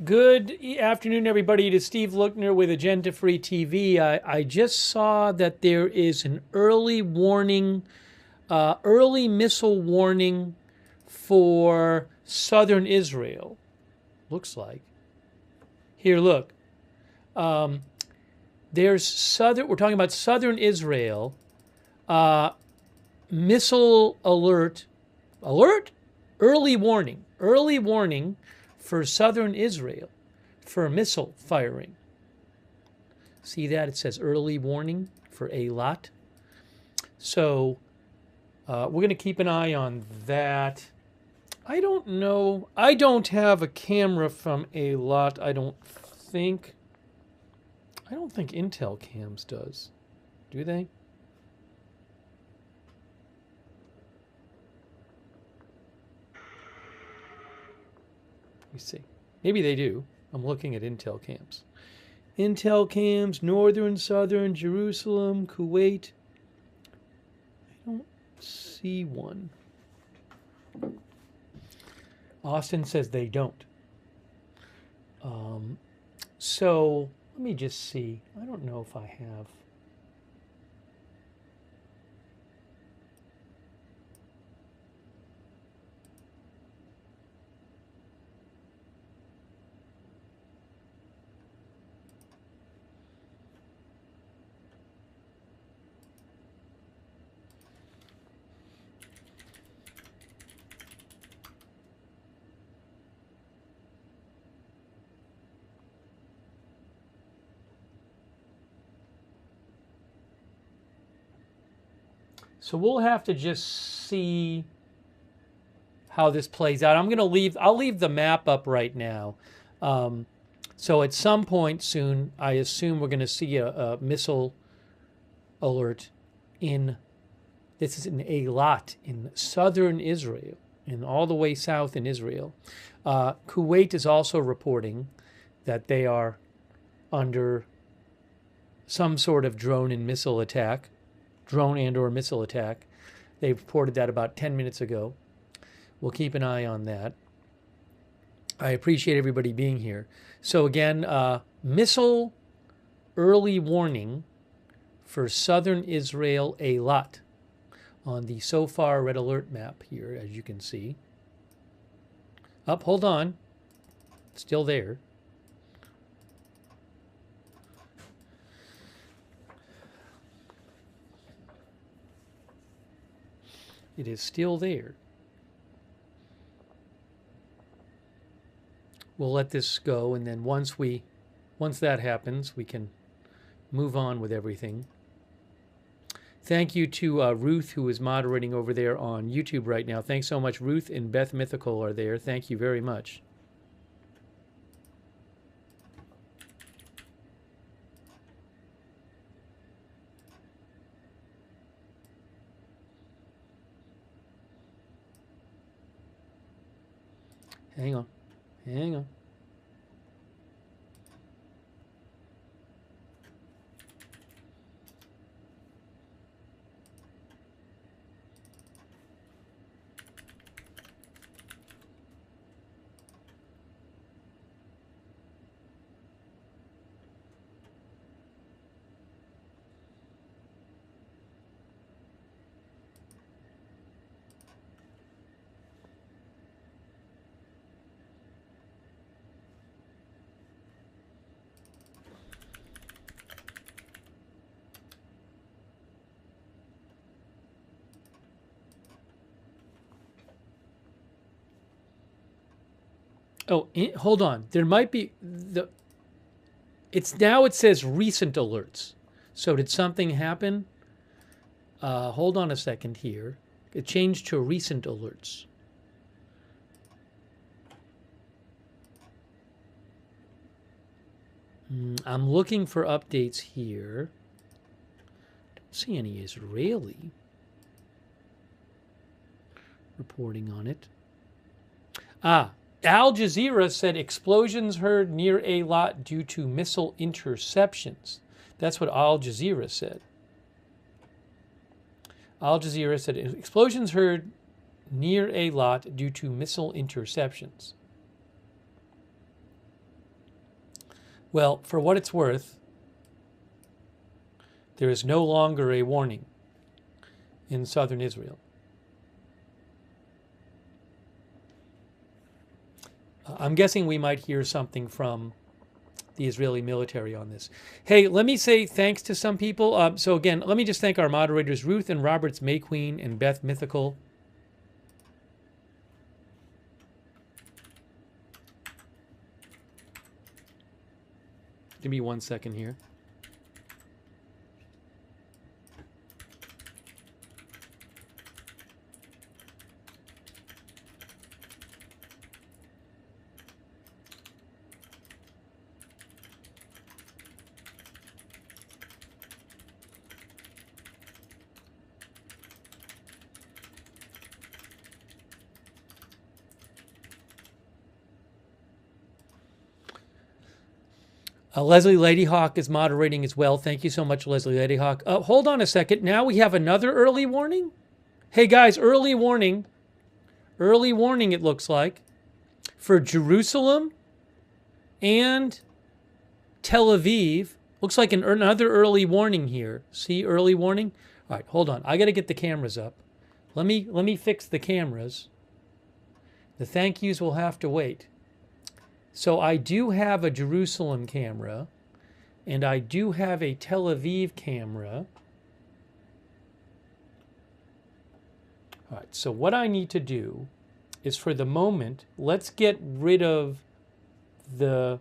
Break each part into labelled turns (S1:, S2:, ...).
S1: Good afternoon, everybody. It is Steve Lookner with Agenda Free TV. I just saw that there is an early warning, early missile warning for southern Israel. Looks like. Here, look. There's southern. We're talking about southern Israel. Missile alert. Alert. Early warning. Early warning for southern Israel for missile firing. See that? It says early warning for Eilat. So we're going to keep an eye on that. I don't know. I don't have a camera from Eilat, I don't think. I don't think Intel Cams does. Do they? Let me see. Maybe they do. I'm looking at Intel Cams. Intel Cams, northern, southern, Jerusalem, Kuwait. I don't see one. Austin says they don't. So let me just see. I don't know if I have. So we'll have to just see how this plays out. I'll leave the map up right now. So at some point soon, I assume we're going to see a missile alert this is in Eilat, in southern Israel, and all the way south in Israel. Kuwait is also reporting that they are under some sort of drone and missile attack. Drone and or missile attack. They reported that about 10 minutes ago. We'll keep an eye on that. I appreciate everybody being here. So again, missile early warning for southern Israel, Eilat, on the so far red alert map here, as you can see. Hold on. Still there. It is still there. We'll let this go, and then once that happens, we can move on with everything. Thank you to Ruth, who is moderating over there on YouTube right now. Thanks so much. Ruth and Beth Mythical are there. Thank you very much. Hang on. Hang on. Oh, hold on. There might be it says recent alerts. So did something happen? Hold on a second here. It changed to recent alerts. I'm looking for updates here. Don't see any Israeli reporting on it. Al Jazeera said explosions heard near Eilat due to missile interceptions. That's what Al Jazeera said. Al Jazeera said explosions heard near Eilat due to missile interceptions. Well, for what it's worth, there is no longer a warning in southern Israel. I'm guessing we might hear something from the Israeli military on this. Hey, let me say thanks to some people. So again, let me just thank our moderators, Ruth and Roberts Mayqueen and Beth Mythical. Give me 1 second here. Leslie Ladyhawk is moderating as well. Thank you so much, Leslie Ladyhawk. Hold on a second. Now we have another early warning. Hey guys, early warning. Early warning, it looks like, for Jerusalem and Tel Aviv. Looks like another early warning here. See, early warning? All right, hold on. I got to get the cameras up. Let me fix the cameras. The thank yous will have to wait. So I do have a Jerusalem camera, and I do have a Tel Aviv camera. All right, so what I need to do is, for the moment, let's get rid of the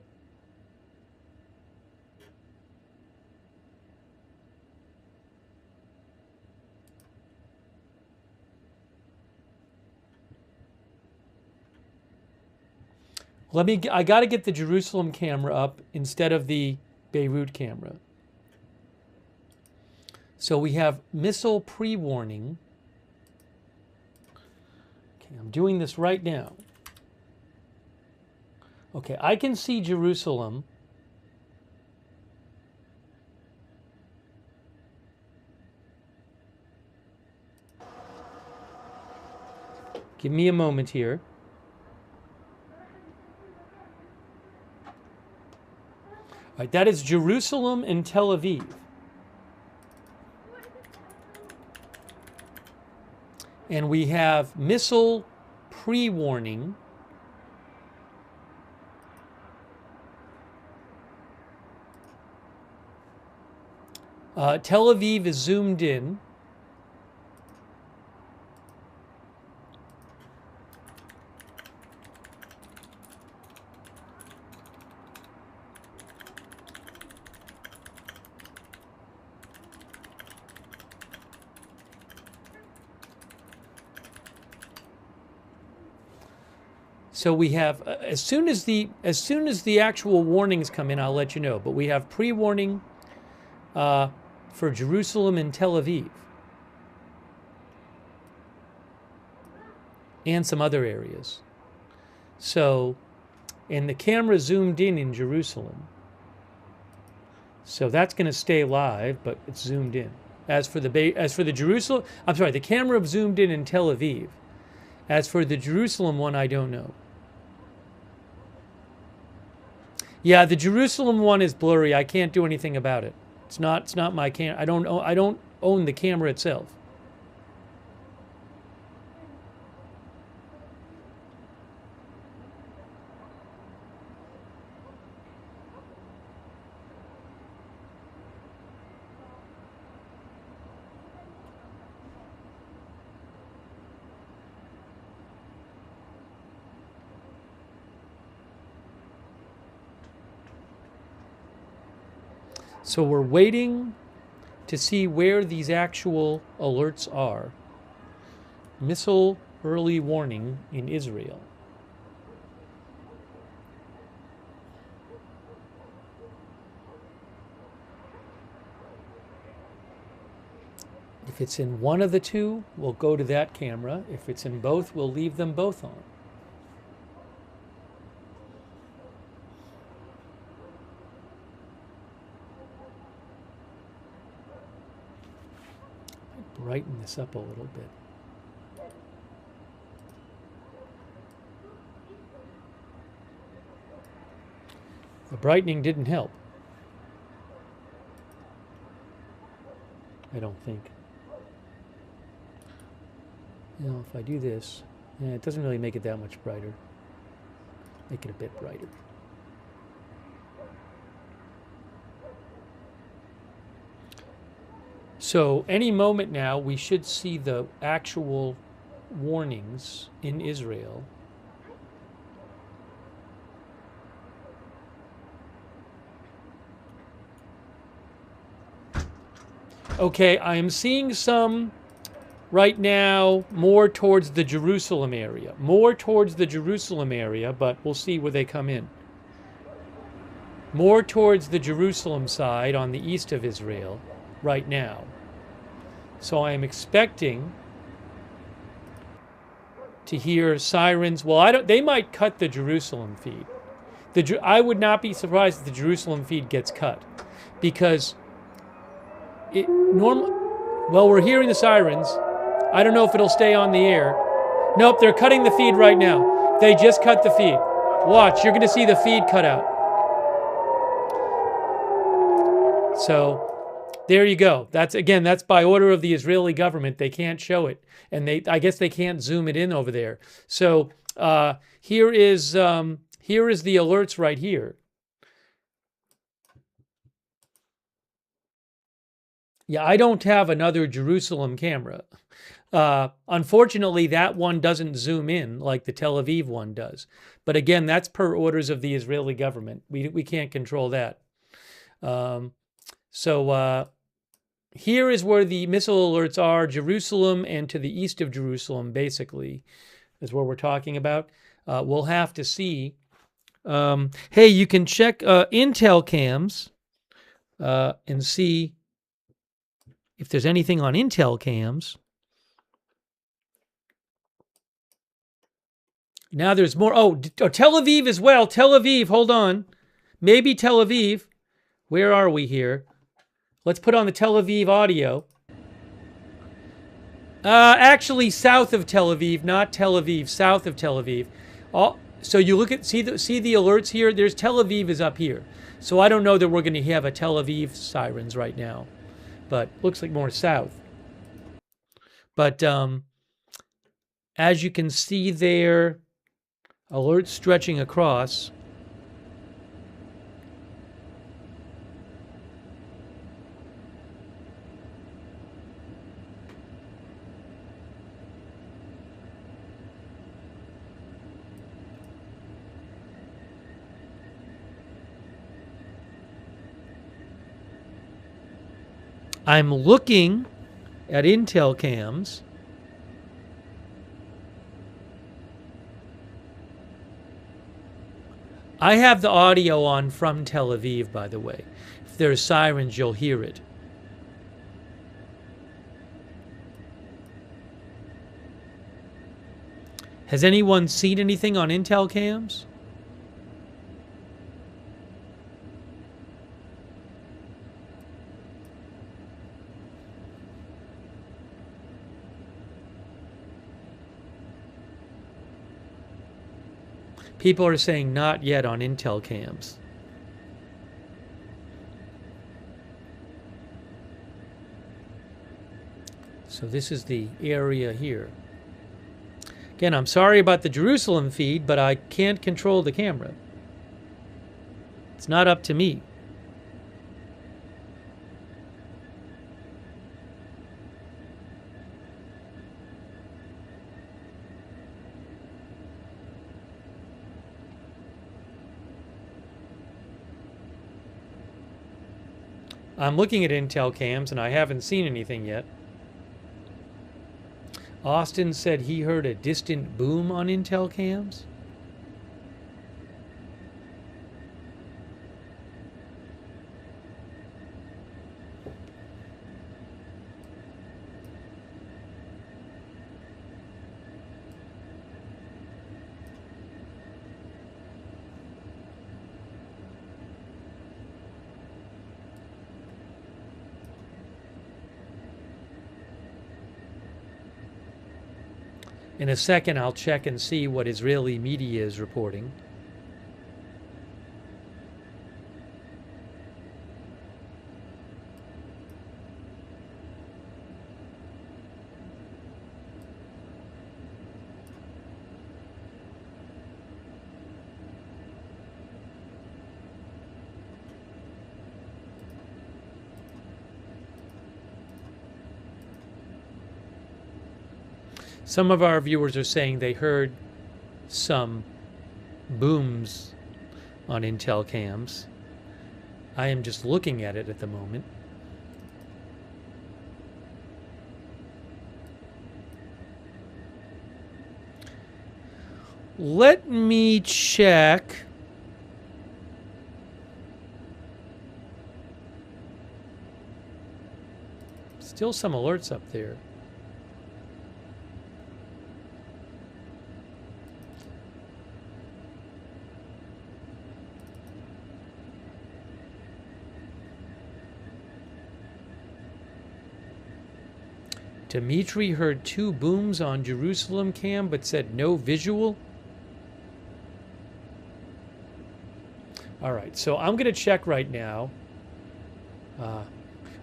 S1: I got to get the Jerusalem camera up instead of the Beirut camera. So we have missile pre-warning. Okay, I'm doing this right now. Okay, I can see Jerusalem. Give me a moment here. All right, that is Jerusalem and Tel Aviv. And we have missile pre-warning. Tel Aviv is zoomed in. So we have as soon as the actual warnings come in, I'll let you know. But we have pre-warning for Jerusalem and Tel Aviv, and some other areas. So, and the camera zoomed in Jerusalem. So that's going to stay live, but it's zoomed in. As for the Jerusalem, I'm sorry, the camera zoomed in Tel Aviv. As for the Jerusalem one, I don't know. Yeah, the Jerusalem one is blurry. I can't do anything about it. It's not my camera. I don't own the camera itself. So we're waiting to see where these actual alerts are. Missile early warning in Israel. If it's in one of the two, we'll go to that camera. If it's in both, we'll leave them both on. Brighten this up a little bit. The brightening didn't help. I don't think. You know, if I do this, yeah, it doesn't really make it that much brighter. Make it a bit brighter. So any moment now, we should see the actual warnings in Israel. Okay, I am seeing some right now more towards the Jerusalem area. More towards the Jerusalem area, but we'll see where they come in. More towards the Jerusalem side on the east of Israel right now. So I am expecting to hear sirens. Well, they might cut the Jerusalem feed. I would not be surprised if the Jerusalem feed gets cut, because well, we're hearing the sirens. I don't know if it'll stay on the air. Nope, they're cutting the feed right now. They just cut the feed. Watch, you're going to see the feed cut out. So there you go. That's by order of the Israeli government. They can't show it, and I guess they can't zoom it in over there. So here is the alerts right here. Yeah, I don't have another Jerusalem camera. Unfortunately, that one doesn't zoom in like the Tel Aviv one does. But again, that's per orders of the Israeli government. We can't control that. So here is where the missile alerts are. Jerusalem and to the east of Jerusalem, basically, is what we're talking about. We'll have to see. Hey, you can check Intel cams and see if there's anything on Intel cams. Now there's more. Oh, Tel Aviv as well. Tel Aviv, hold on. Maybe Tel Aviv. Where are we here? Let's put on the Tel Aviv audio. Actually, south of Tel Aviv, not Tel Aviv, south of Tel Aviv. So you look at, see the alerts here? There's Tel Aviv is up here. So I don't know that we're going to have a Tel Aviv sirens right now, but looks like more south. But as you can see there, alerts stretching across. I'm looking at Intel cams. I have the audio on from Tel Aviv, by the way. If there's sirens, you'll hear it. Has anyone seen anything on Intel cams? People are saying not yet on Intel cams. So this is the area here. Again, I'm sorry about the Jerusalem feed, but I can't control the camera. It's not up to me. I'm looking at Intel cams and I haven't seen anything yet. Austin said he heard a distant boom on Intel cams. In a second, I'll check and see what Israeli media is reporting. Some of our viewers are saying they heard some booms on Intel cams. I am just looking at it at the moment. Let me check. Still some alerts up there. Dimitri heard 2 booms on Jerusalem cam but said no visual. All right, so I'm going to check right now.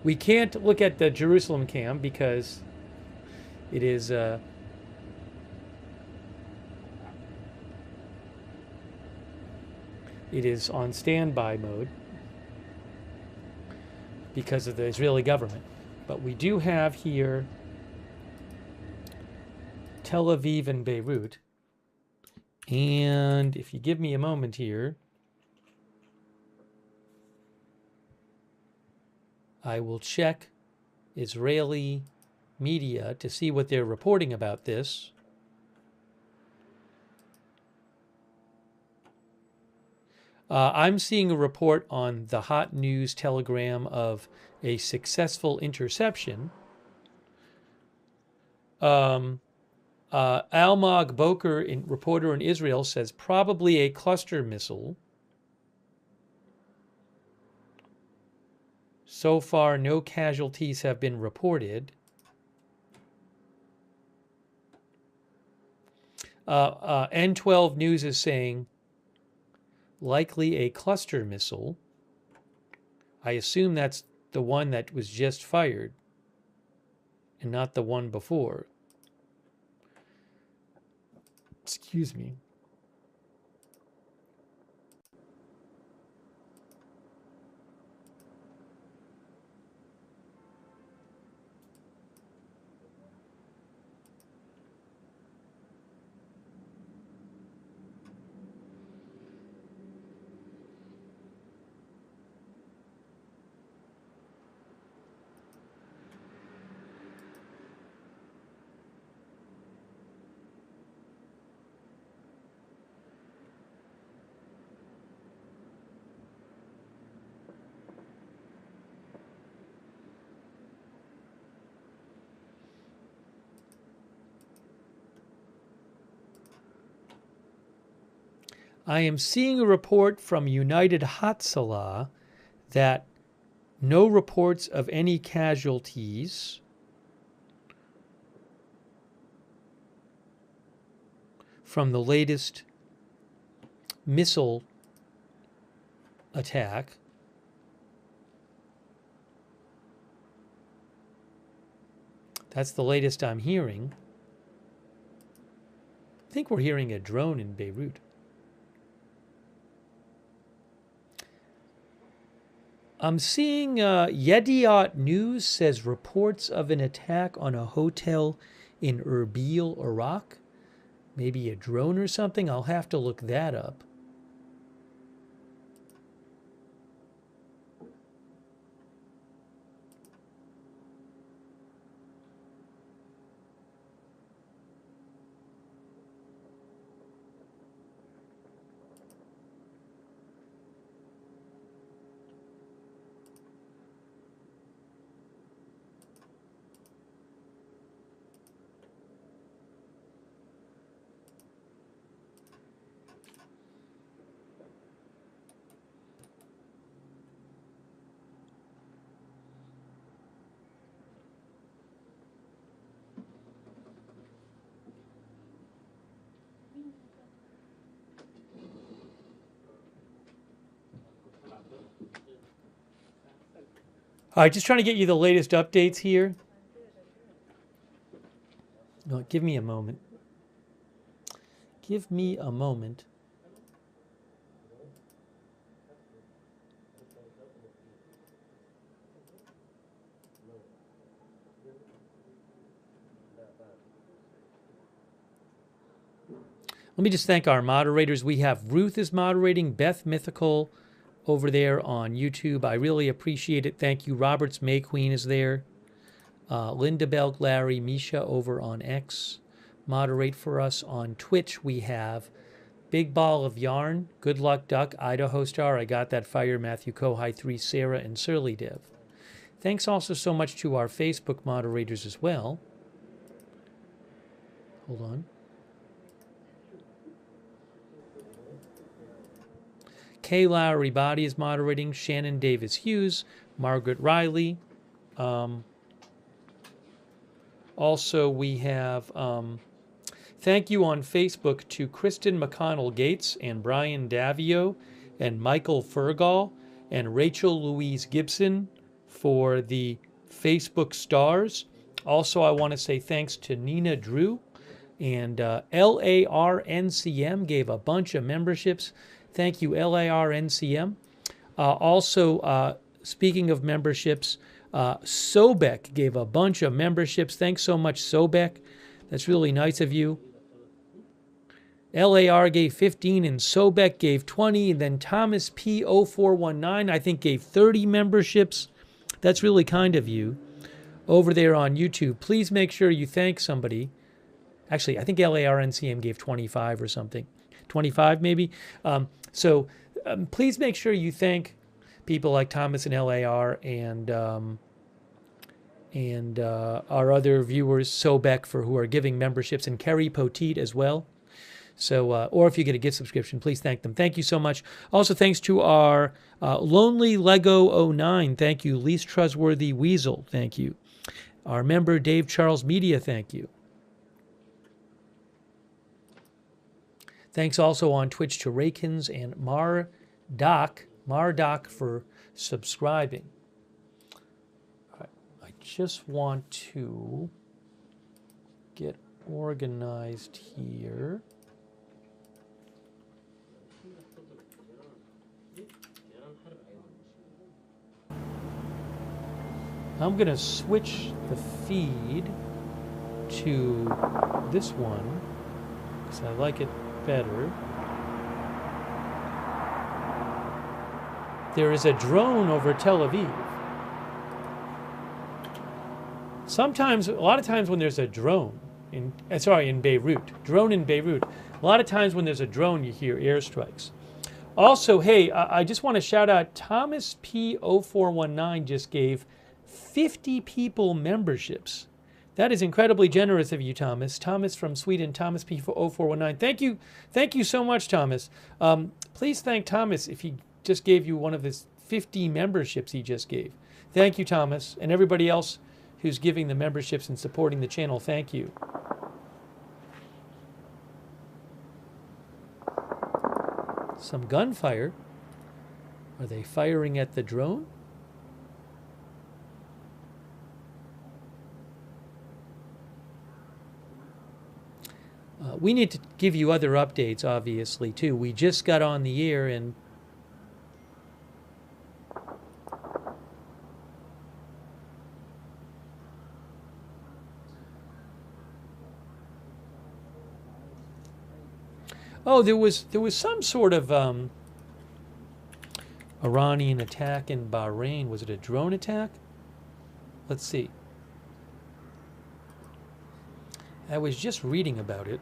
S1: We can't look at the Jerusalem cam because it is on standby mode because of the Israeli government. But we do have here Tel Aviv and Beirut. And if you give me a moment here, I will check Israeli media to see what they're reporting about this. I'm seeing a report on the Hot News Telegram of a successful interception. Almog Boker, reporter in Israel, says probably a cluster missile. So far, no casualties have been reported. N12 News is saying likely a cluster missile. I assume that's the one that was just fired and not the one before. Excuse me. I am seeing a report from United Hatzalah that no reports of any casualties from the latest missile attack. That's the latest I'm hearing. I think we're hearing a drone in Beirut. I'm seeing Yediot News says reports of an attack on a hotel in Erbil, Iraq. Maybe a drone or something. I'll have to look that up. All right, just trying to get you the latest updates here. No, give me a moment. Give me a moment. Let me just thank our moderators. We have Ruth is moderating, Beth Mythical over there on YouTube. I really appreciate it. Thank you. Roberts May Queen is there. Linda Belk, Larry, Misha over on X. Moderate for us on Twitch. We have Big Ball of Yarn, Good Luck Duck, Idaho Star, I Got That Fire, Matthew Kohai 3, Sarah, and Surly Dev. Thanks also so much to our Facebook moderators as well. Hold on. Kay Lowry Body is moderating, Shannon Davis Hughes, Margaret Riley. Also, we have thank you on Facebook to Kristen McConnell Gates and Brian Davio and Michael Fergal and Rachel Louise Gibson for the Facebook stars. Also, I want to say thanks to Nina Drew and LARNCM gave a bunch of memberships. Thank you, LARNCM. Also, speaking of memberships, Sobek gave a bunch of memberships. Thanks so much, Sobek. That's really nice of you. LAR gave 15 and Sobek gave 20. And then Thomas P0419, I think, gave 30 memberships. That's really kind of you over there on YouTube. Please make sure you thank somebody. Actually, I think LARNCM gave 25 or something. 25 maybe. Please make sure you thank people like Thomas and LAR and our other viewers, Sobek, for who are giving memberships, and Kerry Poteet as well. So, or if you get a gift subscription, please thank them. Thank you so much. Also, thanks to our Lonely Lego 09. Thank you. Least Trustworthy Weasel. Thank you. Our member, Dave Charles Media. Thank you. Thanks also on Twitch to Rakins and Mardoc for subscribing. All right. I just want to get organized here. I'm going to switch the feed to this one because I like it better. There is a drone over Tel Aviv. Sometimes, a lot of times when there's a drone, in Beirut, drone in Beirut, a lot of times when there's a drone you hear airstrikes. Also, hey, I just want to shout out Thomas P0419 just gave 50 people memberships. That is incredibly generous of you, Thomas. Thomas from Sweden, Thomas P0419. Thank you so much, Thomas. Please thank Thomas if he just gave you one of his 50 memberships he just gave. Thank you, Thomas, and everybody else who's giving the memberships and supporting the channel. Thank you. Some gunfire. Are they firing at the drone? We need to give you other updates, obviously, too. We just got on the air and there was some sort of Iranian attack in Bahrain. Was it a drone attack? Let's see. I was just reading about it.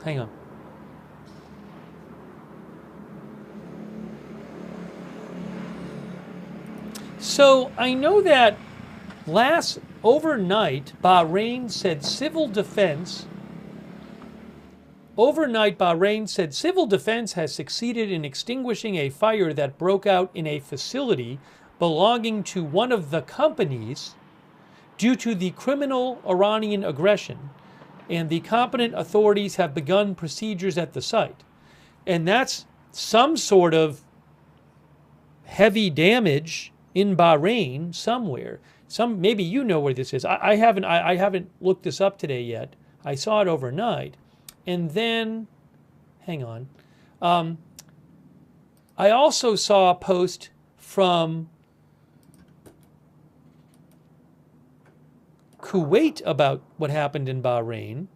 S1: Hang on. So I know that overnight, Bahrain said civil defense has succeeded in extinguishing a fire that broke out in a facility belonging to one of the companies due to the criminal Iranian aggression, and the competent authorities have begun procedures at the site. And that's some sort of heavy damage in Bahrain somewhere. Maybe you know where this is. I haven't looked this up today yet. I saw it overnight. And then, hang on. I also saw a post from Kuwait about what happened in Bahrain.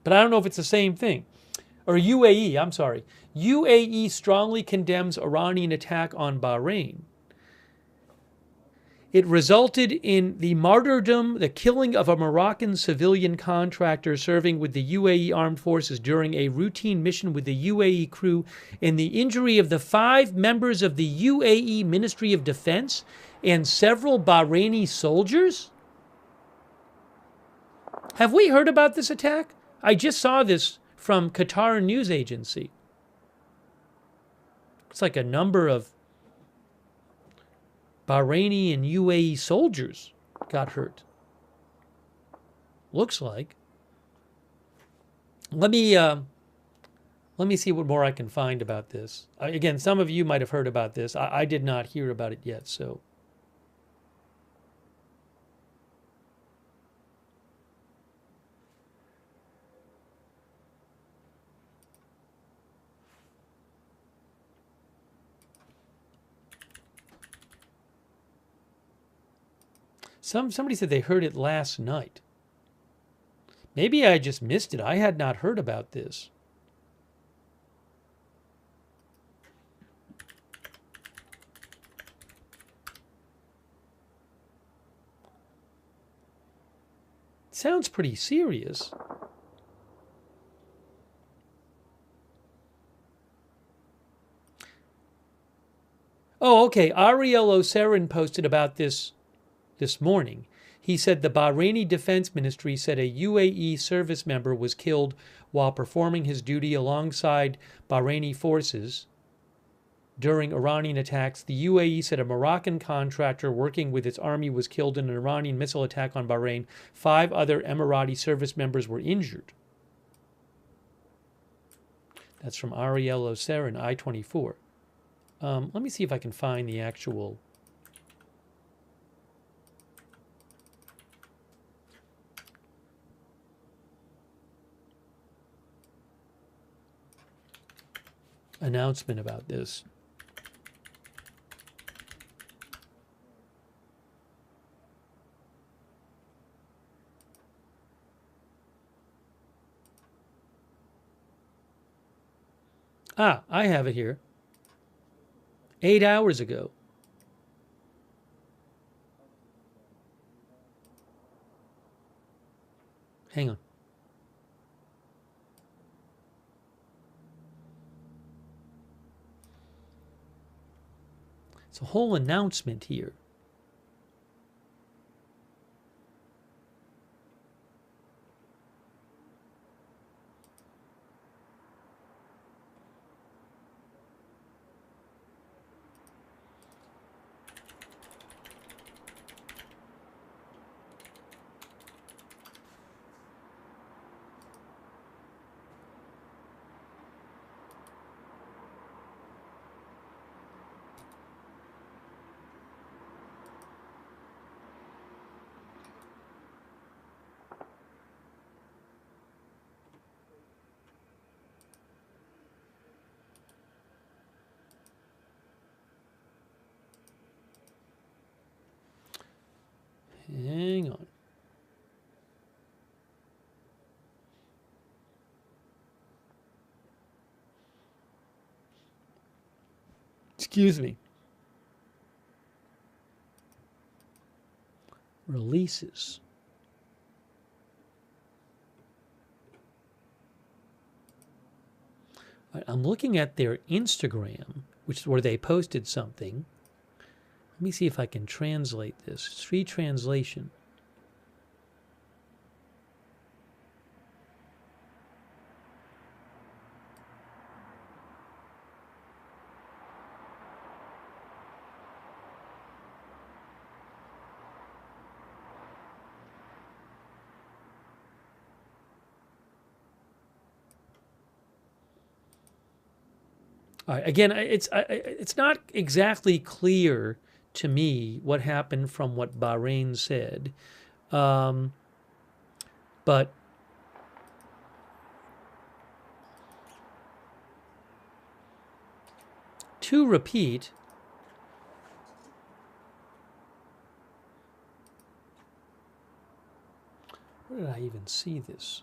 S1: But I don't know if it's the same thing. Or UAE, I'm sorry. UAE strongly condemns Iranian attack on Bahrain. It resulted in the martyrdom, the killing of a Moroccan civilian contractor serving with the UAE Armed Forces during a routine mission with the UAE crew, and the injury of the 5 members of the UAE Ministry of Defense and several Bahraini soldiers? Have we heard about this attack? I just saw this from Qatar news agency. It's like a number of Bahraini and UAE soldiers got hurt. Looks like. Let me see what more I can find about this. Again, some of you might have heard about this. I did not hear about it yet, so. Somebody said they heard it last night. Maybe I just missed it. I had not heard about this. It sounds pretty serious. Oh, okay. Ariel Oserin posted about this morning. He said the Bahraini Defense Ministry said a UAE service member was killed while performing his duty alongside Bahraini forces during Iranian attacks. The UAE said a Moroccan contractor working with its army was killed in an Iranian missile attack on Bahrain. 5 other Emirati service members were injured. That's from Ariel Oserin, I-24. Let me see if I can find the actual announcement about this. Ah, I have it here. 8 hours ago. Hang on. It's a whole announcement here. Hang on. Excuse me. Releases. I'm looking at their Instagram, which is where they posted something. Let me see if I can translate this. It's free translation. All right. Again, it's not exactly clear to me what happened from what Bahrain said, but to repeat, where did I even see this?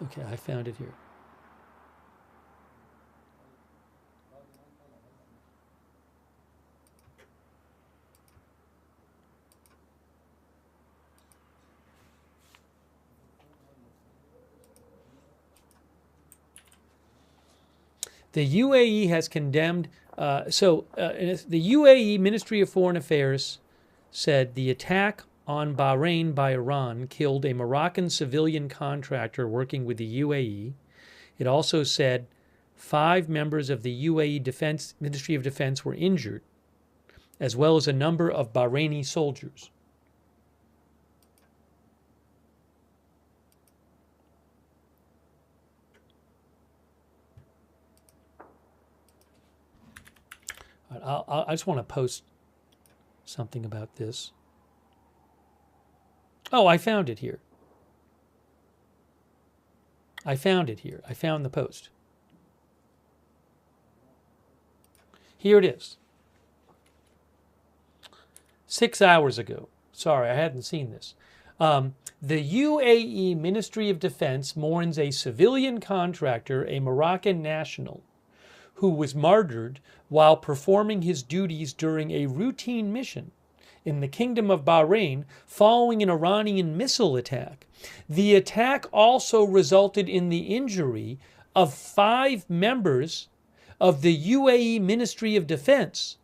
S1: Okay, I found it here. The UAE has condemned, the UAE Ministry of Foreign Affairs said the attack on Bahrain by Iran killed a Moroccan civilian contractor working with the UAE. It also said 5 members of the UAE Ministry of Defense were injured, as well as a number of Bahraini soldiers. I just want to post something about this. Oh, I found it here. I found it here. I found the post. Here it is. 6 hours ago. Sorry, I hadn't seen this. The UAE Ministry of Defense mourns a civilian contractor, a Moroccan national, who was martyred while performing his duties during a routine mission in the Kingdom of Bahrain following an Iranian missile attack. The attack also resulted in the injury of 5 members of the UAE Ministry of Defense.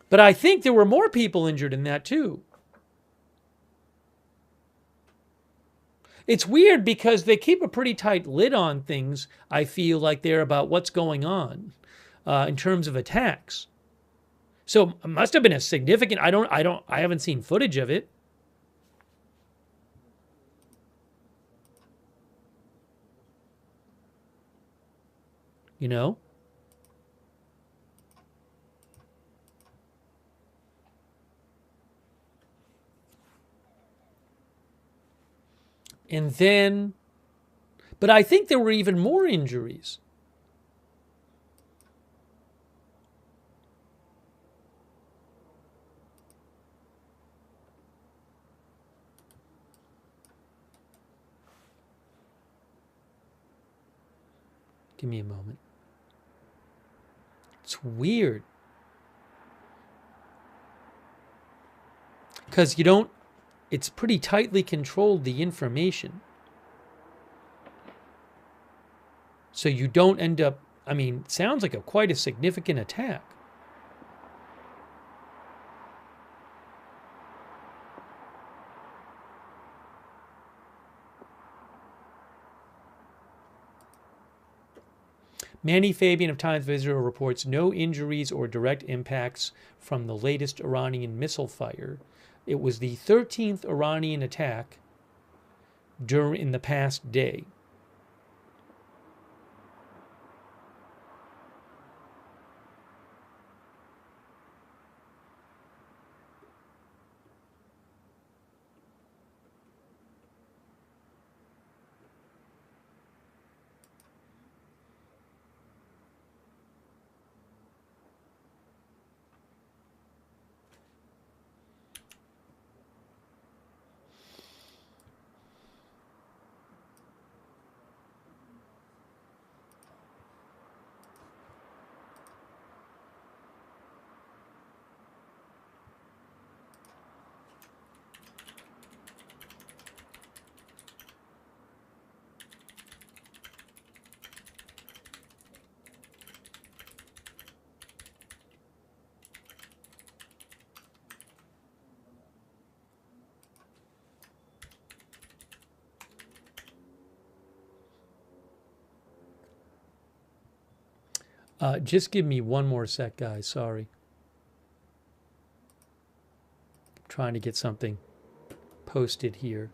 S1: But I think there were more people injured in that too. It's weird because they keep a pretty tight lid on things, I feel like they're about what's going on in terms of attacks. So it must have been a significant, I haven't seen footage of it. You know? And then, but I think there were even more injuries. Give me a moment. It's weird. Because it's pretty tightly controlled, the information. So you don't end up, it sounds like quite a significant attack. Manny Fabian of Times of Israel reports no injuries or direct impacts from the latest Iranian missile fire. It was the 13th Iranian attack in the past day. Just give me one more sec, guys. Sorry. I'm trying to get something posted here.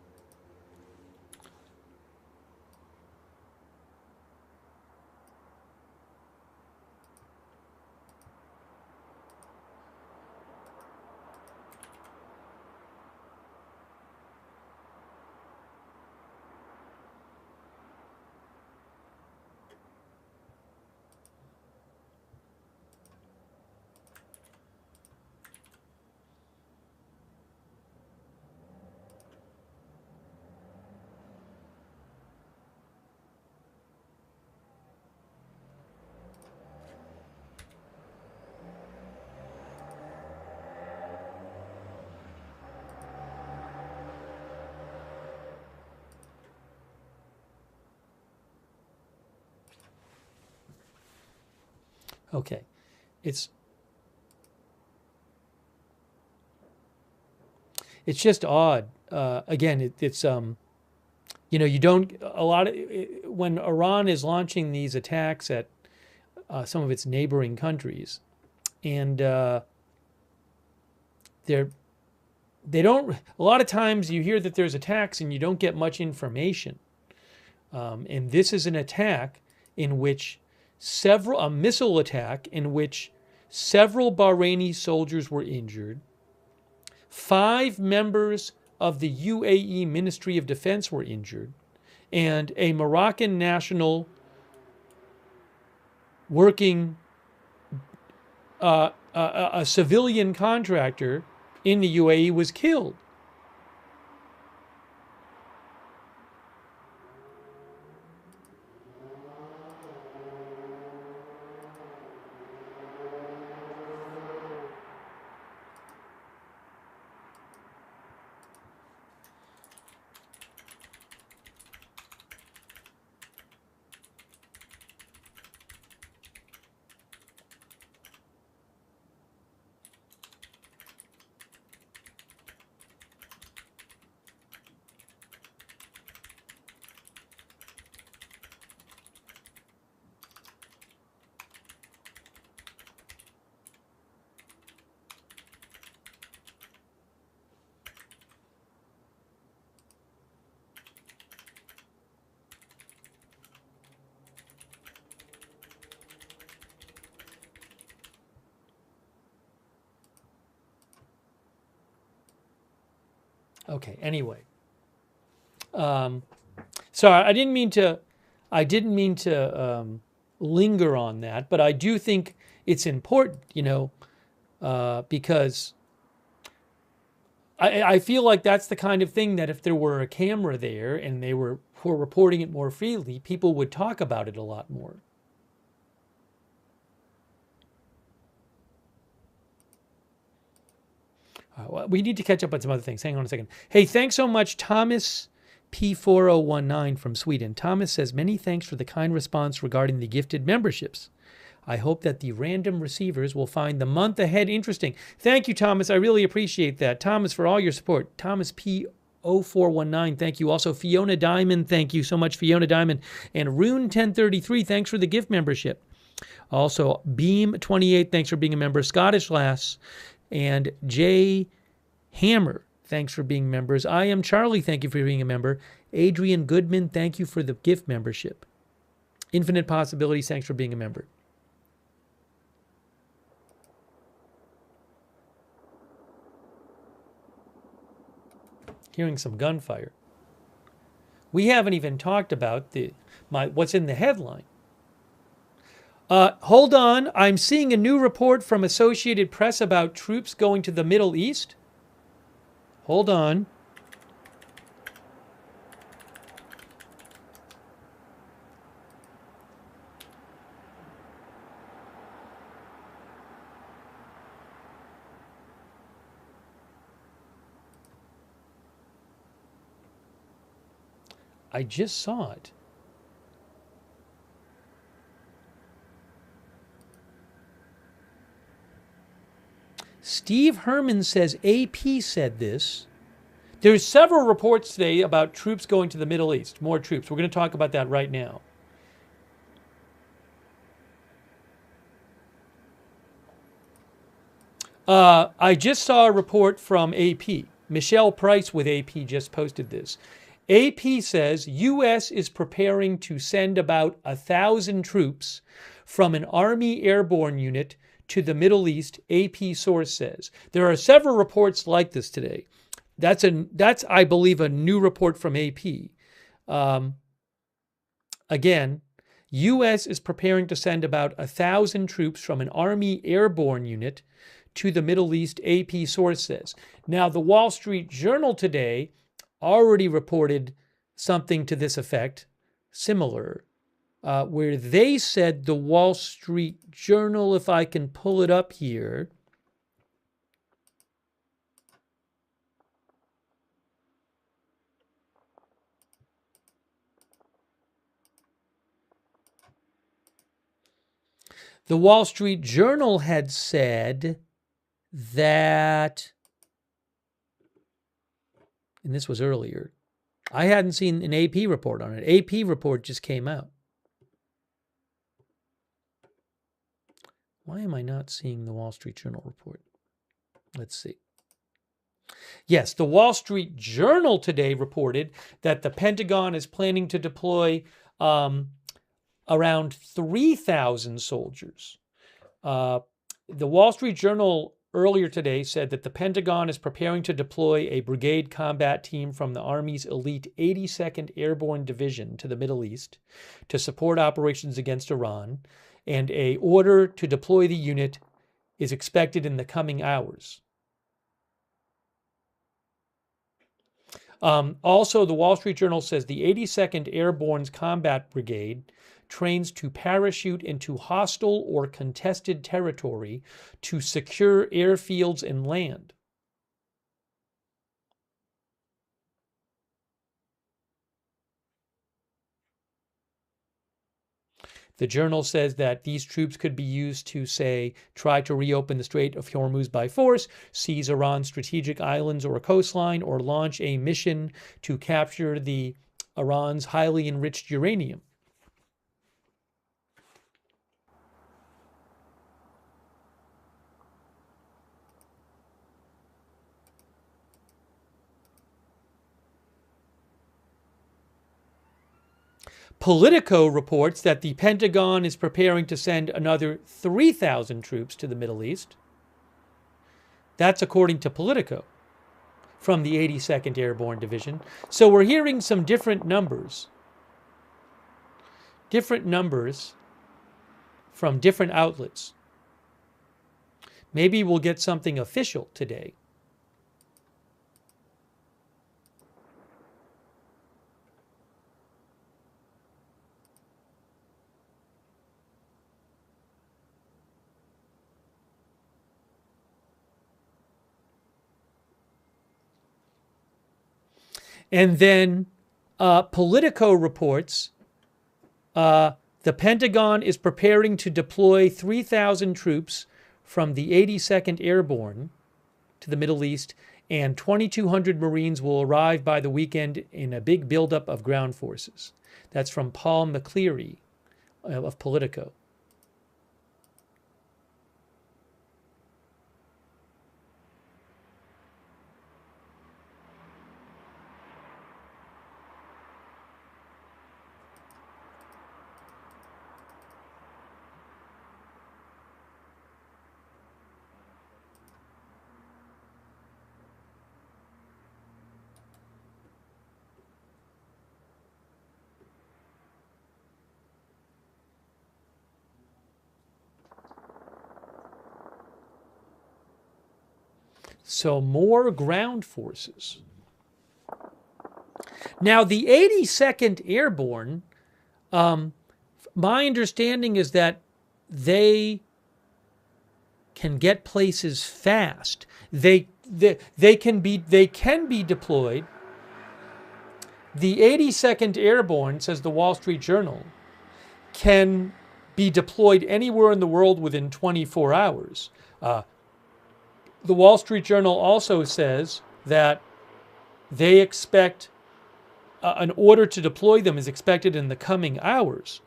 S1: Okay, it's just odd. Again, it's you don't a lot of when Iran is launching these attacks at some of its neighboring countries, and they don't. A lot of times you hear that there's attacks and you don't get much information. And this is an attack in which a missile attack in which several Bahraini soldiers were injured. 5 members of the UAE Ministry of Defense were injured, and a Moroccan national working a civilian contractor in the UAE was killed. Okay. Anyway, sorry, I didn't mean to linger on that, but I do think it's important, because I feel like that's the kind of thing that if there were a camera there and they were reporting it more freely, people would talk about it a lot more. Well, we need to catch up on some other things. Hang on a second. Hey, thanks so much, Thomas P4019 from Sweden. Thomas says, many thanks for the kind response regarding the gifted memberships. I hope that the random receivers will find the month ahead interesting. Thank you, Thomas. I really appreciate that. Thomas, for all your support. Thomas P0419, thank you. Also, Fiona Diamond, thank you so much, Fiona Diamond. And Rune1033, thanks for the gift membership. Also, Beam28, thanks for being a member. Scottish Lass. And Jay Hammer, thanks for being members. I am Charlie, thank you for being a member. Adrian Goodman, thank you for the gift membership. Infinite Possibilities, thanks for being a member. Hearing some gunfire. We haven't even talked about what's in the headline. Hold on. I'm seeing a new report from Associated Press about troops going to the Middle East. Hold on. I just saw it. Steve Herman says AP said this. There's several reports today about troops going to the Middle East, more troops. We're going to talk about that right now. I just saw a report from AP. Michelle Price with AP just posted this. AP says U.S. is preparing to send about 1,000 troops from an Army airborne unit to the Middle East, AP source says. There are several reports like this today. That's I believe, a new report from AP. Again, U.S. is preparing to send about 1,000 troops from an Army airborne unit to the Middle East, AP source says. Now, the Wall Street Journal today already reported something to this effect, similar, where they said, the Wall Street Journal, if I can pull it up here, the Wall Street Journal had said that, and this was earlier, I hadn't seen an AP report on it. AP report just came out. Why am I not seeing the Wall Street Journal report? Let's see. Yes, the Wall Street Journal today reported that the Pentagon is planning to deploy around 3,000 soldiers. The Wall Street Journal earlier today said that the Pentagon is preparing to deploy a brigade combat team from the Army's elite 82nd Airborne Division to the Middle East to support operations against Iran, and an order to deploy the unit is expected in the coming hours. Also, the Wall Street Journal says the 82nd Airborne's Combat Brigade trains to parachute into hostile or contested territory to secure airfields and land. The journal says that these troops could be used to, say, try to reopen the Strait of Hormuz by force, seize Iran's strategic islands or coastline, or launch a mission to capture Iran's highly enriched uranium. Politico reports that the Pentagon is preparing to send another 3,000 troops to the Middle East. That's according to Politico from the 82nd Airborne Division. So we're hearing some different numbers from different outlets. Maybe we'll get something official today. And then Politico reports the Pentagon is preparing to deploy 3,000 troops from the 82nd Airborne to the Middle East, and 2,200 Marines will arrive by the weekend in a big buildup of ground forces. That's from Paul McCleary of Politico. So more ground forces. Now, the 82nd Airborne, my understanding is that they can get places fast. They can be deployed. The 82nd Airborne, says the Wall Street Journal, can be deployed anywhere in the world within 24 hours. The Wall Street Journal also says that they expect an order to deploy them is expected in the coming hours.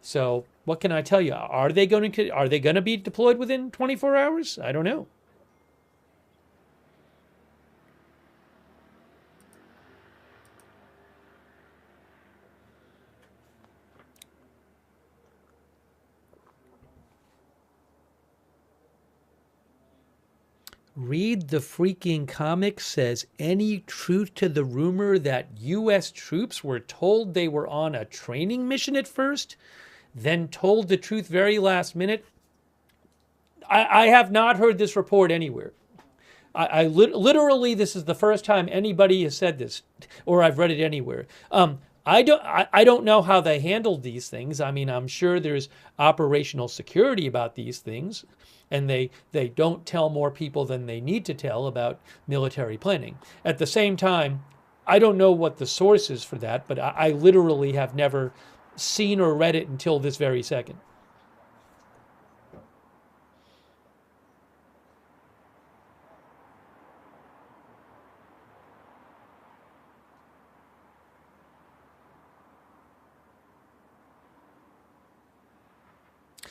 S1: So what can I tell you? Are they going to be deployed within 24 hours? I don't know. Read the freaking comic says any truth to the rumor that U.S. troops were told they were on a training mission at first, then told the truth very last minute. I have not heard this report anywhere. Literally, this is the first time anybody has said this, or I've read it anywhere. I don't know how they handled these things. I mean, I'm sure there's operational security about these things, and they don't tell more people than they need to tell about military planning. At the same time, I don't know what the source is for that, but I literally have never seen or read it until this very second.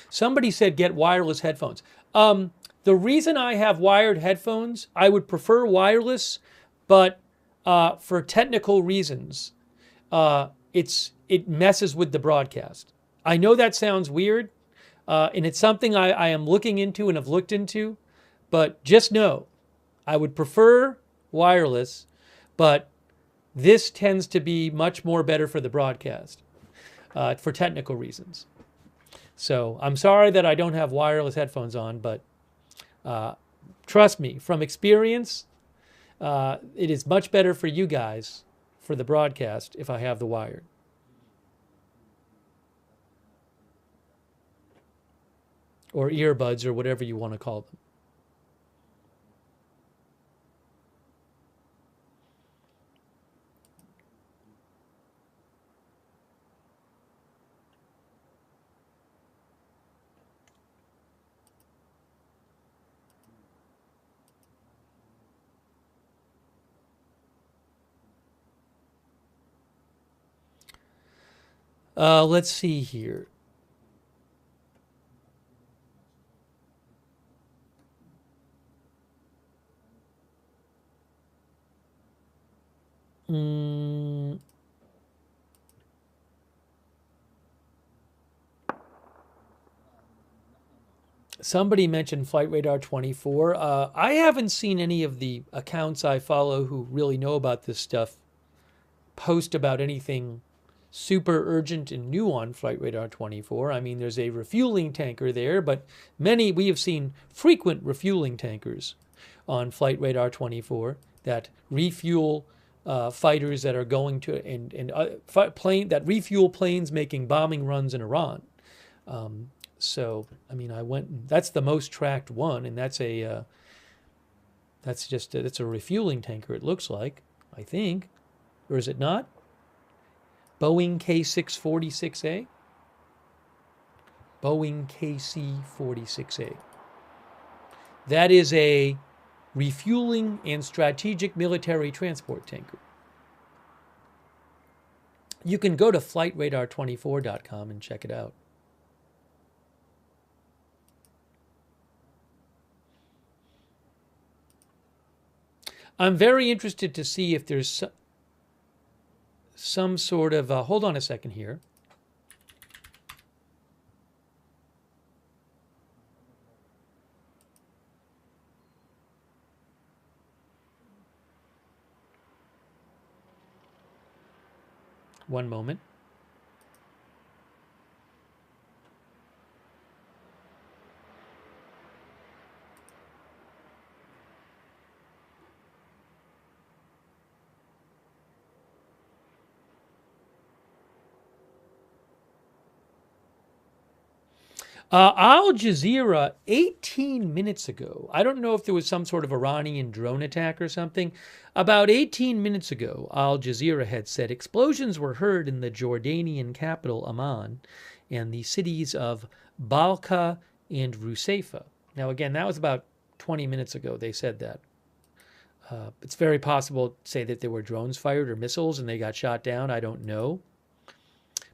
S1: Somebody said get wireless headphones. The reason I have wired headphones, I would prefer wireless, but for technical reasons, it messes with the broadcast. I know that sounds weird, and it's something I am looking into and have looked into, but just know I would prefer wireless, but this tends to be much more better for the broadcast for technical reasons. So I'm sorry that I don't have wireless headphones on, but trust me, from experience, it is much better for you guys for the broadcast if I have the wired. Or earbuds or whatever you want to call them. Let's see here. Somebody mentioned Flight Radar 24. I haven't seen any of the accounts I follow who really know about this stuff post about anything super urgent and new on Flight Radar 24. I mean, there's a refueling tanker there, but we have seen frequent refueling tankers on Flight Radar 24 that refuel fighters that are going to that refuel planes making bombing runs in Iran. So I mean, that's the most tracked one, and that's a refueling tanker. It looks like, I think, or is it not? Boeing K646A? Boeing KC-46A. That is a refueling and strategic military transport tanker. You can go to flightradar24.com and check it out. I'm very interested to see if there's some sort of, hold on a second here. One moment. Al Jazeera, 18 minutes ago, I don't know if there was some sort of Iranian drone attack or something. About 18 minutes ago, Al Jazeera had said explosions were heard in the Jordanian capital, Amman, and the cities of Balqa and Rusaifa. Now, again, that was about 20 minutes ago they said that. It's very possible to say that there were drones fired or missiles and they got shot down. I don't know.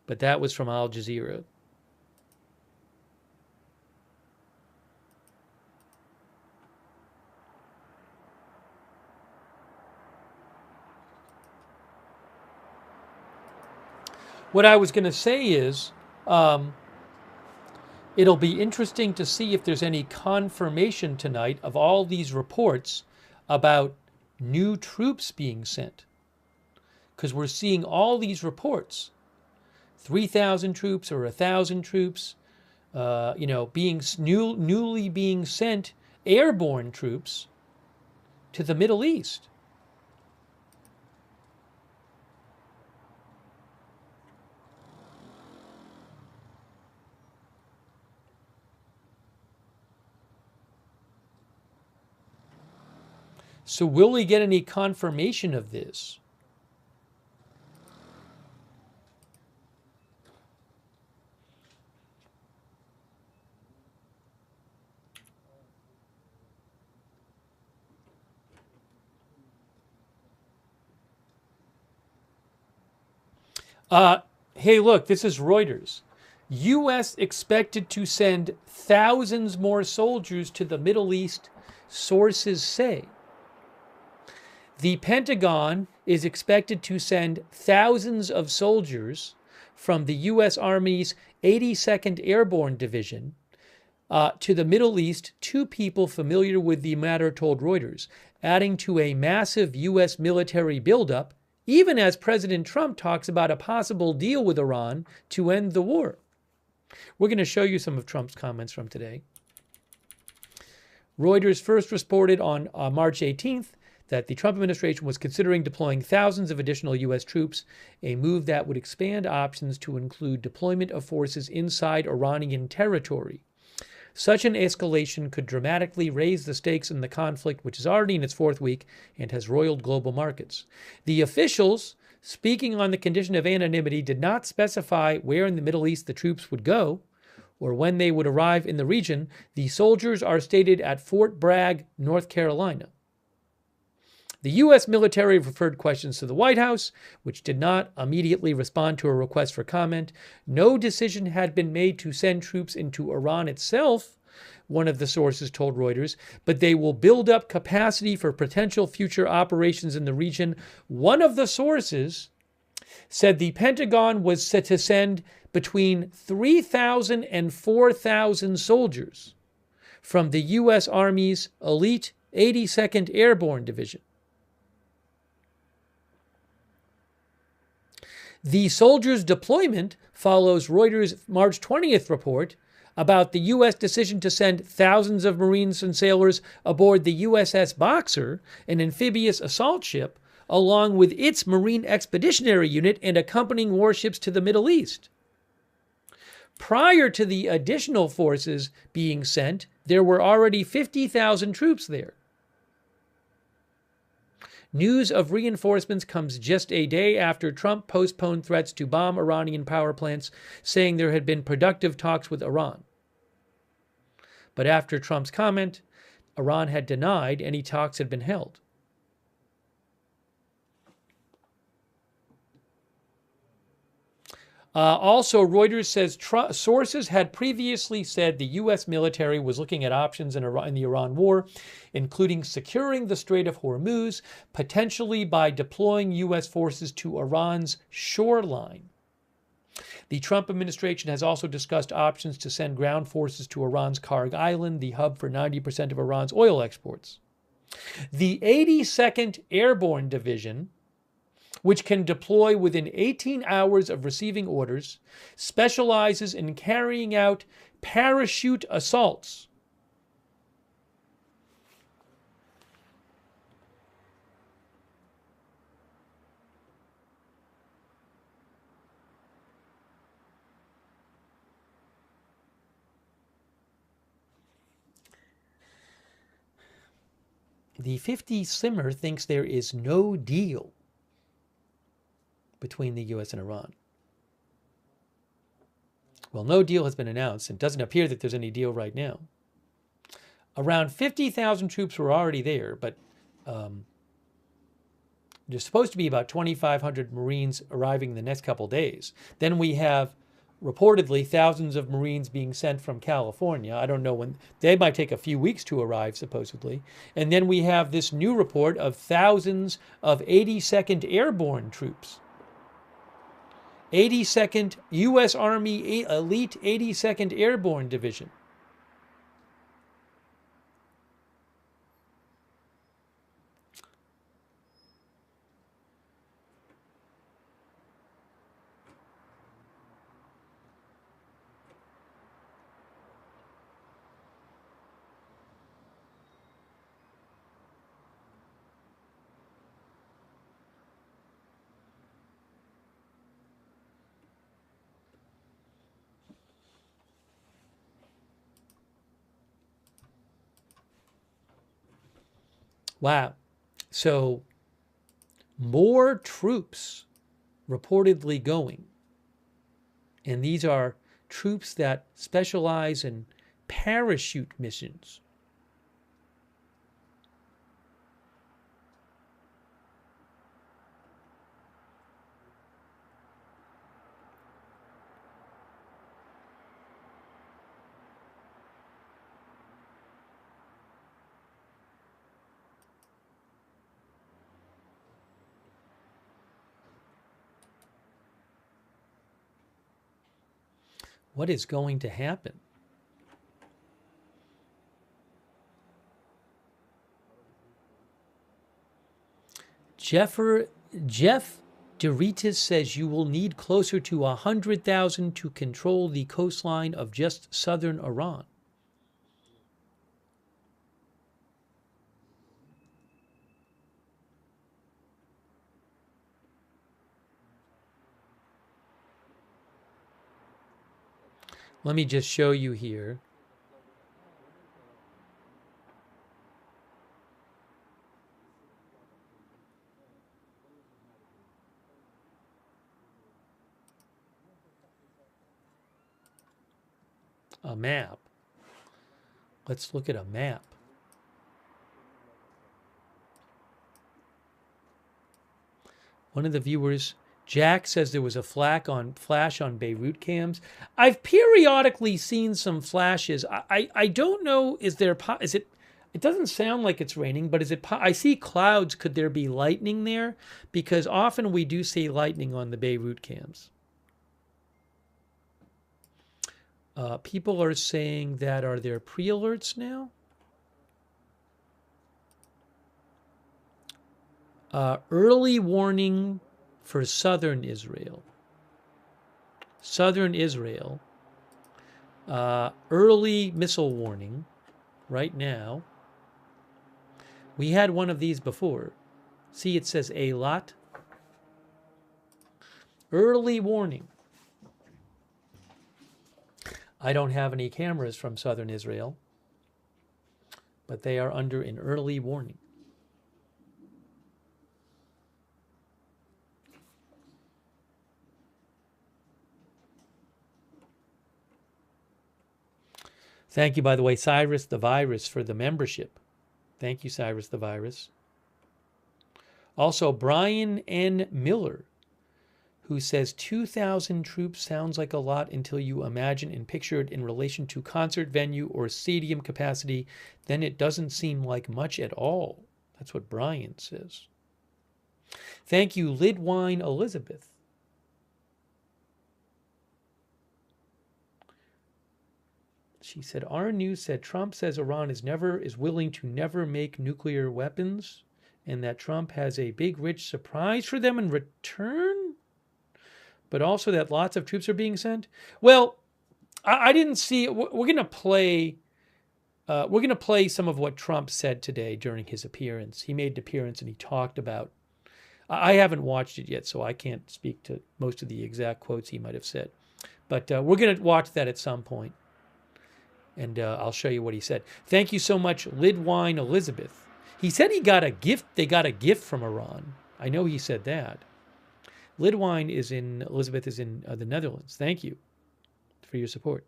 S1: But that was from Al Jazeera. What I was going to say is, it'll be interesting to see if there's any confirmation tonight of all these reports about new troops being sent. Because we're seeing all these reports, 3,000 troops or 1,000 troops, being newly being sent, airborne troops to the Middle East. So will we get any confirmation of this? Hey, look, this is Reuters. U.S. expected to send thousands more soldiers to the Middle East, sources say. The Pentagon is expected to send thousands of soldiers from the U.S. Army's 82nd Airborne Division to the Middle East. Two people familiar with the matter told Reuters, adding to a massive U.S. military buildup, even as President Trump talks about a possible deal with Iran to end the war. We're going to show you some of Trump's comments from today. Reuters first reported on March 18th that the Trump administration was considering deploying thousands of additional U.S. troops, a move that would expand options to include deployment of forces inside Iranian territory. Such an escalation could dramatically raise the stakes in the conflict, which is already in its fourth week and has roiled global markets. The officials, speaking on the condition of anonymity, did not specify where in the Middle East the troops would go or when they would arrive in the region. The soldiers are stated at Fort Bragg, North Carolina. The U.S. military referred questions to the White House, which did not immediately respond to a request for comment. No decision had been made to send troops into Iran itself, one of the sources told Reuters, but they will build up capacity for potential future operations in the region. One of the sources said the Pentagon was set to send between 3,000 and 4,000 soldiers from the U.S. Army's elite 82nd Airborne Division. The soldiers' deployment follows Reuters' March 20th report about the U.S. decision to send thousands of Marines and sailors aboard the USS Boxer, an amphibious assault ship, along with its Marine Expeditionary Unit and accompanying warships to the Middle East. Prior to the additional forces being sent, there were already 50,000 troops there. News of reinforcements comes just a day after Trump postponed threats to bomb Iranian power plants, saying there had been productive talks with Iran. But after Trump's comment, Iran had denied any talks had been held. Also, Reuters says sources had previously said the U.S. military was looking at options in the Iran war, including securing the Strait of Hormuz, potentially by deploying U.S. forces to Iran's shoreline. The Trump administration has also discussed options to send ground forces to Iran's Karg Island, the hub for 90% of Iran's oil exports. The 82nd Airborne Division, which can deploy within 18 hours of receiving orders, specializes in carrying out parachute assaults. The 50 Simmer thinks there is no deal between the U.S. and Iran. Well, no deal has been announced, and it doesn't appear that there's any deal right now. Around 50,000 troops were already there, but there's supposed to be about 2,500 Marines arriving in the next couple days. Then we have reportedly thousands of Marines being sent from California. I don't know when. They might take a few weeks to arrive, supposedly. And then we have this new report of thousands of 82nd Airborne troops. 82nd U.S. Army Elite 82nd Airborne Division. Wow. So more troops reportedly going. And these are troops that specialize in parachute missions. What is going to happen? Jeff Doritas says you will need closer to 100,000 to control the coastline of just southern Iran. Let me just show you here. A map. Let's look at a map. One of the viewers, Jack, says there was a flash on Beirut cams. I've periodically seen some flashes. I don't know, is it, it doesn't sound like it's raining, but is it, I see clouds. Could there be lightning there? Because often we do see lightning on the Beirut cams. People are saying that, are there pre-alerts now? Early warning for southern Israel. Southern Israel. Early missile warning right now. We had one of these before. See, it says a lot. Early warning. I don't have any cameras from southern Israel, but they are under an early warning. Thank you, by the way, Cyrus the Virus, for the membership. Thank you, Cyrus the Virus. Also, Brian N. Miller, who says 2,000 troops sounds like a lot until you imagine and picture it in relation to concert venue or stadium capacity. Then it doesn't seem like much at all. That's what Brian says. Thank you, Lidwine Elizabeth. She said, our news said Trump says Iran is willing to never make nuclear weapons, and that Trump has a big, rich surprise for them in return, but also that lots of troops are being sent. Well, I didn't see it. We're going to play. We're going to play some of what Trump said today during his appearance. He made an appearance and he talked about. I haven't watched it yet, so I can't speak to most of the exact quotes he might have said. But we're going to watch that at some point. And I'll show you what he said. Thank you so much, Lidwine Elizabeth. He said he got a gift. They got a gift from Iran. I know he said that. Lidwine is in, Elizabeth is in the Netherlands. Thank you for your support.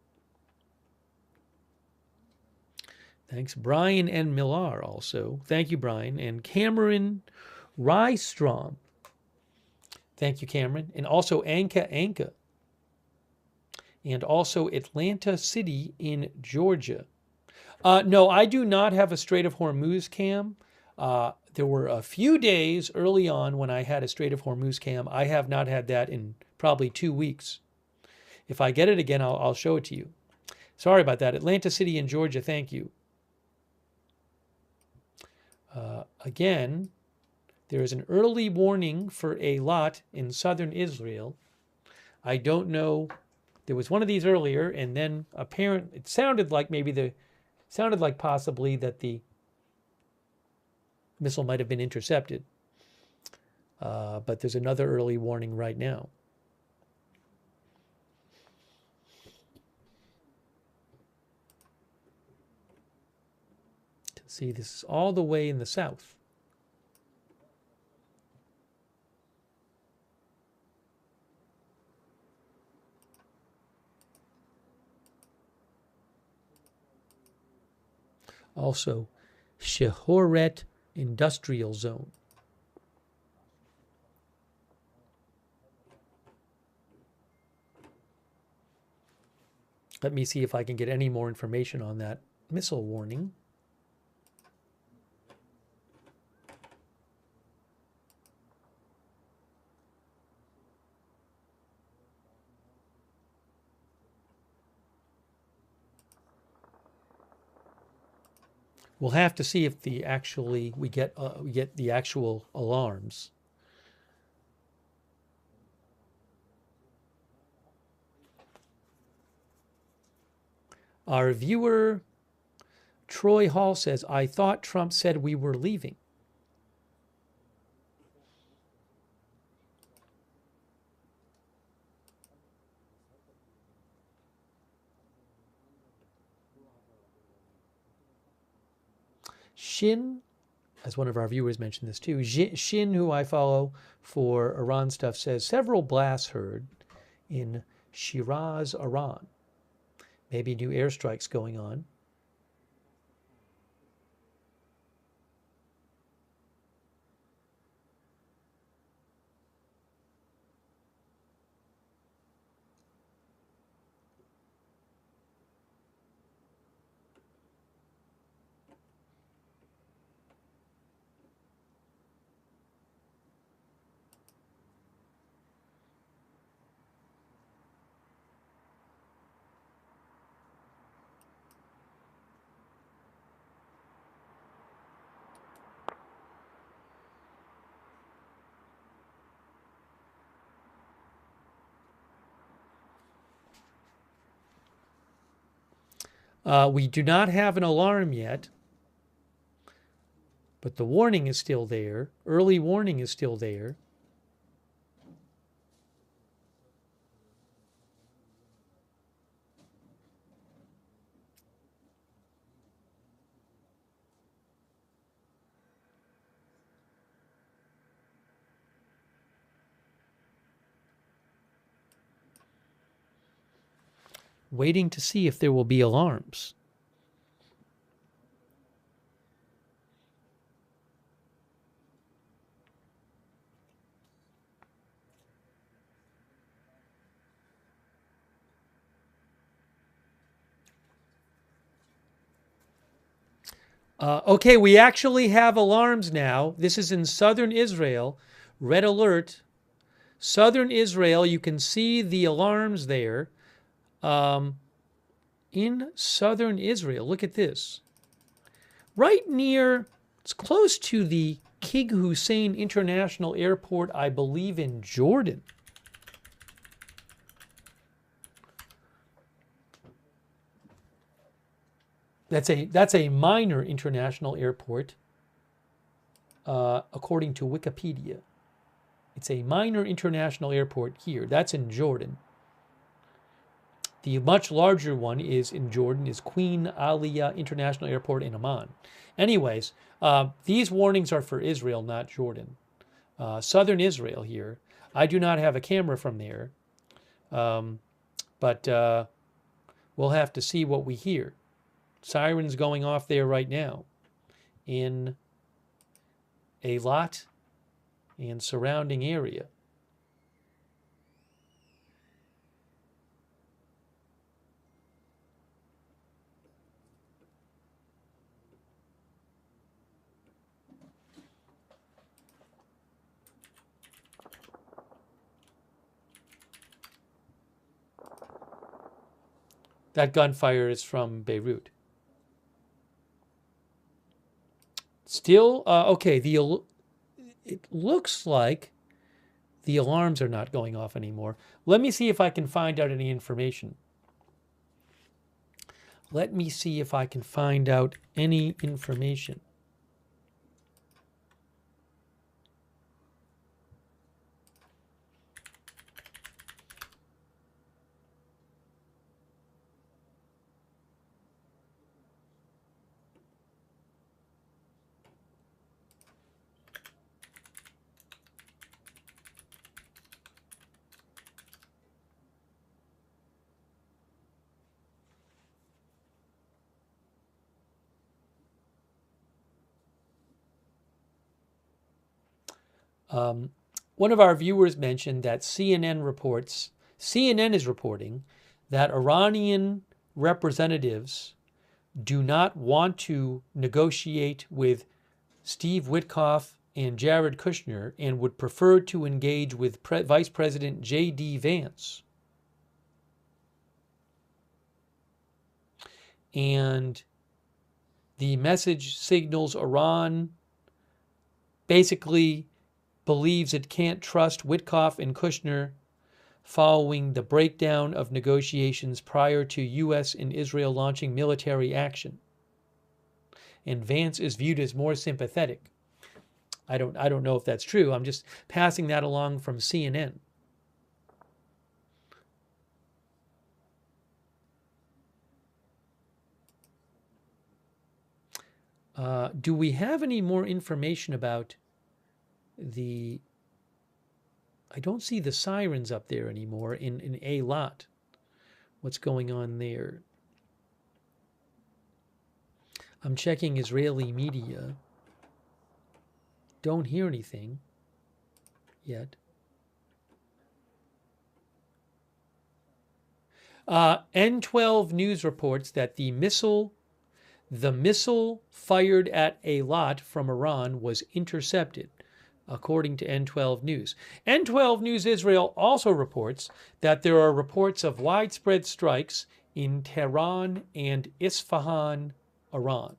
S1: Thanks, Brian and Millar also. Thank you, Brian. And Cameron Rystrom. Thank you, Cameron. And also Anka. And also Atlanta City in Georgia. No, I do not have a Strait of Hormuz cam. There were a few days early on when I had a Strait of Hormuz cam. I have not had that in probably 2 weeks. If I get it again, I'll show it to you. Sorry about that. Atlanta City in Georgia, thank you. Again, there is an early warning for a lot in southern Israel. I don't know. There was one of these earlier, and then it sounded like possibly that the missile might have been intercepted. But there's another early warning right now. See, this is all the way in the south. Also, Shehoret Industrial Zone. Let me see if I can get any more information on that missile warning. We'll have to see if we get the actual alarms. Our viewer Troy Hall says, "I thought Trump said we were leaving." Shin, as one of our viewers mentioned this too, Shin, who I follow for Iran stuff, says several blasts heard in Shiraz, Iran. Maybe new airstrikes going on. We do not have an alarm yet, but the warning is still there. Early warning is still there. Waiting to see if there will be alarms. Okay, we actually have alarms now. This is in southern Israel. Red alert. Southern Israel, you can see the alarms there. In southern Israel, look at this. Right near, it's close to the King Hussein International Airport, I believe in Jordan. That's a minor international airport, according to Wikipedia. It's a minor international airport here. That's in Jordan. The much larger one is in Jordan, is Queen Aliyah International Airport in Amman. Anyways, these warnings are for Israel, not Jordan. Southern Israel here. I do not have a camera from there, but we'll have to see what we hear. Sirens going off there right now in Eilat and surrounding area. That gunfire is from Beirut. Still, okay, it looks like the alarms are not going off anymore. Let me see if I can find out any information. Let me see if I can find out any information. One of our viewers mentioned that CNN is reporting that Iranian representatives do not want to negotiate with Steve Witkoff and Jared Kushner and would prefer to engage with Vice President J.D. Vance. And the message signals Iran basically believes it can't trust Witkoff and Kushner following the breakdown of negotiations prior to U.S. and Israel launching military action. And Vance is viewed as more sympathetic. I don't know if that's true. I'm just passing that along from CNN. Do we have any more information about the... I don't see the sirens up there anymore in Eilat. What's going on there? I'm checking Israeli media. Don't hear anything yet. N12 News reports that the missile fired at Eilat from Iran was intercepted, according to N12 News. N12 News Israel also reports that there are reports of widespread strikes in Tehran and Isfahan, Iran.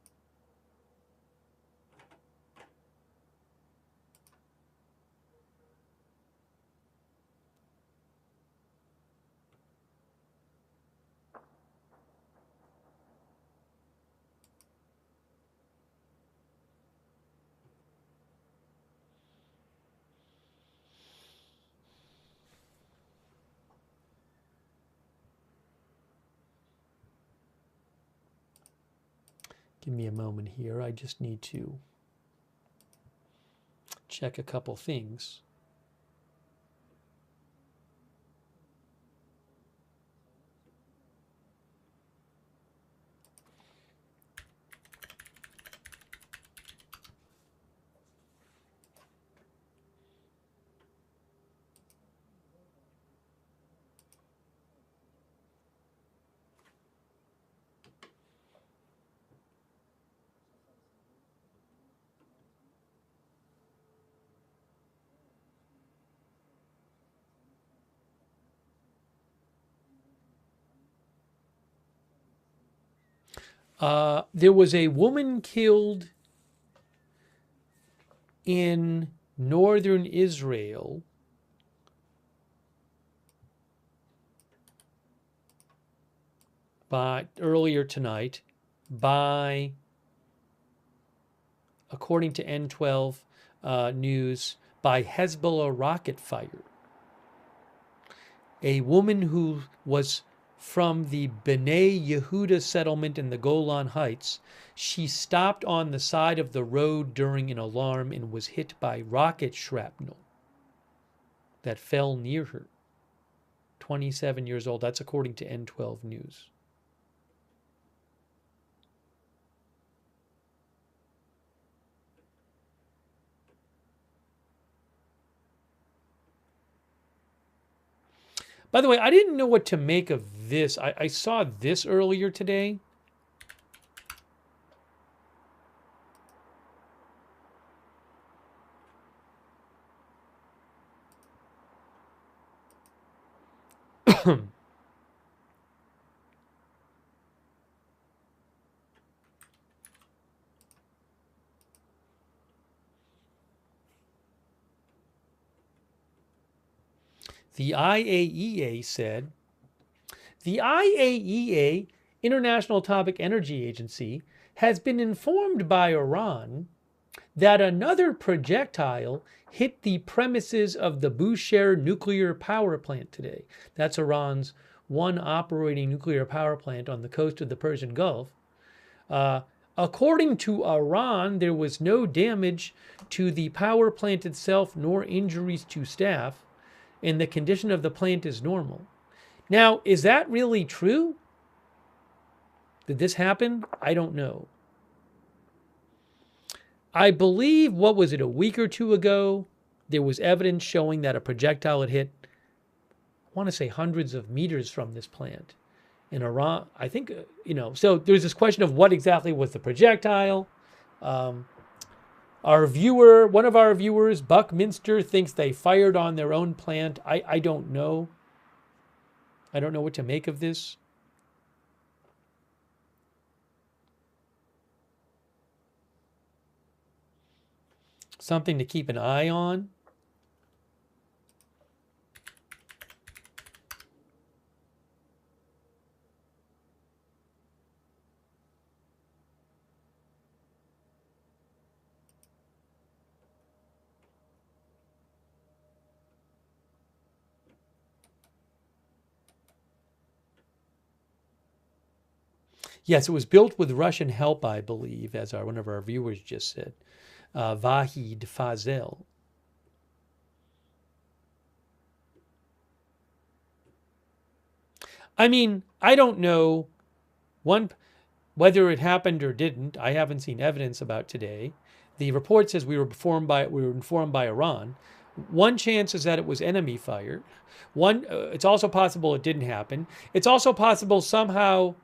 S1: Give me a moment here. I just need to check a couple things. There was a woman killed in northern Israel earlier tonight by, according to N12 News, by Hezbollah rocket fire. A woman who was from the Bnei Yehuda settlement in the Golan Heights. She stopped on the side of the road during an alarm and was hit by rocket shrapnel that fell near her. 27 years old. That's according to N12 News. By the way, I didn't know what to make of this. I saw this earlier today. The IAEA said, the IAEA, International Atomic Energy Agency, has been informed by Iran that another projectile hit the premises of the Bushehr nuclear power plant today. That's Iran's one operating nuclear power plant on the coast of the Persian Gulf. According to Iran, there was no damage to the power plant itself nor injuries to staff, and the condition of the plant is normal. Now, is that really true? Did this happen? I don't know. I believe, what was it, a week or two ago, there was evidence showing that a projectile had hit, I want to say hundreds of meters from this plant in Iran. I think, so there's this question of what exactly was the projectile. One of our viewers, Buckminster, thinks they fired on their own plant. I don't know. I don't know what to make of this. Something to keep an eye on. Yes, it was built with Russian help, I believe, as one of our viewers just said. Vahid Fazel. I mean, I don't know whether it happened or didn't. I haven't seen evidence about today. The report says we were informed by Iran. One chance is that it was enemy fire. It's also possible it didn't happen. It's also possible somehow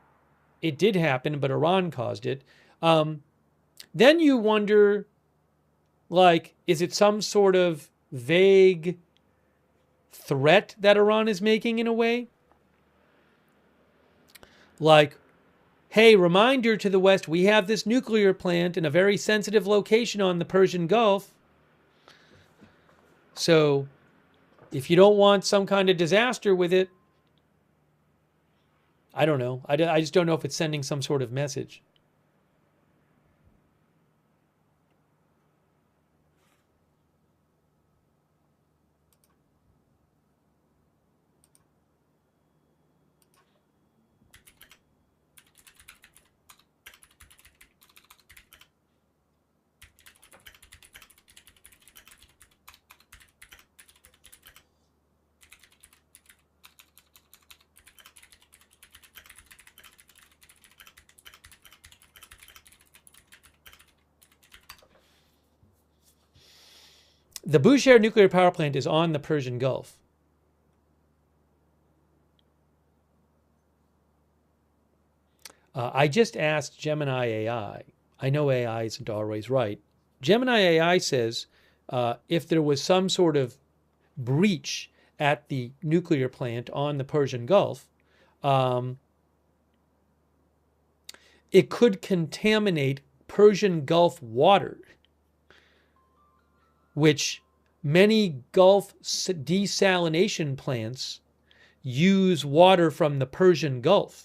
S1: it did happen, but Iran caused it. Then you wonder, is it some sort of vague threat that Iran is making in a way? Hey, reminder to the West, we have this nuclear plant in a very sensitive location on the Persian Gulf. So if you don't want some kind of disaster with it, I don't know. I just don't know if it's sending some sort of message. The Bushehr nuclear power plant is on the Persian Gulf. I just asked Gemini AI. I know AI isn't always right. Gemini AI says if there was some sort of breach at the nuclear plant on the Persian Gulf, it could contaminate Persian Gulf water, which many Gulf desalination plants use water from the Persian Gulf.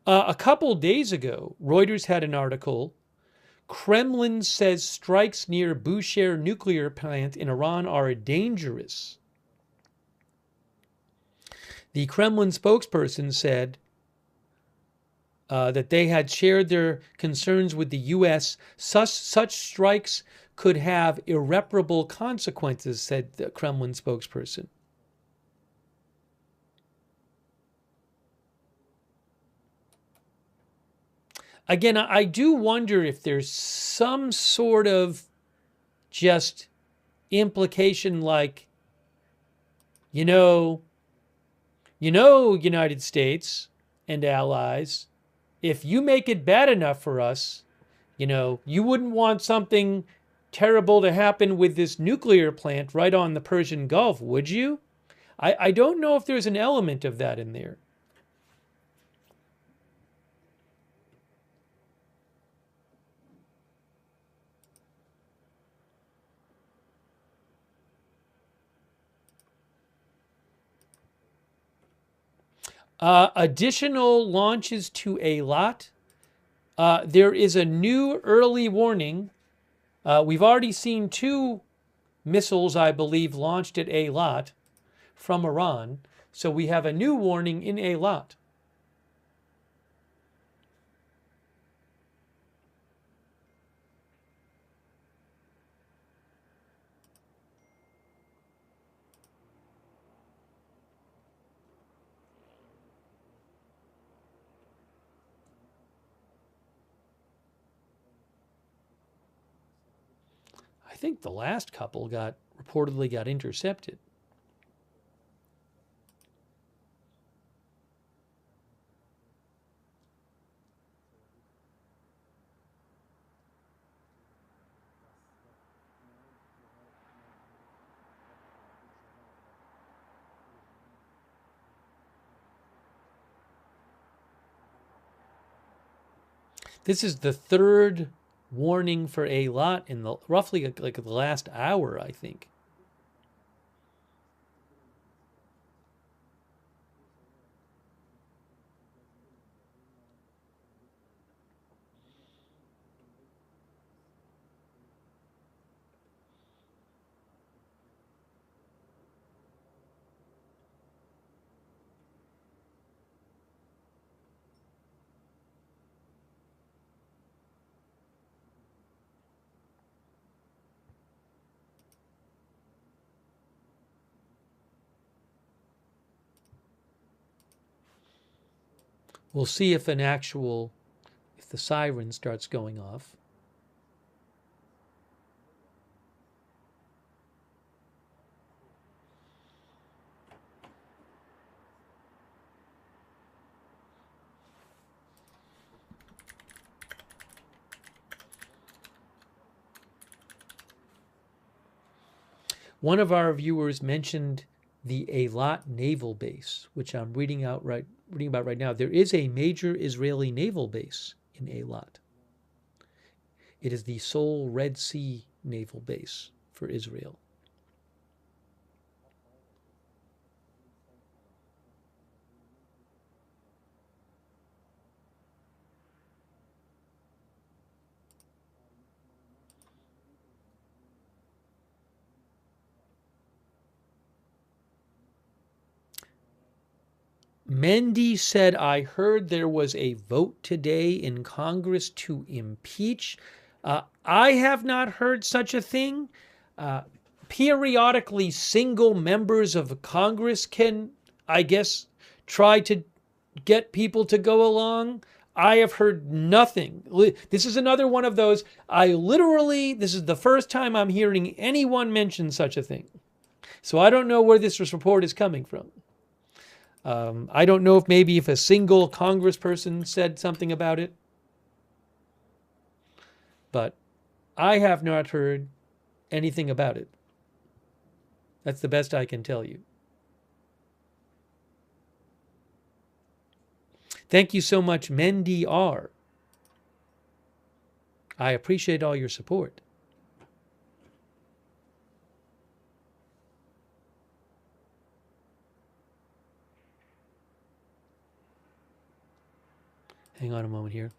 S1: A couple days ago, Reuters had an article. Kremlin says strikes near Bushehr nuclear plant in Iran are dangerous. The Kremlin spokesperson said that they had shared their concerns with the U.S. Such strikes could have irreparable consequences, said the Kremlin spokesperson. Again, I do wonder if there's some sort of just implication You know, United States and allies, if you make it bad enough for us, you wouldn't want something terrible to happen with this nuclear plant right on the Persian Gulf, would you? I don't know if there's an element of that in there. Additional launches to Eilat. There is a new early warning. We've already seen 2 missiles, I believe, launched at Eilat from Iran. So we have a new warning in Eilat. I think the last couple reportedly got intercepted. This is the 3rd warning for Eilat in roughly like the last hour, I think. We'll see if if the siren starts going off. One of our viewers mentioned the Eilat naval base, which I'm reading about right now. There is a major Israeli naval base in Eilat. It is the sole Red Sea naval base for Israel. Mendy said, I heard there was a vote today in Congress to impeach. I have not heard such a thing. Periodically, single members of Congress can, I guess, try to get people to go along. I have heard nothing. This is another one of those. This is the first time I'm hearing anyone mention such a thing. So I don't know where this report is coming from. I don't know if a single congressperson said something about it, but I have not heard anything about it. That's the best I can tell you. Thank you so much, Mendy R. I appreciate all your support. Hang on a moment here.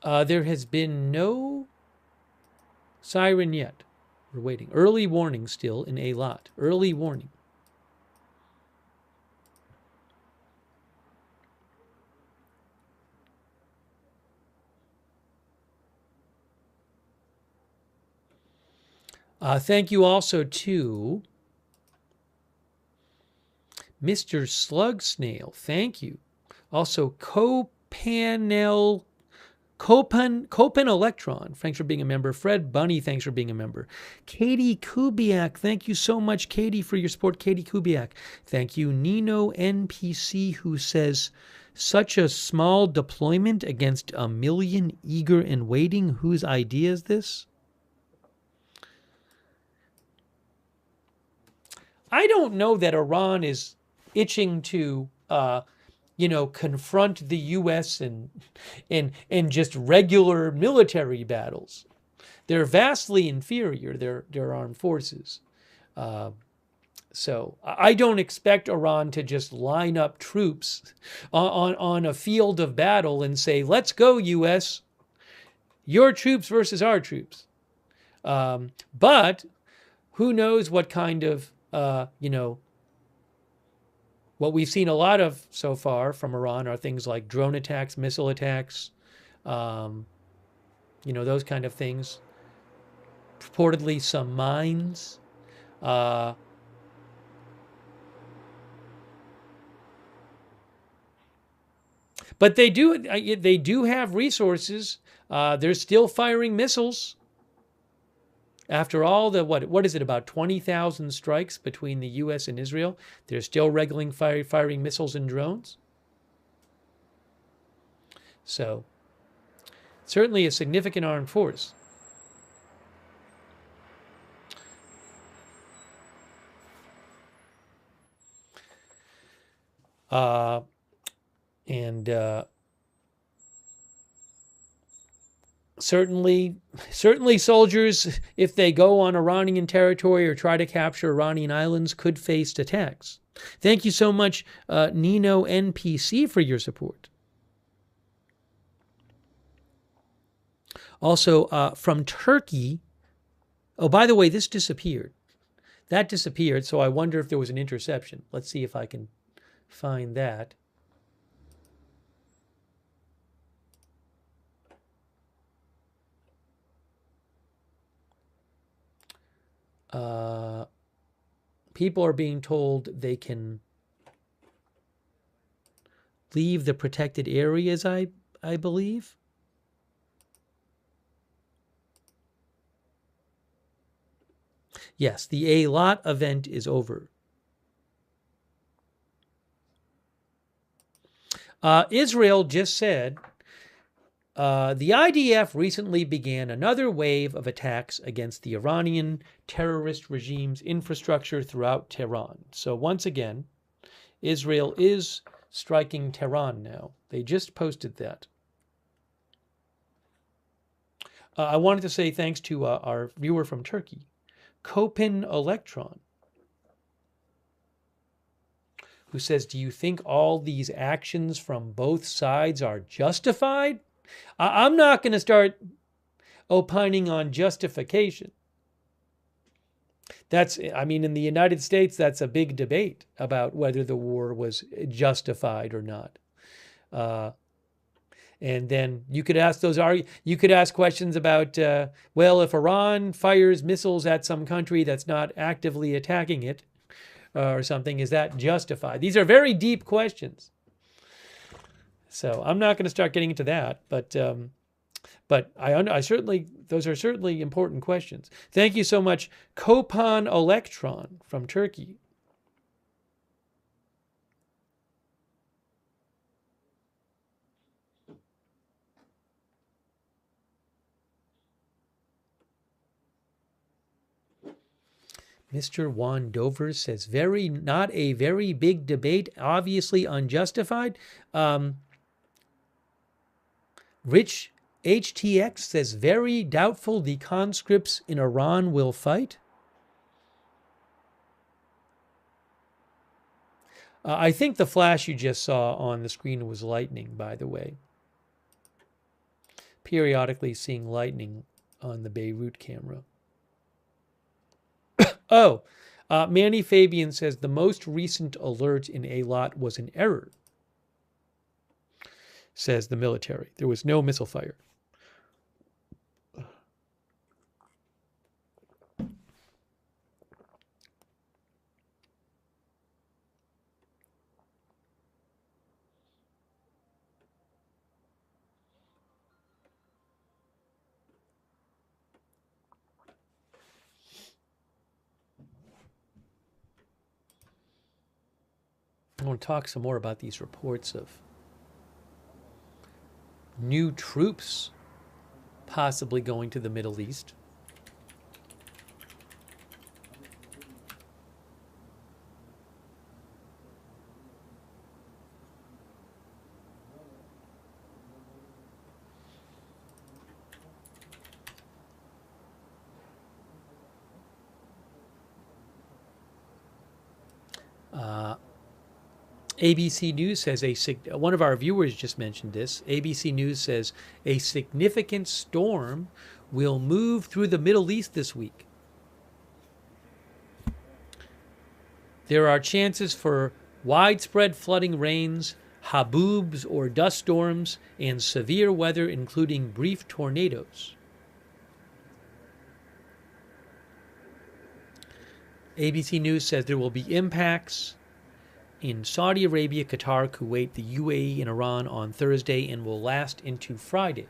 S1: There has been no siren yet. We're waiting. Early warning still in Eilat. Early warning. Thank you also to Mr. Slug Snail. Thank you. Also, Copen Electron, thanks for being a member. Fred Bunny, thanks for being a member. Katie Kubiak, thank you so much, Katie, for your support. Katie Kubiak. Thank you. Nino NPC, who says, such a small deployment against 1 million eager and waiting. Whose idea is this? I don't know that Iran is itching to confront the U.S. in just regular military battles. They're vastly inferior, their armed forces. So I don't expect Iran to just line up troops on a field of battle and say, let's go, U.S., your troops versus our troops. But who knows what kind of, what we've seen a lot of so far from Iran are things like drone attacks, missile attacks, those kind of things. Purportedly some mines. But they do have resources. They're still firing missiles. After all the, what is it, about 20,000 strikes between the U.S. and Israel, they're still regularly firing missiles and drones. So, certainly a significant armed force. Certainly soldiers, if they go on Iranian territory or try to capture Iranian islands, could face attacks. Thank you so much, Nino NPC, for your support. Also, from Turkey, oh, by the way, this disappeared. That disappeared, so I wonder if there was an interception. Let's see if I can find that. People are being told they can leave the protected areas, I believe. Yes, the Eilat event is over. Israel just said, the IDF recently began another wave of attacks against the Iranian terrorist regime's infrastructure throughout Tehran. So once again, Israel is striking Tehran now. They just posted that. I wanted to say thanks to our viewer from Turkey, Copen Electron, who says, do you think all these actions from both sides are justified? I'm not going to start opining on justification. In the United States, that's a big debate about whether the war was justified or not. And then you could ask questions about, if Iran fires missiles at some country that's not actively attacking it or something, is that justified? These are very deep questions. So I'm not going to start getting into that, but I certainly, those are certainly important questions. Thank you so much, Kopan Electron from Turkey. Mr. Juan Dover says, not a very big debate, obviously unjustified. Rich HTX says, very doubtful the conscripts in Iran will fight. I think the flash you just saw on the screen was lightning, by the way. Periodically seeing lightning on the Beirut camera. Oh, Manny Fabian says, the most recent alert in Eilat was an error, says the military. There was no missile fire. I want to talk some more about these reports of new troops possibly going to the Middle East. ABC News says one of our viewers just mentioned this. ABC News says a significant storm will move through the Middle East this week. There are chances for widespread flooding rains, haboobs or dust storms, and severe weather, including brief tornadoes. ABC News says there will be impacts in Saudi Arabia, Qatar, Kuwait, the UAE, and Iran on Thursday and will last into Friday.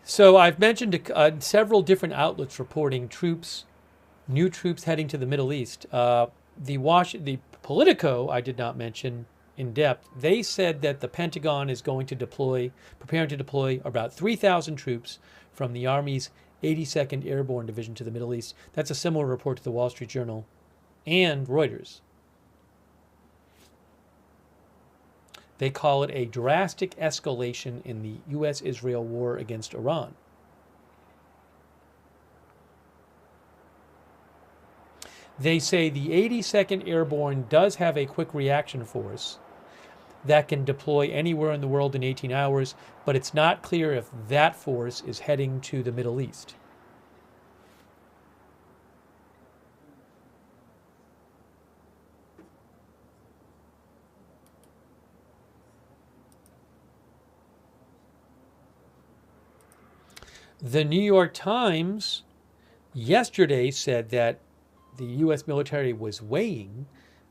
S1: So I've mentioned several different outlets reporting new troops heading to the Middle East. The Politico I did not mention in depth. They said that the Pentagon is preparing to deploy about 3,000 troops from the Army's 82nd Airborne Division to the Middle East. That's a similar report to the Wall Street Journal and Reuters. They call it a drastic escalation in the U.S.-Israel war against Iran. They say the 82nd Airborne does have a quick reaction force that can deploy anywhere in the world in 18 hours, but it's not clear if that force is heading to the Middle East. The New York Times yesterday said that the U.S. military was weighing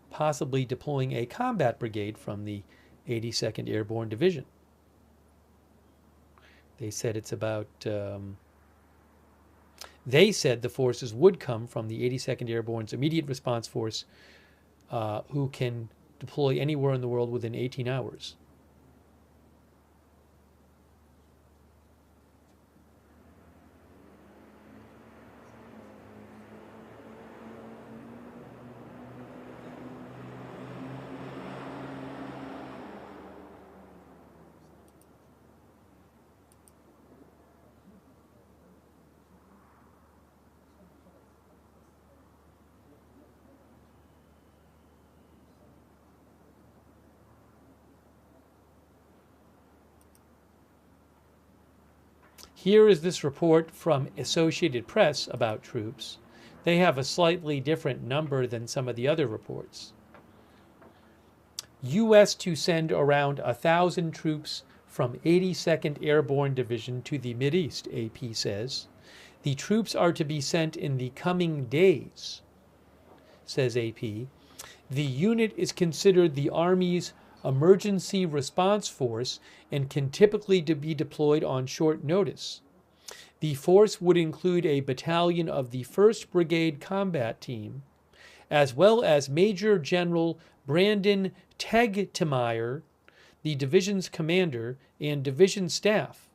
S1: possibly deploying a combat brigade from the 82nd Airborne Division. They said they said the forces would come from the 82nd Airborne's immediate response force, who can deploy anywhere in the world within 18 hours. Here is this report from Associated Press about troops. They have a slightly different number than some of the other reports. U.S. to send around 1,000 troops from 82nd Airborne Division to the Mideast, AP says. The troops are to be sent in the coming days, says AP. The unit is considered the Army's emergency response force and can typically be deployed on short notice. The force would include a battalion of the 1st Brigade Combat Team, as well as Major General Brandon Tegtmeier, the division's commander, and division staff.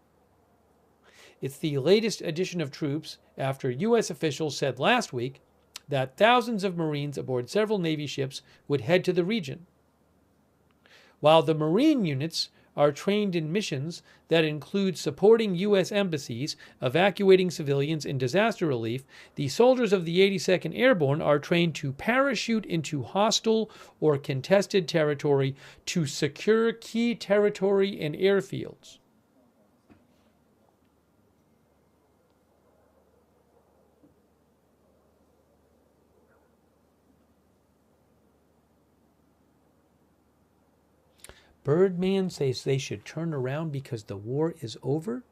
S1: It's the latest addition of troops after U.S. officials said last week that thousands of Marines aboard several Navy ships would head to the region. While the Marine units are trained in missions that include supporting U.S. embassies, evacuating civilians, and disaster relief, the soldiers of the 82nd Airborne are trained to parachute into hostile or contested territory to secure key territory and airfields. Birdman says they should turn around because the war is over.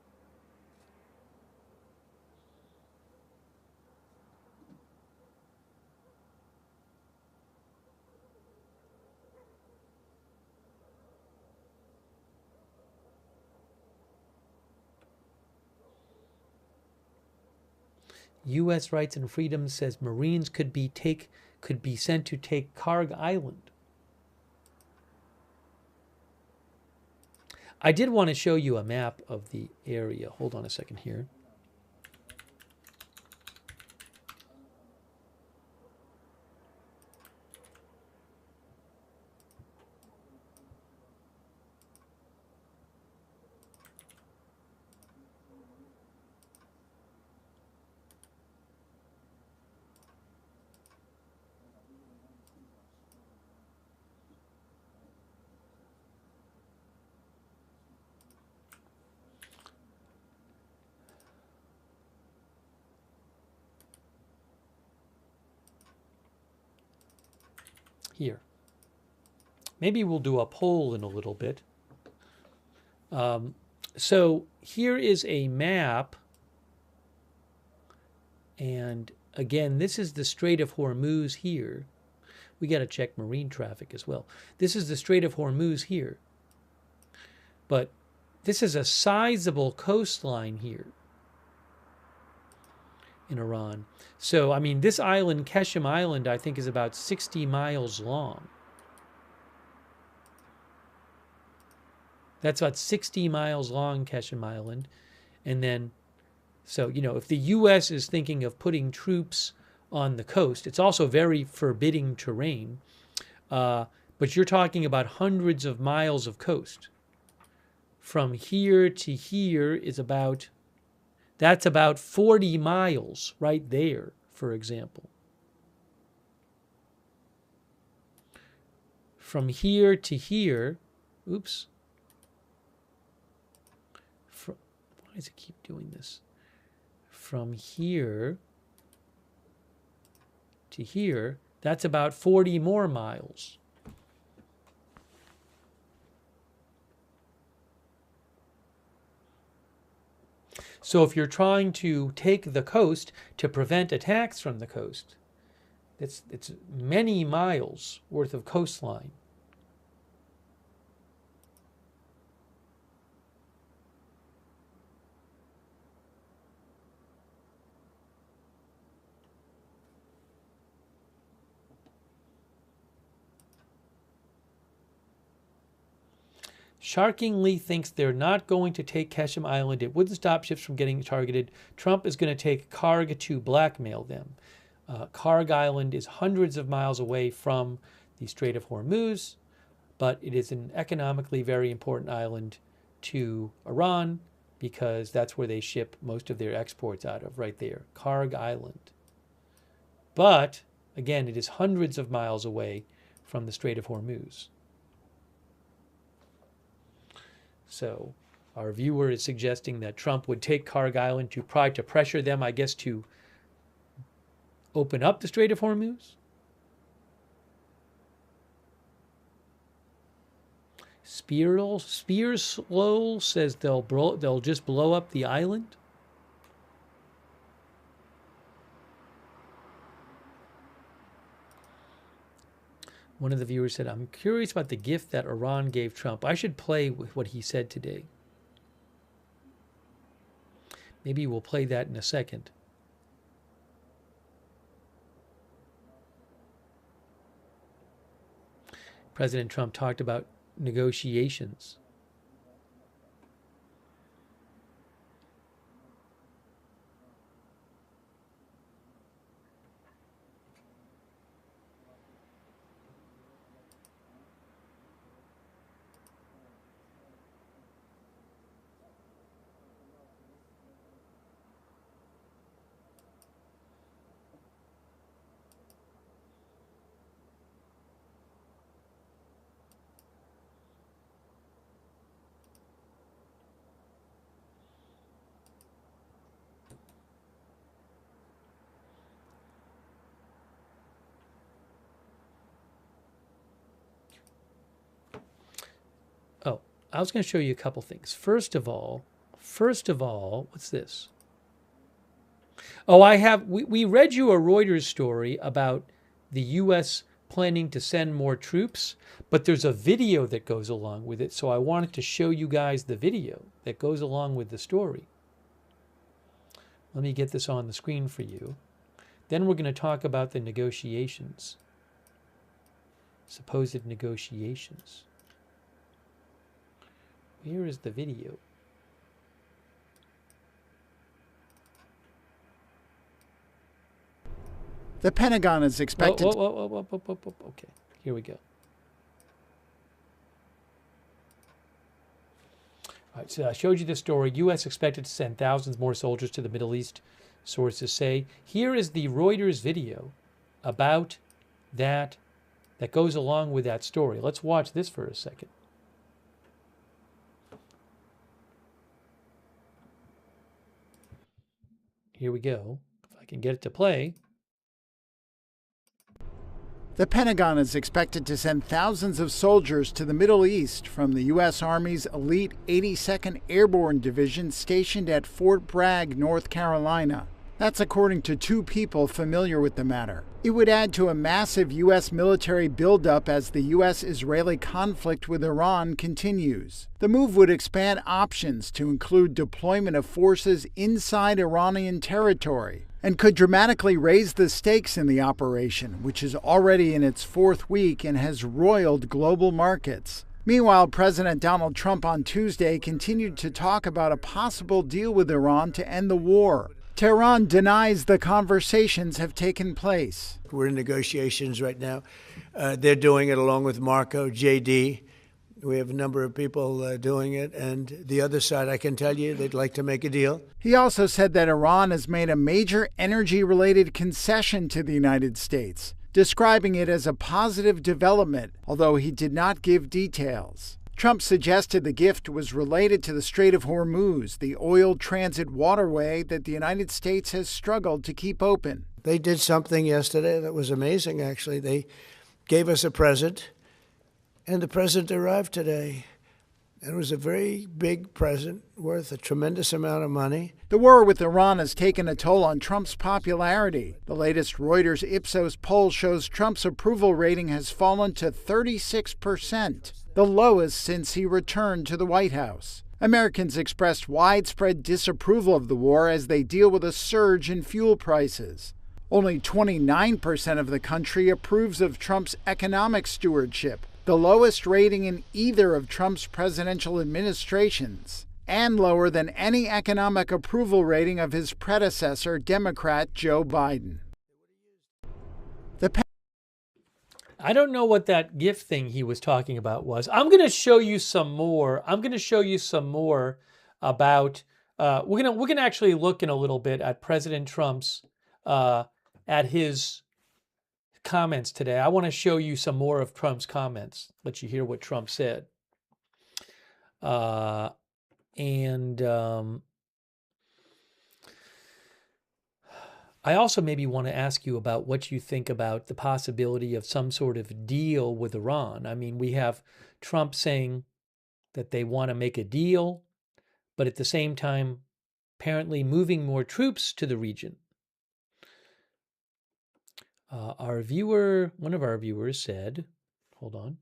S1: U.S. Rights and Freedom says Marines could be sent to take Karg Island. I did want to show you a map of the area. Hold on a second here. Here. Maybe we'll do a poll in a little bit. So here is a map. And again, this is the Strait of Hormuz here. We got to check marine traffic as well. This is the Strait of Hormuz here. But this is a sizable coastline here in Iran. So, I mean, this island, Keshem Island, I think is about 60 miles long. That's about 60 miles long, Keshem Island. And then, so, you know, if the U.S. is thinking of putting troops on the coast, it's also very forbidding terrain. But you're talking about hundreds of miles of coast. From here to here is about, that's about 40 miles right there, for example. From here to here, oops. Why does it keep doing this? From here to here, that's about 40 more miles. So if you're trying to take the coast to prevent attacks from the coast, it's many miles worth of coastline. Shockingly thinks they're not going to take Keshem Island. It wouldn't stop ships from getting targeted. Trump is going to take Karg to blackmail them. Karg Island is hundreds of miles away from the Strait of Hormuz, but it is an economically very important island to Iran because that's where they ship most of their exports out of, right there, Karg Island. But, again, it is hundreds of miles away from the Strait of Hormuz. So our viewer is suggesting that Trump would take Karg Island to try to pressure them, I guess, to open up the Strait of Hormuz. Spearslow says they'll just blow up the island. One of the viewers said, I'm curious about the gift that Iran gave Trump. I should play with what he said today. Maybe we'll play that in a second. President Trump talked about negotiations. I was going to show you a couple things. First of all, what's this? Oh, we read you a Reuters story about the U.S. planning to send more troops, but there's a video that goes along with it. So I wanted to show you guys the video that goes along with the story. Let me get this on the screen for you. Then we're going to talk about the negotiations, supposed negotiations. Where is the video?
S2: The Pentagon is expected.
S1: Okay, here we go. All right, so I showed you the story. U.S. expected to send thousands more soldiers to the Middle East, sources say. Here is the Reuters video about that goes along with that story. Let's watch this for a second. Here we go. If I can get it to play.
S2: The Pentagon is expected to send thousands of soldiers to the Middle East from the U.S. Army's elite 82nd Airborne Division stationed at Fort Bragg, North Carolina. That's according to two people familiar with the matter. It would add to a massive U.S. military buildup as the U.S.-Israeli conflict with Iran continues. The move would expand options to include deployment of forces inside Iranian territory, and could dramatically raise the stakes in the operation, which is already in its fourth week and has roiled global markets. Meanwhile, President Donald Trump on Tuesday continued to talk about a possible deal with Iran to end the war. Tehran denies the conversations have taken place.
S3: We're in negotiations right now. They're doing it along with Marco, JD. We have a number of people doing it. And the other side, I can tell you, they'd like to make a deal.
S2: He also said that Iran has made a major energy-related concession to the United States, describing it as a positive development, although he did not give details. Trump suggested the gift was related to the Strait of Hormuz, the oil transit waterway that the United States has struggled to keep open.
S3: They did something yesterday that was amazing, actually. They gave us a present, and the present arrived today. It was a very big present worth a tremendous amount of money.
S2: The war with Iran has taken a toll on Trump's popularity. The latest Reuters Ipsos poll shows Trump's approval rating has fallen to 36%, the lowest since he returned to the White House. Americans expressed widespread disapproval of the war as they deal with a surge in fuel prices. Only 29% of the country approves of Trump's economic stewardship, the lowest rating in either of Trump's presidential administrations, and lower than any economic approval rating of his predecessor, Democrat Joe Biden.
S1: I don't know what that gift thing he was talking about was. I'm going to show you some more. About. We're gonna actually look in a little bit at President Trump's at his comments today. I want to show you some more of Trump's comments. Let you hear what Trump said. I also maybe want to ask you about what you think about the possibility of some sort of deal with Iran. I mean, we have Trump saying that they want to make a deal, but at the same time, apparently moving more troops to the region. One of our viewers said, hold on.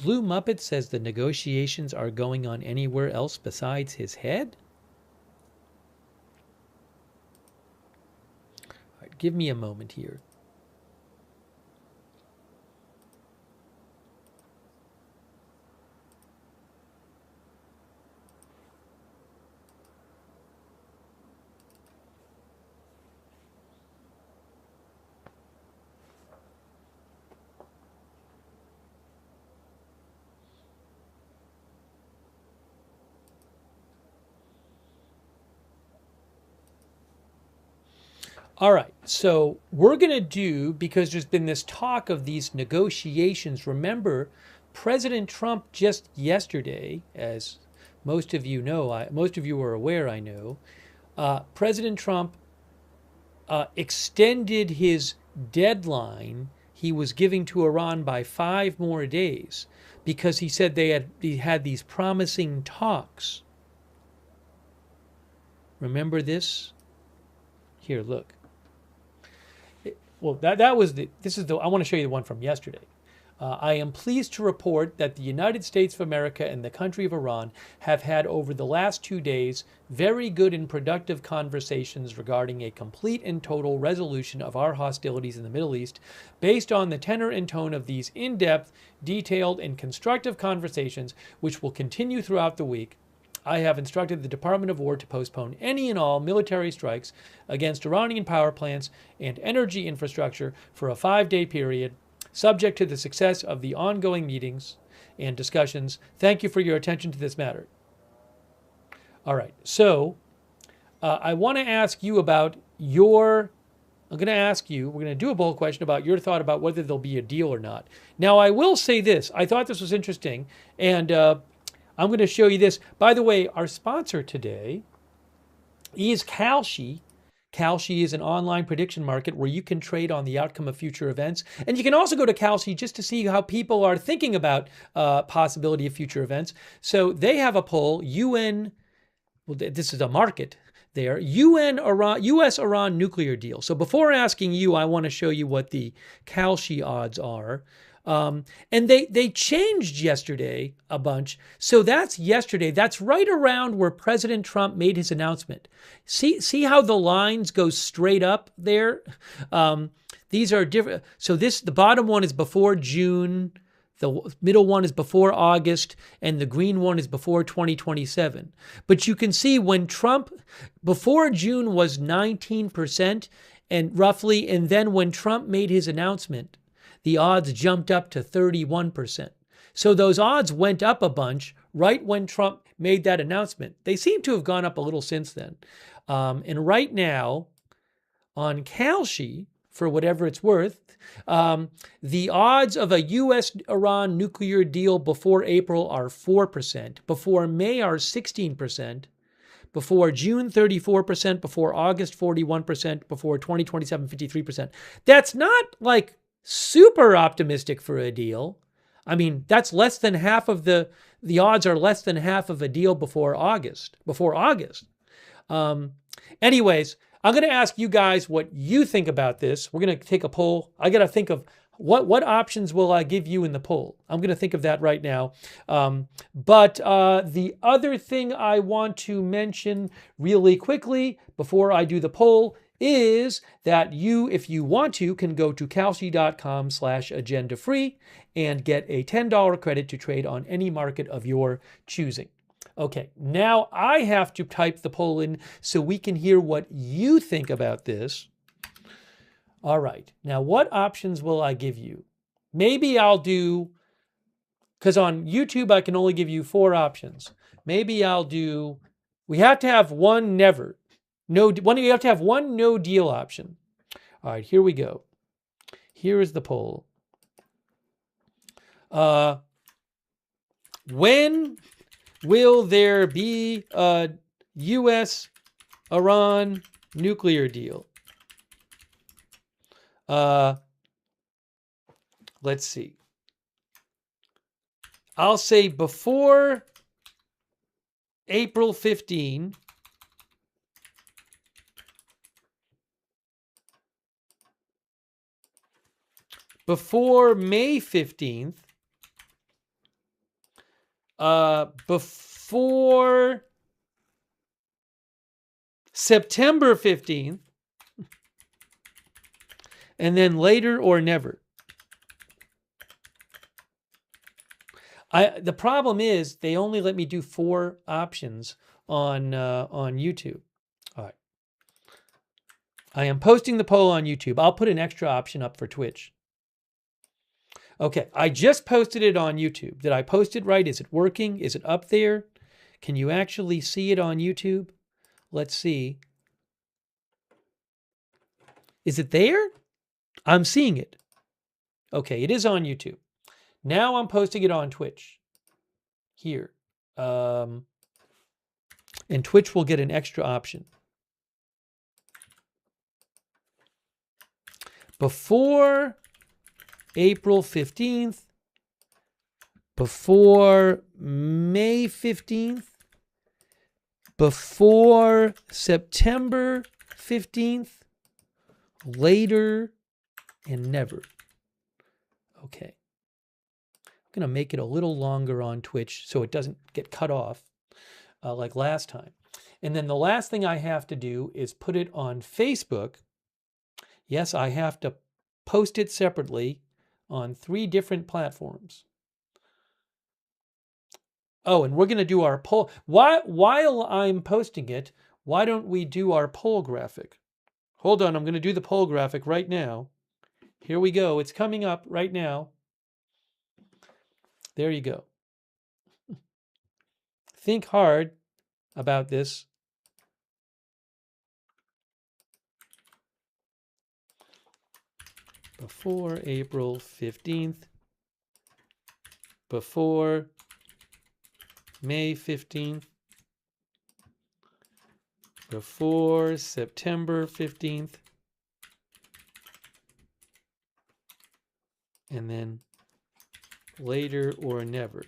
S1: Blue Muppet says the negotiations are going on anywhere else besides his head? All right, give me a moment here. All right, so we're going to do, because there's been this talk of these negotiations. Remember, President Trump just yesterday, as most of you know, most of you are aware, I know, President Trump extended his deadline he was giving to Iran by 5 more days because he said they had these promising talks. Remember this? Here, look. Well, that was I want to show you the one from yesterday. I am pleased to report that the United States of America and the country of Iran have had over the last 2 days very good and productive conversations regarding a complete and total resolution of our hostilities in the Middle East based on the tenor and tone of these in-depth, detailed, and constructive conversations, which will continue throughout the week. I have instructed the Department of War to postpone any and all military strikes against Iranian power plants and energy infrastructure for a 5-day period, subject to the success of the ongoing meetings and discussions. Thank you for your attention to this matter. All right, so I want to ask you about we're going to do a poll question about your thought about whether there'll be a deal or not. Now, I will say this. I thought this was interesting, and I'm going to show you this. By the way, our sponsor today is Kalshi. Kalshi is an online prediction market where you can trade on the outcome of future events. And you can also go to Kalshi just to see how people are thinking about possibility of future events. So they have a poll, this is a market there, U.S.-Iran nuclear deal. So before asking you, I want to show you what the Kalshi odds are. And they changed yesterday a bunch. So that's yesterday. That's right around where President Trump made his announcement. See how the lines go straight up there? These are different. So the bottom one is before June. The middle one is before August, and the green one is before 2027. But you can see when Trump, before June was 19% and roughly, and then when Trump made his announcement, the odds jumped up to 31%. So those odds went up a bunch right when Trump made that announcement. They seem to have gone up a little since then. And right now, on Kalshi, for whatever it's worth, the odds of a U.S.-Iran nuclear deal before April are 4%, before May are 16%, before June 34%, before August 41%, before 2027 53%. That's not like super optimistic for a deal. I mean, that's less than half of the odds are less than half of a deal before August. Anyways, I'm going to ask you guys what you think about this. We're going to take a poll. I got to think of what options will I give you in the poll. I'm going to think of that right now. But the other thing I want to mention really quickly before I do the poll is that you, if you want to, can go to kalshi.com/agenda-free and get a $10 credit to trade on any market of your choosing. Okay, now I have to type the poll in so we can hear what you think about this. All right, now what options will I give you? Maybe I'll do, because on YouTube I can only give you 4 options. Maybe I'll do, we have to have one never. You have to have one no deal option. All right, here we go. Here is the poll. When will there be a U.S.-Iran nuclear deal? Let's see. I'll say before April 15. Before May 15th, before September 15th, and then later or never. The problem is they only let me do 4 options on YouTube. All right. I am posting the poll on YouTube. I'll put an extra option up for Twitch. Okay, I just posted it on YouTube. Did I post it right? Is it working? Is it up there? Can you actually see it on YouTube? Let's see. Is it there? I'm seeing it. Okay, it is on YouTube. Now I'm posting it on Twitch. Here. And Twitch will get an extra option. before April 15th, before May 15th, before September 15th, later, and never. Okay. I'm going to make it a little longer on Twitch so it doesn't get cut off like last time. And then the last thing I have to do is put it on Facebook. Yes, I have to post it separately on 3 different platforms. Oh, and we're going to do our poll. While I'm posting it, why don't we do our poll graphic? Hold on, I'm going to do the poll graphic right now. Here we go. It's coming up right now. There you go. Think hard about this. Before April 15th, before May 15th, before September 15th, and then later or never.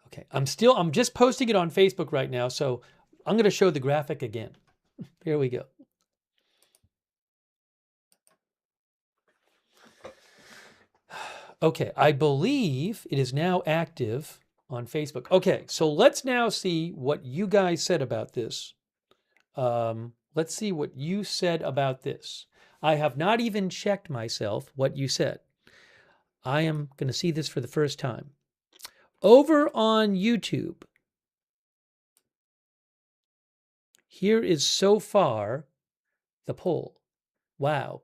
S1: Okay, I'm just posting it on Facebook right now, so I'm going to show the graphic again. Here we go. Okay, I believe it is now active on Facebook. Okay, so let's now see what you guys said about this. Let's see what you said about this. I have not even checked myself what you said. I am going to see this for the first time. Over on YouTube, here is so far the poll. Wow,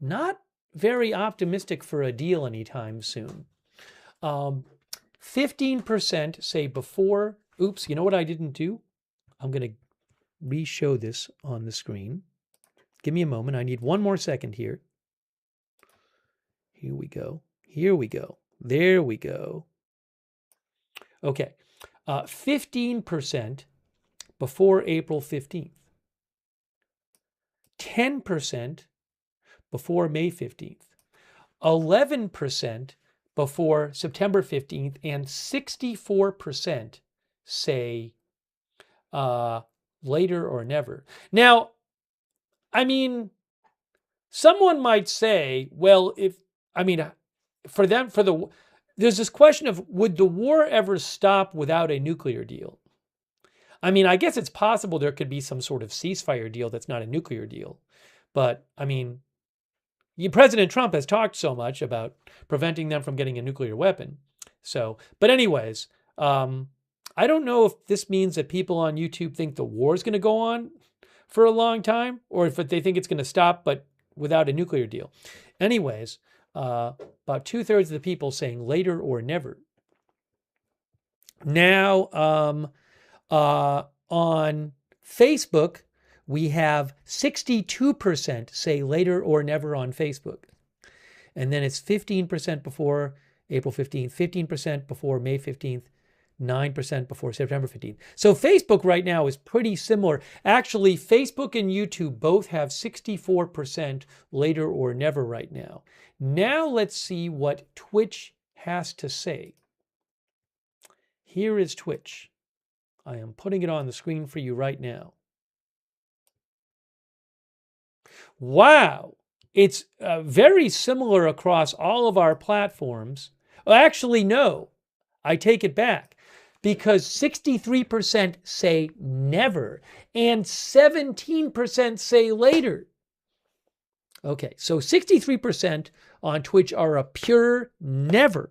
S1: not very optimistic for a deal anytime soon. 15% say before. Oops, you know what I didn't do? I'm going to re-show this on the screen. Give me a moment. I need one more second here. Here we go. Here we go. There we go. Okay. 15% before April 15th. 10% before May 15th. 11% before September 15th. And 64% say later or never. Now, I mean, someone might say, well, there's this question of, would the war ever stop without a nuclear deal? I mean, I guess it's possible there could be some sort of ceasefire deal that's not a nuclear deal. But, I mean, President Trump has talked so much about preventing them from getting a nuclear weapon. So, but anyways, I don't know if this means that people on YouTube think the war is going to go on for a long time, or if they think it's going to stop, but without a nuclear deal. Anyways, about 2/3 of the people saying later or never. Now, on Facebook, we have 62% say later or never on Facebook. And then it's 15% before April 15th, 15% before May 15th, 9% before September 15th. So Facebook right now is pretty similar. Actually, Facebook and YouTube both have 64% later or never right now. Now let's see what Twitch has to say. Here is Twitch. I am putting it on the screen for you right now. Wow, it's very similar across all of our platforms. Well, actually, no, I take it back, because 63% say never and 17% say later. Okay, so 63% on Twitch are a pure never.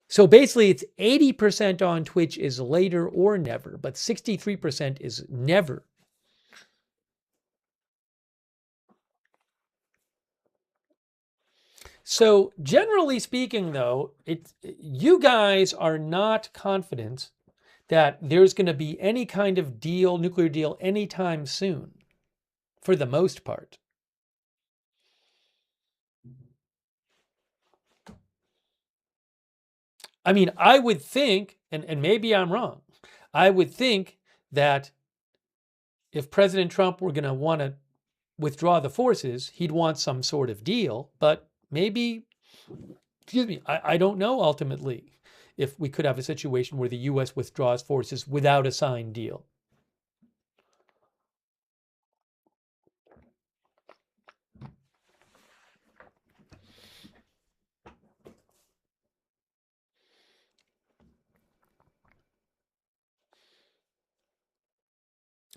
S1: So basically, it's 80% on Twitch is later or never, but 63% is never. So generally speaking, though, you guys are not confident that there's going to be any kind of deal, nuclear deal, anytime soon, for the most part. I mean, I would think, and maybe I'm wrong, I would think that if President Trump were going to want to withdraw the forces, he'd want some sort of deal, but maybe, excuse me, I don't know ultimately if we could have a situation where the U.S. withdraws forces without a signed deal.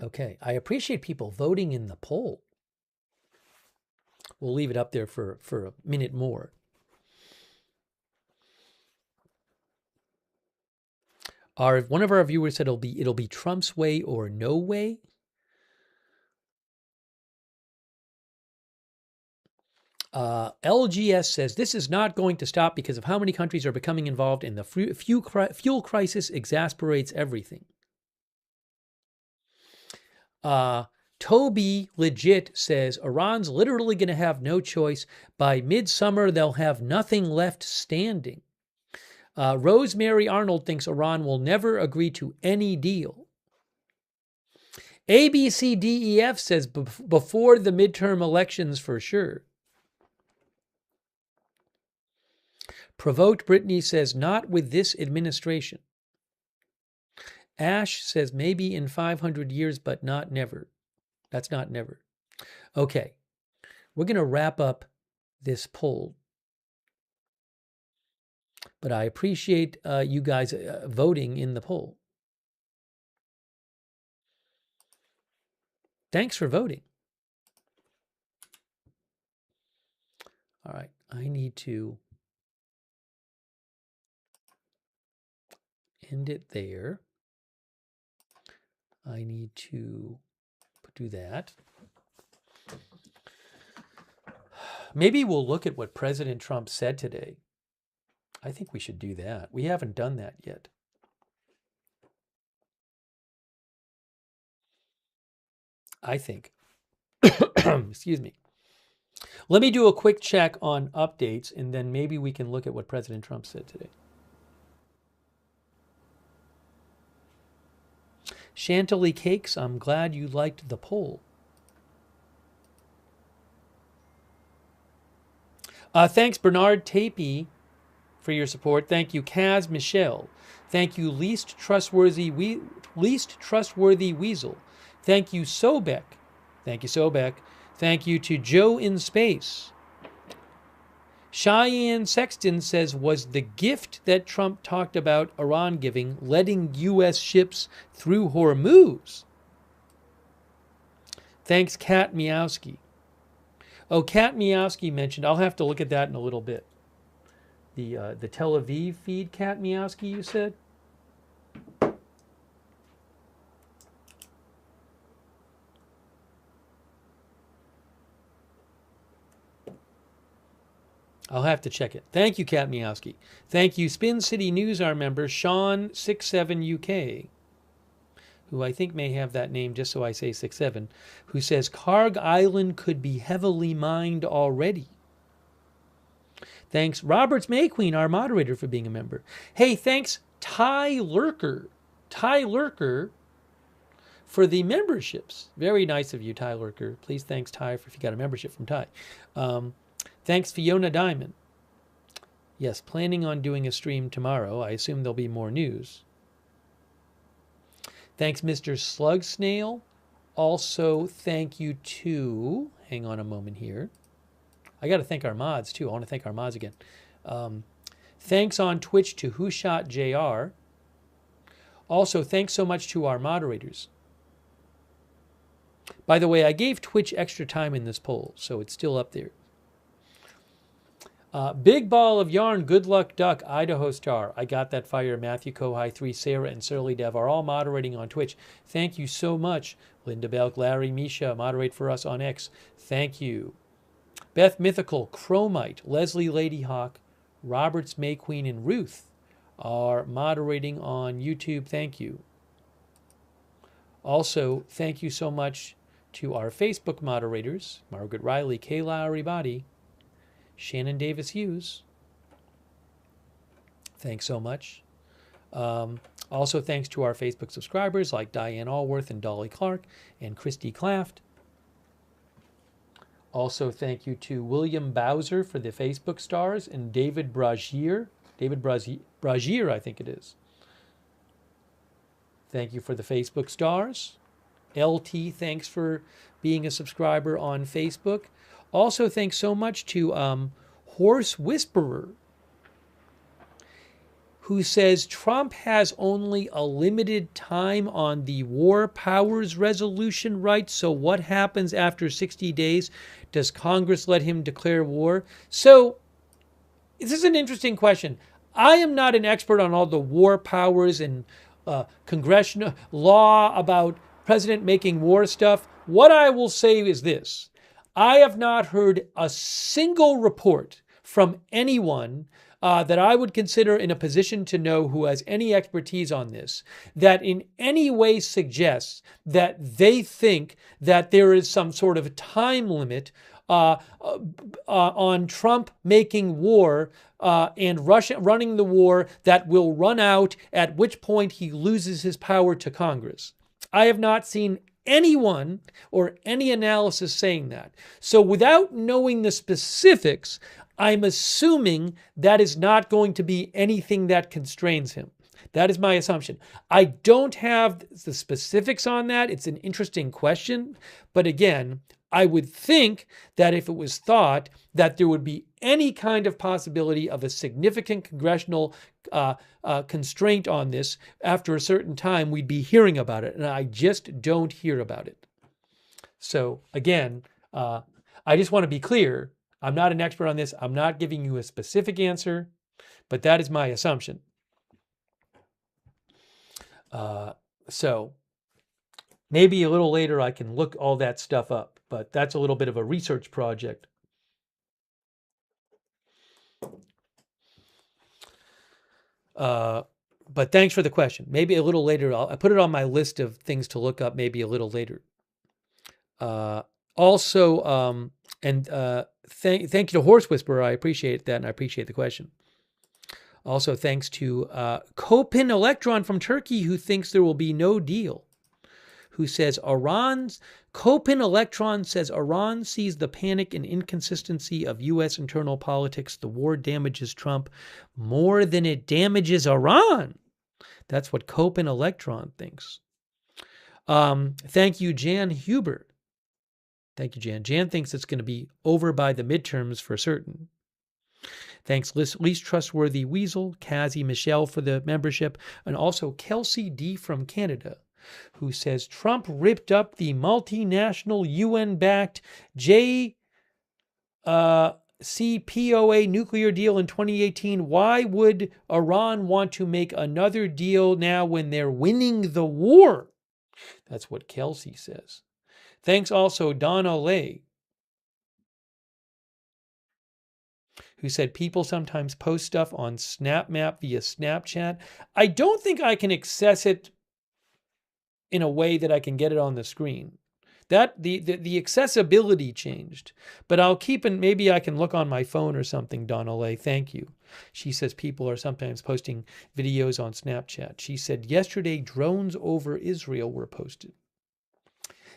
S1: Okay, I appreciate people voting in the poll. We'll leave it up there for a minute more. One of our viewers said it'll be Trump's way or no way. LGS says this is not going to stop because of how many countries are becoming involved, and the fuel crisis exasperates everything. Toby Legit says Iran's literally going to have no choice. By midsummer, they'll have nothing left standing. Rosemary Arnold thinks Iran will never agree to any deal. ABCDEF says before the midterm elections for sure. Provoked Brittany says not with this administration. Ash says maybe in 500 years, but not never. That's not never. Okay, we're going to wrap up this poll. But I appreciate you guys voting in the poll. Thanks for voting. All right, I need to end it there. I need to do that. Maybe we'll look at what President Trump said today. I think we should do that. We haven't done that yet. I think. Excuse me. Let me do a quick check on updates, and then maybe we can look at what President Trump said today. Chantilly Cakes, I'm glad you liked the poll. Thanks, Bernard Tapey, for your support. Thank you, Kaz Michelle. Thank you, Least Trustworthy Weasel. Thank you, Sobek. Thank you, Sobek. Thank you to Joe in Space. Cheyenne Sexton says, was the gift that Trump talked about Iran giving letting U.S. ships through Hormuz? Thanks, Kat Miowski. Oh, Kat Miowski mentioned, I'll have to look at that in a little bit. The Tel Aviv feed, Kat Miowski, you said? I'll have to check it. Thank you, Kat Miowski. Thank you, Spin City News, our member, Sean67UK, who I think may have that name just so I say 67, who says Karg Island could be heavily mined already. Thanks, Roberts Mayqueen, our moderator, for being a member. Hey, thanks, Ty Lurker. Ty Lurker for the memberships. Very nice of you, Ty Lurker. Please thanks, Ty, if you got a membership from Ty. Thanks, Fiona Diamond. Yes, planning on doing a stream tomorrow. I assume there'll be more news. Thanks, Mr. Slug Snail. Also, thank you to, hang on a moment here. I got to thank our mods, too. I want to thank our mods again. Thanks on Twitch to Who Shot JR. Also, thanks so much to our moderators. By the way, I gave Twitch extra time in this poll, so it's still up there. Big Ball of Yarn, Good Luck Duck, Idaho Star, I Got That Fire, Matthew Kohai 3, Sarah, and Surly Dev are all moderating on Twitch. Thank you so much. Linda Belk, Larry, Misha, moderate for us on X. Thank you. Beth Mythical, Chromite, Leslie Ladyhawk, Roberts Mayqueen, and Ruth are moderating on YouTube. Thank you. Also, thank you so much to our Facebook moderators, Margaret Riley, Kayla Aribadi, Shannon Davis Hughes. Thanks so much. Also, thanks to our Facebook subscribers like Diane Allworth and Dolly Clark and Christy Claft. Also, thank you to William Bowser for the Facebook stars and David Brazier. Brazier, I think it is. Thank you for the Facebook stars. LT, thanks for being a subscriber on Facebook. Also, thanks so much to Horse Whisperer, who says Trump has only a limited time on the war powers resolution right. So what happens after 60 days? Does Congress let him declare war? So this is an interesting question. I am not an expert on all the war powers and congressional law about president making war stuff. What I will say is this. I have not heard a single report from anyone that I would consider in a position to know who has any expertise on this, that in any way suggests that they think that there is some sort of time limit on Trump making war and Russia running the war that will run out, at which point he loses his power to Congress. I have not seen anyone or any analysis saying that. So without knowing the specifics, I'm assuming that is not going to be anything that constrains him. That is my assumption. I don't have the specifics on that. It's an interesting question. But again, I would think that if it was thought that there would be any kind of possibility of a significant congressional constraint on this, after a certain time, we'd be hearing about it. And I just don't hear about it. So again, I just want to be clear. I'm not an expert on this. I'm not giving you a specific answer, but that is my assumption. So maybe a little later I can look all that stuff up, but that's a little bit of a research project. But thanks for the question. Maybe a little later, I put it on my list of things to look up maybe a little later. Also, thank you to Horse Whisperer. I appreciate that, and I appreciate the question. Also, thanks to Kopin Electron from Turkey, who thinks there will be no deal. Who says Kopin Electron says Iran sees the panic and inconsistency of U.S. internal politics. The war damages Trump more than it damages Iran. That's what Kopin Electron thinks. Thank you, Jan Huber. Thank you, Jan. Jan thinks it's going to be over by the midterms for certain. Thanks, Least Trustworthy Weasel, Kazi Michelle for the membership, and also Kelsey D from Canada, who says Trump ripped up the multinational UN-backed JCPOA nuclear deal in 2018. Why would Iran want to make another deal now when they're winning the war? That's what Kelsey says. Thanks also Donna Lay, who said people sometimes post stuff on SnapMap via Snapchat. I don't think I can access it in a way that I can get it on the screen. That the accessibility changed, but I'll keep it. Maybe I can look on my phone or something. Donna Lay, thank you. She says people are sometimes posting videos on Snapchat. She said yesterday drones over Israel were posted.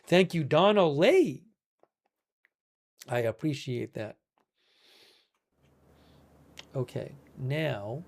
S1: Thank you, Donna Lay. I appreciate that. Okay, now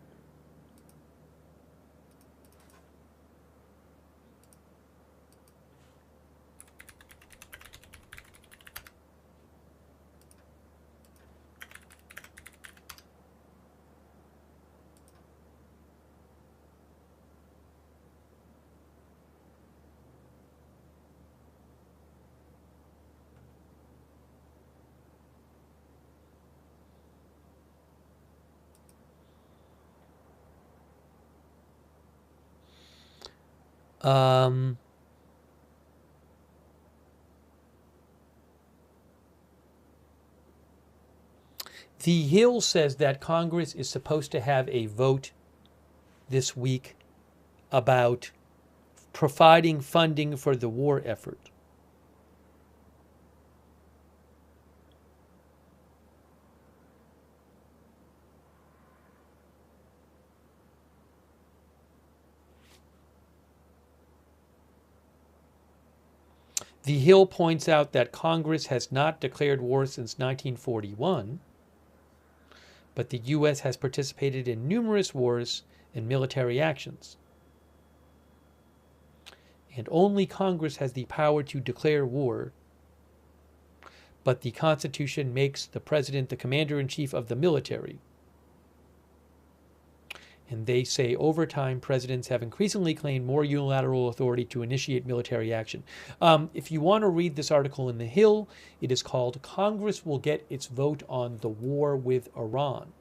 S1: The Hill says that Congress is supposed to have a vote this week about providing funding for the war effort. The Hill points out that Congress has not declared war since 1941, but the U.S. has participated in numerous wars and military actions. And only Congress has the power to declare war, but the Constitution makes the president the commander-in-chief of the military. And they say over time, presidents have increasingly claimed more unilateral authority to initiate military action. If you want to read this article in The Hill, it is called "Congress Will Get Its Vote on the War with Iran."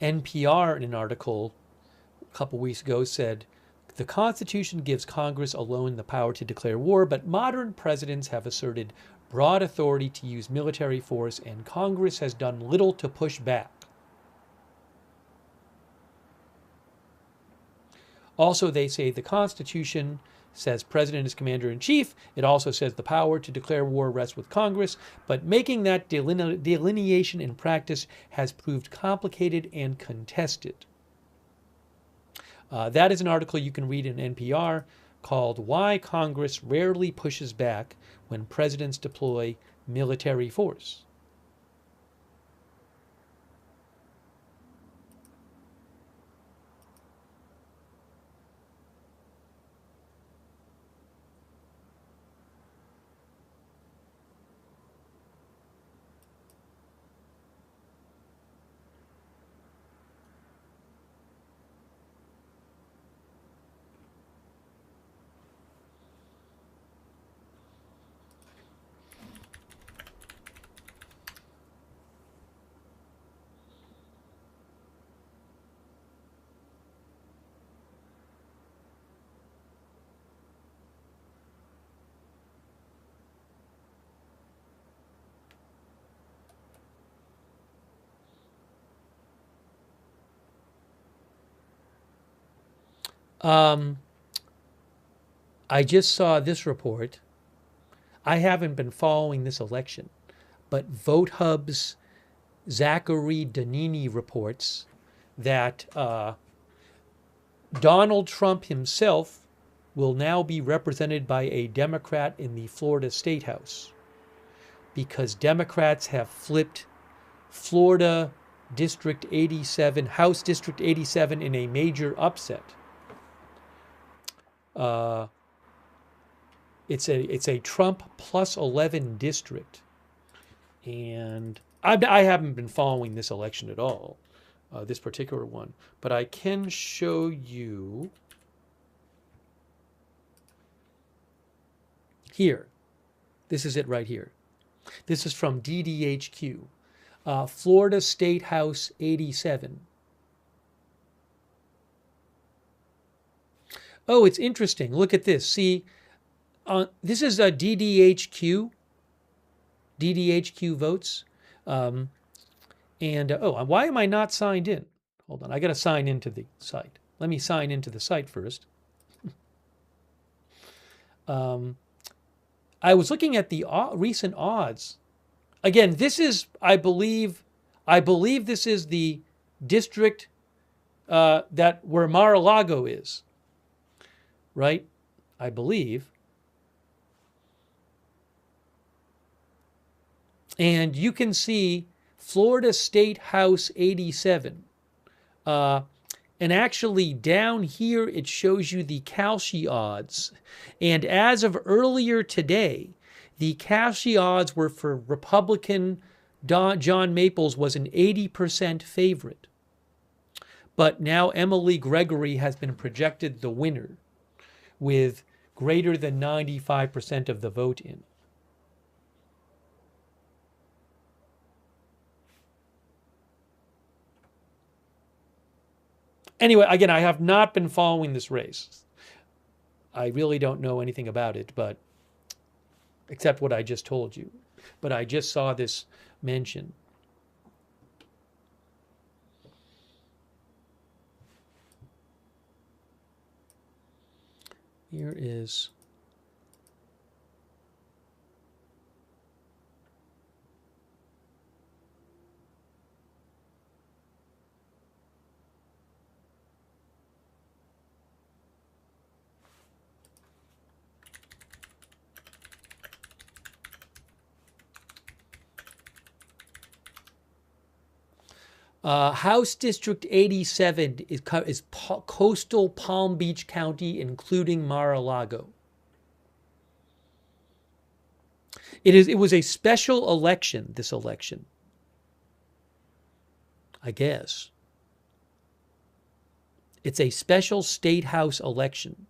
S1: NPR, in an article a couple weeks ago, said, the Constitution gives Congress alone the power to declare war, but modern presidents have asserted broad authority to use military force, and Congress has done little to push back. Also, they say the Constitution says president is commander-in-chief. It also says the power to declare war rests with Congress, but making that delineation in practice has proved complicated and contested. That is an article you can read in NPR called "Why Congress Rarely Pushes Back When Presidents Deploy Military Force." I just saw this report. I haven't been following this election, but VoteHub's Zachary Donini reports that Donald Trump himself will now be represented by a Democrat in the Florida State House because Democrats have flipped Florida District 87, House District 87 in a major upset. It's a Trump plus 11 district, and I haven't been following this election at all, this particular one, but I can show you here. This is it right here. This is from DDHQ, Florida State House 87. Oh, it's interesting. Look at this. See, this is a DDHQ votes. Oh, why am I not signed in? Hold on. I got to sign into the site. Let me sign into the site first. I was looking at the recent odds. Again, this is, I believe this is the district that where Mar-a-Lago is. Right? I believe. And you can see Florida State House 87. And actually down here it shows you the Kalshi odds. And as of earlier today, the Kalshi odds were for Republican John Maples was an 80% favorite. But now Emily Gregory has been projected the winner, with greater than 95% of the vote in. Anyway, again, I have not been following this race. I really don't know anything about it, but except what I just told you. But I just saw this mention. Here is... House District 87 is coastal Palm Beach County, including Mar-a-Lago. It was a special election, this election, I guess. It's a special state house election.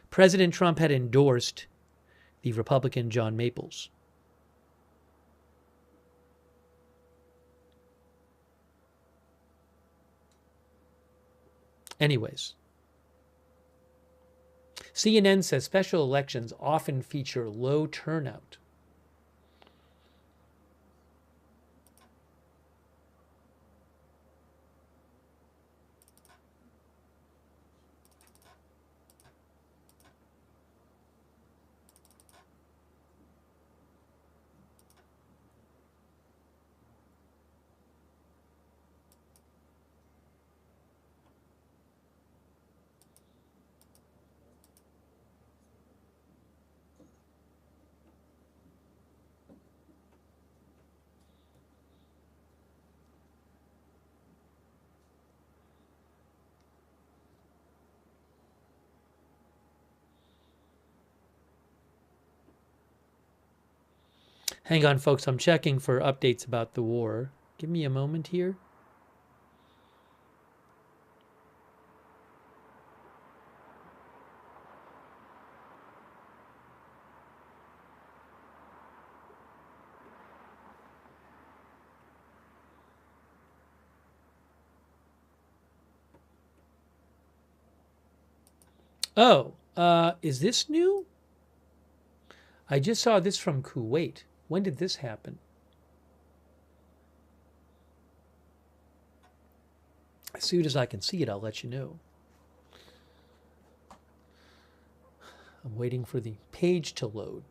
S1: President Trump had endorsed the Republican John Maples. Anyways, CNN says special elections often feature low turnout. Hang on, folks. I'm checking for updates about the war. Give me a moment here. Oh, is this new? I just saw this from Kuwait. When did this happen? As soon as I can see it, I'll let you know. I'm waiting for the page to load.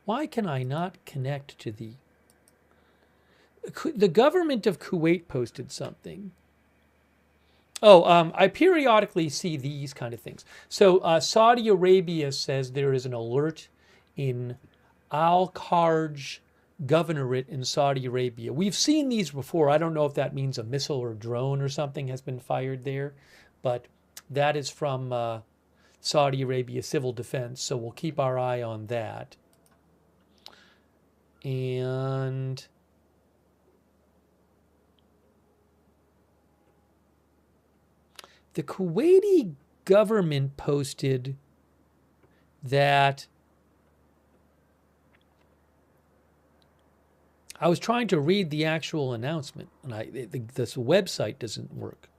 S1: Why can I not connect to the government of Kuwait posted something? Oh, I periodically see these kind of things. So Saudi Arabia says there is an alert in Al-Kharj governorate in Saudi Arabia. We've seen these before. I don't know if that means a missile or drone or something has been fired there, but that is from Saudi Arabia Civil Defense, so we'll keep our eye on that. And the Kuwaiti government posted that I was trying to read the actual announcement, and this website doesn't work.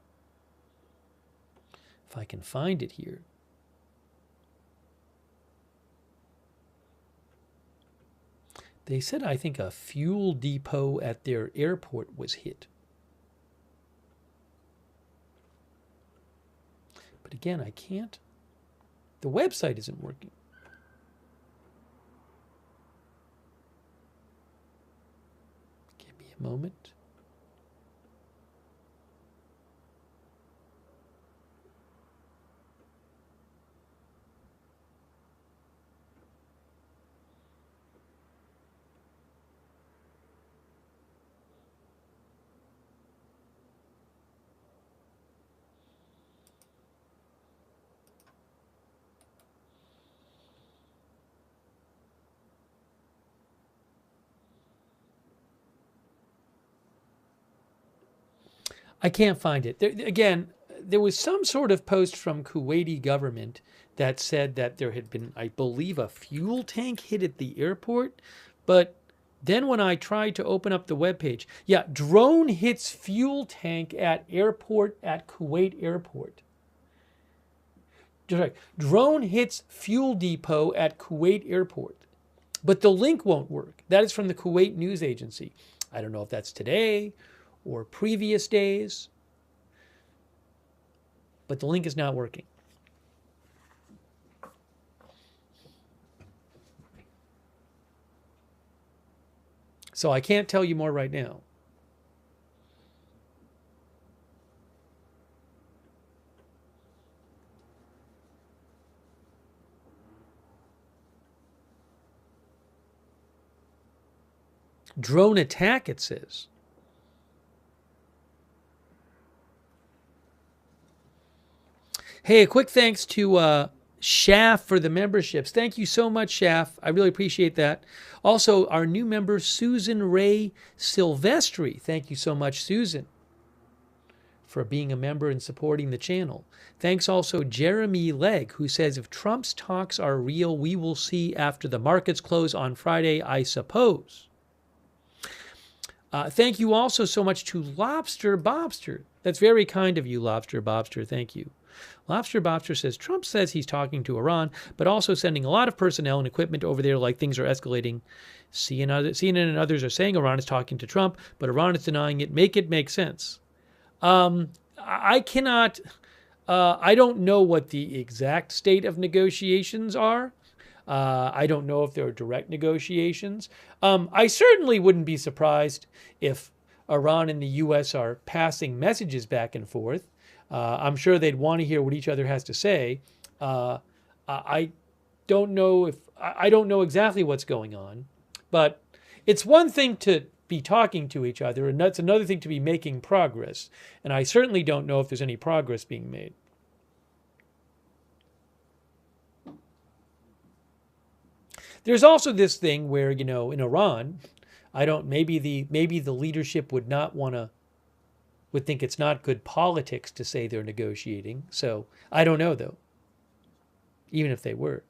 S1: If I can find it here. They said, I think, a fuel depot at their airport was hit. But again, I can't. The website isn't working. Give me a moment. I can't find it. Again, there was some sort of post from Kuwaiti government that said that there had been, I believe, a fuel tank hit at the airport. But then when I tried to open up the webpage, yeah, drone hits fuel tank at airport at Kuwait airport. Right. Drone hits fuel depot at Kuwait airport. But the link won't work. That is from the Kuwait news agency. I don't know if that's today or previous days, but the link is not working. So I can't tell you more right now. Drone attack, it says. Hey, a quick thanks to Shaf for the memberships. Thank you so much, Shaf. I really appreciate that. Also, our new member, Susan Ray Silvestri. Thank you so much, Susan, for being a member and supporting the channel. Thanks also Jeremy Legg, who says, if Trump's talks are real, we will see after the markets close on Friday, I suppose. Thank you also so much to Lobster Bobster. That's very kind of you, Lobster Bobster. Thank you. Lobster Bobster says, Trump says he's talking to Iran, but also sending a lot of personnel and equipment over there like things are escalating. CNN and others are saying Iran is talking to Trump, but Iran is denying it. Make it make sense. I cannot, I don't know what the exact state of negotiations are. I don't know if there are direct negotiations. I certainly wouldn't be surprised if Iran and the U.S. are passing messages back and forth. I'm sure they'd want to hear what each other has to say. I don't know I don't know exactly what's going on, but it's one thing to be talking to each other, and that's another thing to be making progress. And I certainly don't know if there's any progress being made. There's also this thing where, in Iran, maybe the leadership would think it's not good politics to say they're negotiating. So I don't know, though, even if they were.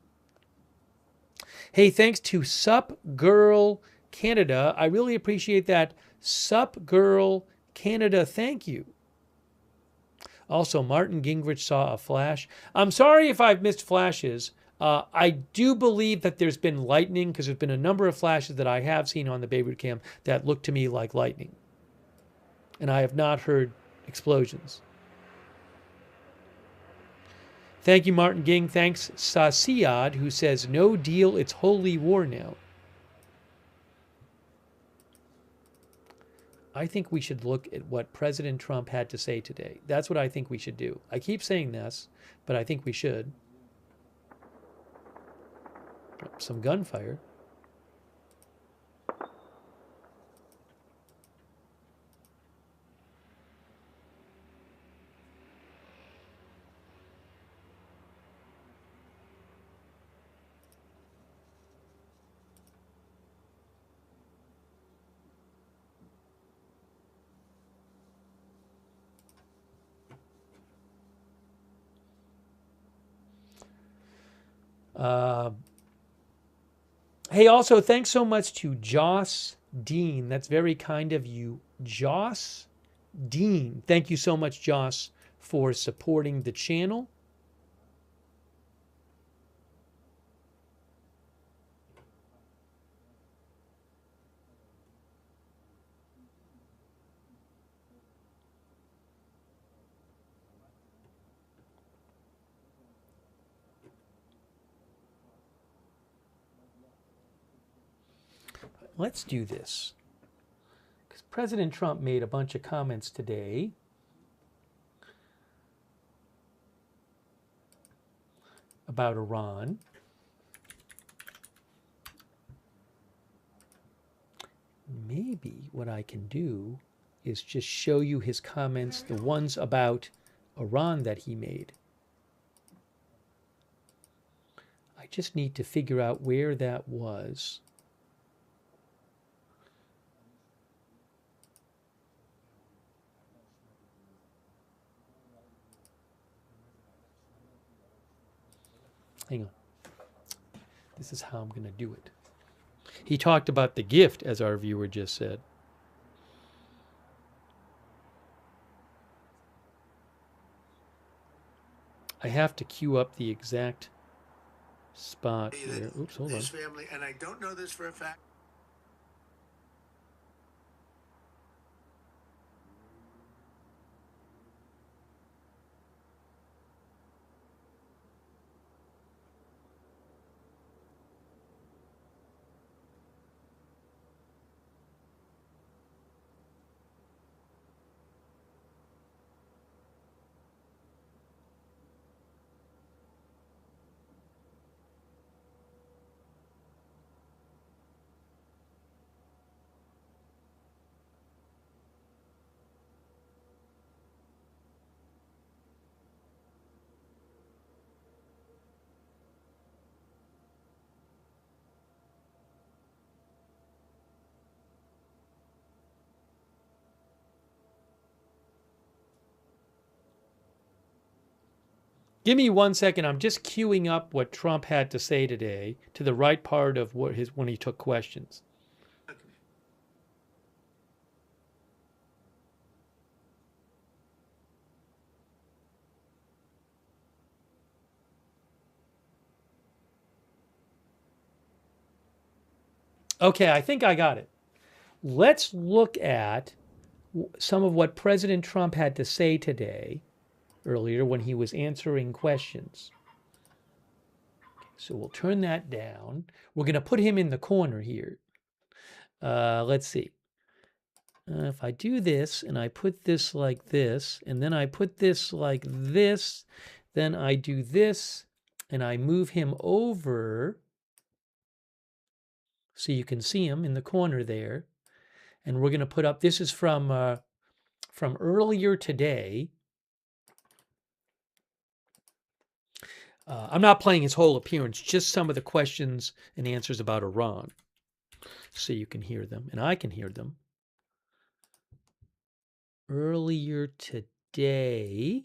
S1: Hey, thanks to Sup Girl Canada. I really appreciate that. Sup Girl Canada, thank you. Also, Martin Gingrich saw a flash. I'm sorry if I've missed flashes. I do believe that there's been lightning, because there's been a number of flashes that I have seen on the Beirut cam that look to me like lightning. And I have not heard explosions. Thank you, Martin Ging. Thanks, Sasiad, who says, no deal, it's holy war now. I think we should look at what President Trump had to say today. That's what I think we should do. I keep saying this, but I think we should. Some gunfire. Hey, also, thanks so much to Joss Dean. That's very kind of you, Joss Dean. Thank you so much, Joss, for supporting the channel. Let's do this, because President Trump made a bunch of comments today about Iran. Maybe what I can do is just show you his comments, the ones about Iran that he made. I just need to figure out where that was. Hang on. This is how I'm going to do it. He talked about the gift, as our viewer just said. I have to queue up the exact spot here. Oops, hold on.
S3: His family, and I don't know this for a fact.
S1: Give me 1 second. I'm just queuing up what Trump had to say today to the right part of what when he took questions. Okay, I think I got it. Let's look at some of what President Trump had to say today, earlier when he was answering questions. So we'll turn that down. We're going to put him in the corner here. Let's see. If I do this and I put this like this, and then I put this like this, then I do this and I move him over so you can see him in the corner there. And we're going to put up, this is from earlier today. I'm not playing his whole appearance, just some of the questions and answers about Iran, so you can hear them, and I can hear them. Earlier today.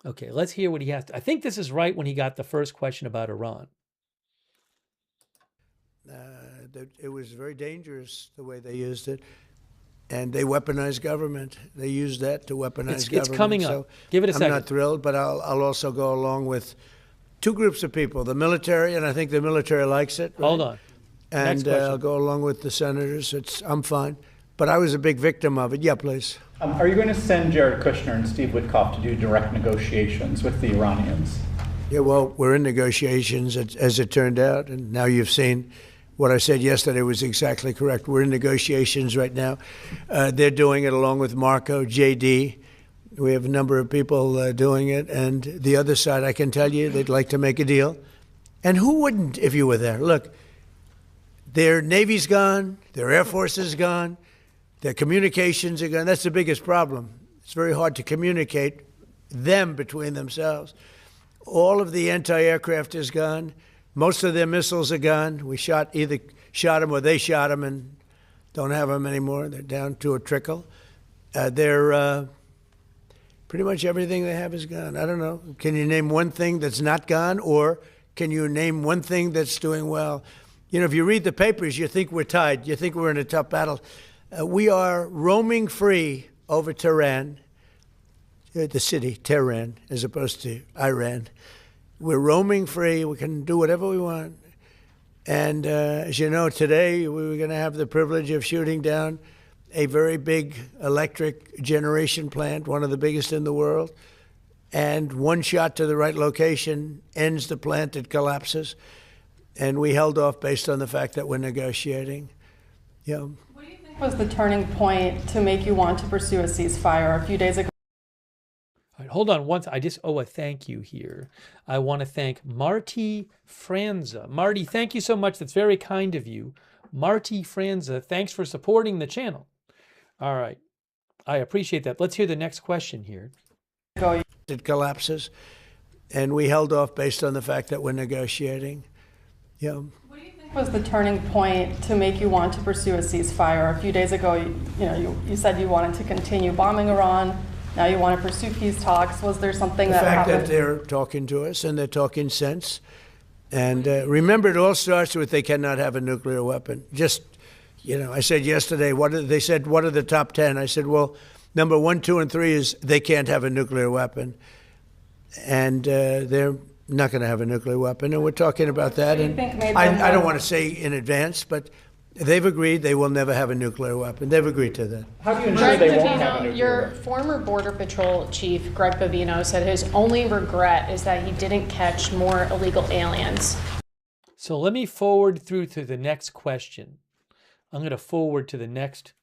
S1: Okay, let's hear what he has to. I think this is right when he got the first question about Iran.
S3: It was very dangerous the way they used it. And they weaponized government. They used that to weaponize government.
S1: It's coming up. So give it a second.
S3: I'm not thrilled, but I'll also go along with two groups of people, the military, and I think the military likes it. Right?
S1: Hold on.
S3: And I'll go along with the senators. I'm fine. But I was a big victim of it. Yeah, please.
S4: Are you going to send Jared Kushner and Steve Witkoff to do direct negotiations with the Iranians?
S3: Yeah, well, we're in negotiations, as it turned out, and now you've seen what I said yesterday was exactly correct. We're in negotiations right now. They're doing it along with Marco, JD. We have a number of people doing it. And the other side, I can tell you, they'd like to make a deal. And who wouldn't if you were there? Look, their Navy's gone. Their Air Force is gone. Their communications are gone. That's the biggest problem. It's very hard to communicate them between themselves. All of the anti-aircraft is gone. Most of their missiles are gone. We either shot them or they shot them and don't have them anymore. They're down to a trickle. They're pretty much everything they have is gone. I don't know. Can you name one thing that's not gone, or can you name one thing that's doing well? You know, if you read the papers, you think we're tied. You think we're in a tough battle. We are roaming free over Tehran, the city, Tehran, as opposed to Iran. We're roaming free. We can do whatever we want. And as you know, today we were going to have the privilege of shooting down a very big electric generation plant, one of the biggest in the world. And one shot to the right location ends the plant. It collapses. And we held off based on the fact that we're negotiating. Yeah.
S5: What do you think was the turning point to make you want to pursue a ceasefire a few days ago?
S1: All right, hold on once. I just owe a thank you here. I want to thank Marty Franza. Marty, thank you so much. That's very kind of you. Marty Franza, thanks for supporting the channel. All right. I appreciate that. Let's hear the next question here.
S3: It collapses. And we held off based on the fact that we're negotiating. Yeah.
S5: What do you think was the turning point to make you want to pursue a ceasefire? A few days ago, you said you wanted to continue bombing Iran. Now you want to pursue peace talks. Was there something
S3: The
S5: that
S3: fact
S5: happened?
S3: that they're talking to us and they're talking sense. And remember, it all starts with they cannot have a nuclear weapon. Just, I said yesterday, they said, what are the top 10? I said, well, number 1, 2, and 3 is they can't have a nuclear weapon. And they're not going to have a nuclear weapon. And we're talking about that. And I don't want to say in advance, but they've agreed they will never have a nuclear weapon. They've agreed to that.
S4: How do you ensure they won't have a nuclear
S6: Your
S4: weapon?
S6: former Border Patrol chief, Greg Bovino, said his only regret is that he didn't catch more illegal aliens.
S1: So let me forward through to the next question. I'm going to forward to the next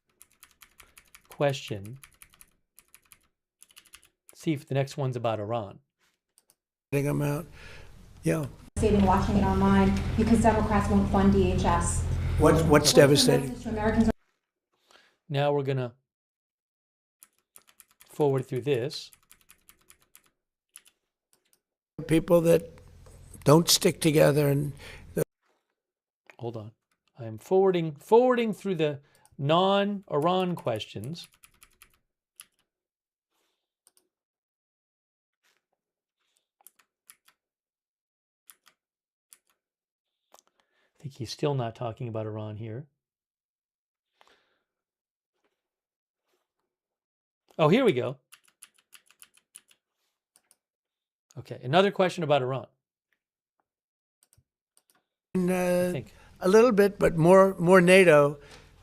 S1: question. See if the next one's about Iran.
S3: Getting them out. Yeah.
S7: Devastating watching it online because Democrats won't fund DHS.
S3: What's devastating?
S1: Now we're going to forward through this.
S3: People that don't stick together and
S1: Hold on. I am forwarding through the non-Iran questions. I think he's still not talking about Iran here. Oh, here we go. Okay, another question about Iran. I think.
S3: a little bit, but more NATO.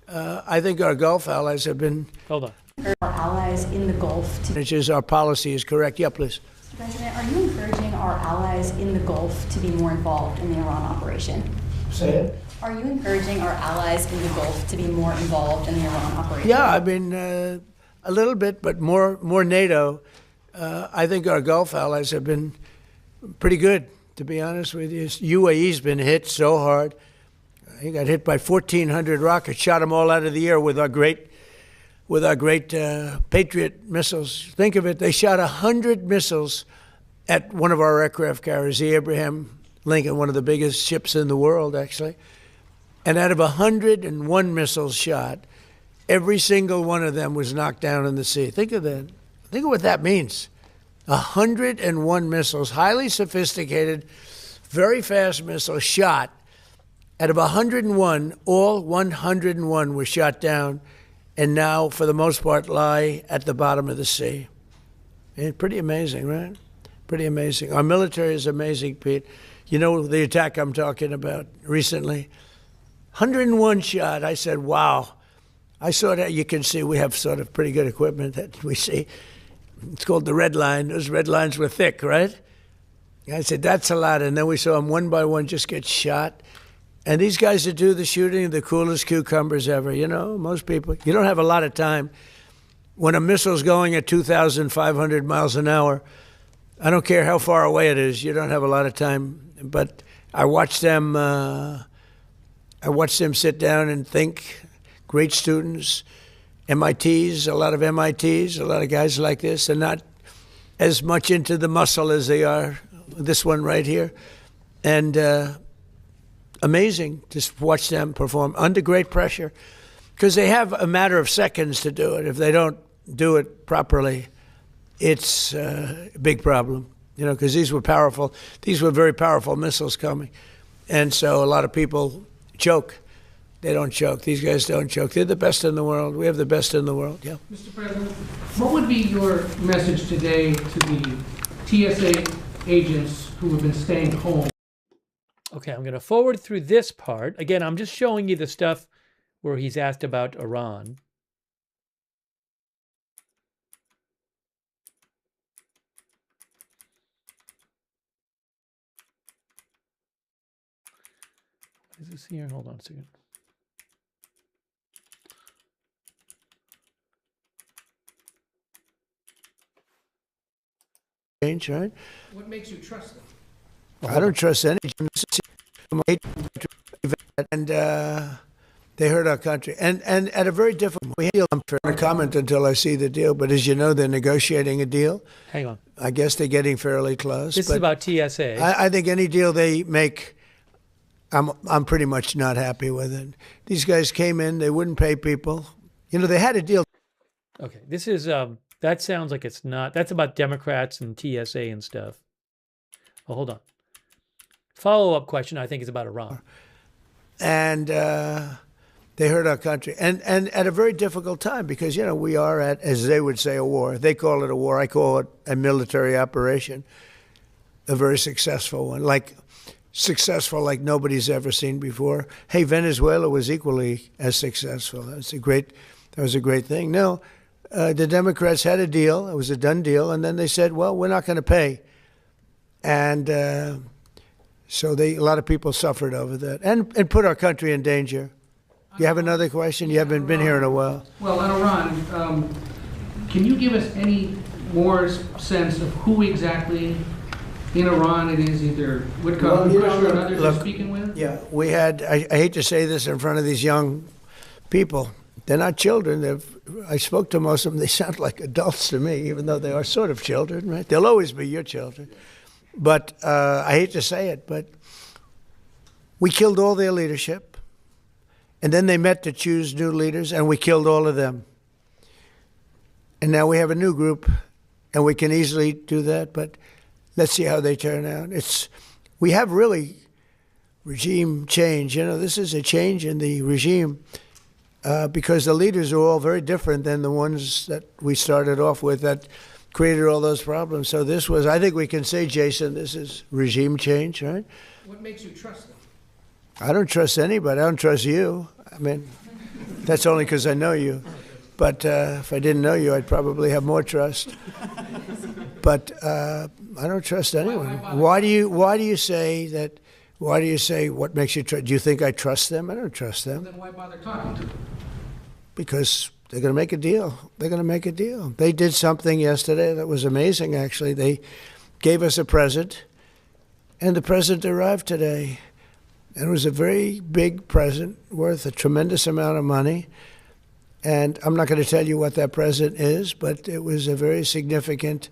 S3: I think our Gulf allies have been.
S1: Hold on.
S7: Our allies in the Gulf to.
S3: Which is our policy is correct. Yeah, please.
S7: Mr. President, are you encouraging our allies in the Gulf to be more involved in the Iran operation?
S3: Say it.
S7: Are you encouraging our allies in the Gulf to be more involved in the Iran operation?
S3: Yeah, I mean, a little bit, but more NATO. I think our Gulf allies have been pretty good, to be honest with you. UAE's been hit so hard. He got hit by 1,400 rockets, shot them all out of the air with our great Patriot missiles. Think of it, they shot 100 missiles at one of our aircraft carriers, the Abraham Lincoln, one of the biggest ships in the world, actually. And out of 101 missiles shot, every single one of them was knocked down in the sea. Think of that. Think of what that means. 101 missiles, highly sophisticated, very fast missiles shot. Out of 101, all 101 were shot down and now, for the most part, lie at the bottom of the sea. And pretty amazing, right? Pretty amazing. Our military is amazing, Pete. You know the attack I'm talking about recently? 101 shot. I said, wow. I saw that. You can see we have sort of pretty good equipment that we see. It's called the red line. Those red lines were thick, right? I said, that's a lot. And then we saw them one by one just get shot. And these guys that do the shooting are the coolest cucumbers ever. You know, most people, you don't have a lot of time. When a missile's going at 2,500 miles an hour, I don't care how far away it is, you don't have a lot of time. But I watched them sit down and think. Great students, MITs, a lot of MITs, a lot of guys like this. They're not as much into the muscle as they are this one right here. And amazing to watch them perform under great pressure because they have a matter of seconds to do it. If they don't do it properly, it's a big problem, you know, because these were powerful. These were very powerful missiles coming. And so a lot of people choke. They don't choke. These guys don't choke. They're the best in the world. We have the best in the world, yeah.
S8: Mr. President, what would be your message today to the TSA agents who have been staying home?
S1: Okay, I'm going to forward through this part. Again, I'm just showing you the stuff where he's asked about Iran. What is this here? Hold on a second.
S3: Change, right?
S8: What makes you trust them?
S3: I don't trust any. And they hurt our country. And at a very difficult deal. I'm not going to comment until I see the deal. But as you know, they're negotiating a deal.
S1: Hang on.
S3: I guess they're getting fairly close.
S1: This is about TSA.
S3: I think any deal they make, I'm pretty much not happy with it. These guys came in. They wouldn't pay people. You know, they had a deal.
S1: Okay, this is That sounds like it's not. That's about Democrats and TSA and stuff. Oh, hold on. Follow-up question, I think, is about Iran.
S3: And they hurt our country. And at a very difficult time because, you know, we are at, as they would say, a war. They call it a war. I call it a military operation, a very successful one, successful like nobody's ever seen before. Hey, Venezuela was equally as successful. That was a great thing. No, the Democrats had a deal. It was a done deal. And then they said, well, we're not going to pay. And so a lot of people suffered over that and put our country in danger. You have another question? You haven't been here in a while.
S8: Well, on Iran, can you give us any more sense of who exactly in Iran it is, either Witkoff, Kushner, and others are speaking with?
S3: Yeah, we had, I hate to say this in front of these young people. They're not children. I spoke to most of them. They sound like adults to me, even though they are sort of children, right? They'll always be your children. But I hate to say it, but we killed all their leadership. And then they met to choose new leaders, and we killed all of them. And now we have a new group, and we can easily do that, but let's see how they turn out. We have really regime change. You know, this is a change in the regime because the leaders are all very different than the ones that we started off with that created all those problems. So this was, I think we can say, Jason, this is regime change, right?
S8: What makes you trust them?
S3: I don't trust anybody. I don't trust you. I mean, that's only because I know you. But if I didn't know you, I'd probably have more trust. But I don't trust anyone. Why do you say that? Why do you say what makes you trust? Do you think I trust them? I don't trust them.
S8: Well, then why bother talking to them?
S3: Because they're going to make a deal. They're going to make a deal. They did something yesterday that was amazing, actually. They gave us a present, and the present arrived today. And it was a very big present worth a tremendous amount of money. And I'm not going to tell you what that present is, but it was a very significant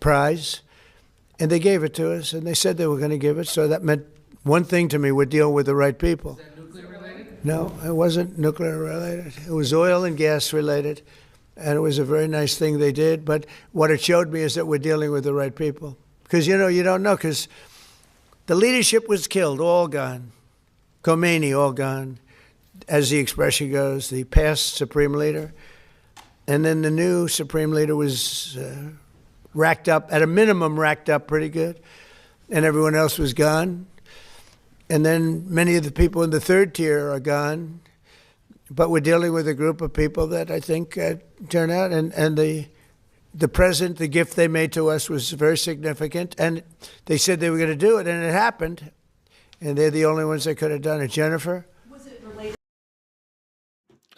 S3: prize. And they gave it to us, and they said they were going to give it. So that meant one thing to me: we're dealing with the right people.
S8: Is that nuclear related?
S3: No, it wasn't nuclear related. It was oil and gas related. And it was a very nice thing they did. But what it showed me is that we're dealing with the right people. Because, you know, you don't know, because the leadership was killed, all gone. Khomeini, all gone, as the expression goes, the past supreme leader. And then the new supreme leader was racked up, at a minimum racked up pretty good, and everyone else was gone. And then many of the people in the third tier are gone. But we're dealing with a group of people that I think turn out, and the present, the gift they made to us was very significant. And they said they were going to do it, and it happened. And they're the only ones that could have done it. Jennifer?
S7: Was it related?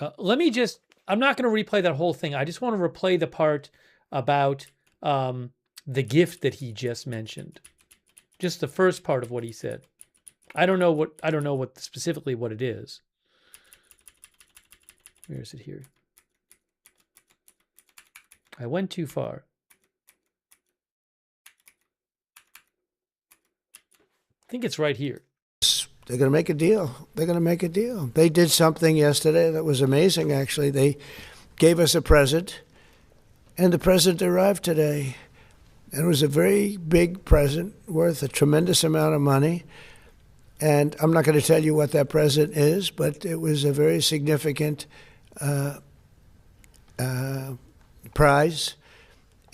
S1: I'm not going to replay that whole thing. I just want to replay the part about the gift that he just mentioned. Just the first part of what he said. I don't know what specifically what it is. Where is it here? I went too far. I think it's right here.
S3: They're going to make a deal. They're going to make a deal. They did something yesterday that was amazing, actually. They gave us a present, and the present arrived today. And it was a very big present worth a tremendous amount of money. And I'm not going to tell you what that present is, but it was a very significant prize.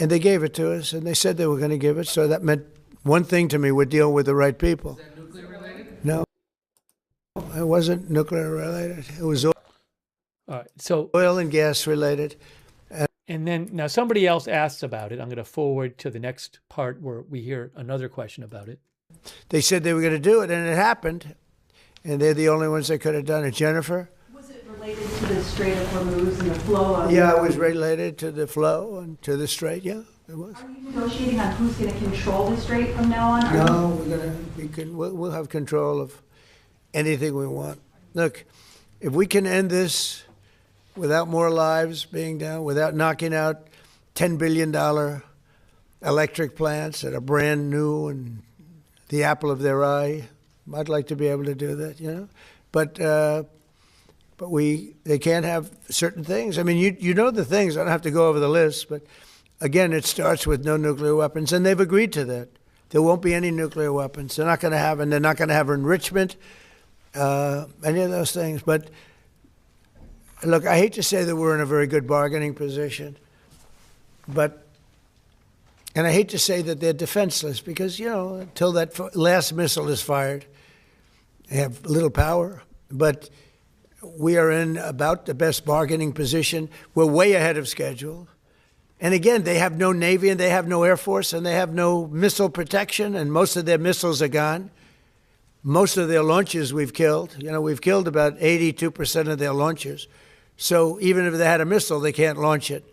S3: And they gave it to us, and they said they were going to give it. So that meant one thing to me: we're dealing with the right people.
S8: Is that nuclear related?
S3: No, it wasn't nuclear related. It was
S1: All right. So
S3: oil and gas related.
S1: And then now somebody else asks about it. I'm going to forward to the next part where we hear another question about it.
S3: They said they were going to do it, and it happened. And they're the only ones that could have done it. Jennifer?
S7: Was it related to the Strait of Hormuz and the flow of...
S3: Yeah, it was related to the flow and to the strait. Yeah, it was.
S7: Are you negotiating on who's going to control the strait from now on?
S3: No, we'll have control of anything we want. Look, if we can end this without more lives being down, without knocking out $10 billion electric plants that are brand new and the apple of their eye, I'd like to be able to do that, you know. But but they can't have certain things. I mean, you know the things. I don't have to go over the list, but again, it starts with no nuclear weapons, and they've agreed to that. There won't be any nuclear weapons. They're not going to have, and they're not going to have enrichment, any of those things. But look, I hate to say that we're in a very good bargaining position, and I hate to say that they're defenseless because, until that last missile is fired, they have little power. But we are in about the best bargaining position. We're way ahead of schedule. And again, they have no Navy and they have no Air Force and they have no missile protection, and most of their missiles are gone. Most of their launchers we've killed. We've killed about 82% of their launchers. So even if they had a missile, they can't launch it.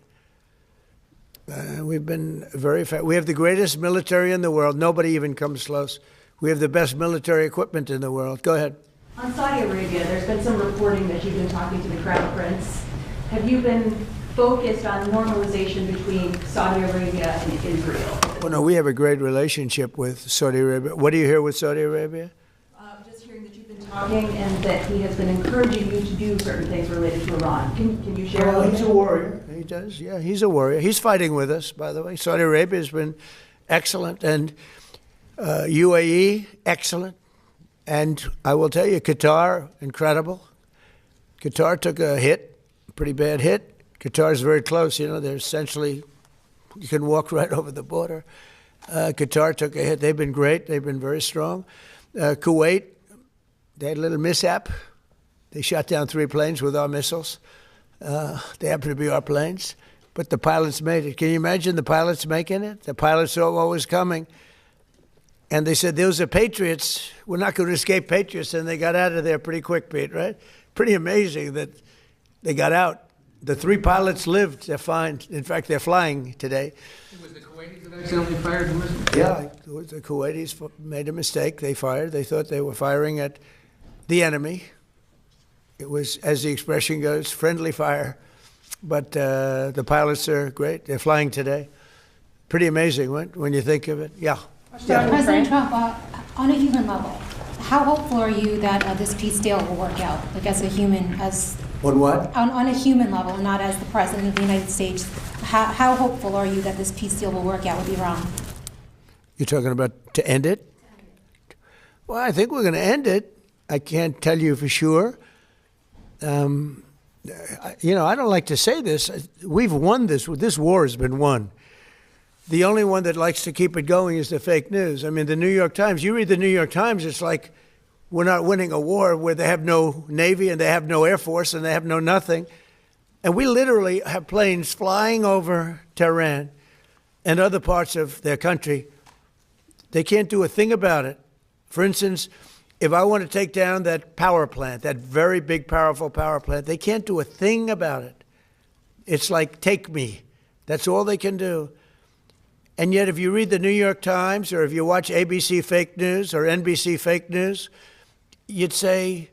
S3: We've been very effective. We have the greatest military in the world. Nobody even comes close. We have the best military equipment in the world. Go ahead.
S9: On Saudi Arabia, there's been some reporting that you've been talking to the Crown Prince. Have you been focused on normalization between Saudi Arabia and Israel?
S3: Well, no, we have a great relationship with Saudi Arabia. What do you hear with Saudi Arabia?
S9: Just hearing that you've been talking and that he has been encouraging you to do certain things related to Iran. Can you share?
S3: Well, he's a warrior. He does, yeah. He's a warrior. He's fighting with us, by the way. Saudi Arabia has been excellent, and UAE, excellent. And I will tell you, Qatar, incredible. Qatar took a hit, a pretty bad hit. Qatar is very close. They're essentially, you can walk right over the border. Qatar took a hit. They've been great. They've been very strong. Kuwait, they had a little mishap. They shot down 3 planes with our missiles. They happen to be our planes. But the pilots made it. Can you imagine the pilots making it? The pilots saw what was coming. And they said, those are patriots. We're not going to escape patriots. And they got out of there pretty quick, Pete, right? Pretty amazing that they got out. The 3 pilots lived. They're fine. In fact, they're flying today.
S8: It was the Kuwaitis that accidentally fired the missile?
S3: Yeah, the Kuwaitis made a mistake. They fired. They thought they were firing at the enemy. It was, as the expression goes, friendly fire. But the pilots are great. They're flying today. Pretty amazing when you think of it. Yeah.
S10: President Trump, on a human level, how hopeful are you that this peace deal will work out? Like as a human,
S3: On what?
S10: On a human level, not as the President of the United States. How hopeful are you that this peace deal will work out with Iran?
S3: You're talking about to end it? Well, I think we're going to end it. I can't tell you for sure. I don't like to say this. We've won this. This war has been won. The only one that likes to keep it going is the fake news. I mean, the New York Times, you read the New York Times, it's like we're not winning a war where they have no Navy and they have no Air Force and they have no nothing. And we literally have planes flying over Tehran and other parts of their country. They can't do a thing about it. For instance, if I want to take down that power plant, that very big, powerful power plant, they can't do a thing about it. It's like, take me. That's all they can do. And yet, if you read the New York Times or if you watch ABC fake news or NBC fake news, you'd say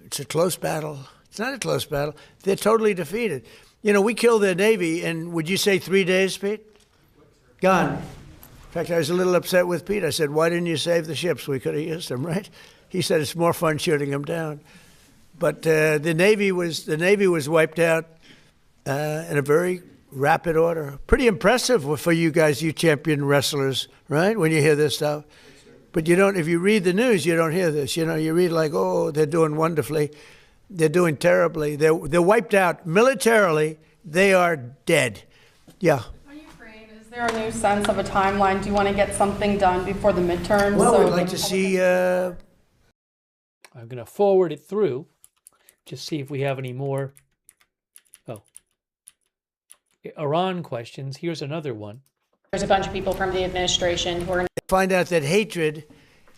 S3: it's a close battle. It's not a close battle. They're totally defeated. We killed their Navy in, would you say 3 days, Pete? Gone. In fact, I was a little upset with Pete. I said, why didn't you save the ships? We could have used them, right? He said, it's more fun shooting them down. But the Navy was wiped out in a very rapid order. Pretty impressive for you guys, you champion wrestlers, right? When you hear this stuff. But if you read the news, you don't hear this. You read like, oh, they're doing wonderfully. They're doing terribly. They're wiped out militarily. They are dead. Yeah.
S5: On Ukraine, is there a new sense of a timeline? Do you want to get something done before the midterms?
S3: Well, we'd like to see...
S1: I'm going to forward it through. Just see if we have any more. Iran questions. Here's another one.
S6: There's a bunch of people from the administration who are...
S3: Find out that hatred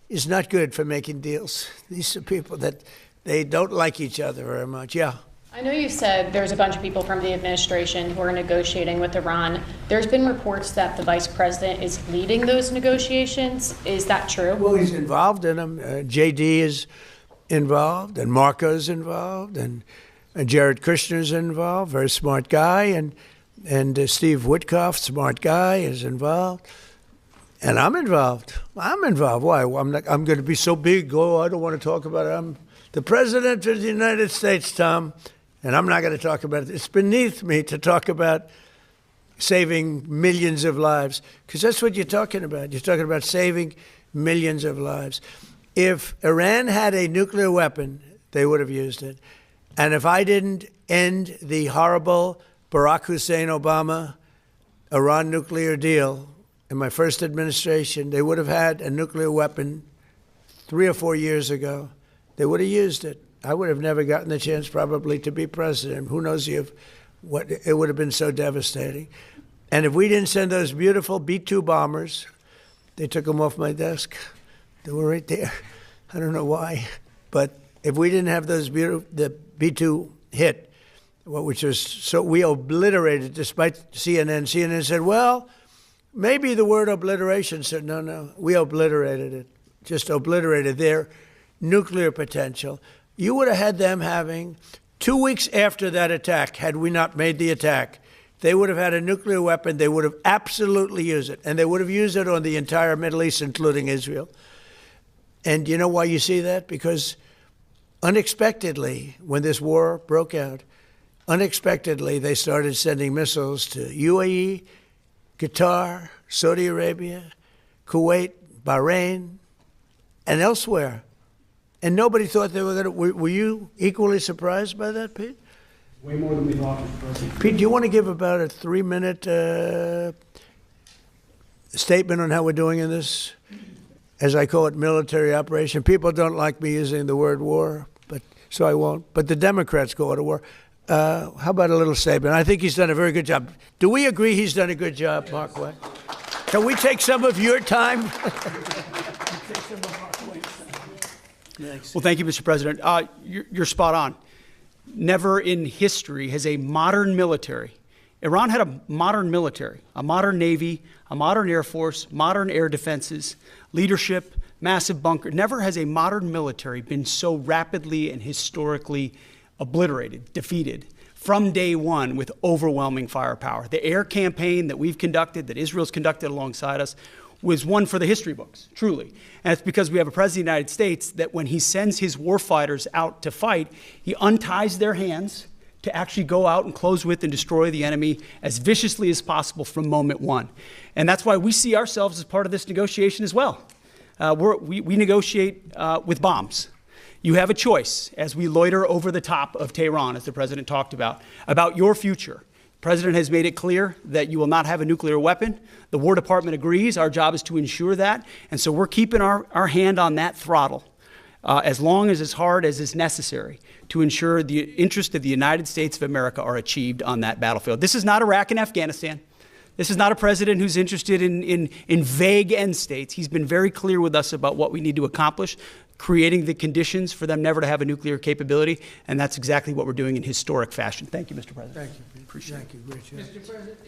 S3: is not good for making deals. These are people that they don't like each other very much. Yeah.
S6: I know you said there's a bunch of people from the administration who are negotiating with Iran. There's been reports that the vice president is leading those negotiations. Is that true?
S3: Well, he's involved in them. JD is involved, and Marco's involved, and Jared Kushner's involved, very smart guy, and Steve Witkoff, smart guy, is involved. And I'm involved. I'm involved. Why? I'm going to be so big. Oh, I don't want to talk about it. The President of the United States, Tom, and I'm not going to talk about it. It's beneath me to talk about saving millions of lives, because that's what you're talking about. You're talking about saving millions of lives. If Iran had a nuclear weapon, they would have used it. And if I didn't end the horrible Barack Hussein Obama Iran nuclear deal in my first administration, they would have had a nuclear weapon 3 or 4 years ago. They would have used it. I would have never gotten the chance probably to be president. Who knows if what it would have been so devastating. And if we didn't send those beautiful B-2 bombers, they took them off my desk. They were right there. I don't know why. But if we didn't have those beautiful, the B-2 hit, which was so we obliterated, despite CNN. CNN said, well, maybe the word obliteration said, no, we obliterated it. Just obliterated their nuclear potential. You would have had them having 2 weeks after that attack, had we not made the attack, they would have had a nuclear weapon. They would have absolutely used it. And they would have used it on the entire Middle East, including Israel. And you know why you see that? Because unexpectedly, when this war broke out, unexpectedly, they started sending missiles to UAE, Qatar, Saudi Arabia, Kuwait, Bahrain, and elsewhere. And nobody thought they were going to. Were you equally surprised by that, Pete?
S11: Way more than we thought, Mr. President.
S3: Pete, do you want to give about a 3-minute statement on how we're doing in this, as I call it, military operation? People don't like me using the word war, but so I won't. But the Democrats call it a war. How about a little statement? I think he's done a very good job. Do we agree he's done a good job, Mark White? Can we take some of your time?
S11: Well, thank you, Mr. President. You're spot on. Never in history has a modern military, Iran had a modern military, a modern navy, a modern air force, modern air defenses, leadership, massive bunker. Never has a modern military been so rapidly and historically obliterated, defeated from day one with overwhelming firepower. The air campaign that we've conducted, that Israel's conducted alongside us, was one for the history books, truly. And it's because we have a president of the United States that when he sends his warfighters out to fight, he unties their hands to actually go out and close with and destroy the enemy as viciously as possible from moment one. And that's why we see ourselves as part of this negotiation as well. We negotiate with bombs. You have a choice as we loiter over the top of Tehran, as the president talked about your future. The president has made it clear that you will not have a nuclear weapon. The War Department agrees. Our job is to ensure that. And so we're keeping our hand on that throttle as long as hard as is necessary to ensure the interests of the United States of America are achieved on that battlefield. This is not Iraq and Afghanistan. This is not a president who's interested in vague end states. He's been very clear with us about what we need to accomplish, creating the conditions for them never to have a nuclear capability, and that's exactly what we're doing in historic fashion. Thank you, Mr. President.
S3: Thank you.
S11: Appreciate
S3: it. Great job.
S8: Mr. President,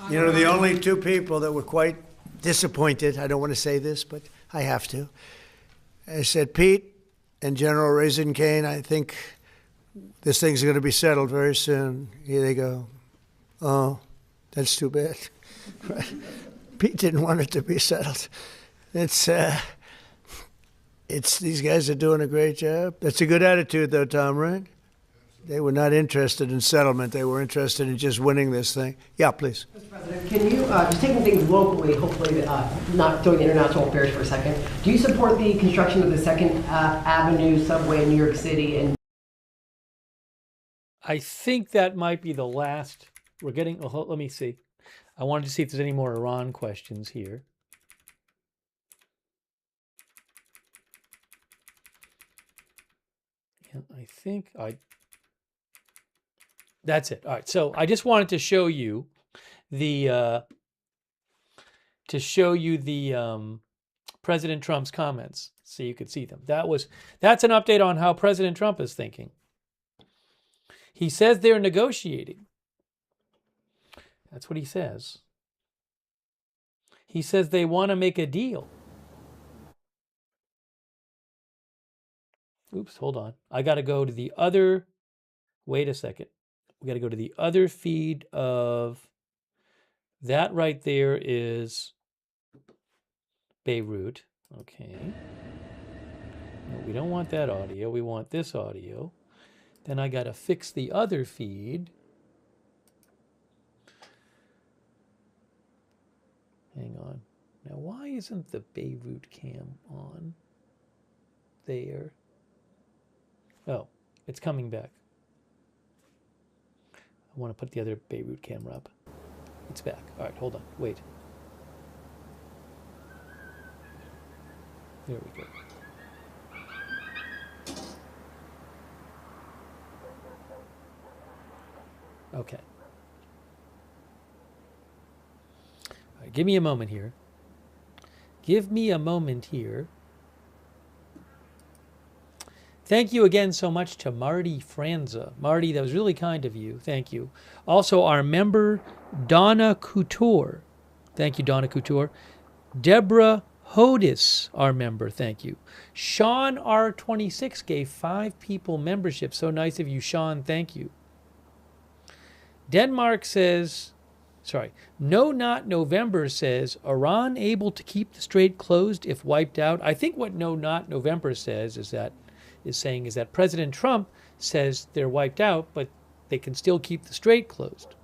S3: You know, the only two people that were quite disappointed, I don't want to say this, but I have to. I said, Pete and General Raisin Kane, I think this thing's going to be settled very soon. Here they go. Oh, that's too bad. Pete didn't want it to be settled. It's these guys are doing a great job. That's a good attitude, though, Tom, right? They were not interested in settlement. They were interested in just winning this thing. Yeah, please.
S12: Mr. President, can you, just taking things locally, hopefully not throwing international affairs for a second, do you support the construction of the Second Avenue subway in New York City? And
S1: I think that might be the last. We're getting, let me see. I wanted to see if there's any more Iran questions here. Yeah, I think that's it. All right. So I just wanted to show you the President Trump's comments so you could see them. That's an update on how President Trump is thinking. He says they're negotiating. That's what he says. He says they want to make a deal. Oops, hold on. I got to go to the other. Wait a second. We got to go to the other feed of that right there is Beirut. Okay. No, We don't want that audio. We want this audio. Then I got to fix the other feed. Hang on. Now, why isn't the Beirut cam on there? Oh, it's coming back. I want to put the other Beirut camera up. It's back. All right, hold on. Wait. There we go. Okay. All right, give me a moment here. Give me a moment here. Thank you again so much to Marty Franza. Marty, that was really kind of you. Thank you. Also, our member, Donna Couture. Thank you, Donna Couture. Deborah Hodis, our member. Thank you. Sean R26 gave 5 people membership. So nice of you, Sean. Thank you. Denmark says, No Not November says, Iran able to keep the strait closed if wiped out? I think what No Not November says is that President Trump says they're wiped out, but they can still keep the strait closed.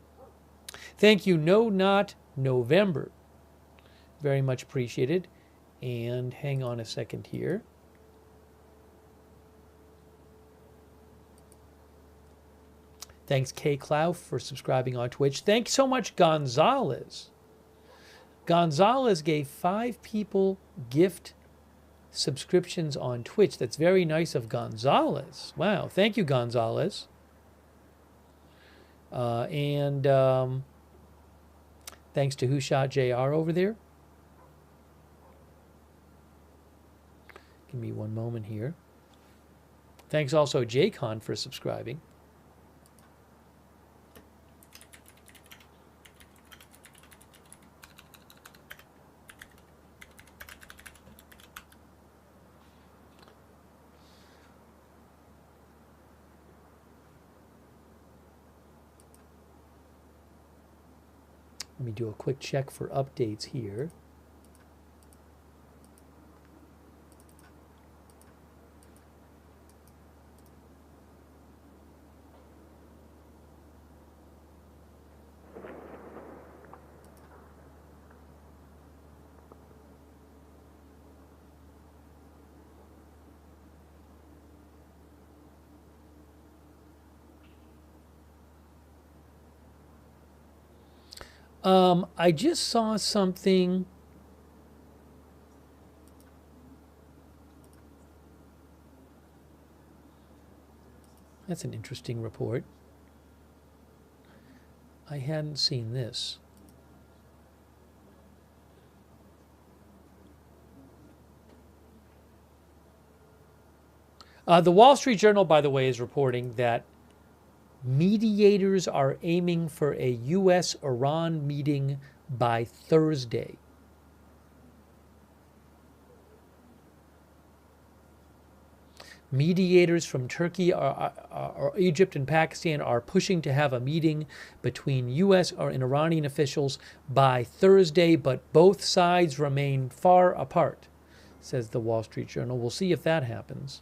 S1: Thank you, No Not November. Very much appreciated. And hang on a second here. Thanks, K. Clow, for subscribing on Twitch. Thanks so much, Gonzalez. Gonzalez gave 5 people gift subscriptions on Twitch. That's very nice of Gonzalez. Wow. Thank you, Gonzalez. Thanks to Who Shot JR over there. Give me one moment here. Thanks also, Jaycon, for subscribing. Let me do a quick check for updates here. I just saw something. That's an interesting report. I hadn't seen this. The Wall Street Journal, by the way, is reporting that mediators are aiming for a U.S.-Iran meeting by Thursday. Mediators from Turkey, Egypt, and Pakistan are pushing to have a meeting between U.S. and Iranian officials by Thursday, but both sides remain far apart, says the Wall Street Journal. We'll see if that happens.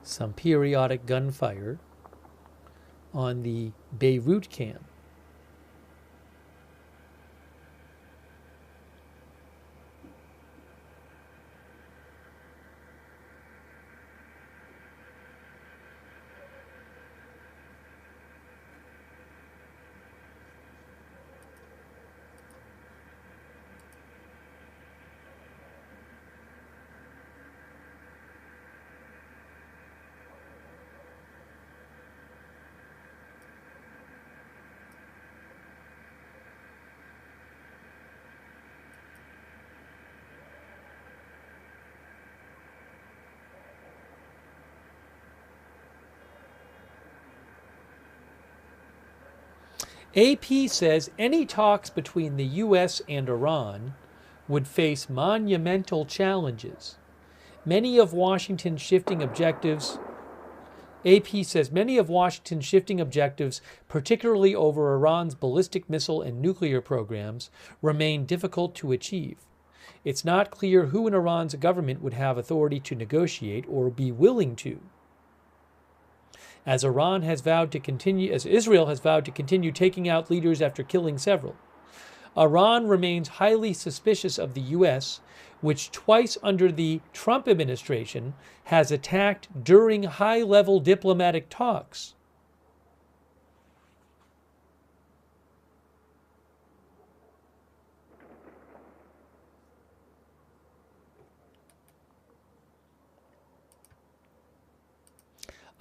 S1: Some periodic gunfire on the Beirut camp. AP says any talks between the U.S. and Iran would face monumental challenges. Many of Washington's shifting objectives, AP says many of Washington's shifting objectives, particularly over Iran's ballistic missile and nuclear programs, remain difficult to achieve. It's not clear who in Iran's government would have authority to negotiate or be willing to. As Israel has vowed to continue taking out leaders after killing several. Iran remains highly suspicious of the U.S., which twice under the Trump administration has attacked during high-level diplomatic talks.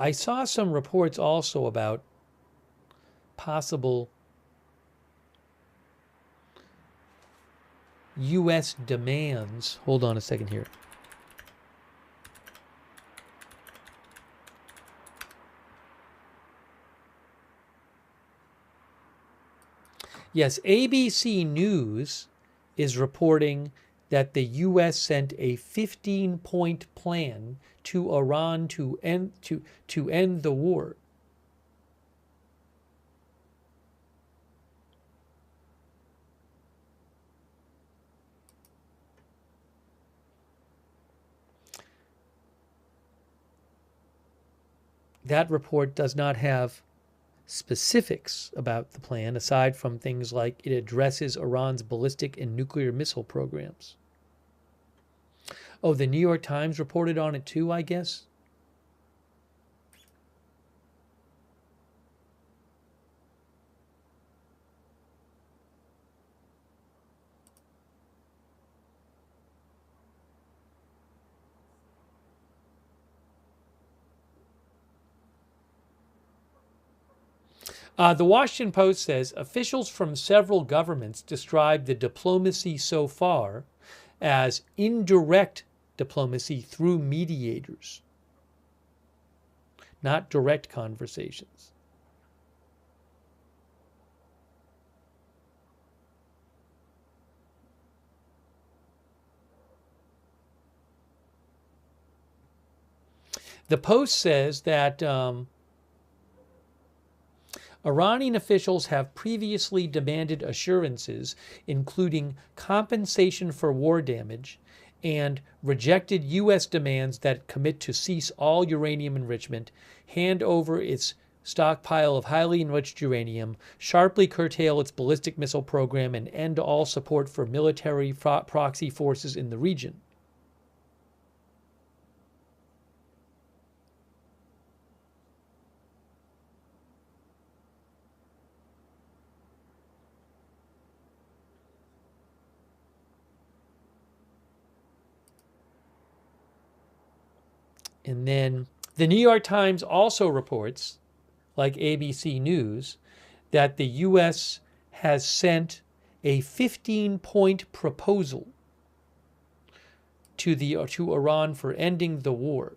S1: I saw some reports also about possible U.S. demands. Hold on a second here. Yes, ABC News is reporting that the U.S. sent a 15-point plan to Iran to end the war. That report does not have specifics about the plan, aside from things like it addresses Iran's ballistic and nuclear missile programs. Oh, the New York Times reported on it too, I guess? The Washington Post says officials from several governments describe the diplomacy so far as indirect diplomacy through mediators, not direct conversations. The Post says that Iranian officials have previously demanded assurances, including compensation for war damage, and rejected U.S. demands that commit to cease all uranium enrichment, hand over its stockpile of highly enriched uranium, sharply curtail its ballistic missile program, and end all support for military proxy forces in the region. And then the New York Times also reports, like ABC News, that the U.S. has sent a 15-point proposal to Iran for ending the war.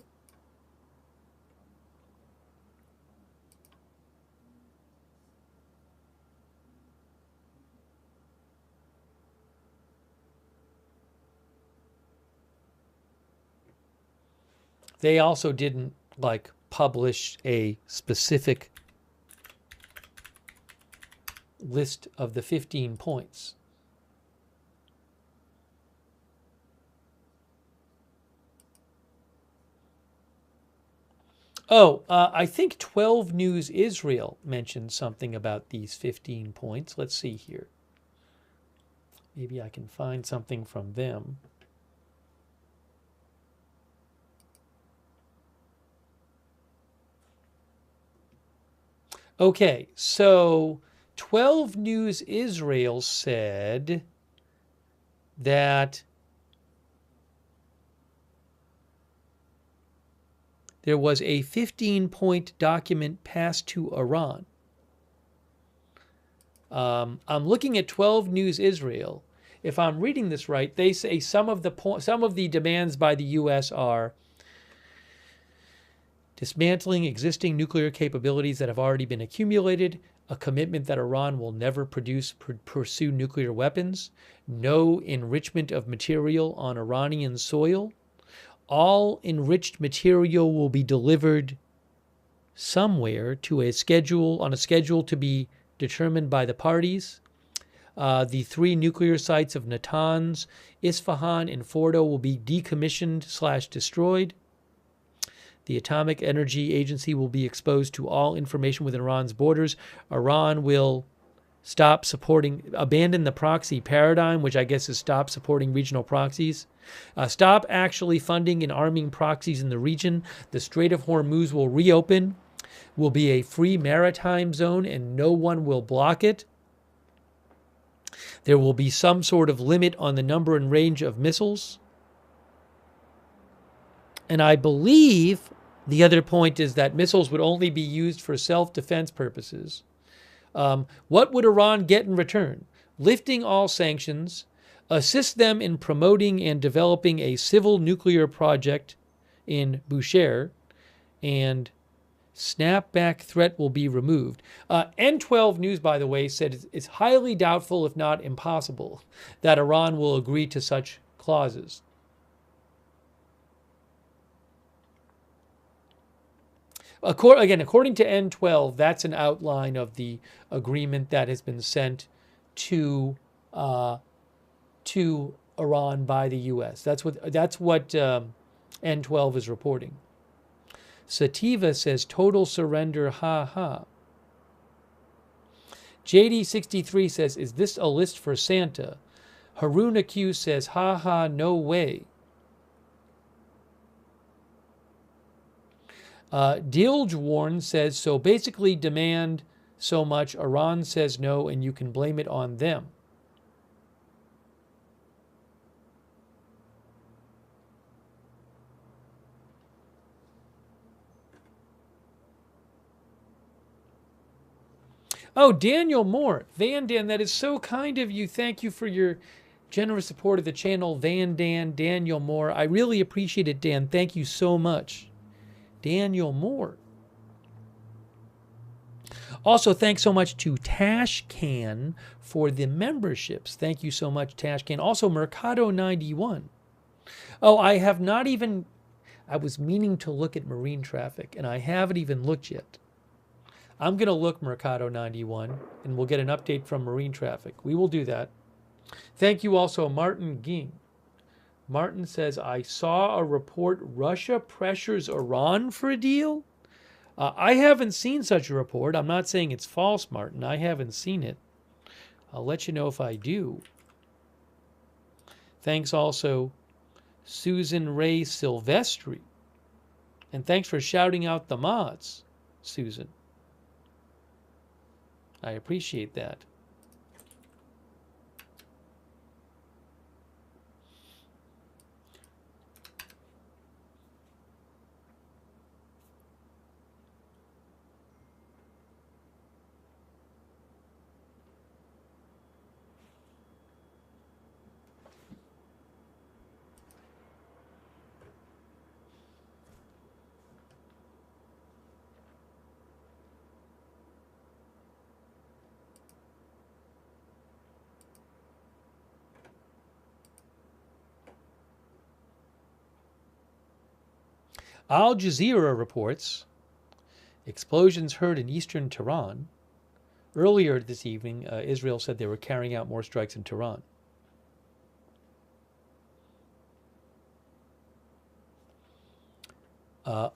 S1: They also didn't publish a specific list of the 15 points. Oh, I think 12 News Israel mentioned something about these 15 points. Let's see here. Maybe I can find something from them. Okay, so 12 News Israel said that there was a 15-point document passed to Iran. I'm looking at 12 News Israel. If I'm reading this right, they say some of the demands by the U.S. are dismantling existing nuclear capabilities that have already been accumulated, a commitment that Iran will never pursue nuclear weapons, no enrichment of material on Iranian soil. All enriched material will be delivered somewhere on a schedule to be determined by the parties. The 3 nuclear sites of Natanz, Isfahan, and Fordo will be decommissioned/destroyed. The Atomic Energy Agency will be exposed to all information within Iran's borders. Iran will abandon the proxy paradigm, which I guess is stop supporting regional proxies. Stop actually funding and arming proxies in the region. The Strait of Hormuz will reopen, will be a free maritime zone, and no one will block it. There will be some sort of limit on the number and range of missiles. And I believe the other point is that missiles would only be used for self-defense purposes. What would Iran get in return? Lifting all sanctions, assist them in promoting and developing a civil nuclear project in Bushehr, and snapback threat will be removed. N12 News, by the way, said it's highly doubtful, if not impossible, that Iran will agree to such clauses. According to N12, that's an outline of the agreement that has been sent to Iran by the U.S. That's what N12 is reporting. Sativa says total surrender, ha ha. JD63 says, is this a list for Santa? Haruna Q says, ha ha, no way. Dilge Warren says, so basically demand so much, Iran says no, and you can blame it on them. Oh, Daniel Moore. Van Dan, that is so kind of you. Thank you for your generous support of the channel, Van Dan, Daniel Moore. I really appreciate it, Dan. Thank you so much. Daniel Moore. Also, thanks so much to Tashcan for the memberships. Thank you so much, Tashcan. Also, Mercado91. Oh, I was meaning to look at marine traffic, and I haven't even looked yet. I'm going to look Mercado91, and we'll get an update from marine traffic. We will do that. Thank you also, Martin Ging. Martin says, I saw a report Russia pressures Iran for a deal. I haven't seen such a report. I'm not saying it's false, Martin. I haven't seen it. I'll let you know if I do. Thanks also, Susan Ray Silvestri. And thanks for shouting out the mods, Susan. I appreciate that. Al Jazeera reports explosions heard in eastern Tehran. Earlier this evening, Israel said they were carrying out more strikes in Tehran.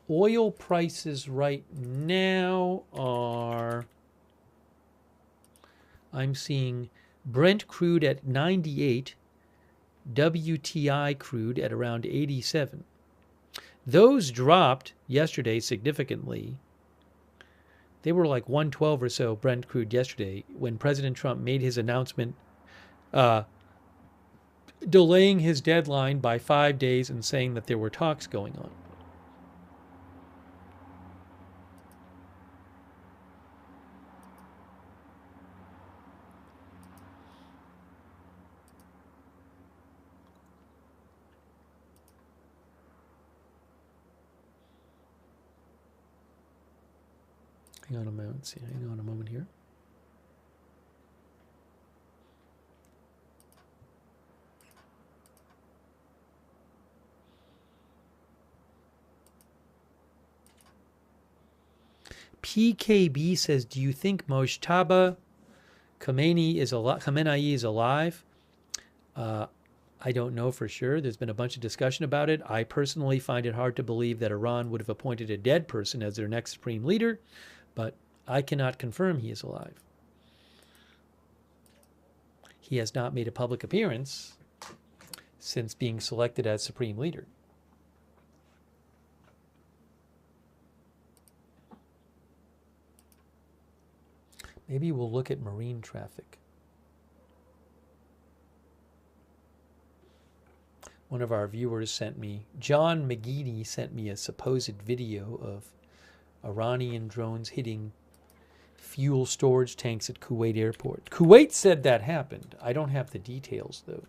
S1: Oil prices right now are, I'm seeing Brent crude at 98, WTI crude at around 87. Those dropped yesterday significantly. They were like 112 or so Brent crude yesterday when President Trump made his announcement delaying his deadline by 5 days and saying that there were talks going on. Hang on a moment. Hang on a moment here. PKB says, do you think Mojtaba Khamenei is alive? I don't know for sure. There's been a bunch of discussion about it. I personally find it hard to believe that Iran would have appointed a dead person as their next supreme leader, but I cannot confirm he is alive. He has not made a public appearance since being selected as supreme leader. Maybe we'll look at marine traffic. One of our viewers sent me, John McGeady sent me a supposed video of Iranian drones hitting fuel storage tanks at Kuwait airport. Kuwait said that happened. I don't have the details, though.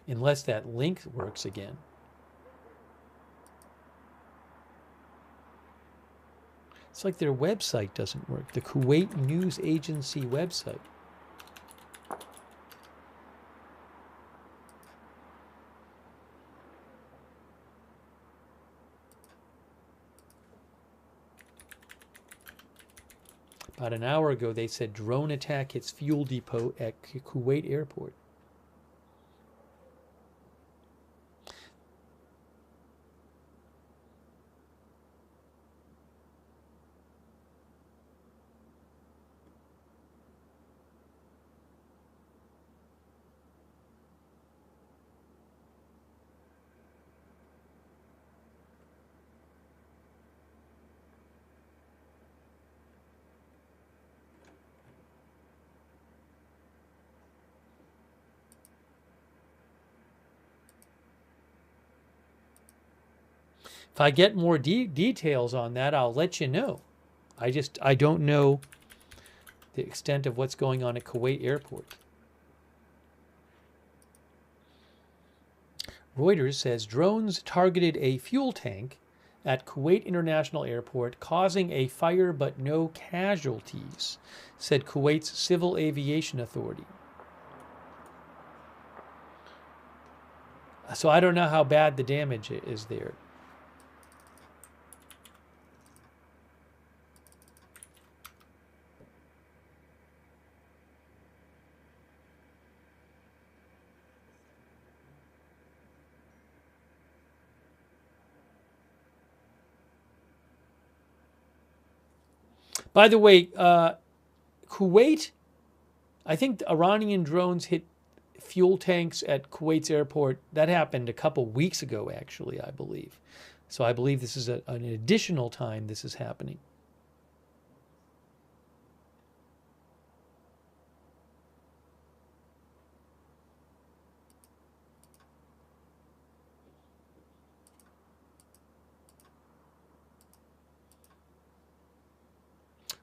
S1: Unless that link works again. It's like their website doesn't work. The Kuwait News Agency website. About an hour ago, they said drone attack hits fuel depot at Kuwait airport. If I get more details on that, I'll let you know. I don't know the extent of what's going on at Kuwait airport. Reuters says drones targeted a fuel tank at Kuwait International Airport, causing a fire but no casualties, said Kuwait's Civil Aviation Authority. So I don't know how bad the damage is there. By the way, Kuwait, I think the Iranian drones hit fuel tanks at Kuwait's airport. That happened a couple weeks ago, actually, I believe. So I believe this is an additional time this is happening.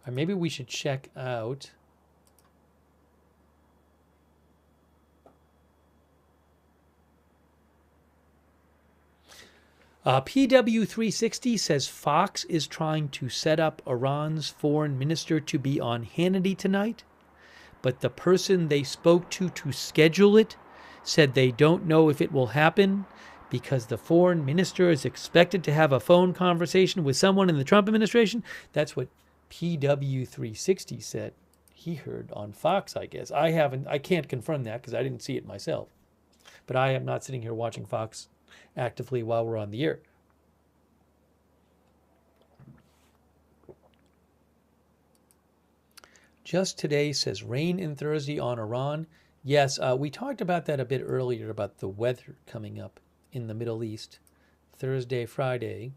S1: Or maybe we should check out PW360 says Fox is trying to set up Iran's foreign minister to be on Hannity tonight, but the person they spoke to schedule it said they don't know if it will happen because the foreign minister is expected to have a phone conversation with someone in the Trump administration. That's what PW360 said he heard on Fox, I guess. I can't confirm that because I didn't see it myself. But I am not sitting here watching Fox actively while we're on the air. Just Today says rain in Thursday on Iran. Yes, we talked about that a bit earlier about the weather coming up in the Middle East. Thursday, Friday.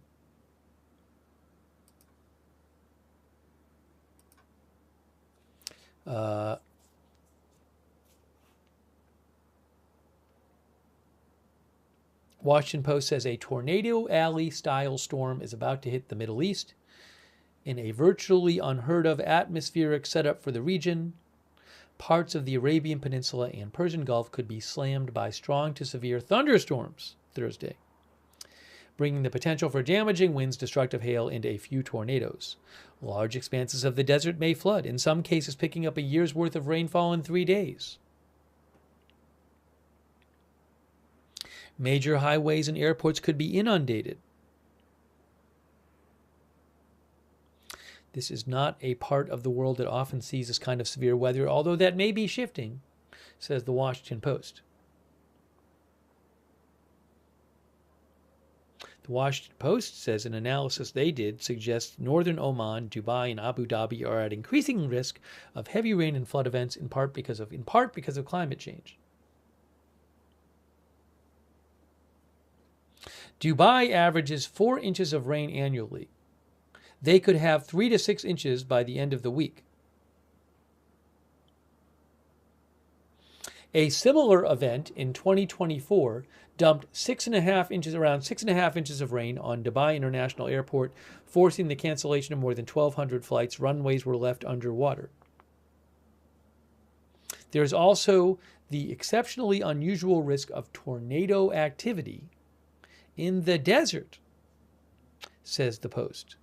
S1: Washington Post says a Tornado Alley style storm is about to hit the Middle East in a virtually unheard of atmospheric setup for the region. Parts of the Arabian Peninsula and Persian Gulf could be slammed by strong to severe thunderstorms Thursday. bringing the potential for damaging winds, destructive hail, and a few tornadoes. Large expanses of the desert may flood, in some cases picking up a year's worth of rainfall in 3 days. Major highways and airports could be inundated. This is not a part of the world that often sees this kind of severe weather, although that may be shifting, says the Washington Post. The Washington Post says an analysis they did suggests northern Oman, Dubai, and Abu Dhabi are at increasing risk of heavy rain and flood events, in part because of climate change. Dubai averages 4 inches of rain annually. They could have 3 to 6 inches by the end of the week. A similar event in 2024 dumped around 6.5 inches of rain on Dubai International Airport, forcing the cancellation of more than 1,200 flights. Runways were left underwater. There is also the exceptionally unusual risk of tornado activity in the desert, says the Post.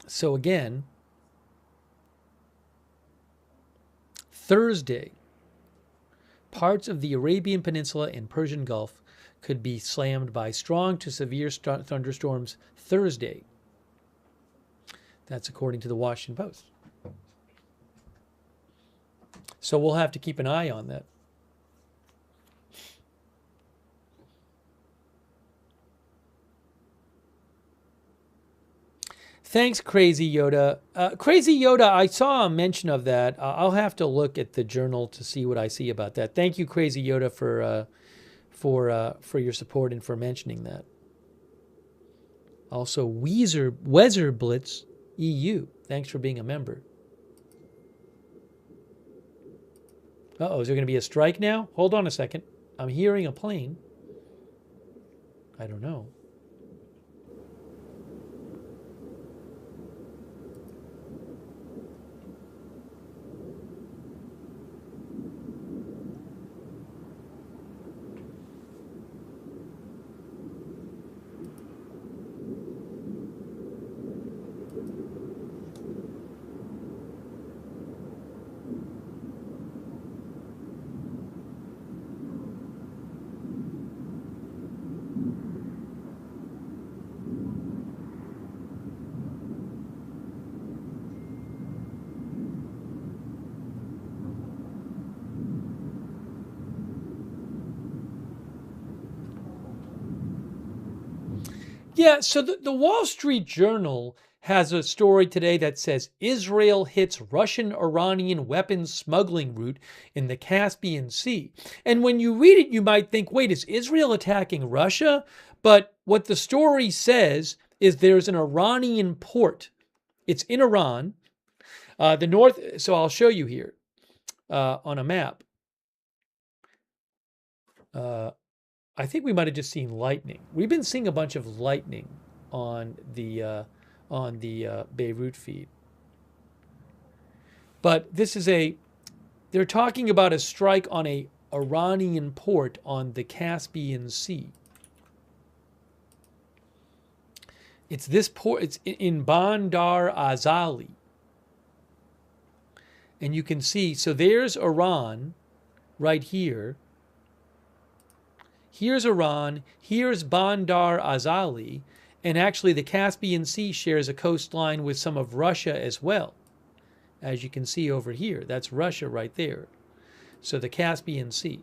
S1: So again, Thursday, parts of the Arabian Peninsula and Persian Gulf could be slammed by strong to severe thunderstorms Thursday. That's according to the Washington Post. So we'll have to keep an eye on that. Thanks, Crazy Yoda. Crazy Yoda, I saw a mention of that. I'll have to look at the journal to see what I see about that. Thank you, Crazy Yoda, for your support and for mentioning that. Also, Weather Blitz EU. Thanks for being a member. Uh-oh, is there going to be a strike now? Hold on a second. I'm hearing a plane. I don't know. Yeah, so the Wall Street Journal has a story today that says Israel hits Russian-Iranian weapons smuggling route in the Caspian Sea. And when you read it, you might think, wait, is Israel attacking Russia? But what the story says is there's an Iranian port. It's in Iran. The north, so I'll show you here on a map. I think we might have just seen lightning. We've been seeing a bunch of lightning on the Beirut feed. But this is they're talking about a strike on a Iranian port on the Caspian Sea. It's this port, it's in Bandar Azali. And you can see, so there's Iran right here. Here's Iran, here's Bandar Azali, and actually the Caspian Sea shares a coastline with some of Russia as well. As you can see over here, that's Russia right there. So the Caspian Sea.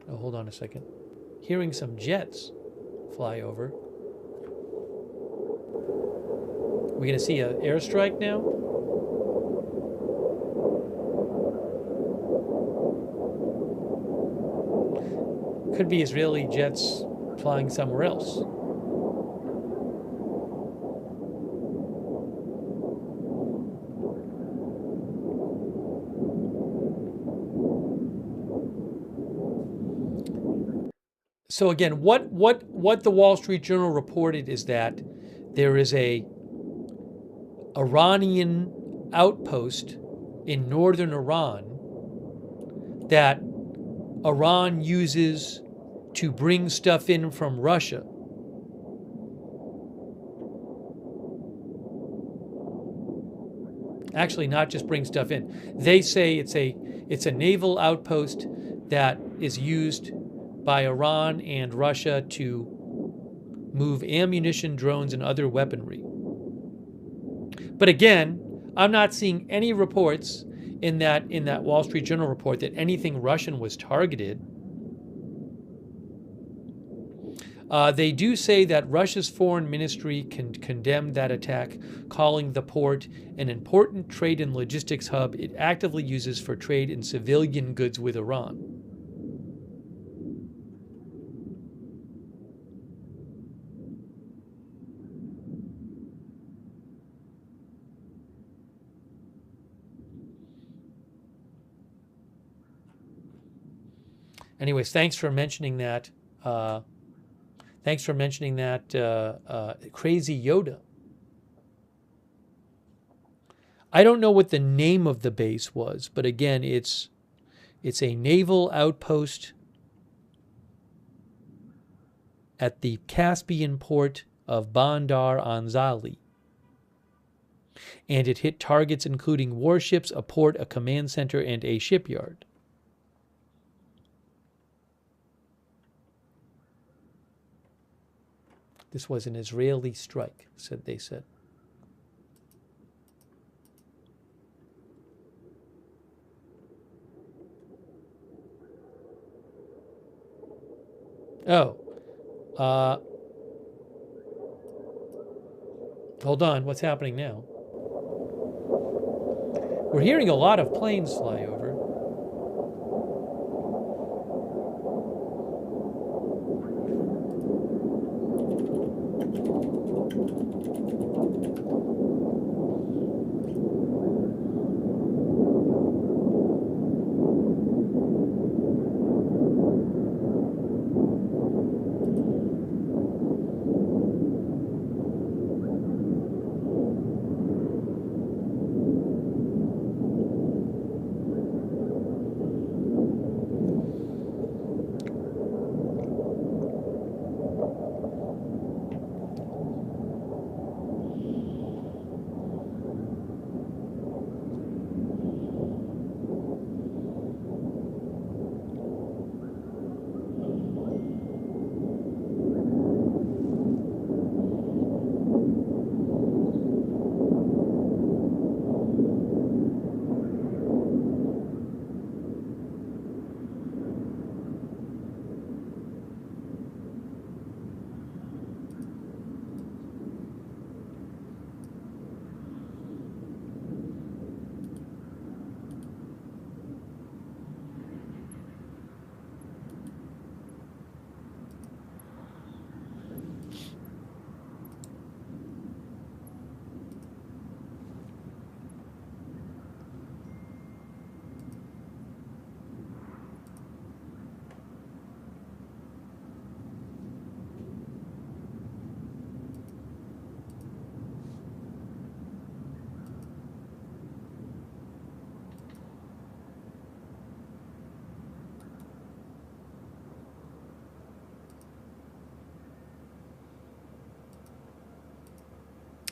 S1: Oh, hold on a second. Hearing some jets fly over. We're going to see an airstrike now? Could be Israeli jets flying somewhere else. So again, what the Wall Street Journal reported is that there is a Iranian outpost in northern Iran that Iran uses to bring stuff in from Russia. Actually, not just bring stuff in. They say it's a naval outpost that is used by Iran and Russia to move ammunition, drones, and other weaponry. But again, I'm not seeing any reports in that Wall Street Journal report that anything Russian was targeted. They do say that Russia's foreign ministry condemned that attack, calling the port an important trade and logistics hub it actively uses for trade in civilian goods with Iran. Anyways, thanks for mentioning that. Thanks for mentioning that, Crazy Yoda. I don't know what the name of the base was, but again, it's a naval outpost at the Caspian port of Bandar Anzali. And it hit targets including warships, a port, a command center, and a shipyard. This was an Israeli strike, they said. Oh. Hold on, what's happening now? We're hearing a lot of planes fly over.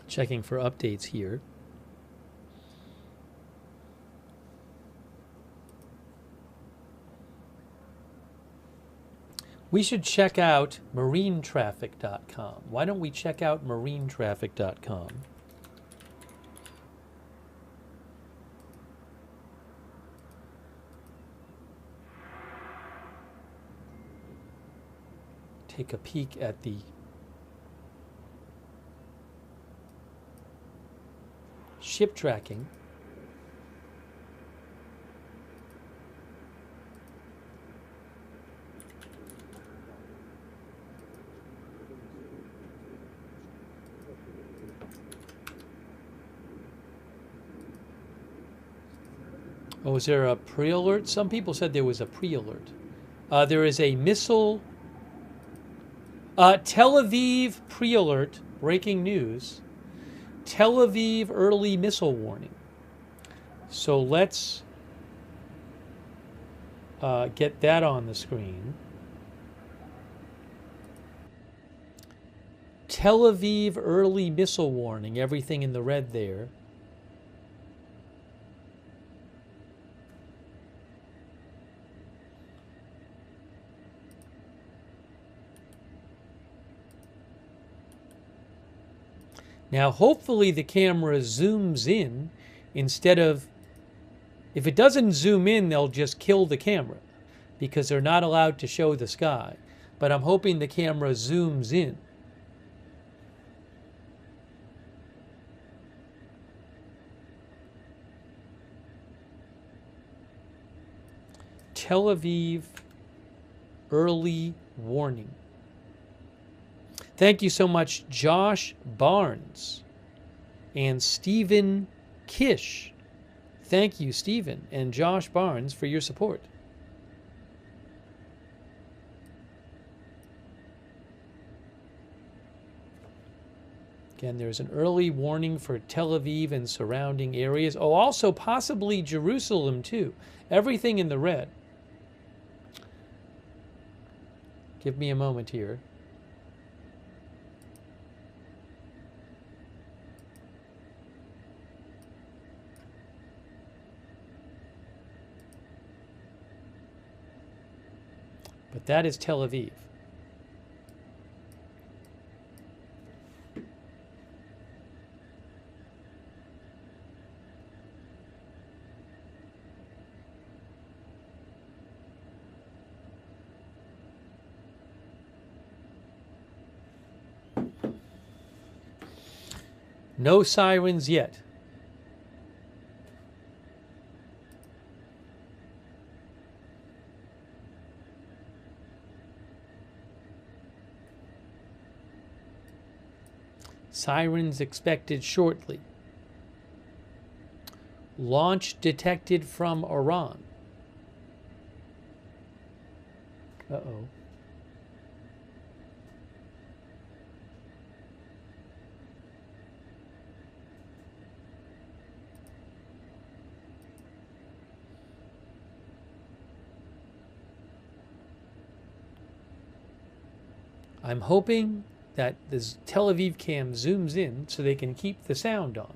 S1: Checking for updates here. We should check out marinetraffic.com. Why don't we check out marinetraffic.com? Take a peek at the ship tracking. Oh, is there a pre-alert? Some people said there was a pre-alert. There is a missile Tel Aviv pre-alert, breaking news. Tel Aviv early missile warning. So let's get that on the screen. Tel Aviv early missile warning, everything in the red there. Now, hopefully the camera zooms in instead of, if it doesn't zoom in, they'll just kill the camera because they're not allowed to show the sky. But I'm hoping the camera zooms in. Tel Aviv early warning. Thank you so much, Josh Barnes and Stephen Kish. Thank you, Stephen and Josh Barnes, for your support. Again, there's an early warning for Tel Aviv and surrounding areas. Oh, also possibly Jerusalem, too. Everything in the red. Give me a moment here. But that is Tel Aviv. No sirens yet. Sirens expected shortly. Launch detected from Iran. Uh-oh. I'm hoping that this Tel Aviv cam zooms in so they can keep the sound on.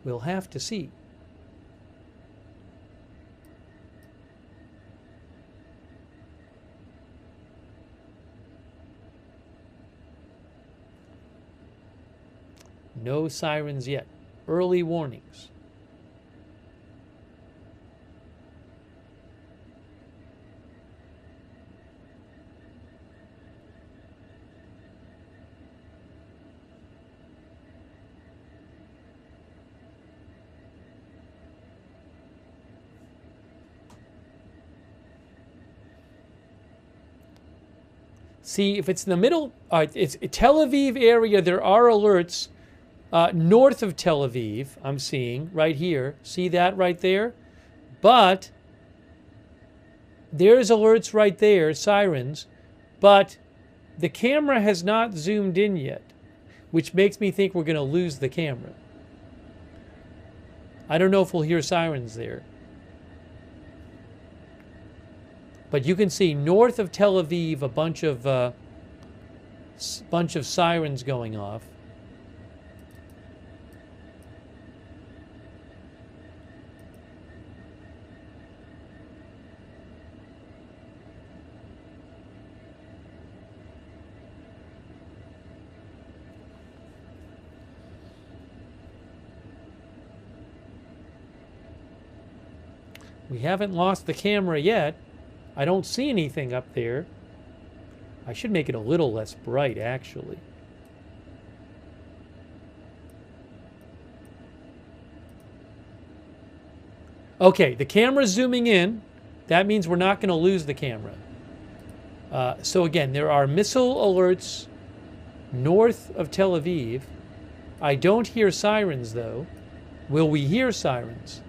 S1: We'll have to see. No sirens yet. Early warnings. See, if it's in the middle, it's Tel Aviv area, there are alerts north of Tel Aviv, I'm seeing right here. See that right there? But there's alerts right there, sirens, but the camera has not zoomed in yet, which makes me think we're going to lose the camera. I don't know if we'll hear sirens there. But you can see north of Tel Aviv a bunch of sirens going off. We haven't lost the camera yet. I don't see anything up there. I should make it a little less bright, actually. Okay, the camera's zooming in. That means we're not going to lose the camera. So again, there are missile alerts north of Tel Aviv. I don't hear sirens, though. Will we hear sirens?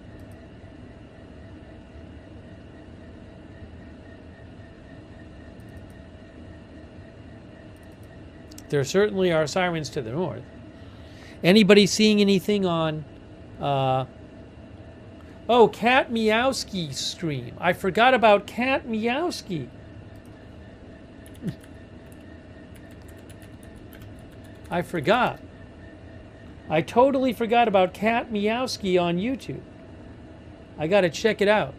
S1: There certainly are sirens to the north. Anybody seeing anything on... oh, Cat Meowski stream. I forgot about Cat Meowski. I forgot. I totally forgot about Cat Meowski on YouTube. I gotta check it out.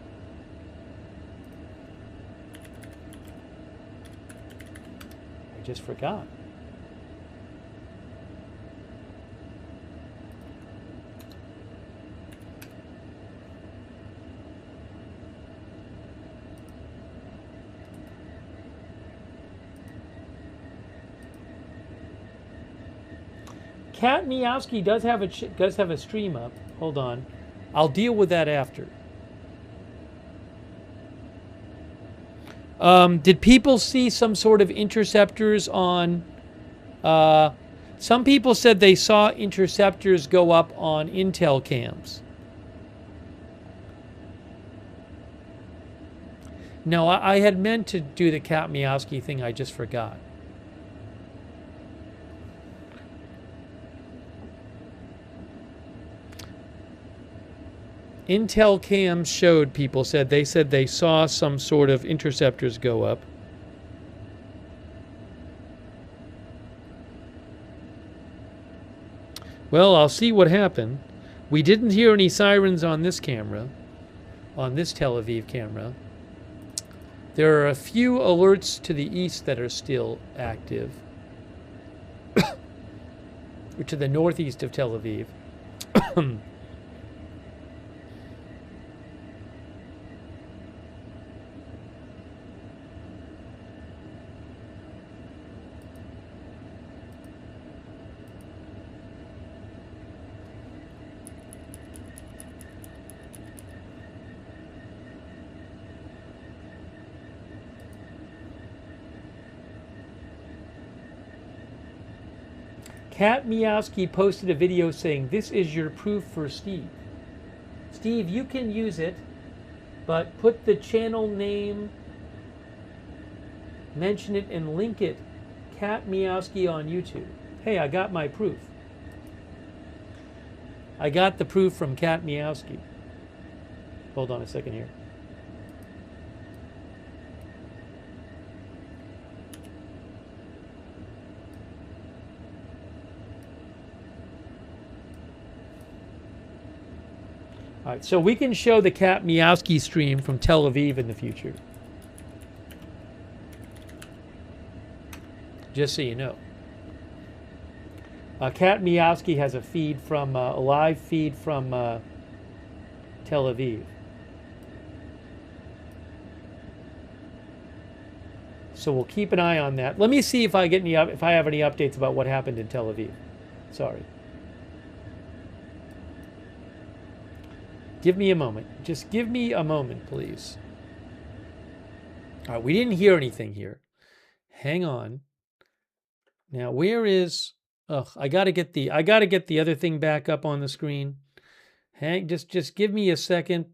S1: I just forgot. Cat Meowski does have a stream up. Hold on. I'll deal with that after. Did people see some sort of interceptors on... some people said they saw interceptors go up on Intel cams. No, I had meant to do the Cat Meowski thing. I just forgot. Intel cams showed, people said they saw some sort of interceptors go up. Well, I'll see what happened. We didn't hear any sirens on this camera, on this Tel Aviv camera. There are a few alerts to the east that are still active, or to the northeast of Tel Aviv. Cat Meowski posted a video saying, "This is your proof for Steve." Steve, you can use it, but put the channel name, mention it, and link it. Cat Meowski on YouTube. Hey, I got my proof. I got the proof from Cat Meowski. Hold on a second here. All right, so we can show the Cat Meowski stream from Tel Aviv in the future. Just so you know. Cat Meowski has a feed from, a live feed from Tel Aviv. So we'll keep an eye on that. Let me see if I get if I have any updates about what happened in Tel Aviv. Sorry. Give me a moment. Just give me a moment, please. All right, we didn't hear anything here. Hang on. Now, where is... Ugh, I gotta get the other thing back up on the screen. Just give me a second.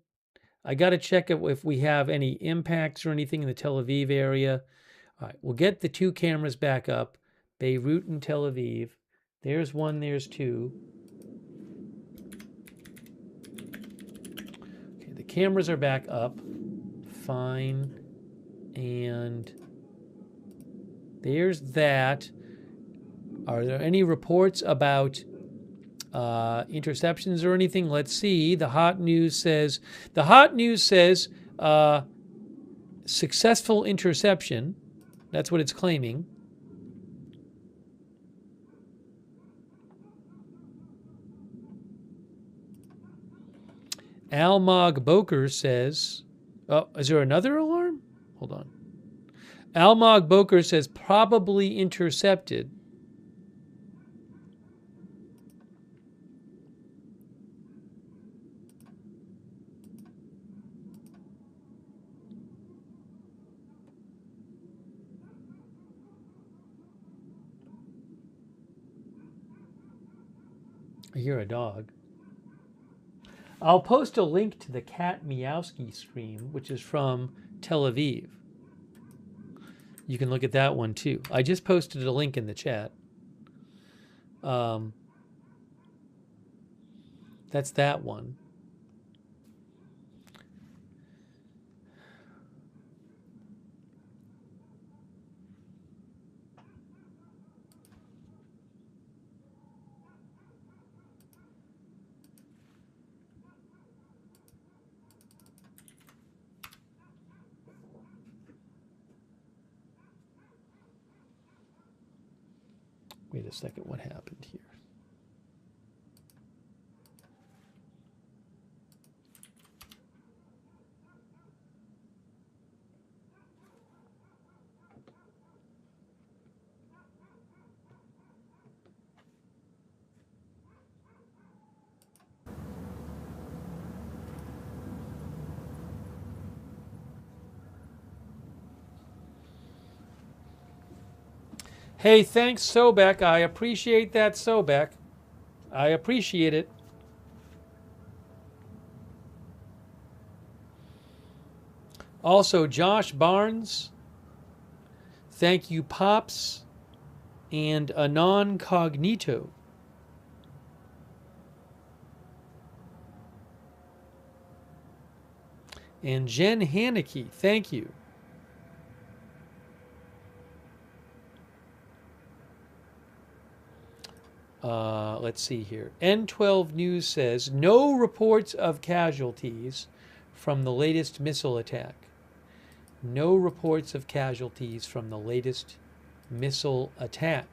S1: I gotta check if we have any impacts or anything in the Tel Aviv area. All right, we'll get the two cameras back up. Beirut and Tel Aviv. There's one, there's two. Cameras are back up. Fine. And there's that. Are there any reports about interceptions or anything? Let's see. The hot news says successful interception. That's what it's claiming. Almog Boker says, oh, is there another alarm? Hold on. Almog Boker says probably intercepted. I hear a dog. I'll post a link to the Cat Meowski stream, which is from Tel Aviv. You can look at that one too. I just posted a link in the chat. That's that one. Wait a second, what happened here? Hey, thanks, Sobek. I appreciate that, Sobek. I appreciate it. Also, Josh Barnes. Thank you, Pops. And Anon Cognito. And Jen Haneke. Thank you. Let's see here. N12 News says, no reports of casualties from the latest missile attack. No reports of casualties from the latest missile attack.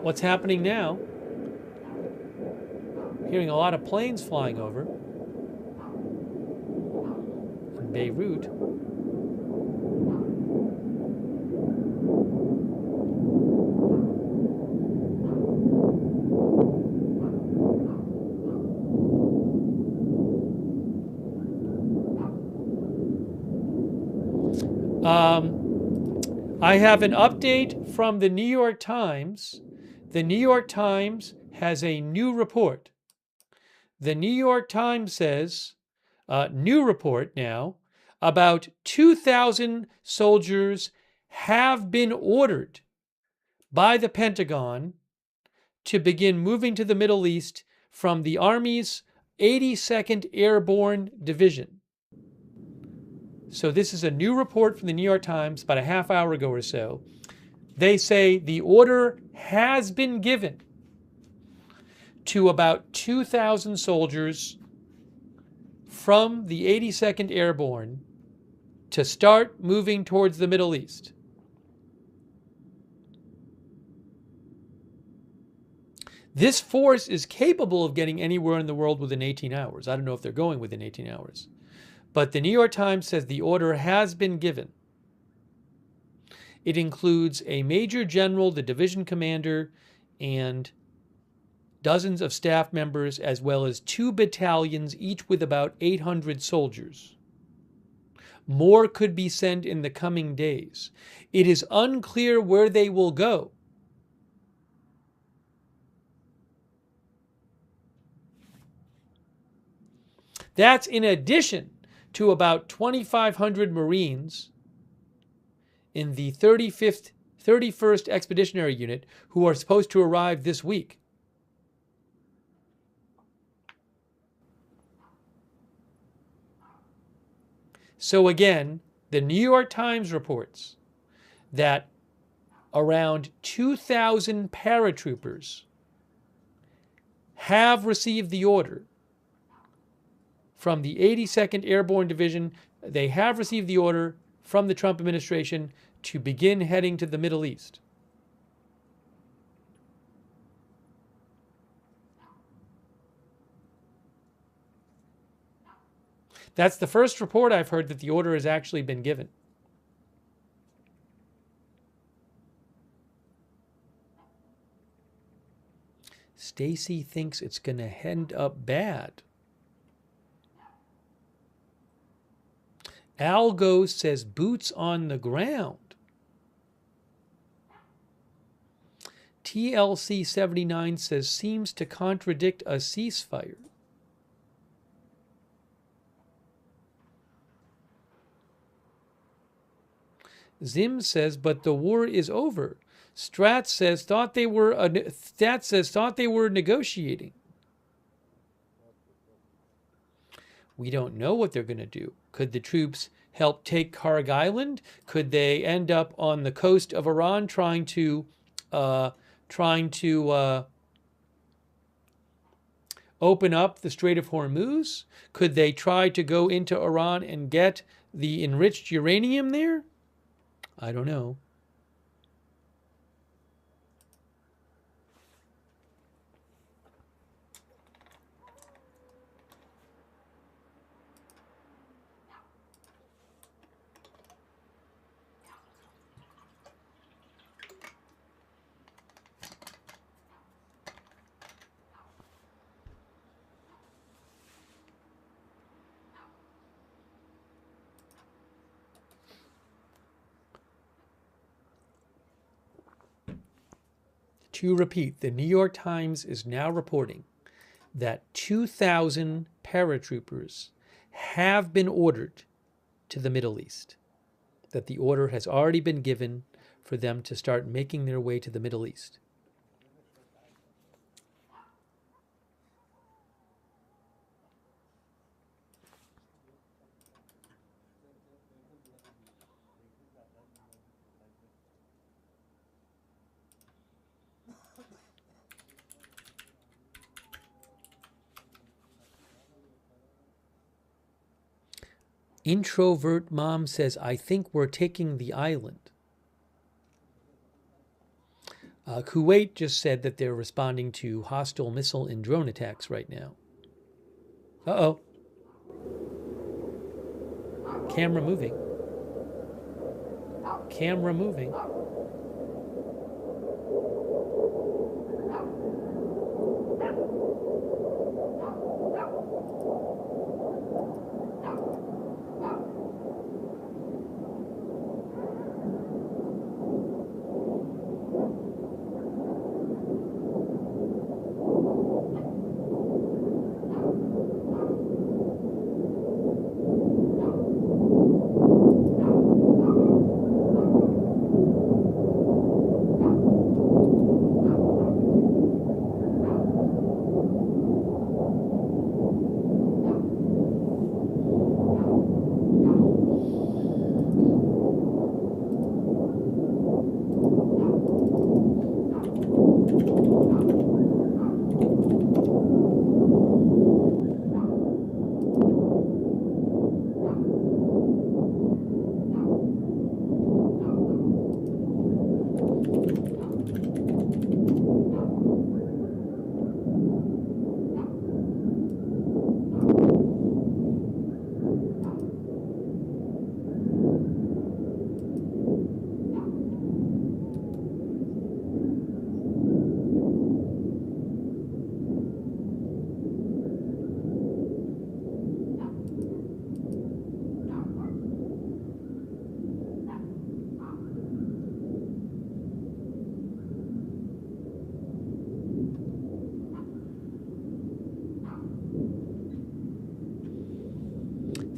S1: What's happening now? Hearing a lot of planes flying over in Beirut. I have an update from the New York Times. The New York Times has a new report. The New York Times says, new report now, about 2,000 soldiers have been ordered by the Pentagon to begin moving to the Middle East from the Army's 82nd Airborne Division. So this is a new report from the New York Times about a half hour ago or so. They say the order has been given to about 2,000 soldiers from the 82nd Airborne to start moving towards the Middle East. This force is capable of getting anywhere in the world within 18 hours. I don't know if they're going within 18 hours. But the New York Times says the order has been given. It includes a major general, the division commander, and dozens of staff members, as well as 2 battalions, each with about 800 soldiers. More could be sent in the coming days. It is unclear where they will go. That's in addition to about 2,500 Marines in the 31st Expeditionary Unit who are supposed to arrive this week. So again, the New York Times reports that around 2,000 paratroopers have received the order from the 82nd Airborne Division. They have received the order from the Trump administration to begin heading to the Middle East. That's the first report I've heard that the order has actually been given. Stacy thinks it's going to end up bad. Algo says boots on the ground. TLC 79 says seems to contradict a ceasefire. Zim says, but the war is over. Strat says thought they were negotiating. We don't know what they're going to do. Could the troops help take Karg Island? Could they end up on the coast of Iran trying to open up the Strait of Hormuz? Could they try to go into Iran and get the enriched uranium there? I don't know. To repeat, the New York Times is now reporting that 2,000 paratroopers have been ordered to the Middle East, that the order has already been given for them to start making their way to the Middle East. Introvert Mom says, I think we're taking the island. Kuwait just said that they're responding to hostile missile and drone attacks right now. Uh-oh. Camera moving. Camera moving.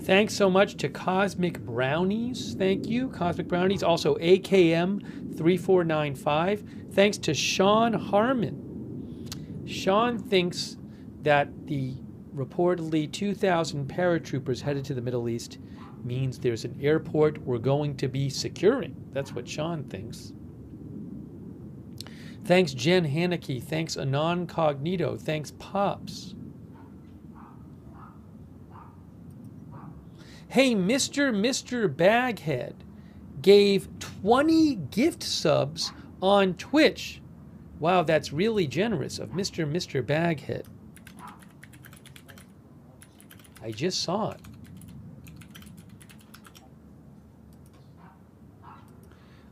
S1: Thanks so much to Cosmic Brownies. Thank you, Cosmic Brownies. Also, AKM3495. Thanks to Sean Harmon. Sean thinks that the reportedly 2,000 paratroopers headed to the Middle East means there's an airport we're going to be securing. That's what Sean thinks. Thanks, Jen Haneke. Thanks, Anon Cognito. Thanks, Pops. Hey, Mr. Baghead gave 20 gift subs on Twitch. Wow, that's really generous of Mr. Baghead. I just saw it.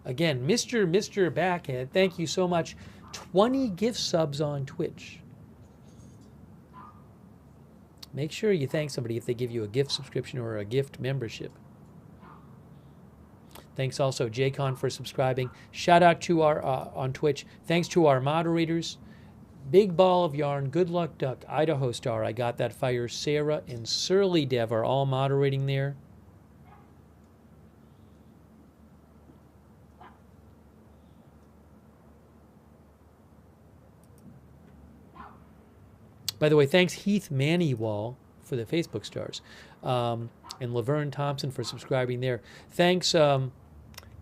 S1: Again, Mr. Baghead, thank you so much. 20 gift subs on Twitch. Make sure you thank somebody if they give you a gift subscription or a gift membership. Thanks also, Jaycon, for subscribing. Shout out to our, on Twitch. Thanks to our moderators. Big Ball of Yarn, Good Luck Duck, Idaho Star, I Got That Fire, Sarah, and Surly Dev are all moderating there. By the way, thanks Heath Mannywall for the Facebook stars. And Laverne Thompson for subscribing there. Thanks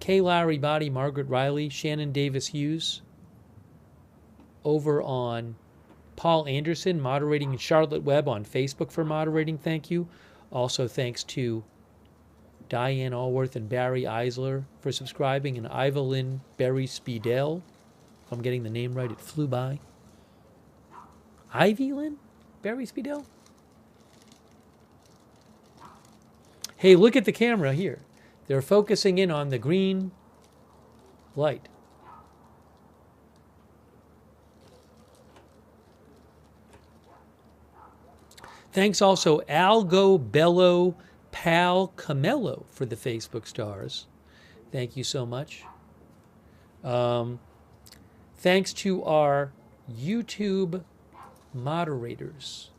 S1: Kay Lowry Body, Margaret Riley, Shannon Davis Hughes. Over on Paul Anderson moderating, and Charlotte Webb on Facebook for moderating. Thank you. Also thanks to Diane Allworth and Barry Eisler for subscribing, and Ivelyn Berry Speedell. If I'm getting the name right, it flew by. Ivelyn Berry Speedell? Hey, look at the camera here. They're focusing in on the green light. Thanks also Algo Bello Pal Camello for the Facebook stars. Thank you so much. Thanks to our YouTube moderators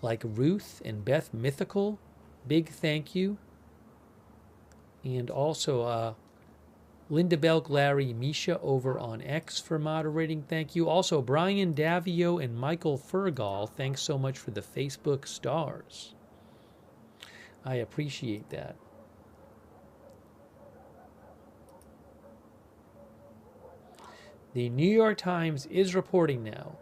S1: like Ruth and Beth Mythical. Big thank you. And also Linda Belk, Larry, Misha over on X for moderating. Thank you. Also, Brian Davio and Michael Fergal, thanks so much for the Facebook stars. I appreciate that. The New York Times is reporting now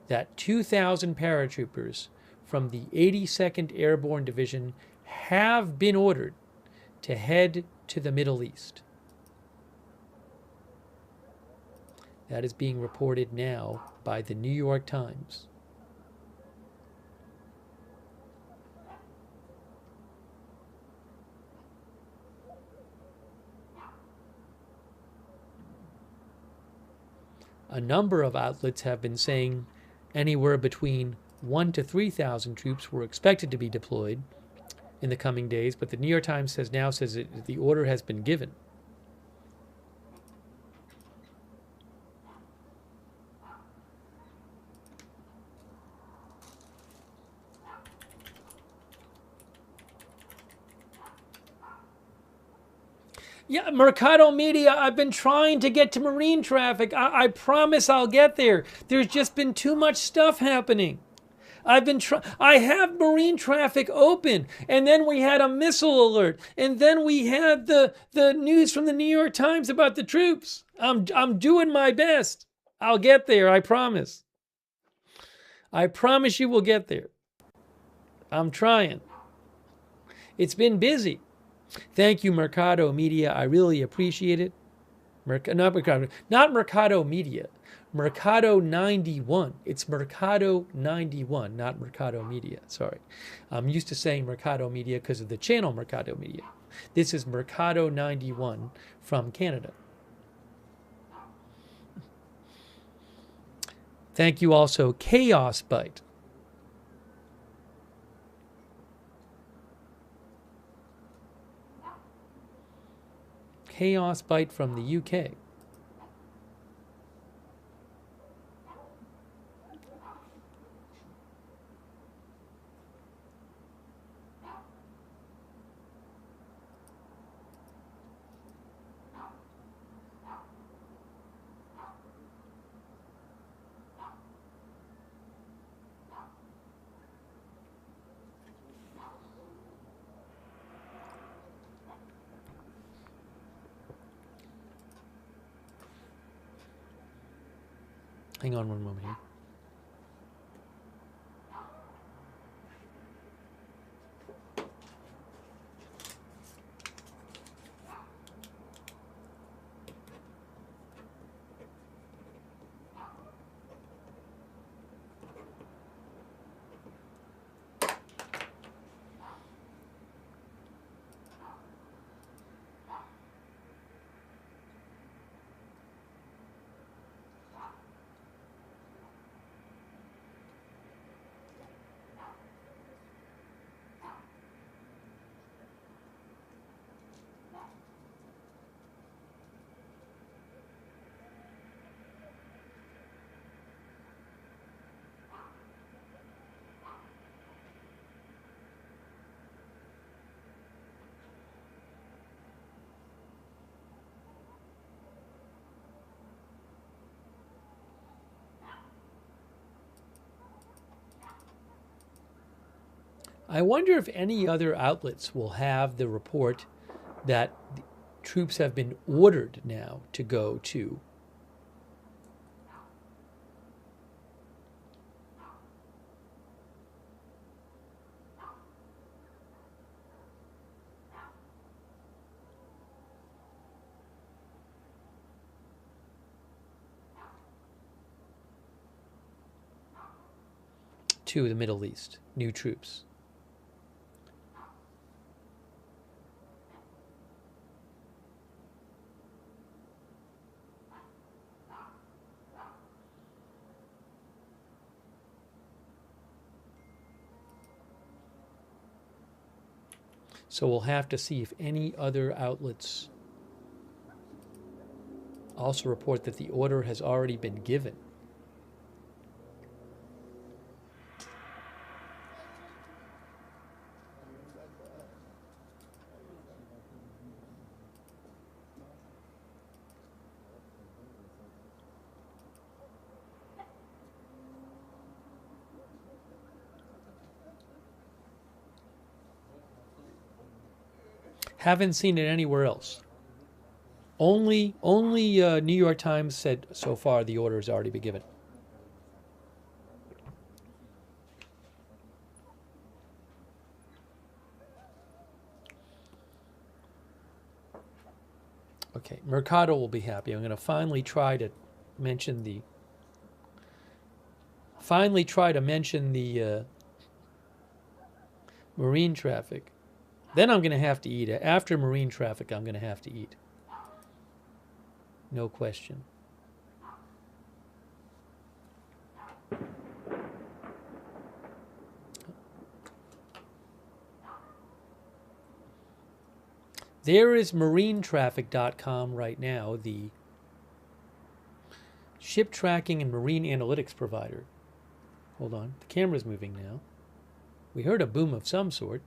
S1: that 2,000 paratroopers from the 82nd Airborne Division have been ordered to head to the Middle East. That is being reported now by the New York Times. A number of outlets have been saying anywhere between 1,000 to 3,000 troops were expected to be deployed in the coming days, but the New York Times says that the order has been given. Yeah, Mercado Media, I've been trying to get to marine traffic. I promise I'll get there. There's just been too much stuff happening. I have marine traffic open, and then we had a missile alert, and then we had the news from the New York Times about the troops. I'm doing my best. I'll get there, I promise. I promise you we'll get there. I'm trying. It's been busy. Thank you, Mercado Media. I really appreciate it. Not Mercado Media. Mercado 91. It's Mercado 91, not Mercado Media. Sorry. I'm used to saying Mercado Media because of the channel Mercado Media. This is Mercado 91 from Canada. Thank you also, Chaos Byte. Chaos Byte from the UK. Hang on one moment here. I wonder if any other outlets will have the report that the troops have been ordered now to go to the Middle East, new troops. So we'll have to see if any other outlets also report that the order has already been given. Haven't seen it anywhere else. Only New York Times said so far the order has already been given. Okay, Mercado will be happy. I'm going to finally try to mention the marine traffic. Then I'm going to have to eat. After marine traffic, I'm going to have to eat. No question. There is marinetraffic.com right now, the ship tracking and marine analytics provider. Hold on, the camera's moving now. We heard a boom of some sort.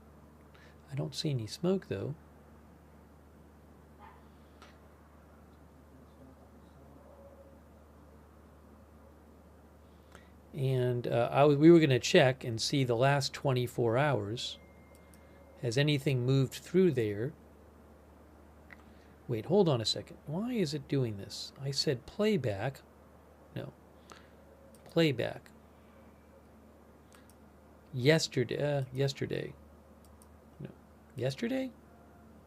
S1: I don't see any smoke, though. And we were going to check and see the last 24 hours. Has anything moved through there? Wait, hold on a second. Why is it doing this? I said playback. No. Playback. Yesterday. No. Yesterday?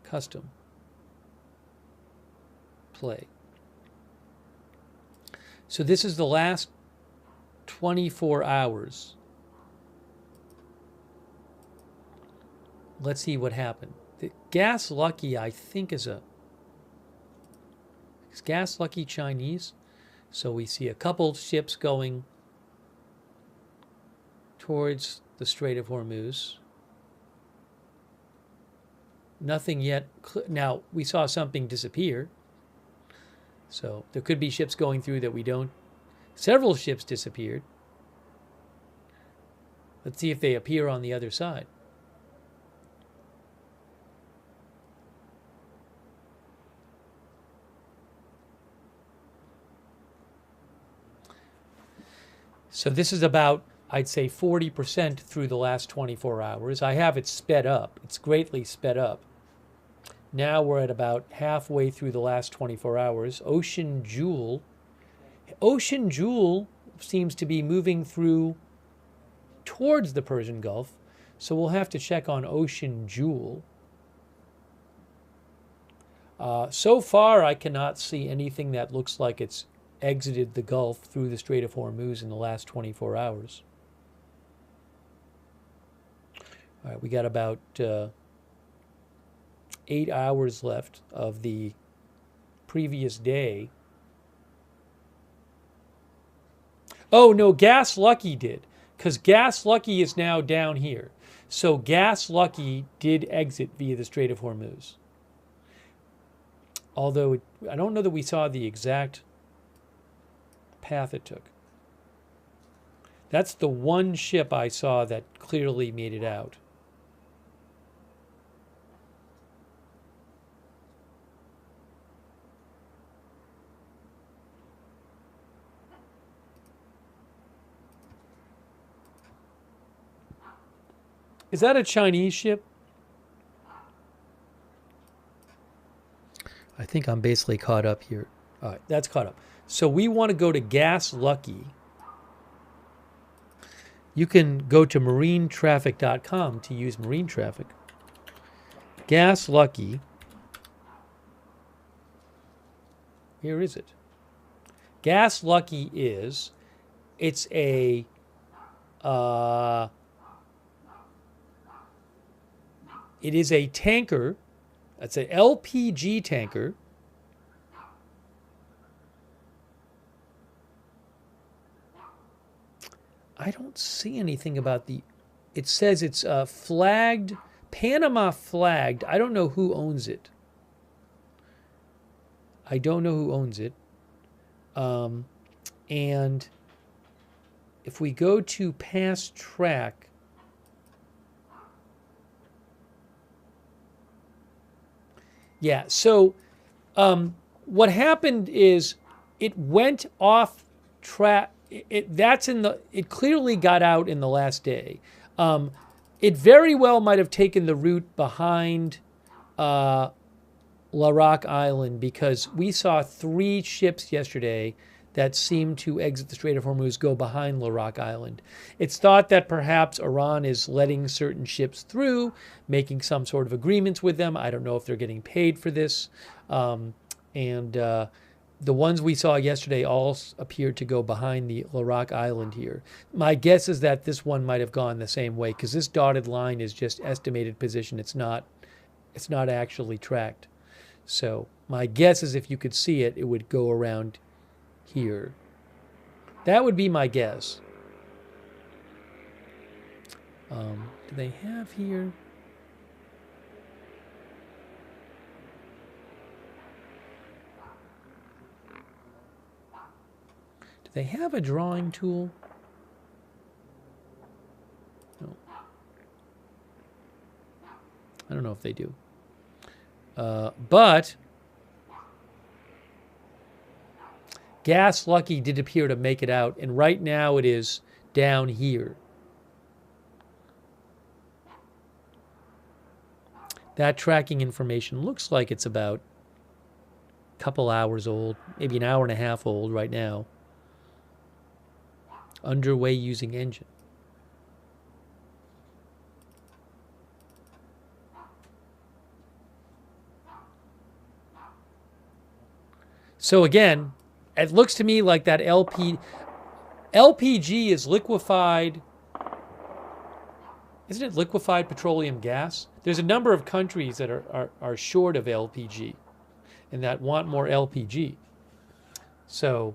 S1: Custom. Play. So this is the last 24 hours. Let's see what happened. The Gas Lucky, I think, is Gas Lucky Chinese? So we see a couple ships going towards the Strait of Hormuz. Nothing yet. Now, we saw something disappear. So there could be ships going through that we don't. Several ships disappeared. Let's see if they appear on the other side. So this is about, I'd say, 40% through the last 24 hours. I have it sped up. It's greatly sped up. Now we're at about halfway through the last 24 hours. Ocean Jewel seems to be moving through towards the Persian Gulf. So we'll have to check on Ocean Jewel. So far, I cannot see anything that looks like it's exited the Gulf through the Strait of Hormuz in the last 24 hours. All right, we got about 8 hours left of the previous day. Oh, no, Gas Lucky did, because Gas Lucky is now down here. So Gas Lucky did exit via the Strait of Hormuz. Although I don't know that we saw the exact path it took. That's the one ship I saw that clearly made it out. Is that a Chinese ship? I think I'm basically caught up here. All right, that's caught up. So we want to go to Gas Lucky. You can go to marinetraffic.com to use marine traffic. Gas Lucky. Where is it? Gas Lucky is, it's a, it is a tanker. It's an LPG tanker. I don't see anything about the, it says it's flagged, Panama flagged. I don't know who owns it. I don't know who owns it. And if we go to Past Track, yeah, so what happened is it went off track. It clearly got out in the last day. It very well might have taken the route behind Larak Island, because we saw 3 ships yesterday that seemed to exit the Strait of Hormuz, go behind Larak Island. It's thought that perhaps Iran is letting certain ships through, making some sort of agreements with them. I don't know if they're getting paid for this. The ones we saw yesterday all appeared to go behind the Larak Island here. My guess is that this one might have gone the same way, because this dotted line is just estimated position. It's not actually tracked. So my guess is if you could see it, it would go around here. That would be my guess. Do they have here? Do they have a drawing tool? No. I don't know if they do. But Gas Lucky did appear to make it out, and right now it is down here. That tracking information looks like it's about a couple hours old, maybe an hour and a half old right now. Underway using engine. So again, it looks to me like that LPG is liquefied. Isn't it liquefied petroleum gas? There's a number of countries that are short of LPG and that want more LPG. So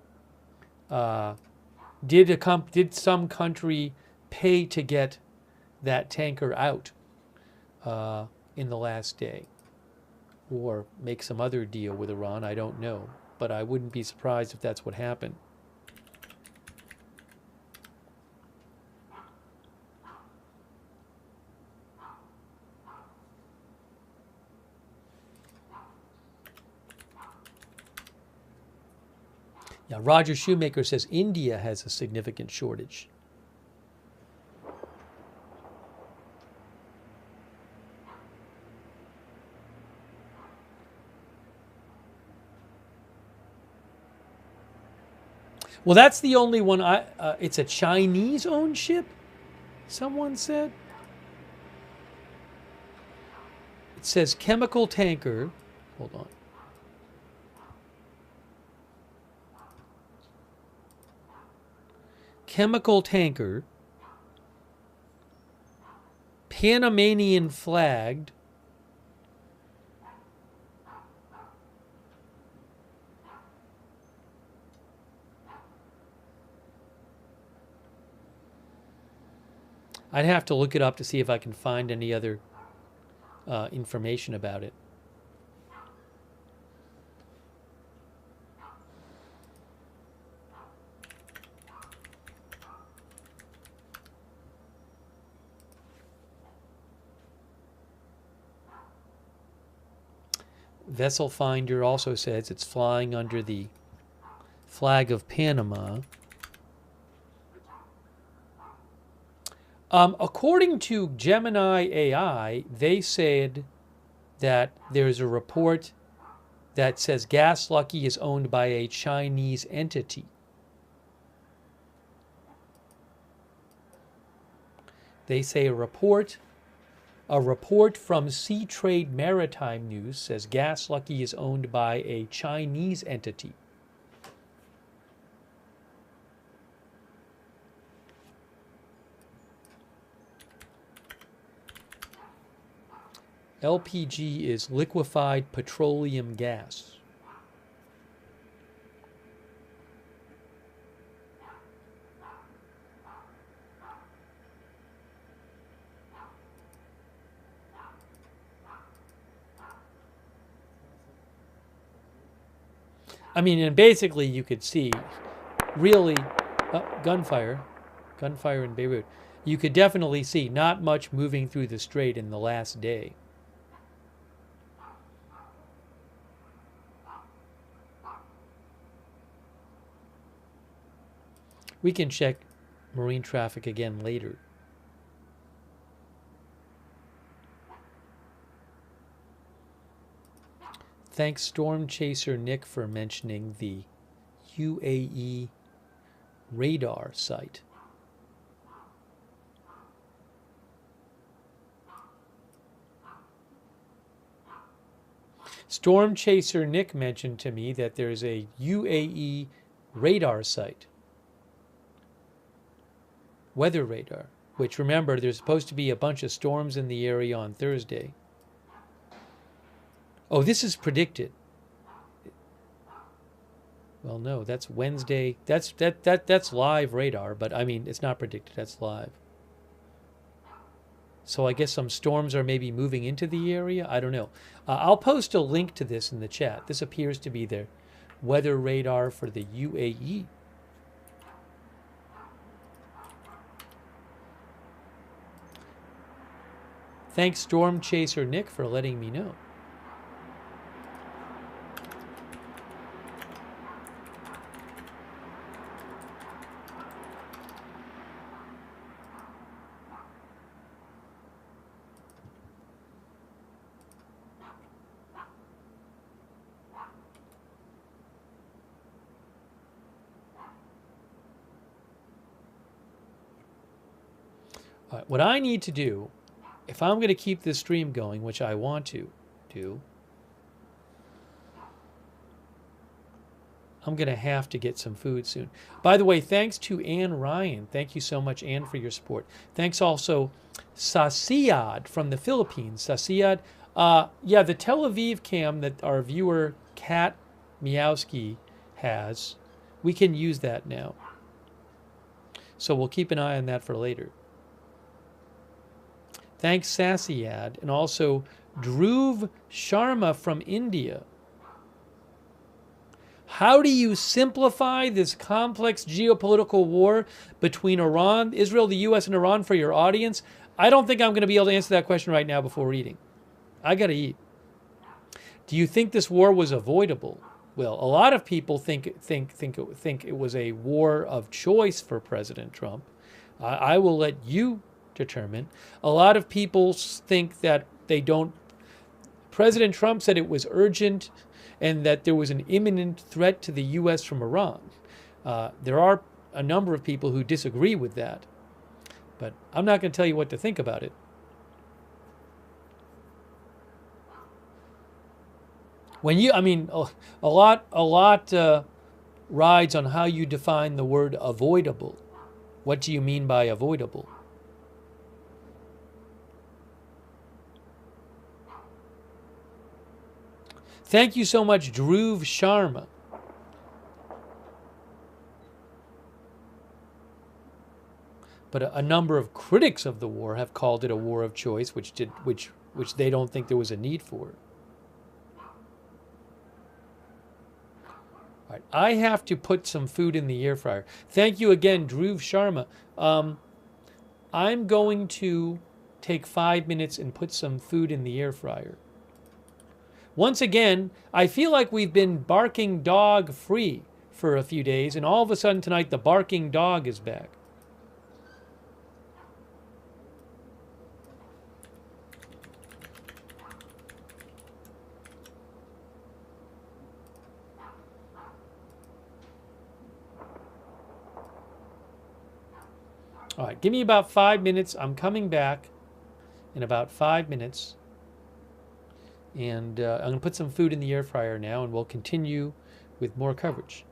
S1: did some country pay to get that tanker out in the last day, or make some other deal with Iran? I don't know, but I wouldn't be surprised if that's what happened. Yeah, Roger Shoemaker says India has a significant shortage. Well, that's the only one. It's a Chinese-owned ship, someone said. It says chemical tanker. Hold on. Chemical tanker, Panamanian flagged, I'd have to look it up to see if I can find any other information about it. Vessel Finder also says it's flying under the flag of Panama. According to Gemini AI, they said that there's a report that says Gas Lucky is owned by a Chinese entity. They say a report from Sea Trade Maritime News says Gas Lucky is owned by a Chinese entity. LPG is liquefied petroleum gas. I mean, and basically you could see really gunfire in Beirut. You could definitely see not much moving through the strait in the last day. We can check marine traffic again later. Thanks Storm Chaser Nick for mentioning the UAE radar site. Storm Chaser Nick mentioned to me that there's a UAE radar site. Weather radar, which remember there's supposed to be a bunch of storms in the area on Thursday. Oh, this is predicted. Well, no, that's Wednesday. That's live radar, but I mean it's not predicted. That's live. So I guess some storms are maybe moving into the area. I don't know. I'll post a link to this in the chat. This appears to be the weather radar for the UAE. Thanks Storm Chaser Nick for letting me know. All right, what I need to do, if I'm going to keep this stream going, which I want to do, I'm going to have to get some food soon. By the way, thanks to Ann Ryan. Thank you so much, Ann, for your support. Thanks also Sasiad from the Philippines. Sasiad, yeah, the Tel Aviv cam that our viewer Kat Miowski has, we can use that now. So we'll keep an eye on that for later. Thanks, Sasiad, and also Dhruv Sharma from India. How do you simplify this complex geopolitical war between Iran, Israel, the U.S., and Iran for your audience? I don't think I'm going to be able to answer that question right now before eating. I got to eat. Do you think this war was avoidable? Well, a lot of people think it was a war of choice for President Trump. I will let you determine. A lot of people think that they don't. President Trump said it was urgent and that there was an imminent threat to the U.S. from Iran. There are a number of people who disagree with that, but I'm not going to tell you what to think about it. When you, I mean, a lot rides on how you define the word avoidable. What do you mean by avoidable? Thank you so much, Dhruv Sharma. But a number of critics of the war have called it a war of choice, which they don't think there was a need for. All right, I have to put some food in the air fryer. Thank you again, Dhruv Sharma. I'm going to take 5 minutes and put some food in the air fryer. Once again, I feel like we've been barking dog free for a few days, and all of a sudden tonight the barking dog is back. All right, give me about 5 minutes. I'm coming back in about 5 minutes. And I'm going to put some food in the air fryer now, and we'll continue with more coverage.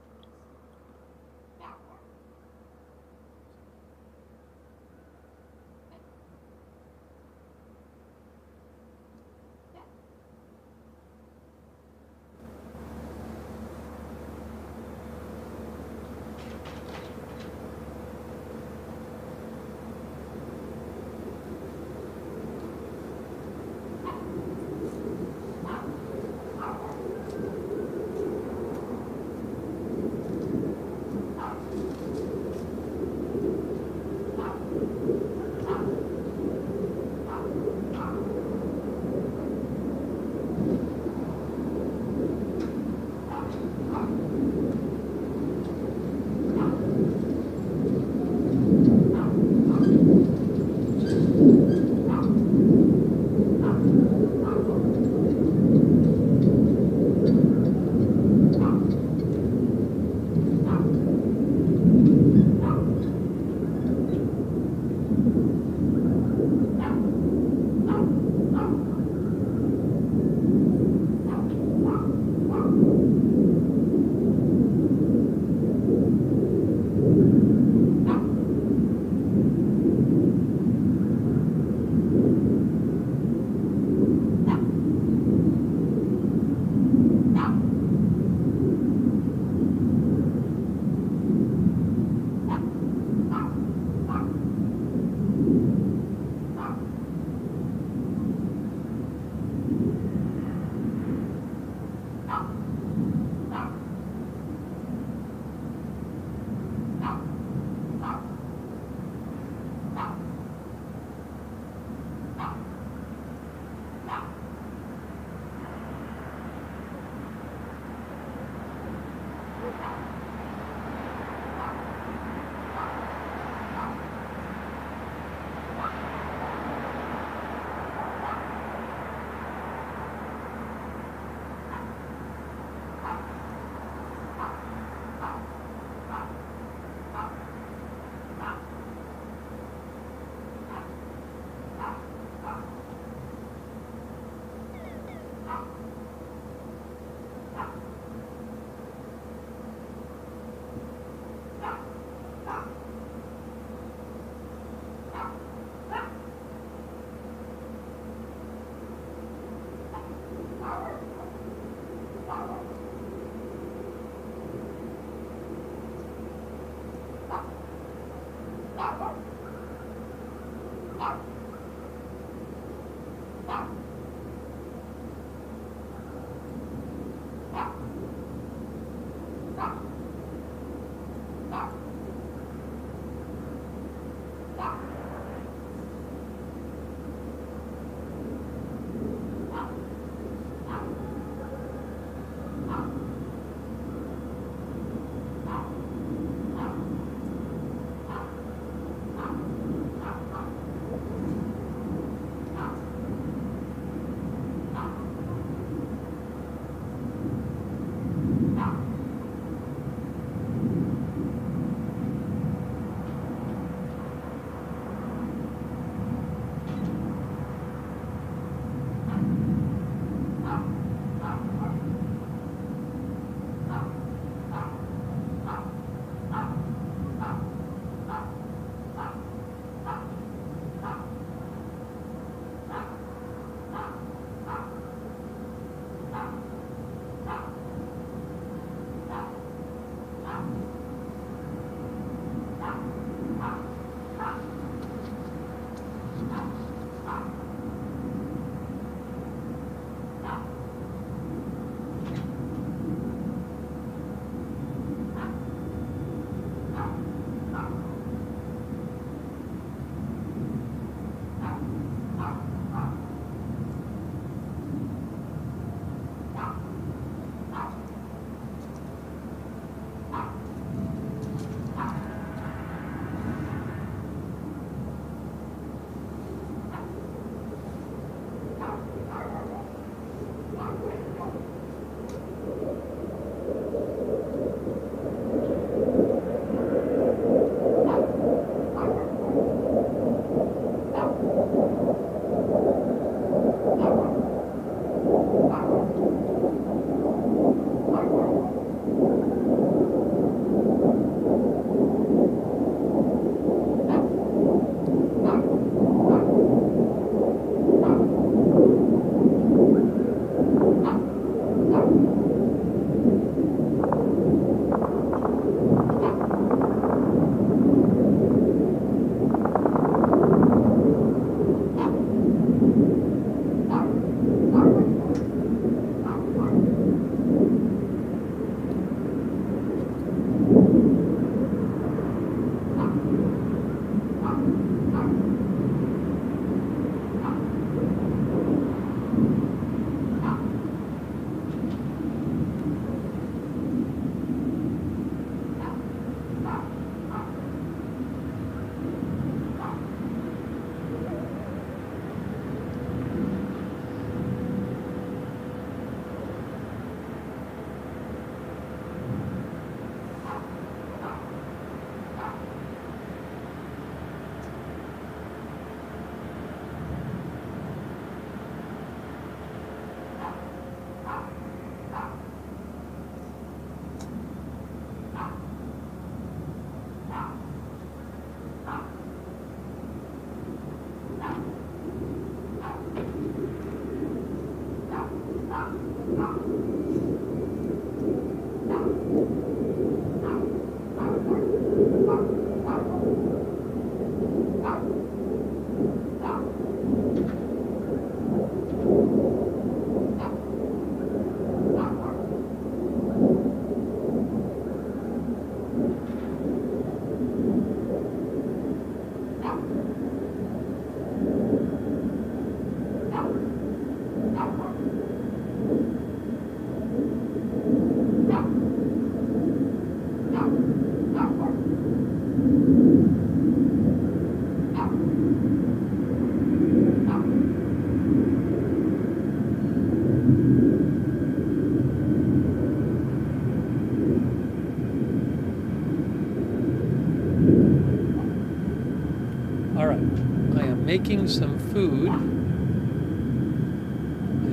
S1: Making some food. I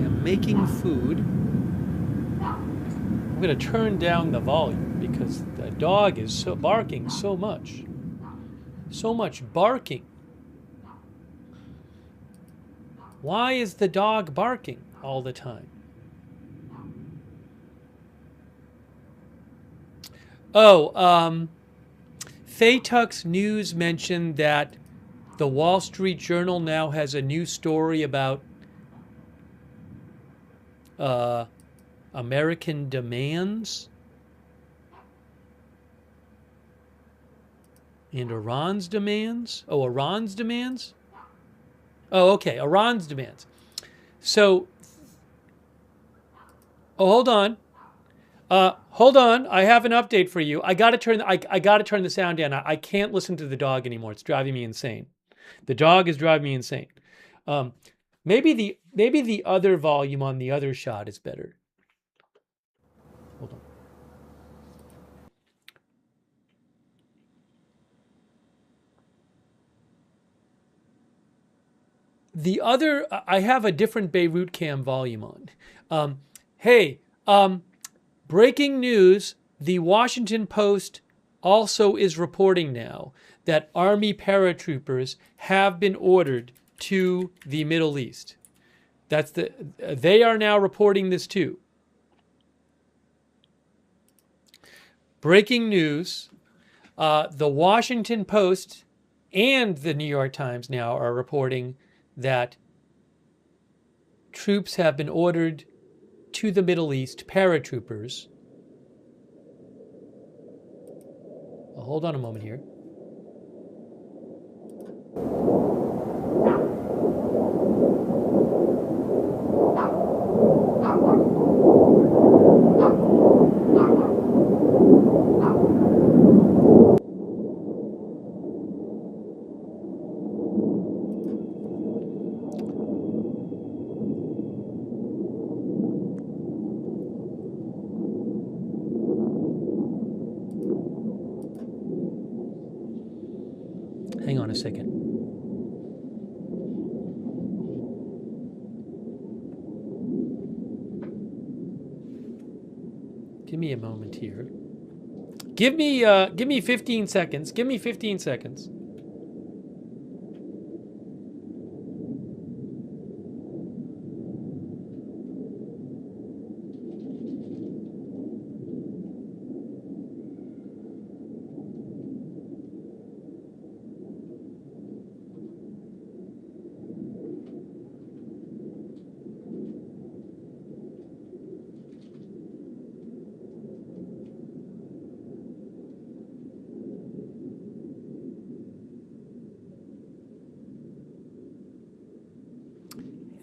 S1: am making food. I'm going to turn down the volume because the dog is so barking so much. So much barking. Why is the dog barking all the time? Oh, Faytuck's News mentioned that the Wall Street Journal now has a new story about American demands and Iran's demands. Oh, Iran's demands? Oh, okay, Iran's demands. So, oh, hold on. Hold on. I have an update for you. I gotta turn the sound down. I can't listen to the dog anymore. It's driving me insane. The dog is driving me insane. Maybe the other volume on the other shot is better. Hold on. The other, I have a different Beirut cam volume on. Hey, breaking news, the Washington Post also is reporting now that Army paratroopers have been ordered to the Middle East. They are now reporting this too. Breaking news, the Washington Post and the New York Times now are reporting that troops have been ordered to the Middle East, paratroopers. Hold on a moment here. Give me a moment here. Give me 15 seconds. Give me 15 seconds.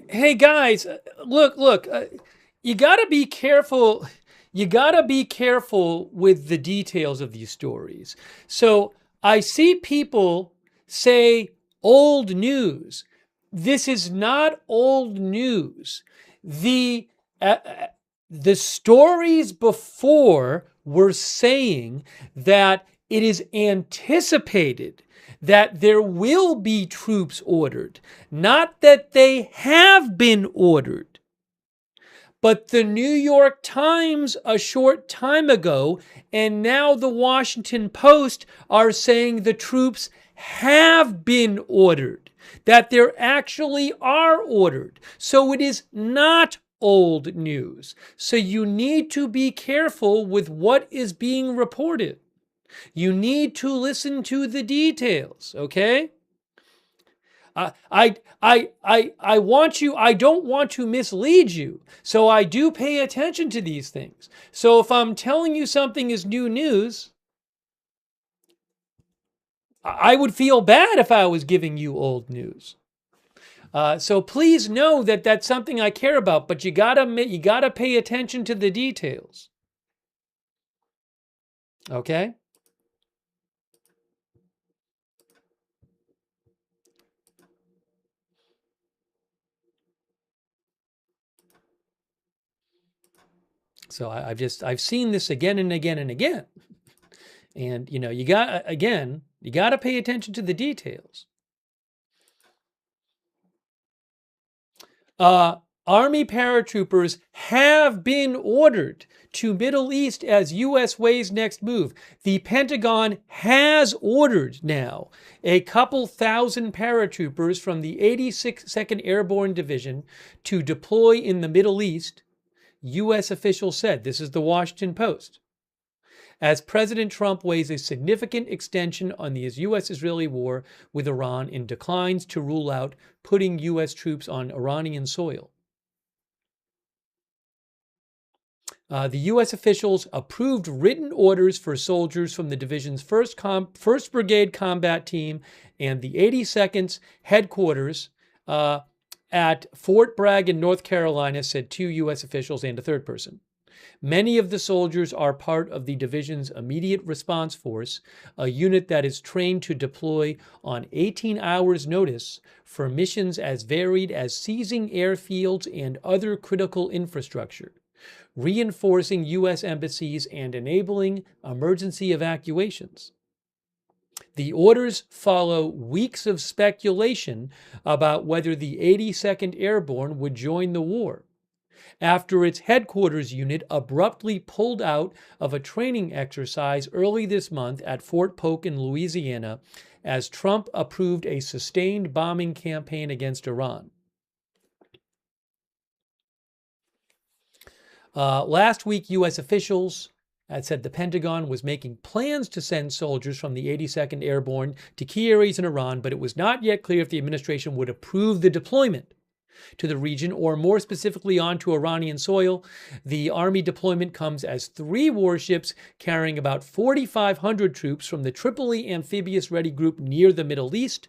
S1: Hey guys, look, you gotta be careful. You gotta be careful with the details of these stories. So I see people say old news. This is not old news. The stories before were saying that it is anticipated that there will be troops ordered, not that they have been ordered. But the New York Times a short time ago, and now the Washington Post are saying the troops have been ordered, that there actually are ordered. So it is not old news. So you need to be careful with what is being reported. You need to listen to the details, okay? I don't want to mislead you. So I do pay attention to these things. So if I'm telling you something is new news, I would feel bad if I was giving you old news. So please know that that's something I care about, but you gotta pay attention to the details. Okay? So I've seen this again and again and again. And, you got to pay attention to the details. Army paratroopers have been ordered to Middle East as U.S. weighs next move. The Pentagon has ordered now a couple thousand paratroopers from the 82nd Airborne Division to deploy in the Middle East, U.S. officials said. This is the Washington Post. As President Trump weighs a significant extension on the U.S.-Israeli war with Iran and declines to rule out putting U.S. troops on Iranian soil. The U.S. officials approved written orders for soldiers from the division's 1st Brigade Combat Team and the 82nd's headquarters at Fort Bragg in North Carolina, said 2 U.S. officials and a third person. Many of the soldiers are part of the division's immediate response force, a unit that is trained to deploy on 18 hours' notice for missions as varied as seizing airfields and other critical infrastructure, reinforcing U.S. embassies and enabling emergency evacuations. The orders follow weeks of speculation about whether the 82nd Airborne would join the war, after its headquarters unit abruptly pulled out of a training exercise early this month at Fort Polk in Louisiana, as Trump approved a sustained bombing campaign against Iran. Last week, U.S. officials had said the Pentagon was making plans to send soldiers from the 82nd Airborne to key areas in Iran, but it was not yet clear if the administration would approve the deployment to the region, or more specifically onto Iranian soil. The Army deployment comes as 3 warships carrying about 4,500 troops from the Tripoli Amphibious Ready Group near the Middle East.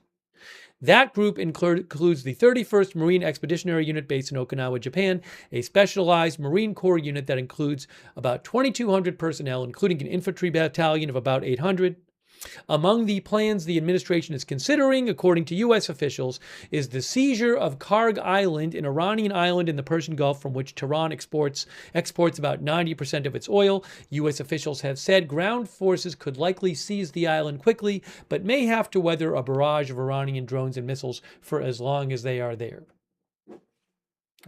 S1: That group includes the 31st Marine Expeditionary Unit based in Okinawa, Japan, a specialized Marine Corps unit that includes about 2,200 personnel, including an infantry battalion of about 800. Among the plans the administration is considering, according to U.S. officials, is the seizure of Karg Island, an Iranian island in the Persian Gulf from which Tehran exports about 90% of its oil. U.S. officials have said ground forces could likely seize the island quickly, but may have to weather a barrage of Iranian drones and missiles for as long as they are there.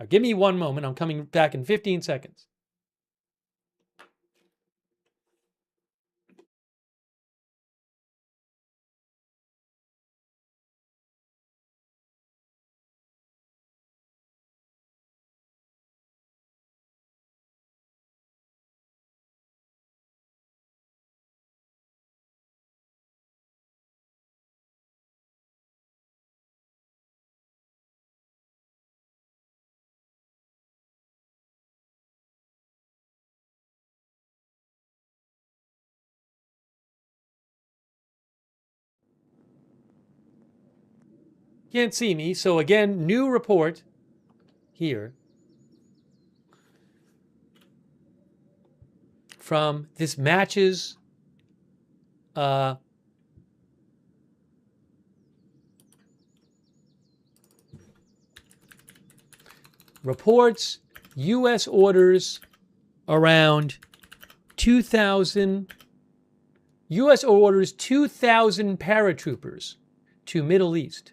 S1: Now, give me one moment. I'm coming back in 15 seconds. can't see me. So again, new report here from this matches reports U.S. orders around 2,000. U.S. orders 2,000 paratroopers to Middle East.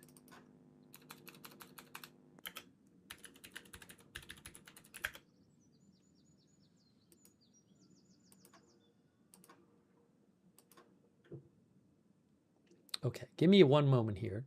S1: Okay, give me one moment here.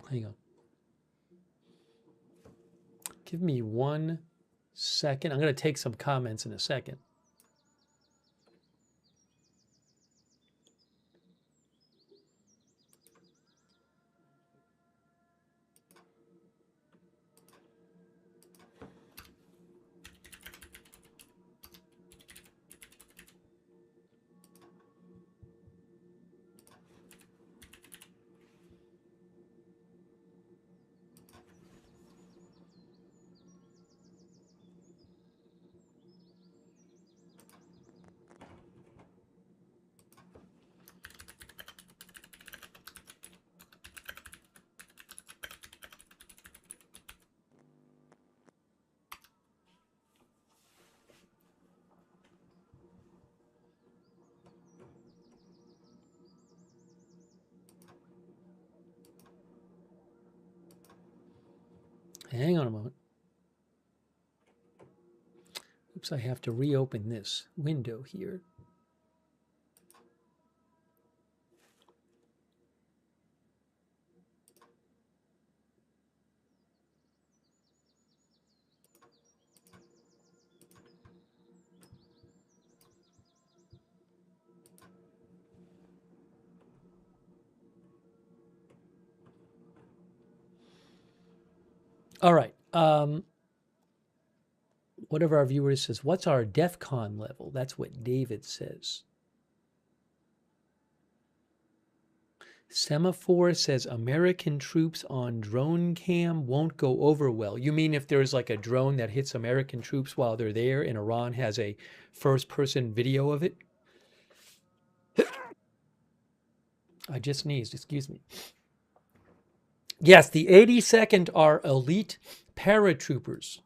S1: Hang on. Give me 1 second. I'm going to take some comments in a second. Hang on a moment. Oops, I have to reopen this window here. All right. One of our viewers says, what's our DEF CON level? That's what David says. Semaphore says American troops on drone cam won't go over well. You mean if there's like a drone that hits American troops while they're there and Iran has a first-person video of it? I just sneezed, excuse me. Yes, the 82nd are elite paratroopers.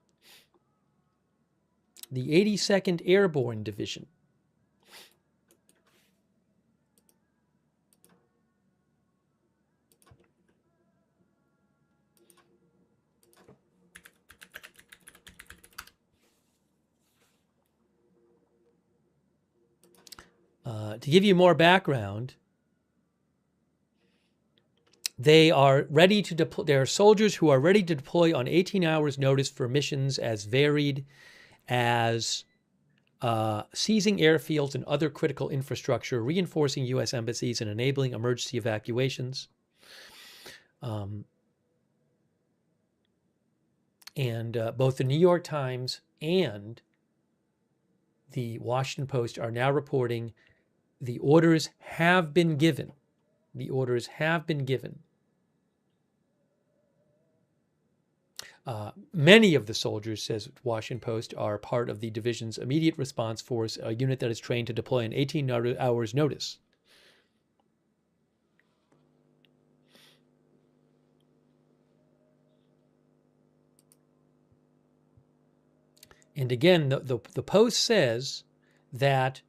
S1: The 82nd Airborne Division. To give you more background, they are ready to deploy. There are soldiers who are ready to deploy on 18 hours notice for missions as varied as seizing airfields and other critical infrastructure, reinforcing U.S. embassies, and enabling emergency evacuations. And both the New York Times and the Washington Post are now reporting the orders have been given. The orders have been given. Many of the soldiers, says Washington Post, are part of the division's immediate response force, a unit that is trained to deploy in 18 hours notice. And again, the Post says that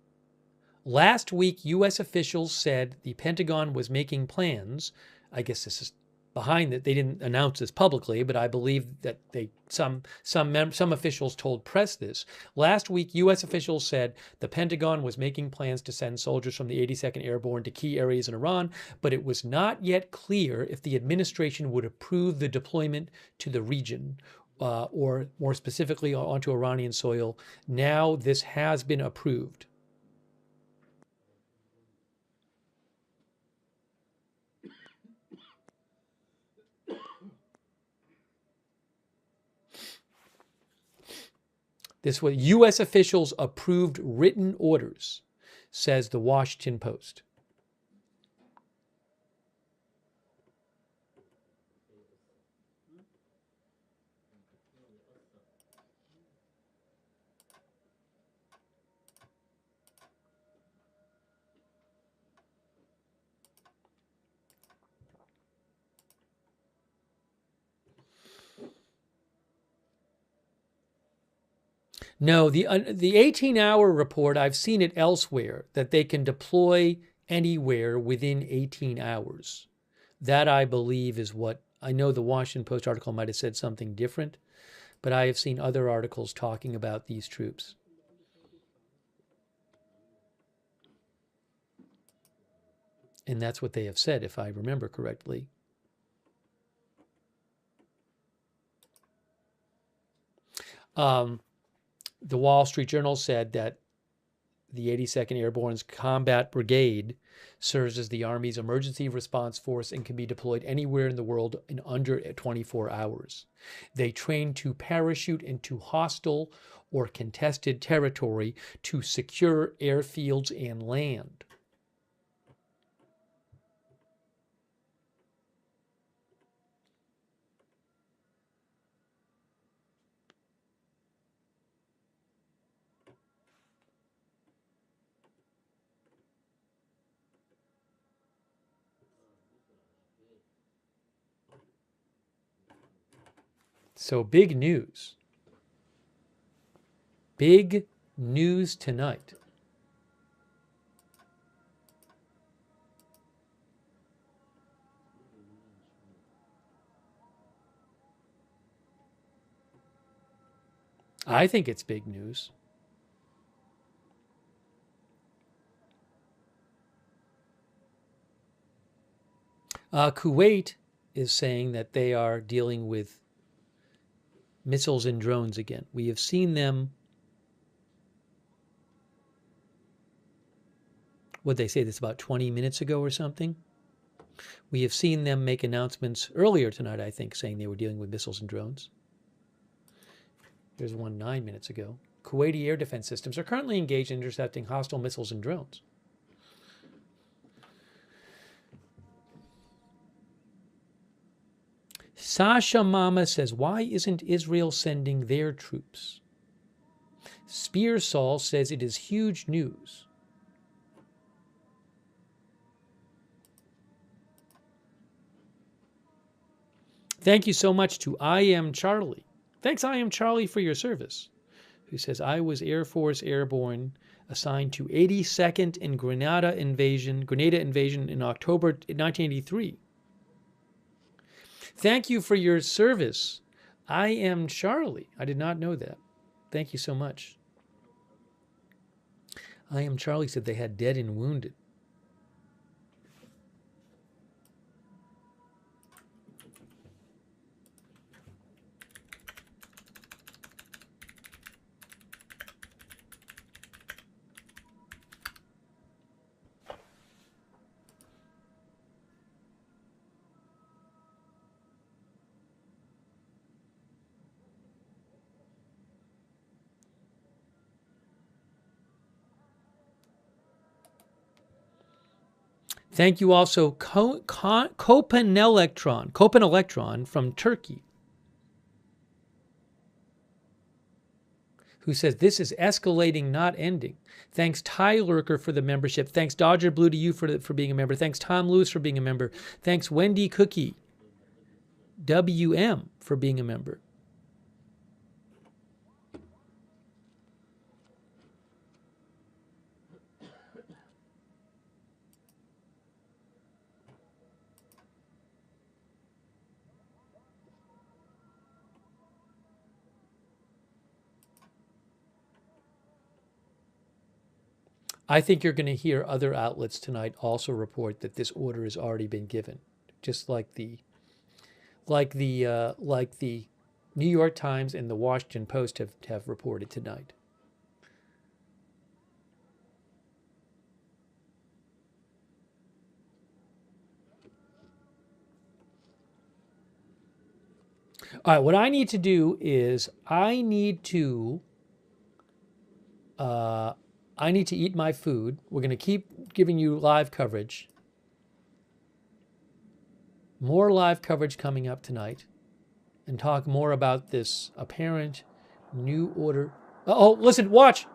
S1: last week, U.S. officials said the Pentagon was making plans. I guess this is behind that. They didn't announce this publicly, but I believe that some officials told press this. Last week, U.S. officials said the Pentagon was making plans to send soldiers from the 82nd Airborne to key areas in Iran, but it was not yet clear if the administration would approve the deployment to the region. Or more specifically onto Iranian soil. Now this has been approved. This was U.S. officials approved written orders, says the Washington Post. No, the 18-hour report, I've seen it elsewhere, that they can deploy anywhere within 18 hours. That, I believe, is what, I know the Washington Post article might have said something different, but I have seen other articles talking about these troops. And that's what they have said, if I remember correctly. The Wall Street Journal said that the 82nd Airborne's Combat Brigade serves as the Army's emergency response force and can be deployed anywhere in the world in under 24 hours. They train to parachute into hostile or contested territory to secure airfields and land. So big news. Big news tonight. I think it's big news. Kuwait is saying that they are dealing with missiles and drones again. We have seen them, what'd they say, this about 20 minutes ago or something? We have seen them make announcements earlier tonight, I think, saying they were dealing with missiles and drones. There's one 9 minutes ago. Kuwaiti air defense systems are currently engaged in intercepting hostile missiles and drones. Sasha Mama says, why isn't Israel sending their troops? Spearsall says it is huge news. Thank you so much to I Am Charlie. Thanks, I Am Charlie, for your service. Who says, I was Air Force Airborne assigned to 82nd in Grenada invasion in October 1983. Thank you for your service. I Am Charlie. I did not know that. Thank you so much. I Am Charlie said they had dead and wounded. Thank you also, Copen Electron from Turkey, who says, this is escalating, not ending. Thanks, Ty Lurker, for the membership. Thanks, Dodger Blue, to you for being a member. Thanks, Tom Lewis, for being a member. Thanks, Wendy Cookie, WM, for being a member. I think you're going to hear other outlets tonight also report that this order has already been given, just like the New York Times and the Washington Post have reported tonight. All right, what I need to do is I need to I need to eat my food. We're going to keep giving you live coverage. More live coverage coming up tonight, and talk more about this apparent new order. Oh, listen, watch.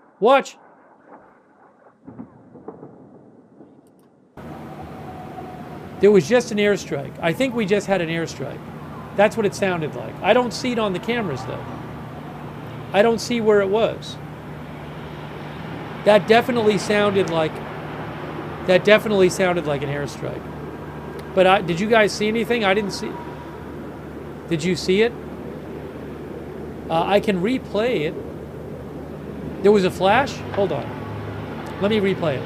S1: There was just an airstrike. I think we just had an airstrike. That's what it sounded like. I don't see it on the cameras, though. I don't see where it was. That definitely sounded like an airstrike. But did you guys see anything? I didn't see. Did you see it? I can replay it. There was a flash? Hold on. Let me replay it.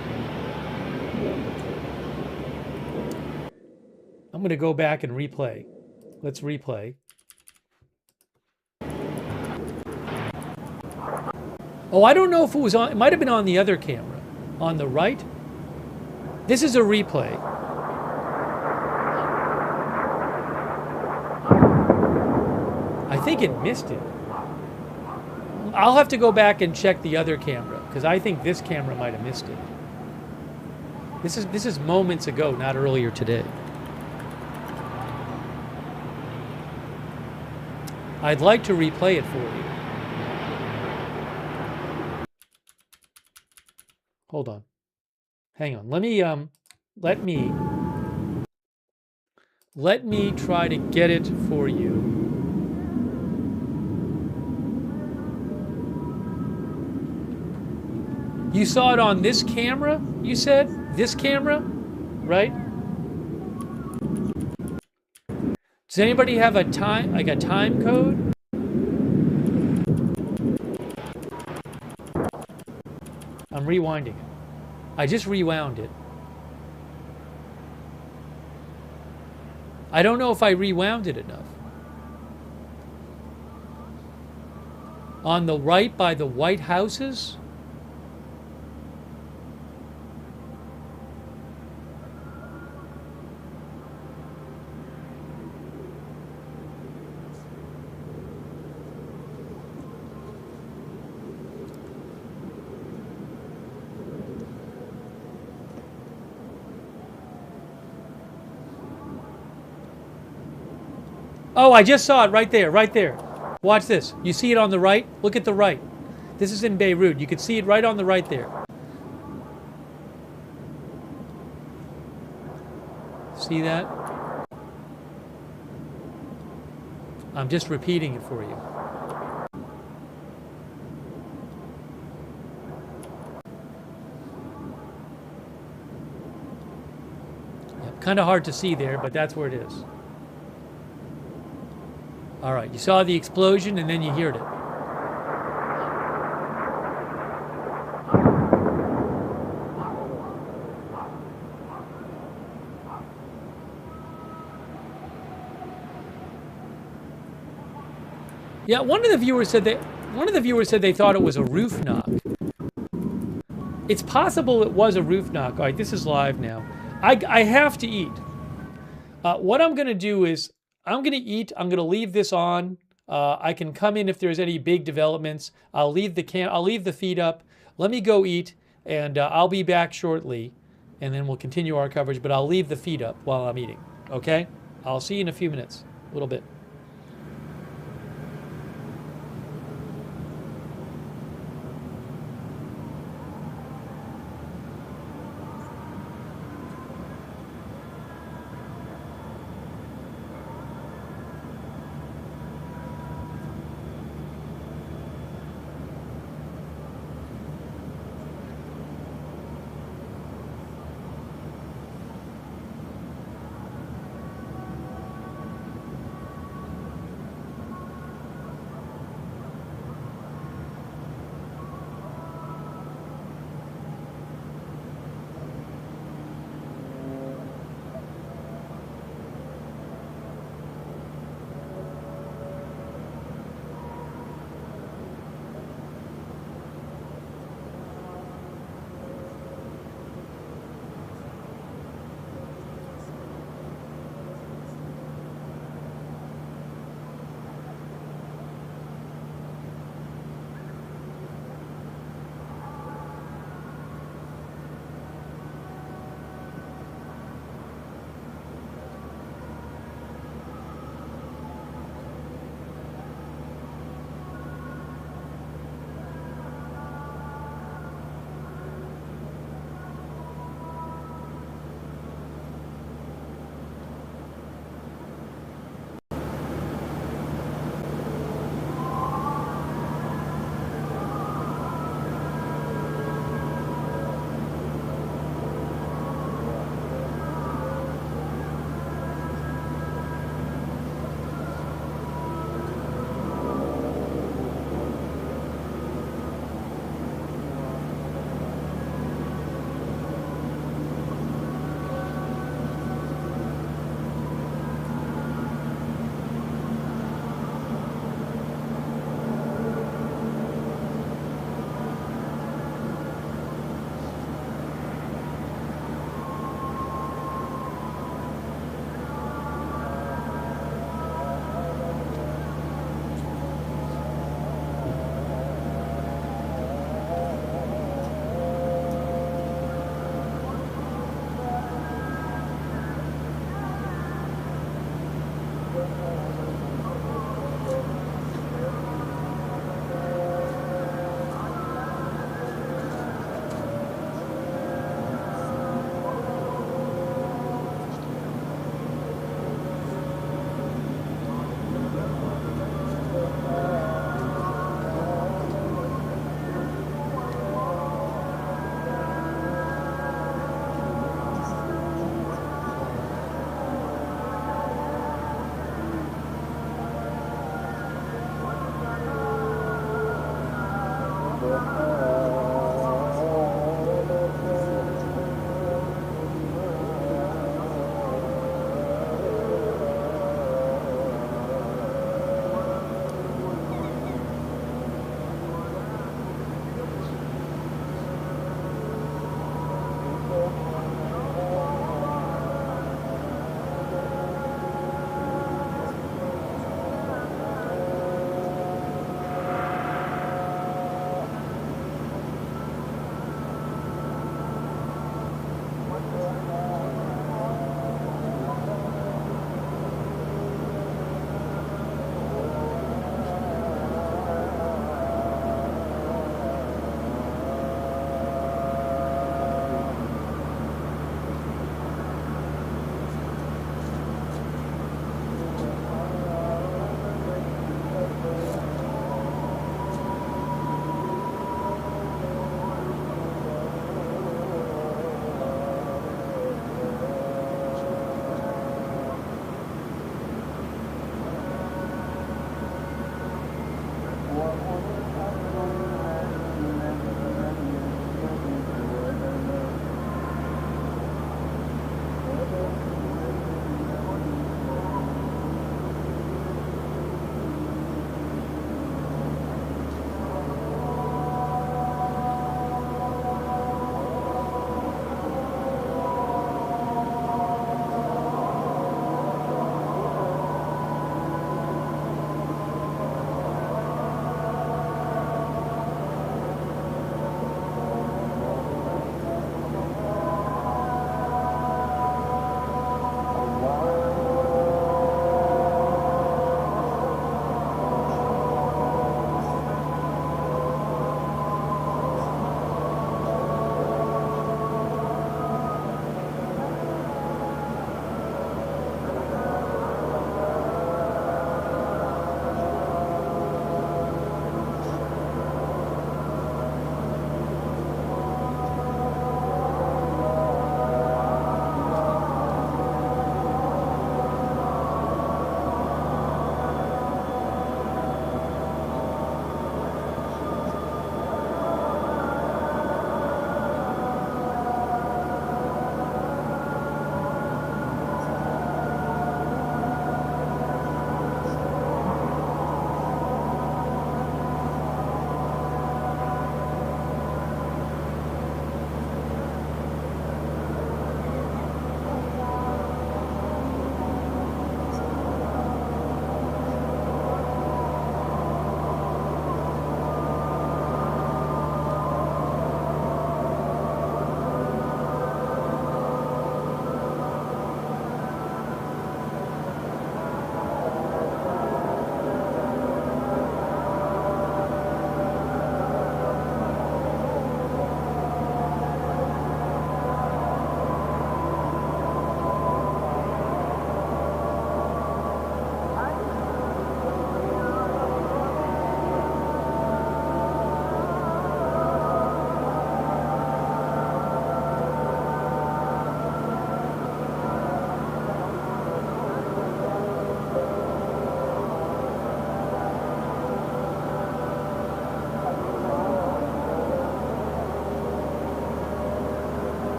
S1: I'm going to go back and replay. Let's replay. Oh, I don't know if it was on. It might have been on the other camera. On the right. This is a replay. I think it missed it. I'll have to go back and check the other camera, because I think this camera might have missed it. This is moments ago, not earlier today. I'd like to replay it for you. Hold on. Hang on. Let me try to get it for you. You saw it on this camera, you said? This camera, right? Does anybody have a time, like a time code? I'm rewinding it. I just rewound it. I don't know if I rewound it enough. On the right by the White Houses? Oh, I just saw it right there, right there. Watch this. You see it on the right? Look at the right. This is in Beirut. You can see it right on the right there. See that? I'm just repeating it for you. Yep, kind of hard to see there, but that's where it is. All right, you saw the explosion and then you heard it. Yeah, one of the viewers said they thought it was a roof knock. It's possible it was a roof knock. All right, this is live now. I have to eat. What I'm going to do is I'm going to eat. I'm going to leave this on. I can come in if there's any big developments. I'll leave the feed up. Let me go eat, and I'll be back shortly, and then we'll continue our coverage. But I'll leave the feed up while I'm eating. Okay? I'll see you in a few minutes. A little bit.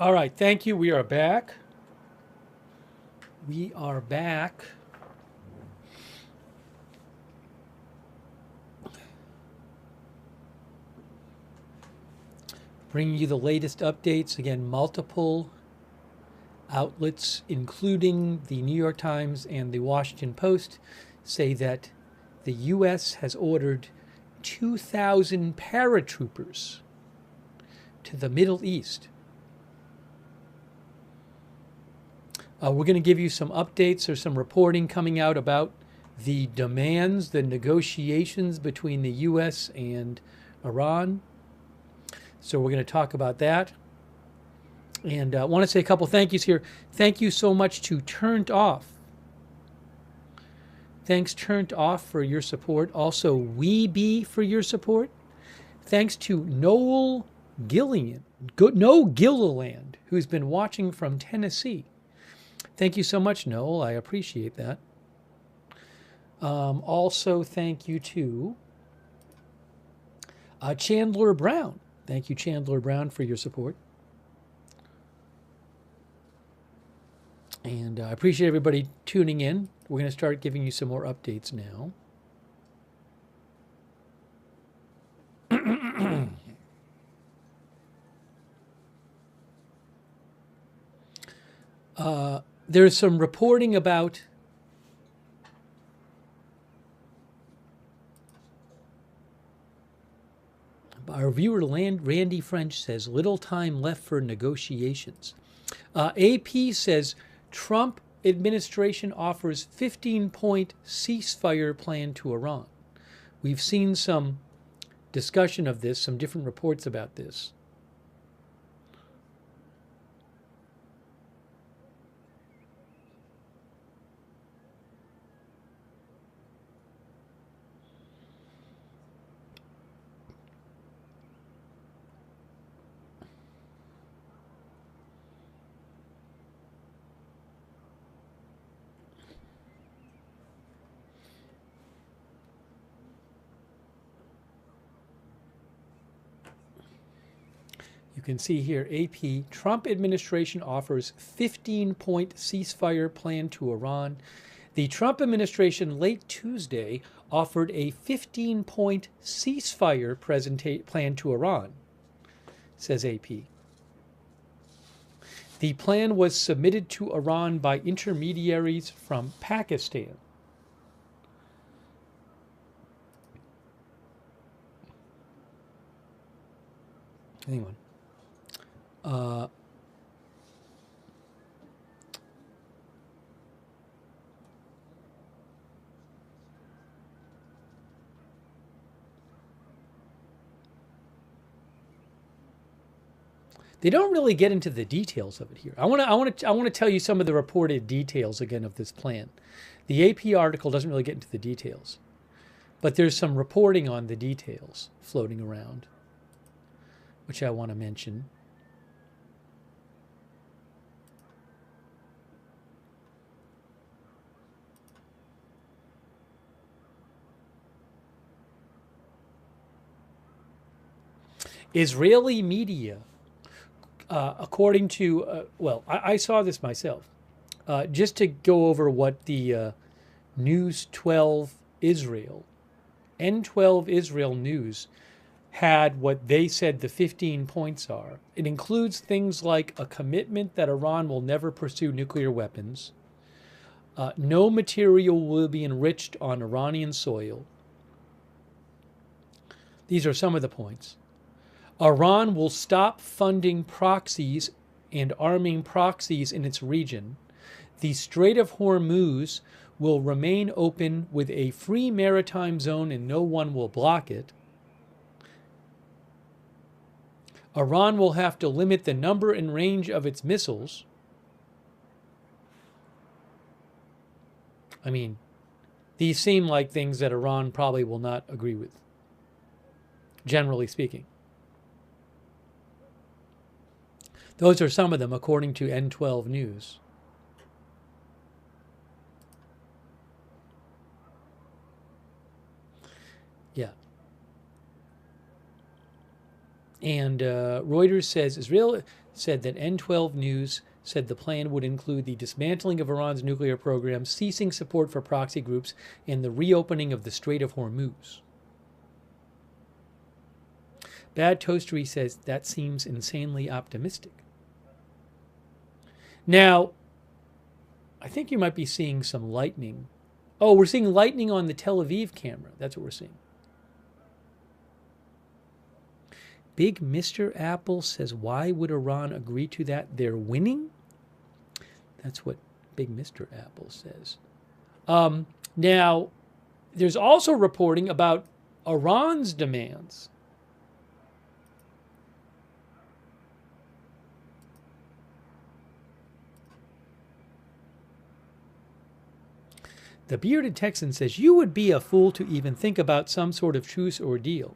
S1: All right, thank you. We are back. We are back. Bringing you the latest updates. Again, multiple outlets, including the New York Times and the Washington Post, say that the U.S. has ordered 2,000 paratroopers to the Middle East. We're going to give you some updates or some reporting coming out about the demands, the negotiations between the U.S. and Iran. So we're going to talk about that. And I want to say a couple thank yous here. Thank you so much to Turned Off. Thanks, Turned Off, for your support. Also, Weebee for your support. Thanks to Noel Gilliland, who's been watching from Tennessee. Thank you so much, Noel. I appreciate that. Also, thank you to Chandler Brown. Thank you, Chandler Brown, for your support. And I appreciate everybody tuning in. We're going to start giving you some more updates now. There's some reporting about our viewer Randy French says little time left for negotiations. AP says Trump administration offers 15-point ceasefire plan to Iran. We've seen some discussion of this, some different reports about this. You can see here, AP, Trump administration offers 15-point ceasefire plan to Iran. The Trump administration late Tuesday offered a 15-point ceasefire plan to Iran, says AP. The plan was submitted to Iran by intermediaries from Pakistan. Anyone? They don't really get into the details of it here. I want to tell you some of the reported details again of this plan. The AP article doesn't really get into the details, but there's some reporting on the details floating around, which I want to mention. Israeli media, according to, I saw this myself, just to go over what the News 12 Israel, N12 Israel News had, what they said the 15 points are. It includes things like a commitment that Iran will never pursue nuclear weapons, no material will be enriched on Iranian soil. These are some of the points. Iran will stop funding proxies and arming proxies in its region. The Strait of Hormuz will remain open with a free maritime zone and no one will block it. Iran will have to limit the number and range of its missiles. I mean, these seem like things that Iran probably will not agree with, generally speaking. Those are some of them, according to N12 News. Yeah. And Reuters says said that N12 News said the plan would include the dismantling of Iran's nuclear program, ceasing support for proxy groups, and the reopening of the Strait of Hormuz. Bad Toastery says that seems insanely optimistic. Now, I think you might be seeing some lightning. Oh, we're seeing lightning on the Tel Aviv camera. That's what we're seeing. Big Mr. Apple says, why would Iran agree to that? They're winning? That's what Big Mr. Apple says. Now, there's also reporting about Iran's demands. The Bearded Texan says, you would be a fool to even think about some sort of truce or deal.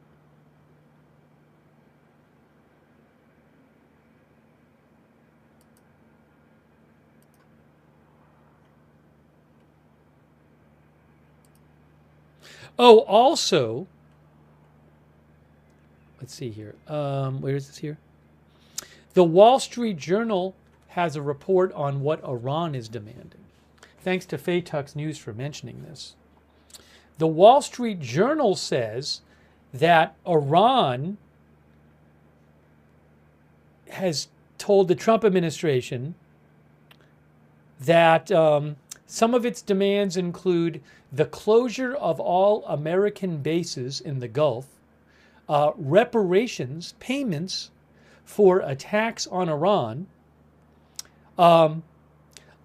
S1: Oh, also, let's see here. Where is this here? The Wall Street Journal has a report on what Iran is demanding. Thanks to Faytux News for mentioning this. The Wall Street Journal says that Iran has told the Trump administration that some of its demands include the closure of all American bases in the Gulf, reparations, payments for attacks on Iran,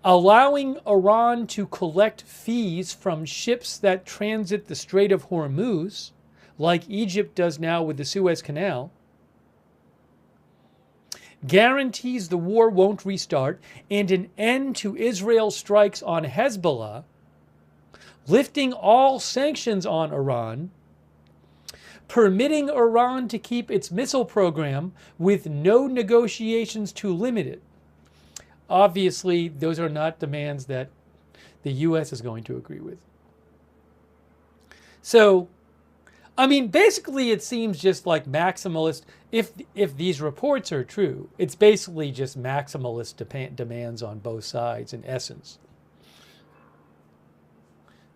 S1: allowing Iran to collect fees from ships that transit the Strait of Hormuz, like Egypt does now with the Suez Canal, guarantees the war won't restart, and an end to Israel's strikes on Hezbollah, lifting all sanctions on Iran, permitting Iran to keep its missile program with no negotiations to limit it. Obviously, those are not demands that the U.S. is going to agree with. So, I mean, basically it seems just like maximalist, if these reports are true, it's basically just maximalist demands on both sides in essence.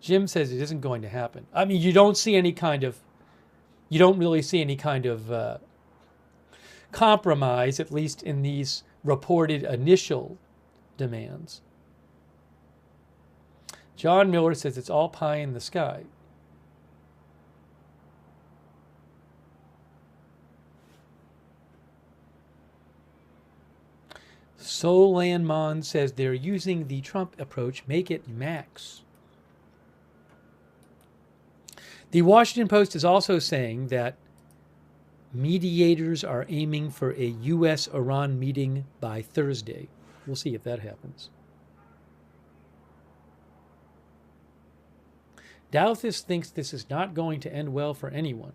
S1: Jim says it isn't going to happen. I mean, you don't really see any kind of compromise, at least in these reported initial demands. John Miller says it's all pie in the sky. Solanmon says they're using the Trump approach, make it max. The Washington Post is also saying that mediators are aiming for a U.S.-Iran meeting by Thursday. We'll see if that happens. Douthis thinks this is not going to end well for anyone.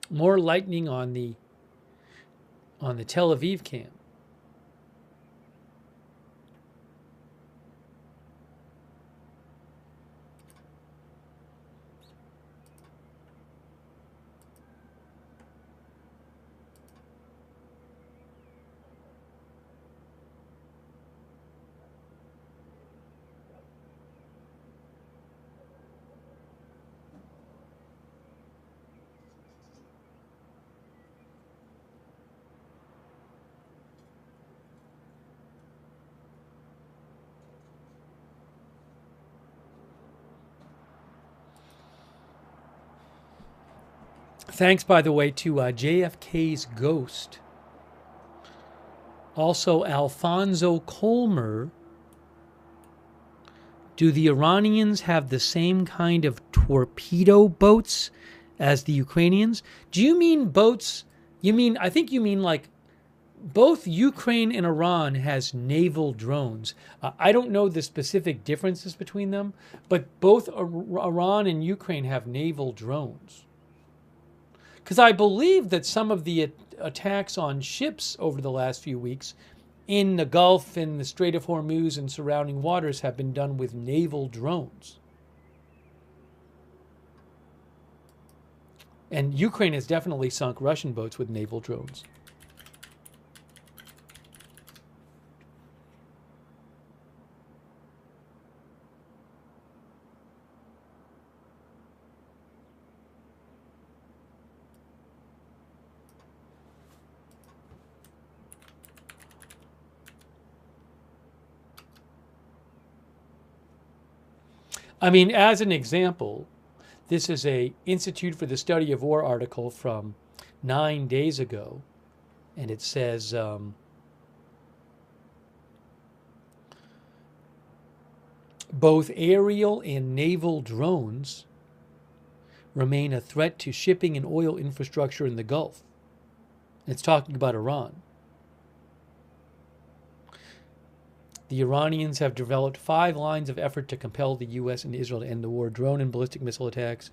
S1: More lightning on the Tel Aviv camp. Thanks, by the way, to JFK's Ghost. Also, Alfonso Colmer. Do the Iranians have the same kind of torpedo boats as the Ukrainians. Do you mean boats? I think you mean like both Ukraine and Iran has naval drones. I don't know the specific differences between them, but both Iran and Ukraine have naval drones. Because I believe that some of the attacks on ships over the last few weeks in the Gulf and the Strait of Hormuz and surrounding waters have been done with naval drones. And Ukraine has definitely sunk Russian boats with naval drones. I mean, as an example, this is a Institute for the Study of War article from 9 days ago, and it says, both aerial and naval drones remain a threat to shipping and oil infrastructure in the Gulf. It's talking about Iran. The Iranians have developed 5 lines of effort to compel the U.S. and Israel to end the war. Drone and ballistic missile attacks,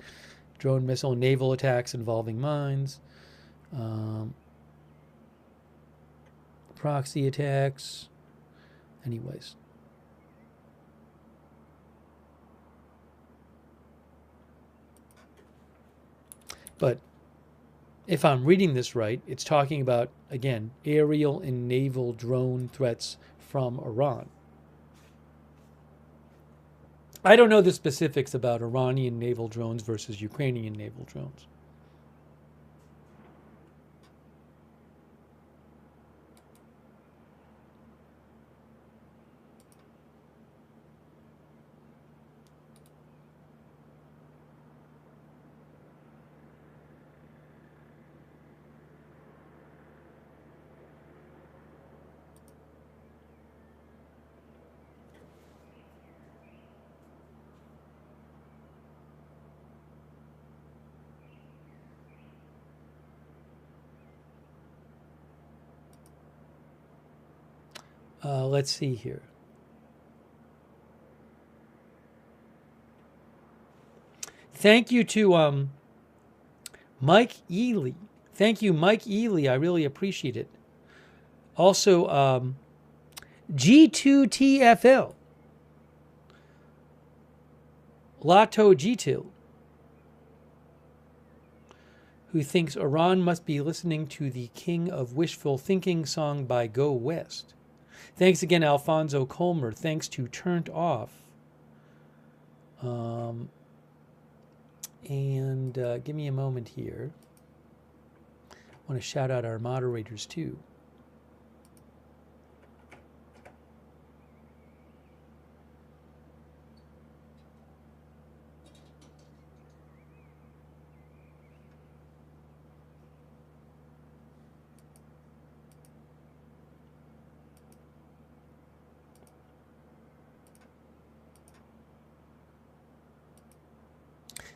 S1: drone, missile, and naval attacks involving mines, proxy attacks. Anyways. But if I'm reading this right, it's talking about, again, aerial and naval drone threats from Iran. I don't know the specifics about Iranian naval drones versus Ukrainian naval drones. Let's see here. Thank you to Mike Ely. Thank you, Mike Ely. I really appreciate it. Also, G2TFL. Lato Gitil, who thinks Iran must be listening to the King of Wishful Thinking song by Go West. Thanks again, Alfonso Colmer. Thanks to Turned Off. Give me a moment here. I want to shout out our moderators too.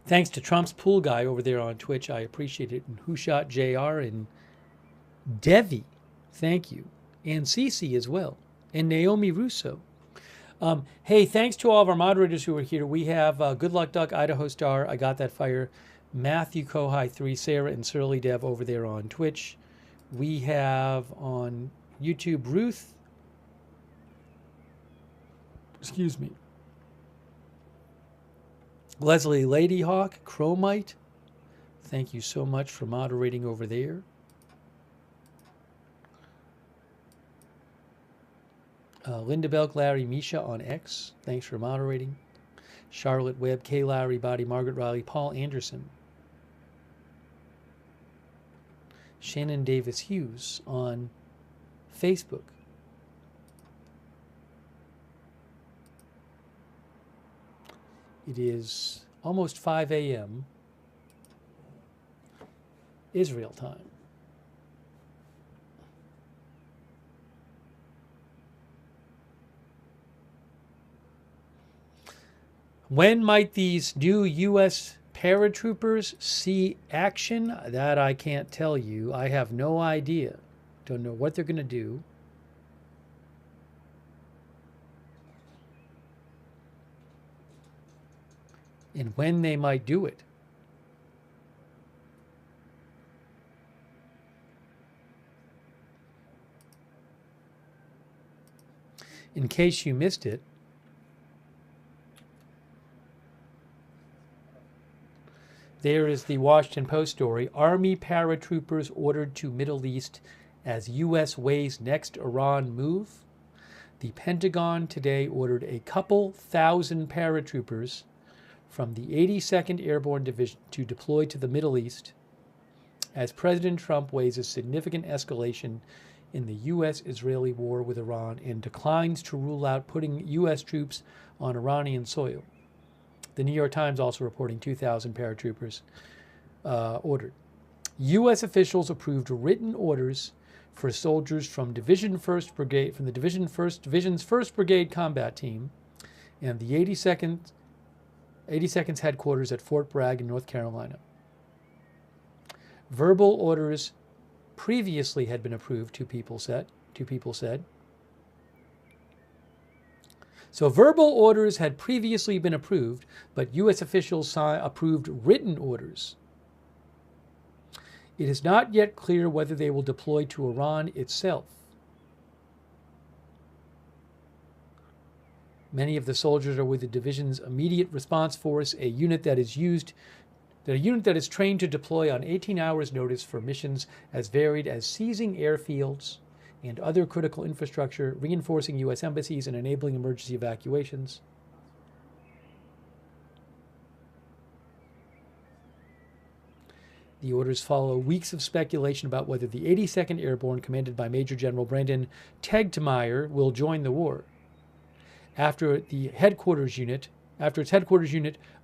S1: Thanks to Trump's pool guy over there on Twitch. I appreciate it. And Who Shot JR and Devi. Thank you. And Cece as well. And Naomi Russo. Hey, thanks to all of our moderators who are here. We have Good Luck Duck, Idaho Star, I Got That Fire, Matthew Kohai 3, Sarah, and Surly Dev over there on Twitch. We have on YouTube Ruth. Excuse me. Leslie Ladyhawk, Chromite, thank you so much for moderating over there. Linda Belk, Larry, Misha on X, thanks for moderating. Charlotte Webb, Kay Lowry, Body, Margaret Riley, Paul Anderson. Shannon Davis Hughes on Facebook. It is almost 5 a.m. Israel time. When might these new U.S. Paratroopers see action? That I can't tell you. I have no idea. Don't know what they're going to do. And when they might do it. In case you missed it, there is the Washington Post story. Army paratroopers ordered to Middle East as U.S. weighs next Iran move. The Pentagon today ordered a couple thousand paratroopers from the 82nd Airborne Division to deploy to the Middle East as President Trump weighs a significant escalation in the U.S.-Israeli war with Iran and declines to rule out putting U.S. troops on Iranian soil. The New York Times also reporting 2,000 paratroopers ordered. U.S. officials approved written orders for soldiers from the Division's 1st Brigade Combat Team and the 82nd's headquarters at Fort Bragg in North Carolina. Verbal orders previously had been approved, two people said. So verbal orders had previously been approved, but U.S. officials approved written orders. It is not yet clear whether they will deploy to Iran itself. Many of the soldiers are with the division's immediate response force, a unit that is trained to deploy on 18 hours' notice for missions as varied as seizing airfields and other critical infrastructure, reinforcing U.S. embassies, and enabling emergency evacuations. The orders follow weeks of speculation about whether the 82nd Airborne, commanded by Major General Brandon Tegtmeyer, will join the war. After its headquarters unit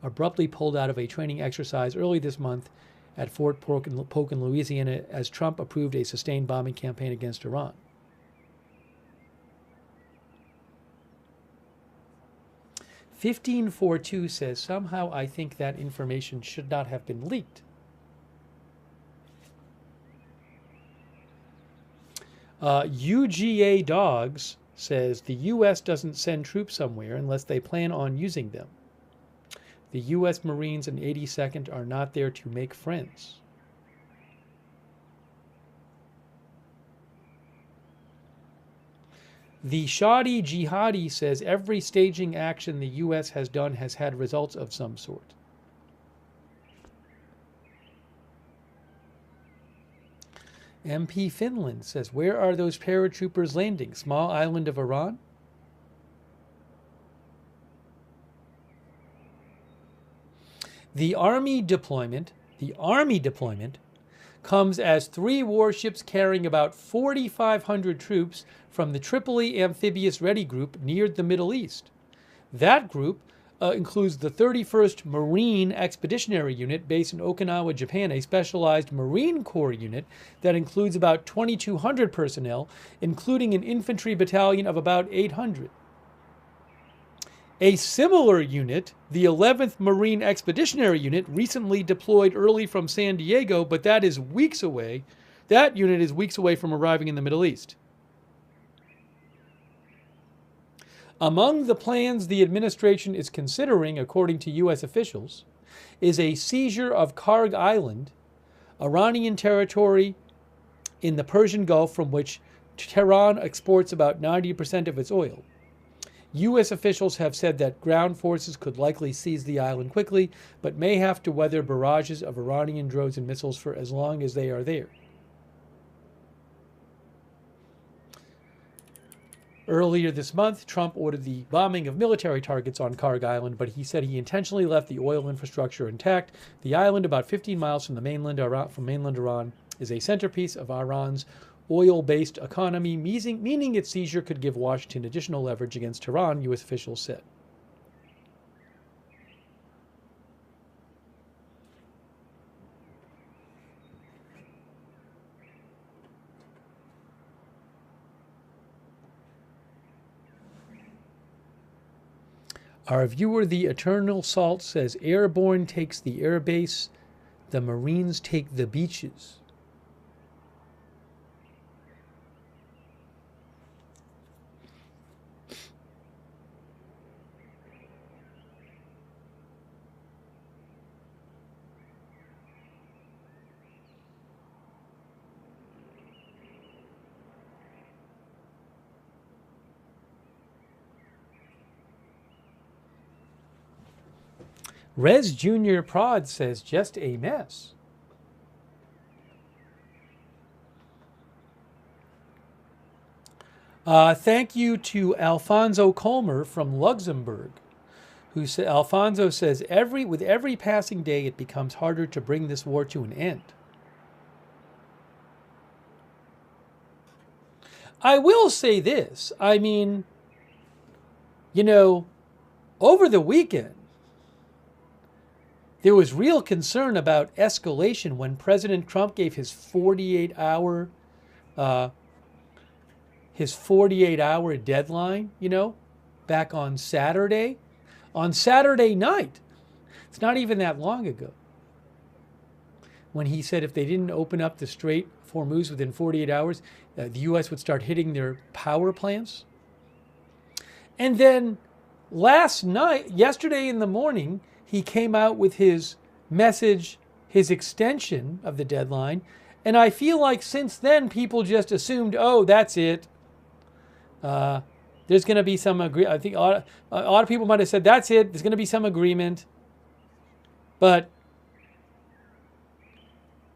S1: abruptly pulled out of a training exercise early this month at Fort Polk in Louisiana as Trump approved a sustained bombing campaign against Iran. "1542 says, somehow I think that information should not have been leaked. UGA Dogs says the U.S. doesn't send troops somewhere unless they plan on using them. The U.S. Marines and 82nd are not there to make friends. The Shoddy Jihadi says every staging action the U.S. has done has had results of some sort. MP Finland says, where are those paratroopers landing? Small island of Iran? The Army deployment comes as 3 warships carrying about 4,500 troops from the Tripoli Amphibious Ready Group neared the Middle East. That group includes the 31st Marine Expeditionary Unit based in Okinawa, Japan, a specialized Marine Corps unit that includes about 2,200 personnel, including an infantry battalion of about 800. A similar unit, the 11th Marine Expeditionary Unit, recently deployed early from San Diego, but that is weeks away. That unit is weeks away from arriving in the Middle East. Among the plans the administration is considering, according to U.S. officials, is a seizure of Karg Island, Iranian territory in the Persian Gulf from which Tehran exports about 90% of its oil. U.S. officials have said that ground forces could likely seize the island quickly, but may have to weather barrages of Iranian drones and missiles for as long as they are there. Earlier this month, Trump ordered the bombing of military targets on Karg Island, but he said he intentionally left the oil infrastructure intact. The island, about 15 miles from mainland Iran, is a centerpiece of Iran's oil-based economy, meaning its seizure could give Washington additional leverage against Tehran, U.S. officials said. Our viewer, the Eternal Salt, says Airborne takes the airbase, the Marines take the beaches. Rez Junior Prod says, just a mess. Thank you to Alfonso Colmer from Luxembourg, who said, Alfonso says, with every passing day, it becomes harder to bring this war to an end. I will say this. I mean, you know, over the weekend, there was real concern about escalation when President Trump gave his 48-hour deadline, you know, back on Saturday. On Saturday night, it's not even that long ago, when he said if they didn't open up the Strait of Hormuz within 48 hours, the U.S. would start hitting their power plants. And then yesterday in the morning, he came out with his message, his extension of the deadline. And I feel like since then, people just assumed, oh, that's it. There's going to be some agreement. I think a lot of people might have said, that's it. There's going to be some agreement. But,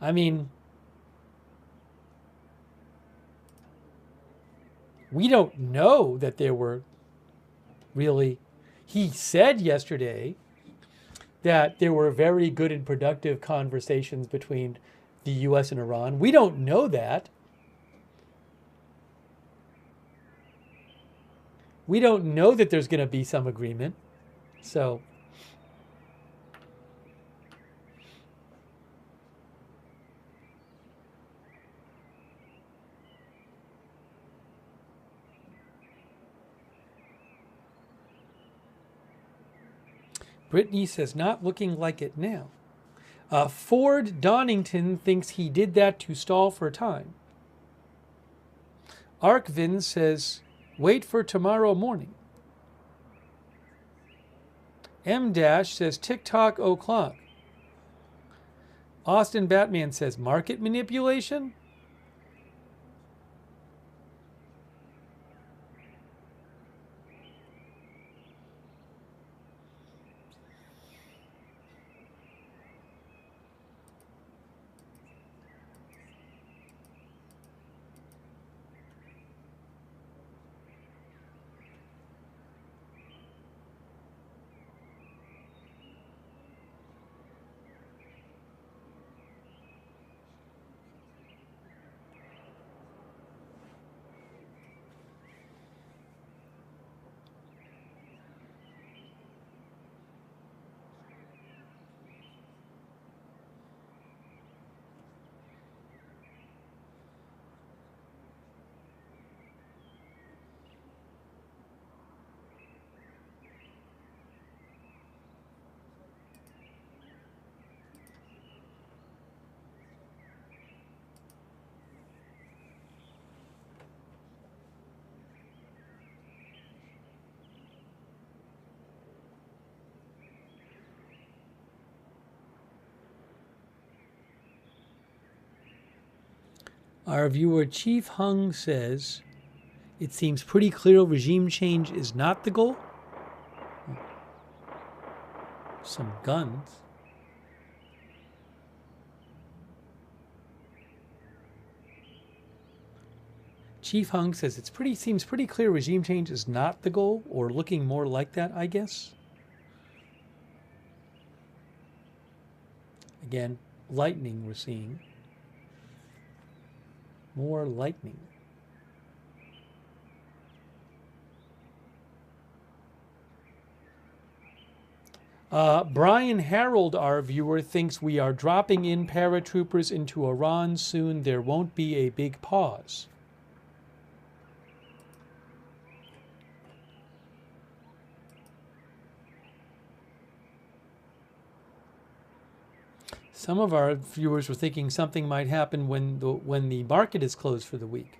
S1: I mean, we don't know that there were really... He said yesterday that there were very good and productive conversations between the U.S. and Iran. We don't know that. We don't know that there's going to be some agreement. So, Brittany says, not looking like it now. Ford Donington thinks he did that to stall for time. Arkvin says, wait for tomorrow morning. M Dash says, TikTok o'clock. Austin Batman says, market manipulation? Our viewer Chief Hung says, it seems pretty clear regime change is not the goal. Some guns. Chief Hung says seems pretty clear regime change is not the goal, or looking more like that, I guess. Again, lightning we're seeing. More lightning. Brian Harold, our viewer, thinks we are dropping in paratroopers into Iran soon. There won't be a big pause. Some of our viewers were thinking something might happen when the market is closed for the week.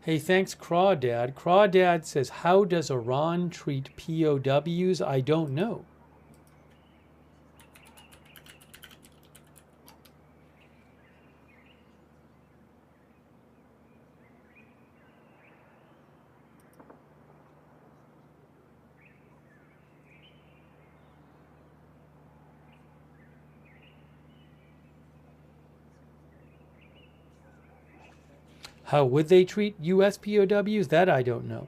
S1: Hey, thanks, Crawdad. Crawdad says, how does Iran treat POWs? I don't know. How would they treat U.S. POWs? That I don't know.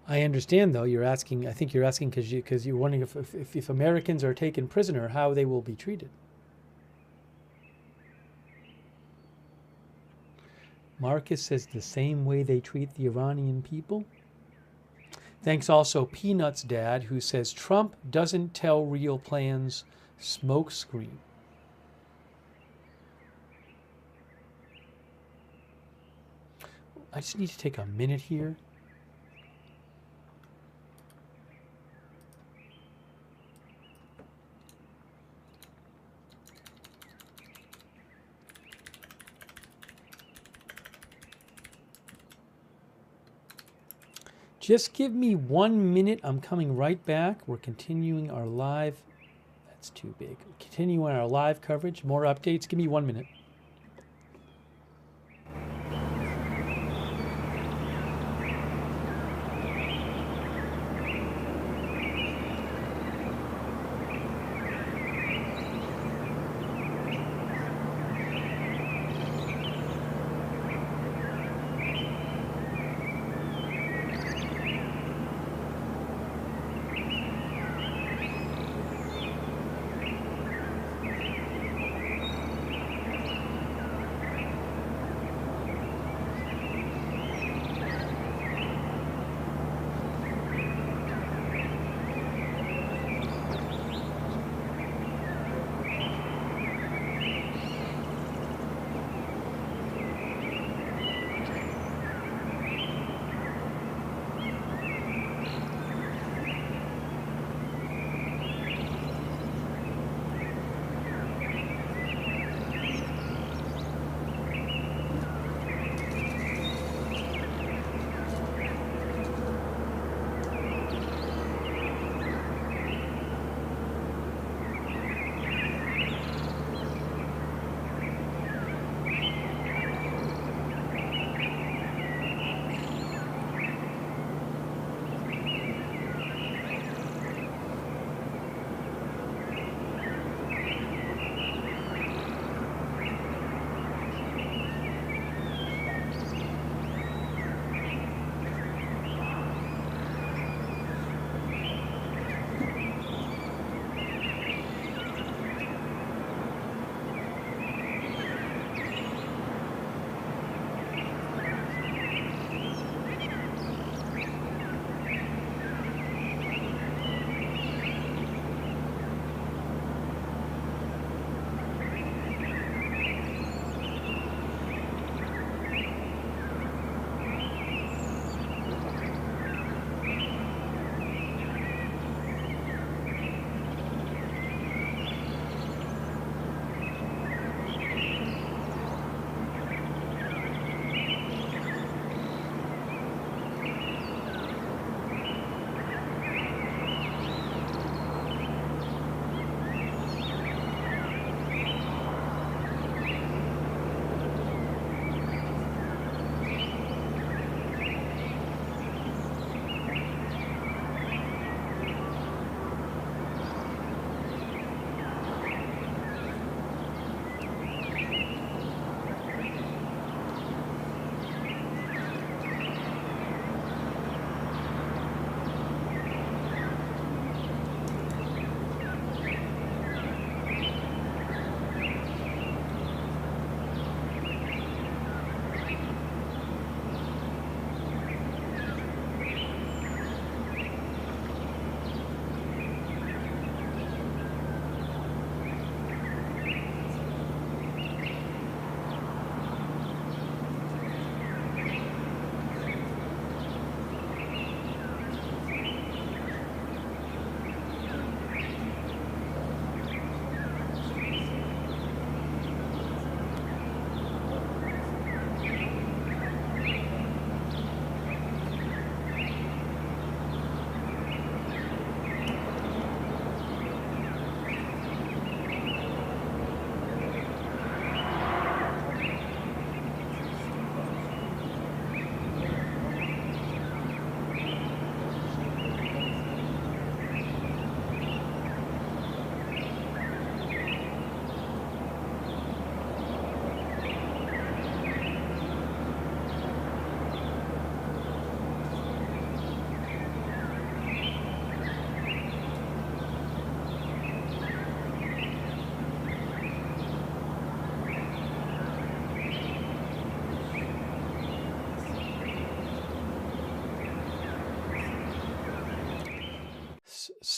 S1: I understand, though. You're asking. I think you're asking because you're wondering if Americans are taken prisoner, how they will be treated. Marcus says the same way they treat the Iranian people. Thanks also Peanuts Dad, who says Trump doesn't tell real plans. Smokescreen. I just need to take a minute here. Just give me 1 minute. I'm coming right back. We're continuing our live. That's too big. Continuing our live coverage. More updates. Give me 1 minute.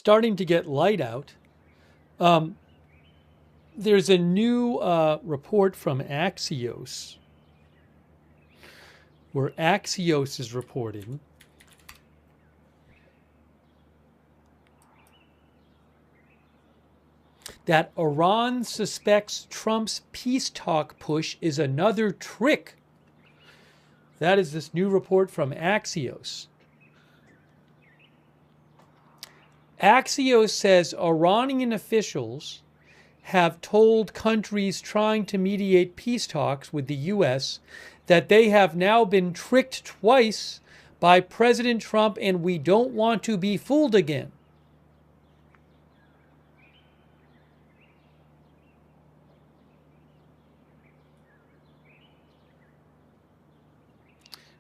S1: starting to get light out. There's a new report from Axios, where Axios is reporting that Iran suspects Trump's peace talk push is another trick. That is this new report from Axios. Axios says Iranian officials have told countries trying to mediate peace talks with the U.S. that they have now been tricked twice by President Trump and we don't want to be fooled again.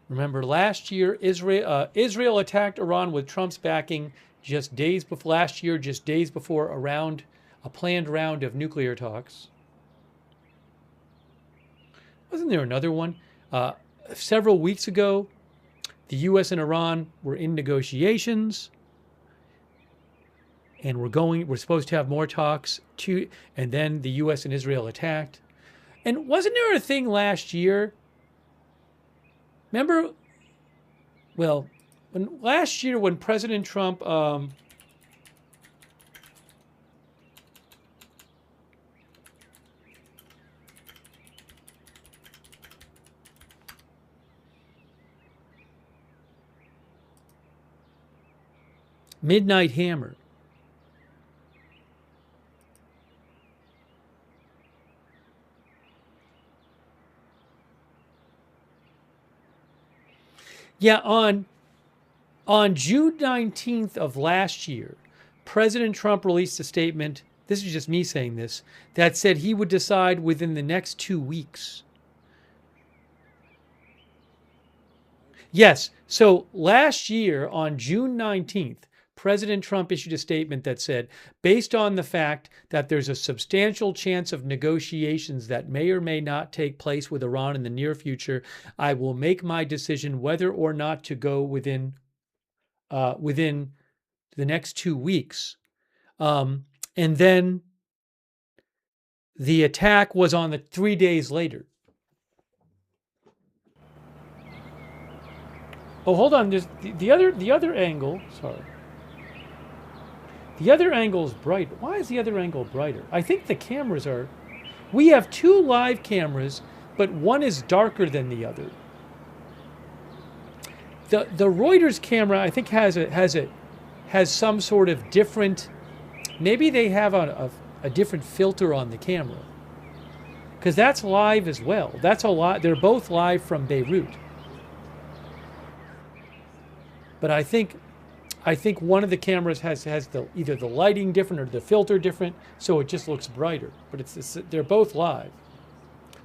S1: Remember, last year, Israel attacked Iran with Trump's backing just days before a planned round of nuclear talks. Wasn't there another one? Several weeks ago, the U.S. and Iran were in negotiations, and we're supposed to have more talks, and then the U.S. and Israel attacked. And wasn't there a thing last year? Remember, last year when President Trump Midnight Hammer. Yeah, on June 19th of last year, President Trump released a statement, this is just me saying this, that said he would decide within the next 2 weeks. Yes, so last year on June 19th, President Trump issued a statement that said, based on the fact that there's a substantial chance of negotiations that may or may not take place with Iran in the near future, I will make my decision whether or not to go within the next 2 weeks. And then the attack was on the 3 days later. Oh, hold on. There's the other angle. Sorry. The other angle is bright. Why is the other angle brighter? I think the cameras are... We have 2 live cameras, but one is darker than the other. The Reuters camera, I think, has some sort of different... Maybe they have a different filter on the camera. Because that's live as well. That's a lot. They're both live from Beirut. But I think one of the cameras has either the lighting different or the filter different, so it just looks brighter. But they're both live.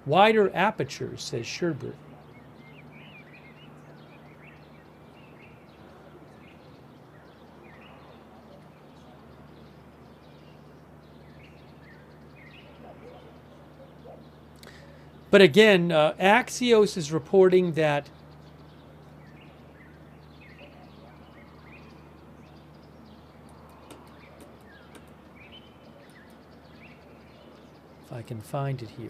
S1: Wider apertures, says Sherbert. But again, Axios is reporting that I can find it here.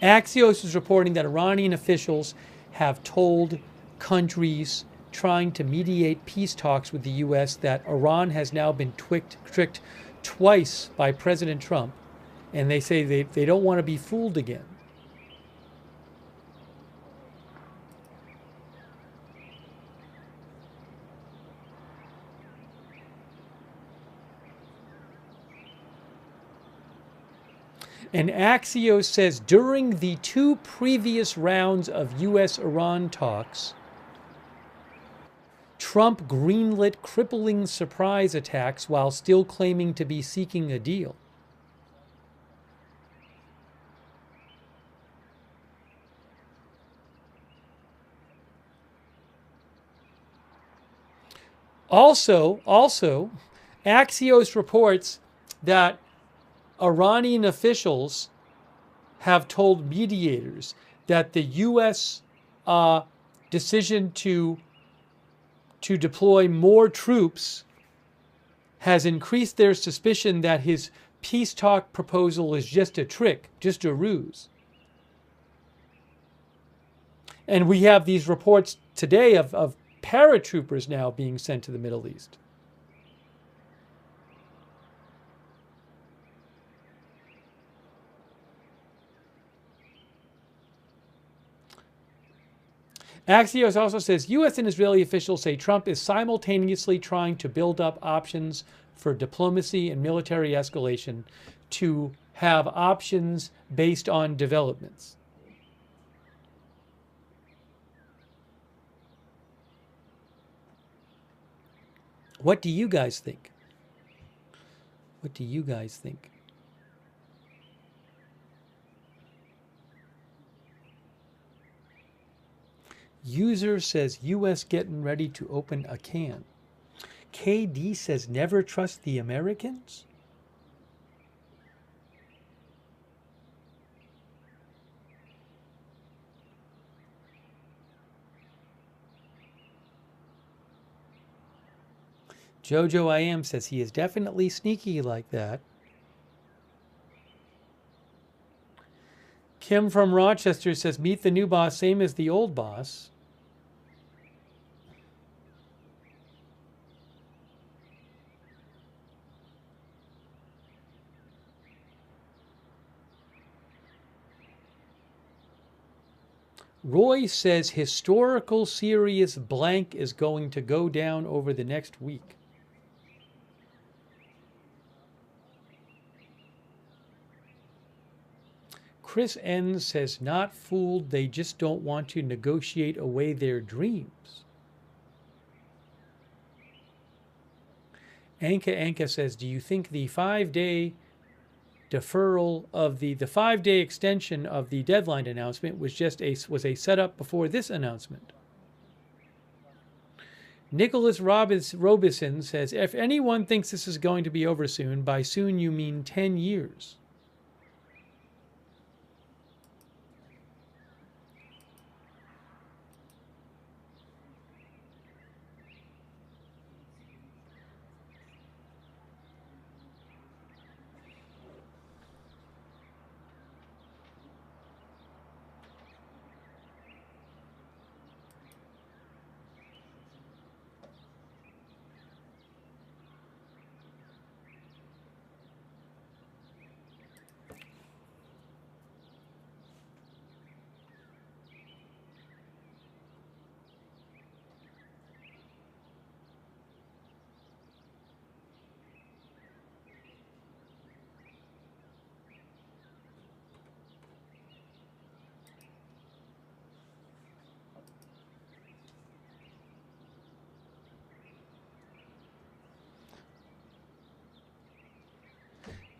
S1: Axios is reporting that Iranian officials have told countries trying to mediate peace talks with the U.S. that Iran has now been tricked twice by President Trump, and they say they don't want to be fooled again. And Axios says during the 2 previous rounds of U.S.-Iran talks, Trump greenlit crippling surprise attacks while still claiming to be seeking a deal. Also, Axios reports that Iranian officials have told mediators that the U.S. decision to deploy more troops has increased their suspicion that his peace talk proposal is just a trick, just a ruse. And we have these reports today of paratroopers now being sent to the Middle East. Axios also says, U.S. and Israeli officials say Trump is simultaneously trying to build up options for diplomacy and military escalation to have options based on developments. What do you guys think? What do you guys think? User says U.S. getting ready to open a can. KD says never trust the Americans. Jojo I Am says he is definitely sneaky like that. Kim from Rochester says meet the new boss, same as the old boss. Roy says historical serious blank is going to go down over the next week. Chris N says not fooled, they just don't want to negotiate away their dreams. Anka says, do you think the 5-day deferral of the 5-day extension of the deadline announcement was just a setup before this announcement? Nicholas Robison says, if anyone thinks this is going to be over soon, by soon you mean 10 years.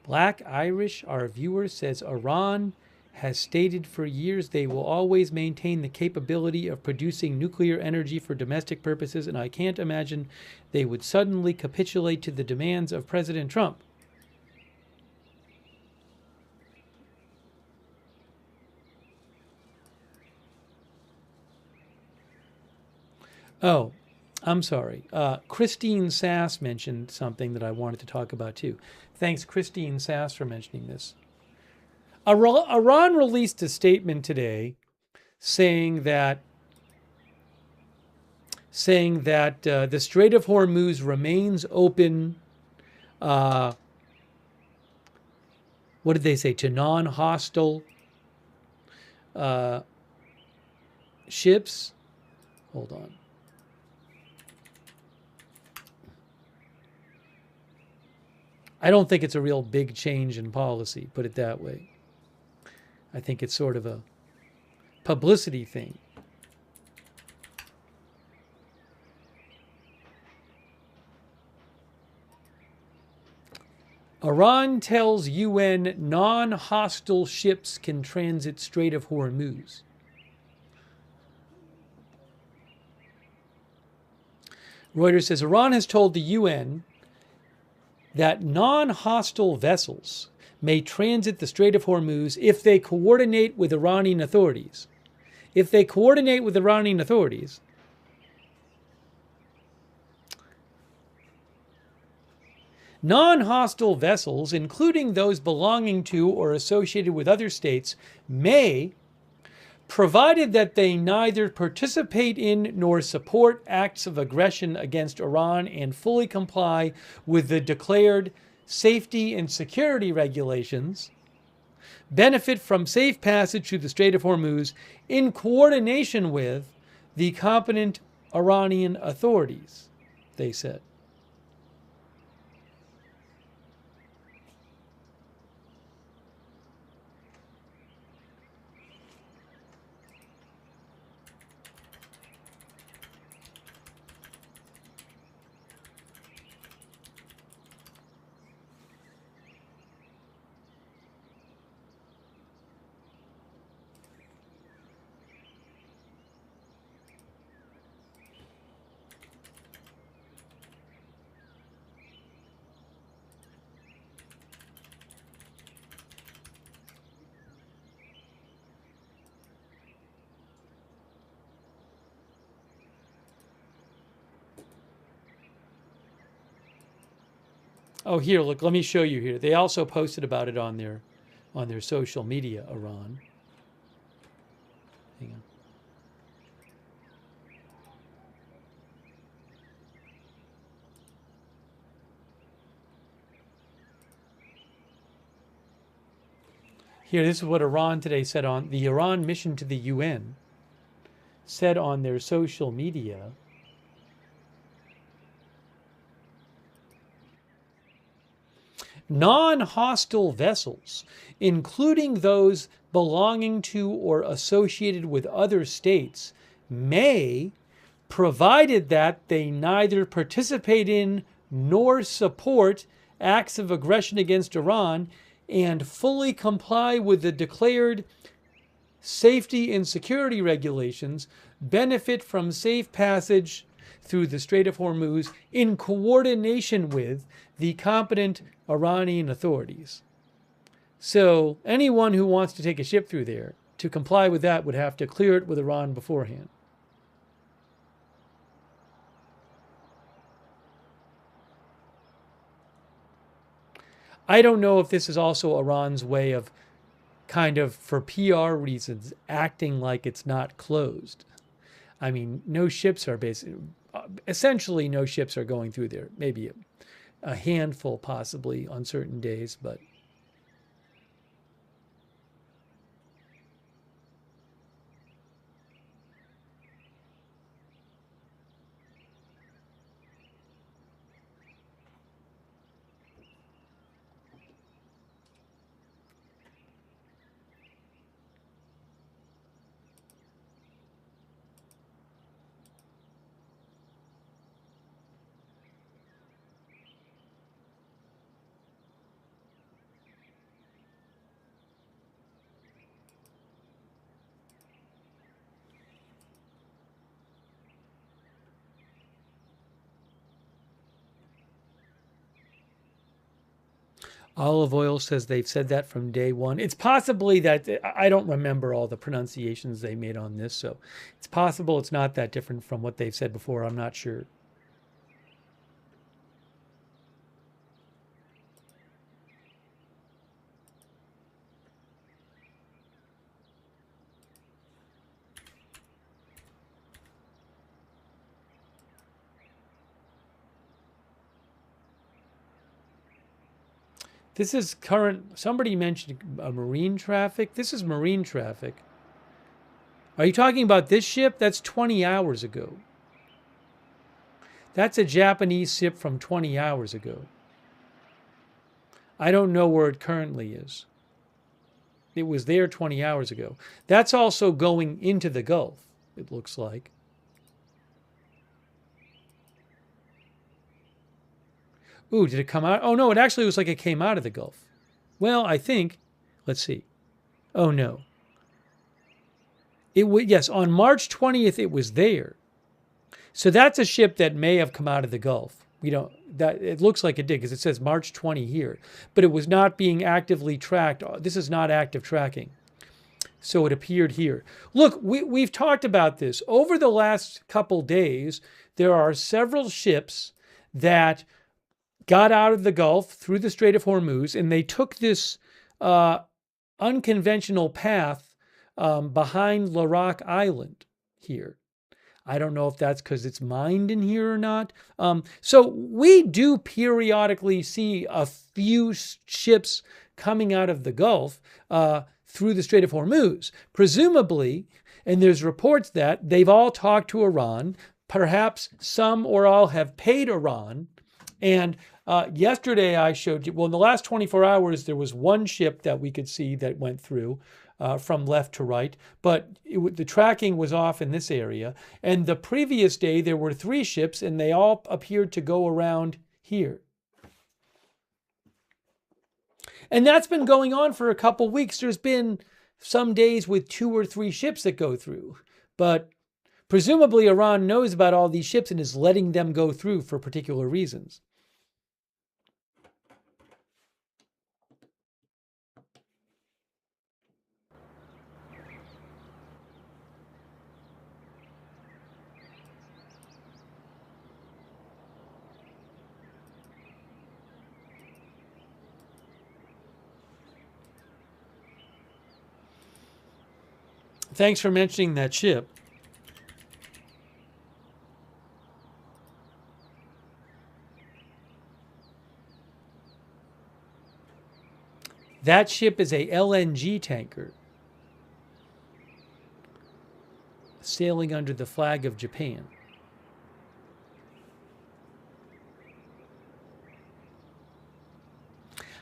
S1: Black Irish, our viewer, says Iran has stated for years they will always maintain the capability of producing nuclear energy for domestic purposes, and I can't imagine they would suddenly capitulate to the demands of President Trump. Oh, I'm sorry. Christine Sass mentioned something that I wanted to talk about too. Thanks, Christine Sass, for mentioning this. Iran released a statement today saying that the Strait of Hormuz remains open. What did they say? To non-hostile ships. Hold on. I don't think it's a real big change in policy, put it that way. I think it's sort of a publicity thing. Iran tells UN non-hostile ships can transit Strait of Hormuz. Reuters says Iran has told the UN that non-hostile vessels may transit the Strait of Hormuz if they coordinate with Iranian authorities. if they coordinate with Iranian authorities, non-hostile vessels, including those belonging to or associated with other states, may, provided that they neither participate in nor support acts of aggression against Iran and fully comply with the declared safety and security regulations, benefit from safe passage through the Strait of Hormuz in coordination with the competent Iranian authorities, they said. Oh, here, look, let me show you here. They also posted about it on their social media, Iran. Hang on. Here, this is what Iran today said on the Iran mission to the UN, said on their social media. Non-hostile vessels, including those belonging to or associated with other states, may, provided that they neither participate in nor support acts of aggression against Iran and fully comply with the declared safety and security regulations, benefit from safe passage through the Strait of Hormuz in coordination with the competent Iranian authorities. So anyone who wants to take a ship through there, to comply with that, would have to clear it with Iran beforehand. I don't know if this is also Iran's way of kind of, for PR reasons, acting like it's not closed. I mean, no ships are essentially no ships are going through there. Maybe a handful possibly on certain days, but Olive Oil says they've said that from day one. It's possibly that, I don't remember all the pronunciations they made on this, so it's possible it's not that different from what they've said before. I'm not sure. This is current. Somebody mentioned marine traffic. This is marine traffic. Are you talking about this ship? That's 20 hours ago. That's a Japanese ship from 20 hours ago. I don't know where it currently is. It was there 20 hours ago. That's also going into the Gulf, it looks like. Ooh, did it come out? Oh, no, it actually was like it came out of the Gulf. Well, I think, let's see. Oh, no. Yes, on March 20th, it was there. So that's a ship that may have come out of the Gulf. It looks like it did because it says March 20 here, but it was not being actively tracked. This is not active tracking. So it appeared here. Look, we've talked about this. Over the last couple days, there are several ships that got out of the Gulf through the Strait of Hormuz, and they took this unconventional path behind Larak Island here. I don't know if that's because it's mined in here or not. So we do periodically see a few ships coming out of the Gulf through the Strait of Hormuz, presumably, and there's reports that they've all talked to Iran. Perhaps some or all have paid Iran. And yesterday I showed you, well, in the last 24 hours, there was one ship that we could see that went through from left to right, but the tracking was off in this area. And the previous day, there were 3 ships, and they all appeared to go around here. And that's been going on for a couple weeks. There's been some days with 2 or 3 ships that go through. But presumably Iran knows about all these ships and is letting them go through for particular reasons. Thanks for mentioning that ship. That ship is a LNG tanker sailing under the flag of Japan.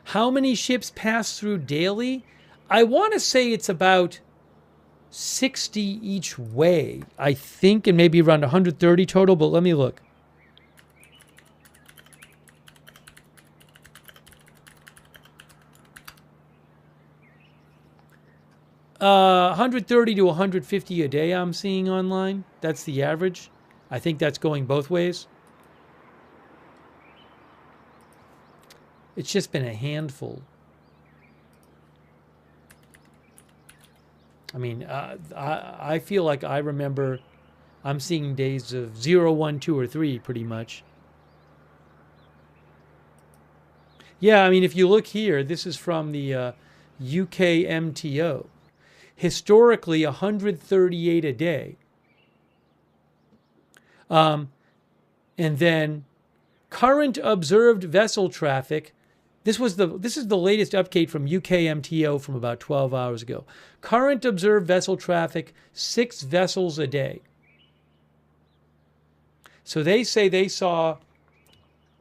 S1: How many ships pass through daily? I want to say it's about 60 each way, I think, and maybe around 130 total, but let me look. Uh, 130 to 150 a day I'm seeing online. That's the average. I think that's going both ways. It's just been a handful. I mean, I feel like I remember I'm seeing days of 0, 1, 2, or 3 pretty much. Yeah, I mean, if you look here, this is from the UK MTO. Historically, 138 a day. And then current observed vessel traffic. This is the latest update from UK MTO from about 12 hours ago. Current observed vessel traffic, 6 vessels a day. So they say they saw,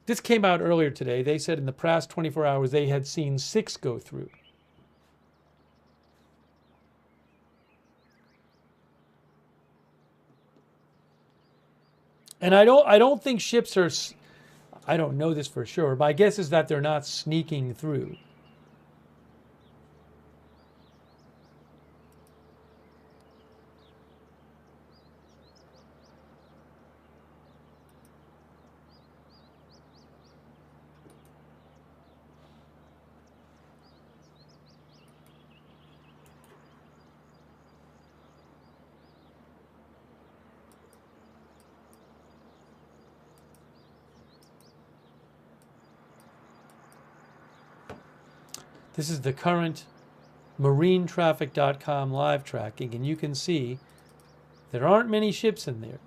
S1: this came out earlier today, they said in the past 24 hours they had seen 6 go through. And I don't think ships are, I don't know this for sure, my guess is that they're not sneaking through. This is the current marinetraffic.com live tracking, and you can see there aren't many ships in there.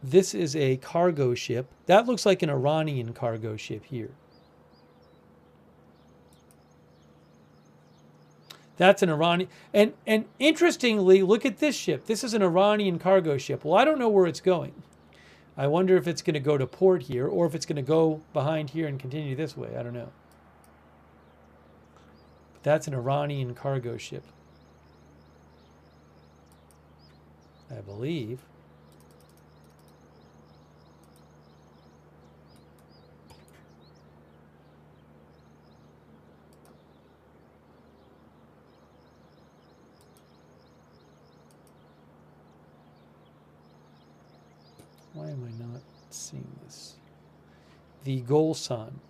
S1: This is a cargo ship. That looks like an Iranian cargo ship here. That's an Iranian. And interestingly, look at this ship. This is an Iranian cargo ship. Well, I don't know where it's going. I wonder if it's going to go to port here or if it's going to go behind here and continue this way. I don't know. But that's an Iranian cargo ship, I believe. Why am I not seeing this? the goal sign.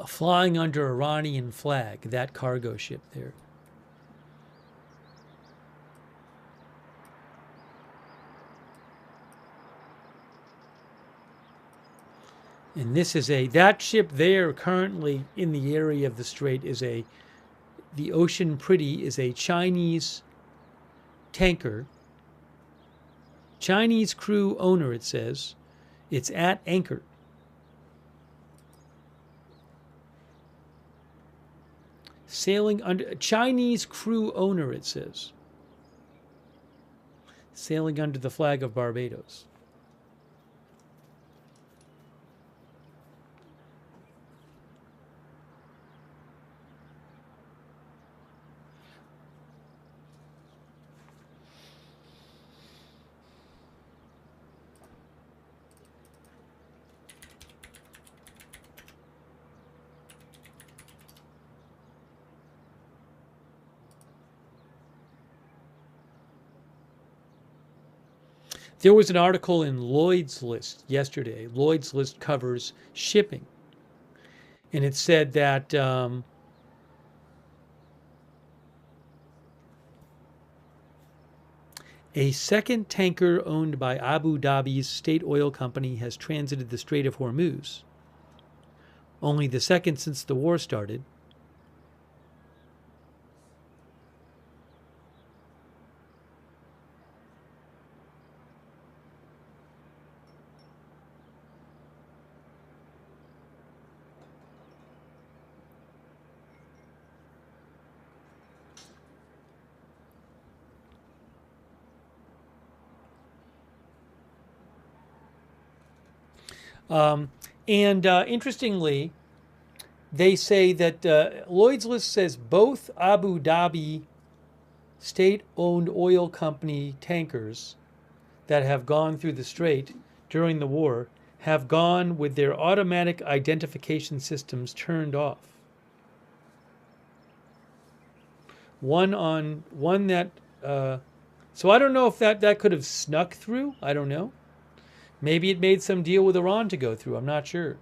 S1: Flying under Iranian flag, that cargo ship there. And this is that ship there currently in the area of the strait is the Ocean Pretty is a Chinese tanker. Chinese crew owner, it says. It's at anchor. Sailing under Chinese crew owner, it says. Sailing under the flag of Barbados. There was an article in Lloyd's List yesterday. Lloyd's List covers shipping. And it said that a second tanker owned by Abu Dhabi's state oil company has transited the Strait of Hormuz, only the second since the war started. Interestingly, they say that Lloyd's List says both Abu Dhabi state-owned oil company tankers that have gone through the strait during the war have gone with their automatic identification systems turned off. One that, so I don't know if that could have snuck through. I don't know. Maybe it made some deal with Iran to go through. I'm not sure.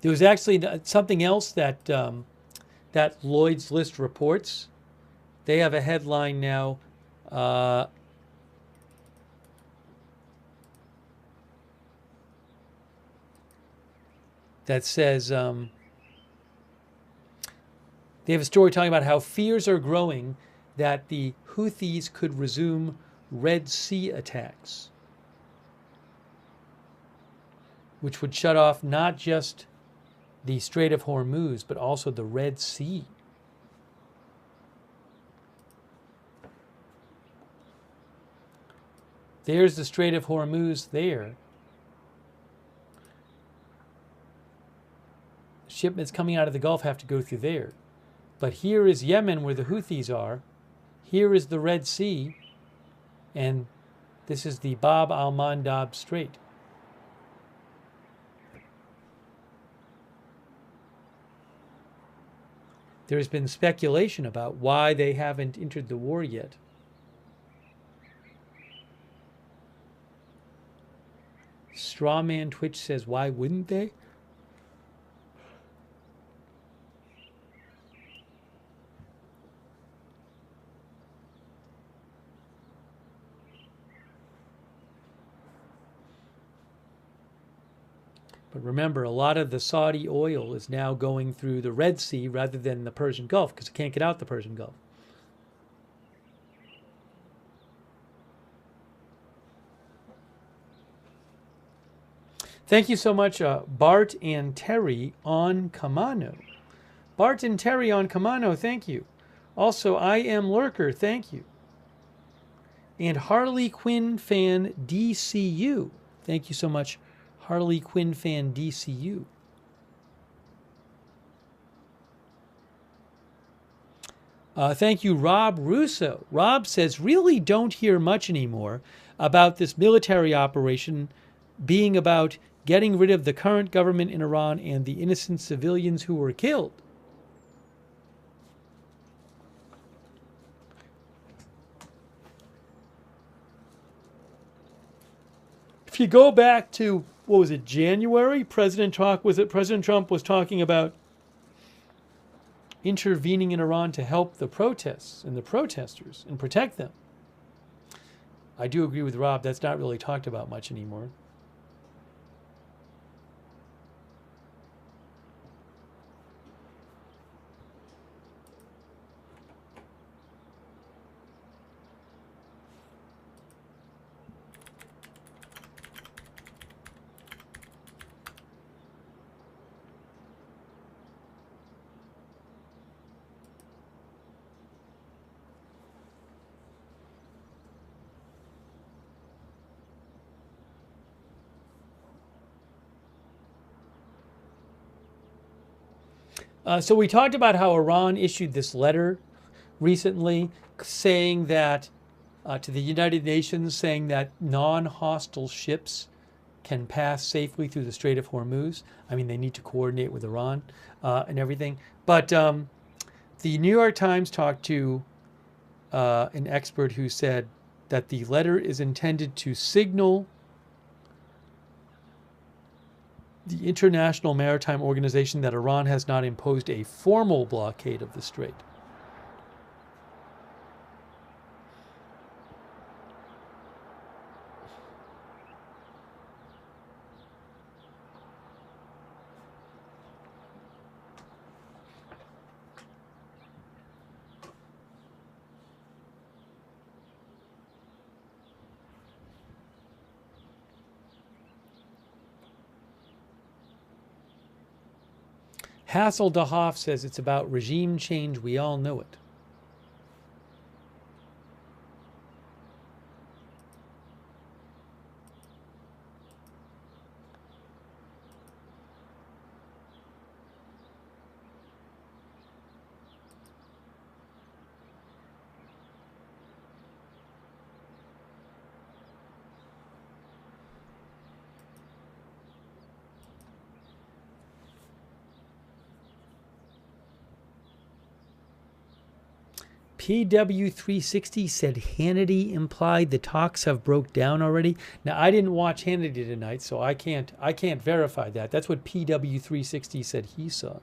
S1: There was actually something else that that Lloyd's List reports. They have a headline now. That says they have a story talking about how fears are growing that the Houthis could resume Red Sea attacks, which would shut off not just the Strait of Hormuz, but also the Red Sea. There's the Strait of Hormuz there. Shipments coming out of the Gulf have to go through there. But here is Yemen, where the Houthis are. Here is the Red Sea. And this is the Bab al-Mandab Strait. There's been speculation about why they haven't entered the war yet. Strawman Twitch says, why wouldn't they? But remember, a lot of the Saudi oil is now going through the Red Sea rather than the Persian Gulf because it can't get out the Persian Gulf. Thank you so much, Bart and Terry on Kamano. Bart and Terry on Kamano, thank you. Also, I Am Lurker, thank you. And Harley Quinn fan DCU. Thank you so much, Harley Quinn fan DCU. Thank you, Rob Russo. Rob says, really don't hear much anymore about this military operation being about getting rid of the current government in Iran and the innocent civilians who were killed. If you go back to, what was it, January? President Trump was talking about intervening in Iran to help the protests and the protesters and protect them. I do agree with Rob, that's not really talked about much anymore. So we talked about how Iran issued this letter recently saying that, to the United Nations, saying that non-hostile ships can pass safely through the Strait of Hormuz. I mean, they need to coordinate with Iran and everything. But the New York Times talked to an expert who said that the letter is intended to signal the International Maritime Organization that Iran has not imposed a formal blockade of the strait. Hasseldahoff says it's about regime change. We all know it. PW360 said Hannity implied the talks have broke down already. Now, I didn't watch Hannity tonight, so I can't verify that. That's what PW360 said he saw.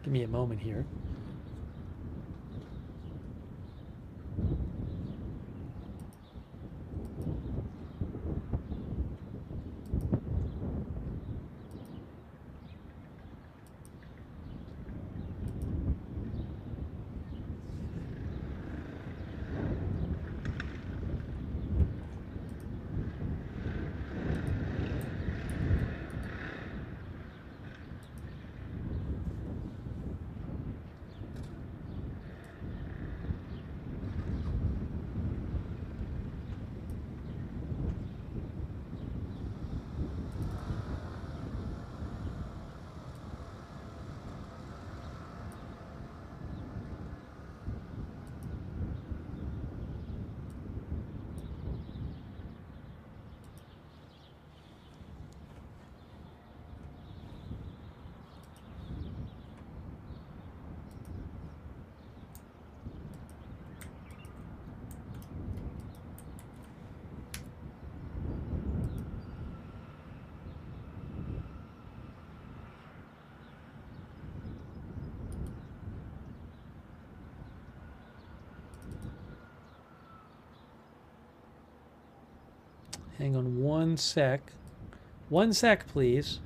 S1: Give me a moment here. Hang on one sec. One sec, please.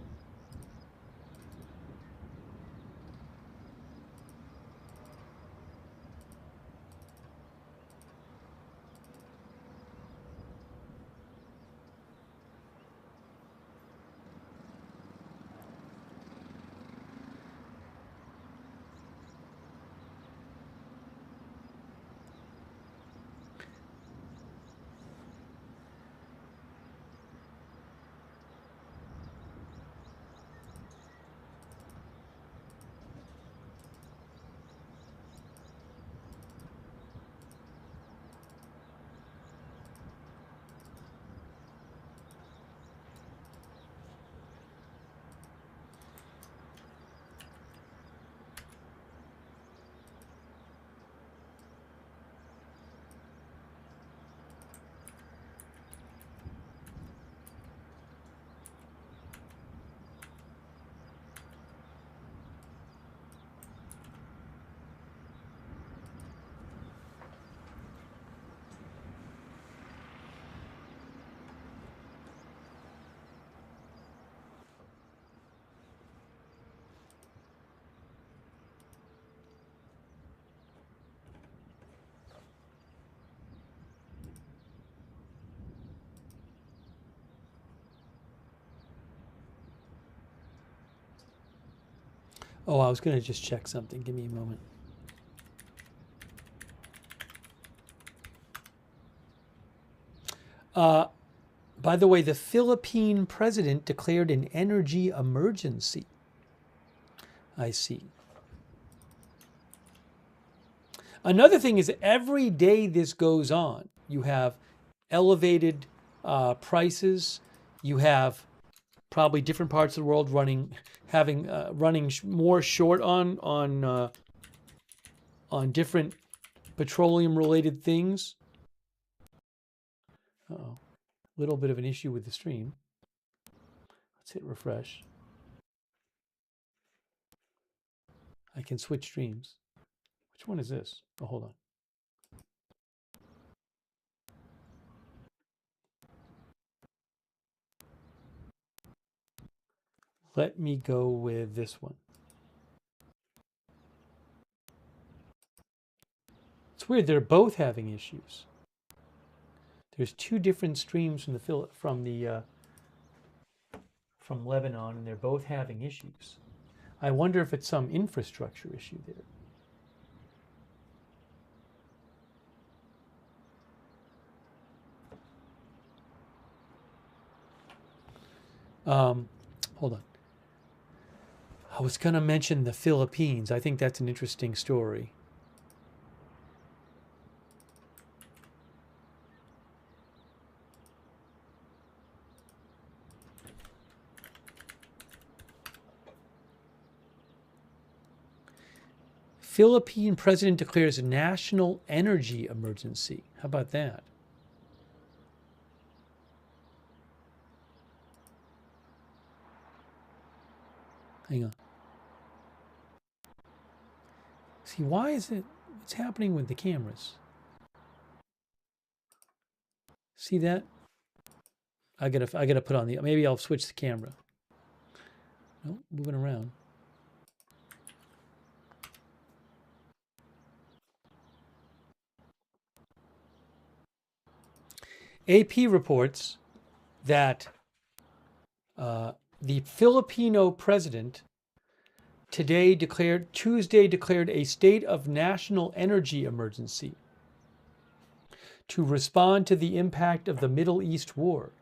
S1: Oh, I was going to just check something. Give me a moment. By the way, the Philippine president declared an energy emergency. I see. Another thing is every day this goes on, you have elevated prices. You have probably different parts of the world running more short on different petroleum related things. Uh-oh. A little bit of an issue with the stream. Let's hit refresh. I can switch streams. Which one is this? Oh, hold on. Let me go with this one. It's weird, they're both having issues. There's two different streams from Lebanon, and they're both having issues. I wonder if it's some infrastructure issue there. Hold on. I was going to mention the Philippines. I think that's an interesting story. Philippine president declares a national energy emergency. How about that? Hang on. See, why is it? What's happening with the cameras? See that? I gotta put on the. Maybe I'll switch the camera. No, moving around. AP reports that the Filipino president Tuesday declared a state of national energy emergency to respond to the impact of the Middle East war.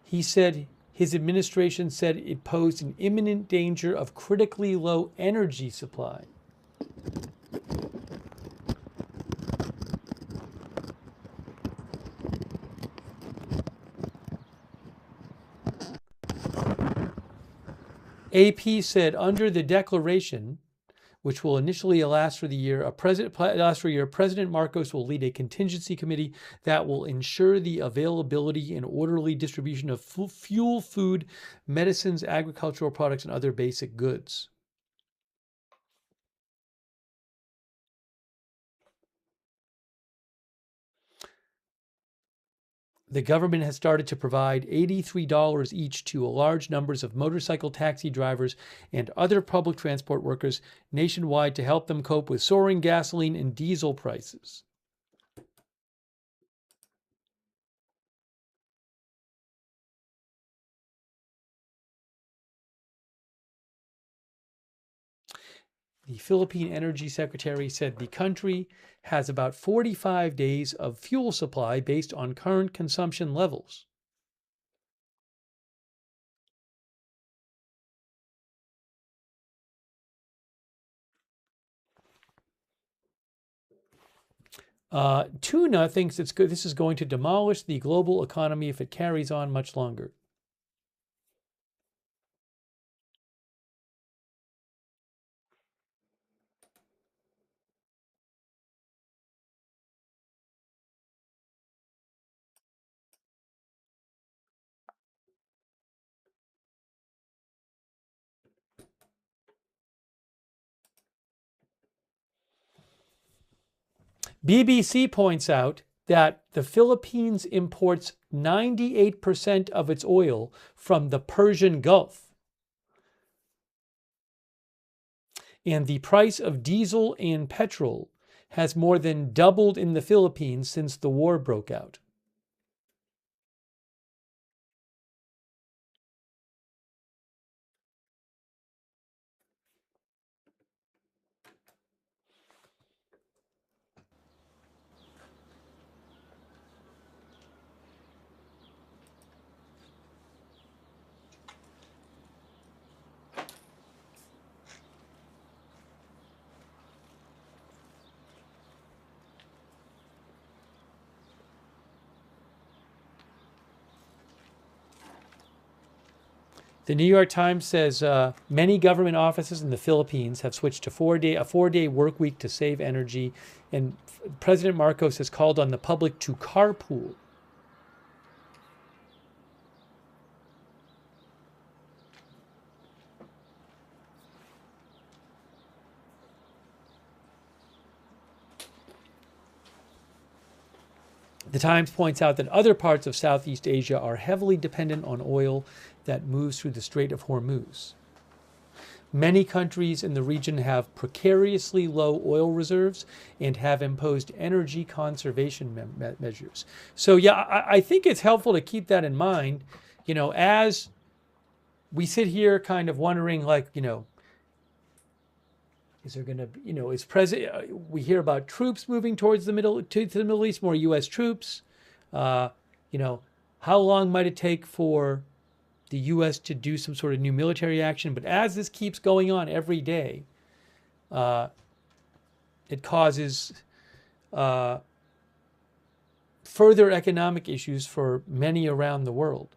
S1: He said his administration said it posed an imminent danger of critically low energy supply. AP said under the declaration, which will initially last for the year, President Marcos will lead a contingency committee that will ensure the availability and orderly distribution of fuel, food, medicines, agricultural products, and other basic goods. the government has started to provide $83 each to a large numbers of motorcycle taxi drivers and other public transport workers nationwide to help them cope with soaring gasoline and diesel prices. The Philippine Energy Secretary said the country has about 45 days of fuel supply based on current consumption levels. Tuna thinks it's good. This is going to demolish the global economy if it carries on much longer. BBC points out that the Philippines imports 98% of its oil from the Persian Gulf. And the price of diesel and petrol has more than doubled in the Philippines since the war broke out. The New York Times says many government offices in the Philippines have switched to a four-day work week to save energy, and President Marcos has called on the public to carpool. The Times points out that other parts of Southeast Asia are heavily dependent on oil that moves through the Strait of Hormuz. Many countries in the region have precariously low oil reserves and have imposed energy conservation measures. So yeah, I think it's helpful to keep that in mind, as we sit here kind of wondering, like, is there going to be, we hear about troops moving towards the Middle East, more U.S. troops. How long might it take for the U.S. to do some sort of new military action? But as this keeps going on every day, it causes further economic issues for many around the world.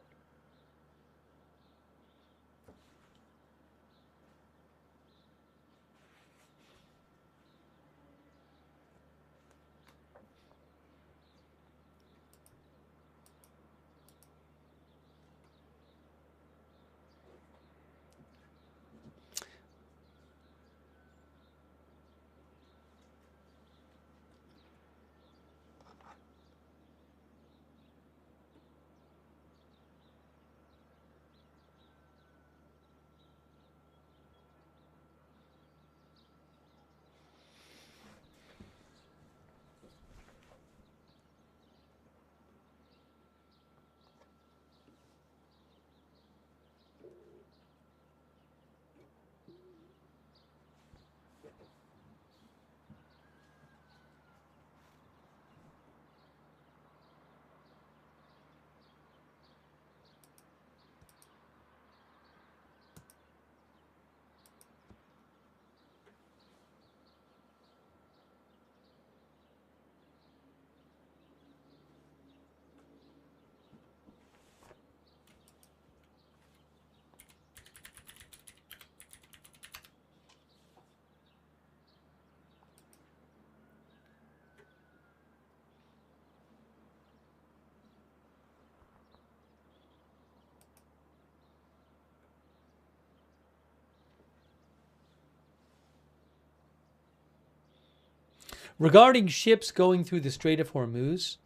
S1: Regarding ships going through the Strait of Hormuz,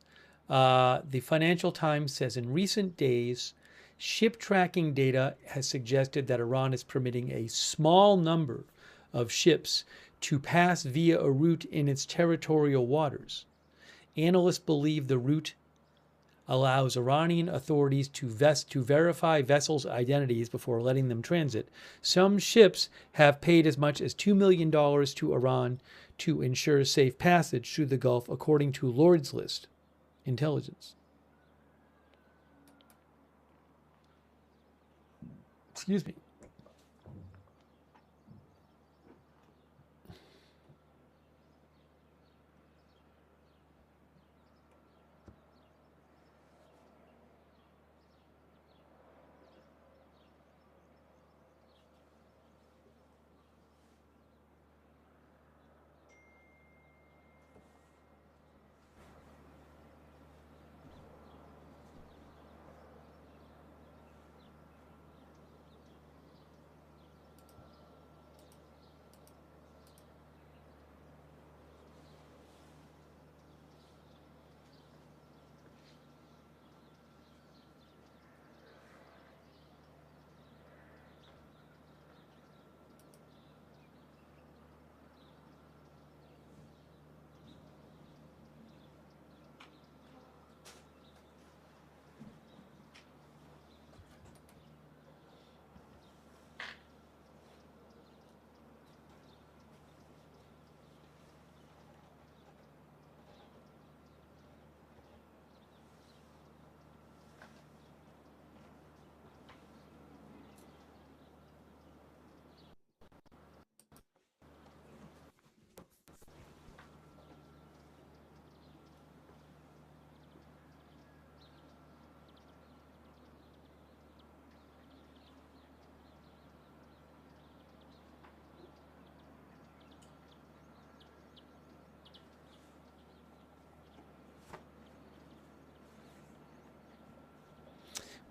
S1: The Financial Times says in recent days, ship tracking data has suggested that Iran is permitting a small number of ships to pass via a route in its territorial waters. Analysts believe the route allows Iranian authorities to verify vessels' identities before letting them transit. Some ships have paid as much as $2 million to Iran to ensure safe passage through the Gulf, according to Lord's List Intelligence. Excuse me.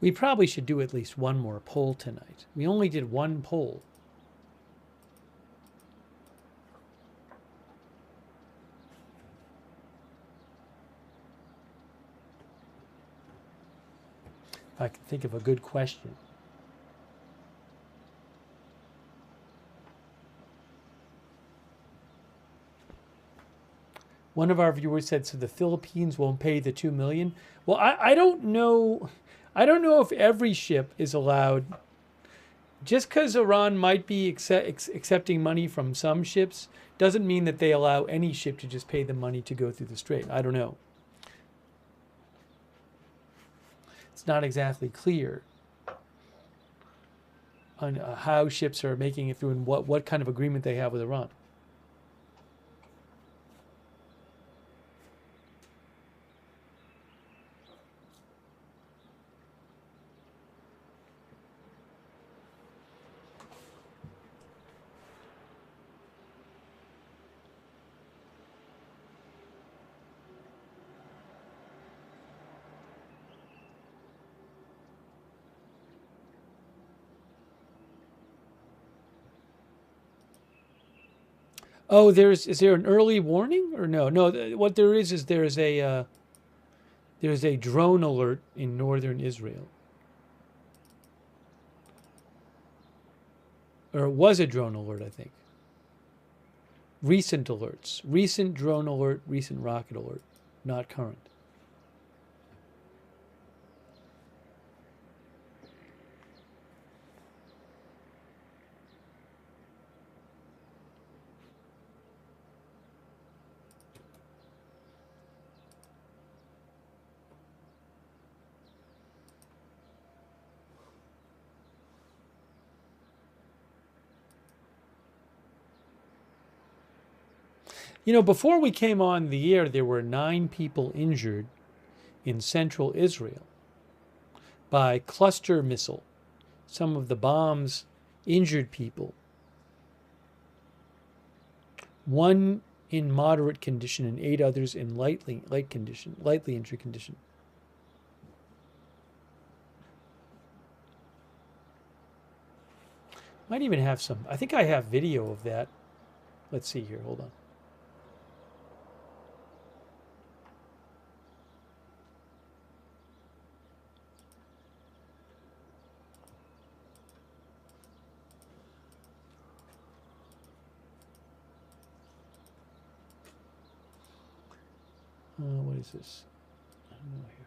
S1: We probably should do at least one more poll tonight. We only did one poll. If I can think of a good question. One of our viewers said, so the Philippines won't pay the $2 million. Well, I don't know. I don't know if every ship is allowed. Just because Iran might be accepting money from some ships doesn't mean that they allow any ship to just pay the money to go through the strait. I don't know. It's not exactly clear on how ships are making it through and what kind of agreement they have with Iran. Oh, is there an early warning or no? No, what there is there's a drone alert in northern Israel. Or it was a drone alert, I think. Recent alerts. Recent drone alert, recent rocket alert, not current. You know, before we came on the air, there were 9 people injured in central Israel by cluster missile. Some of the bombs injured people. 1 in moderate condition and 8 others in lightly injured condition. Might even have some. I think I have video of that. Let's see here. Hold on. What is this? I don't know here.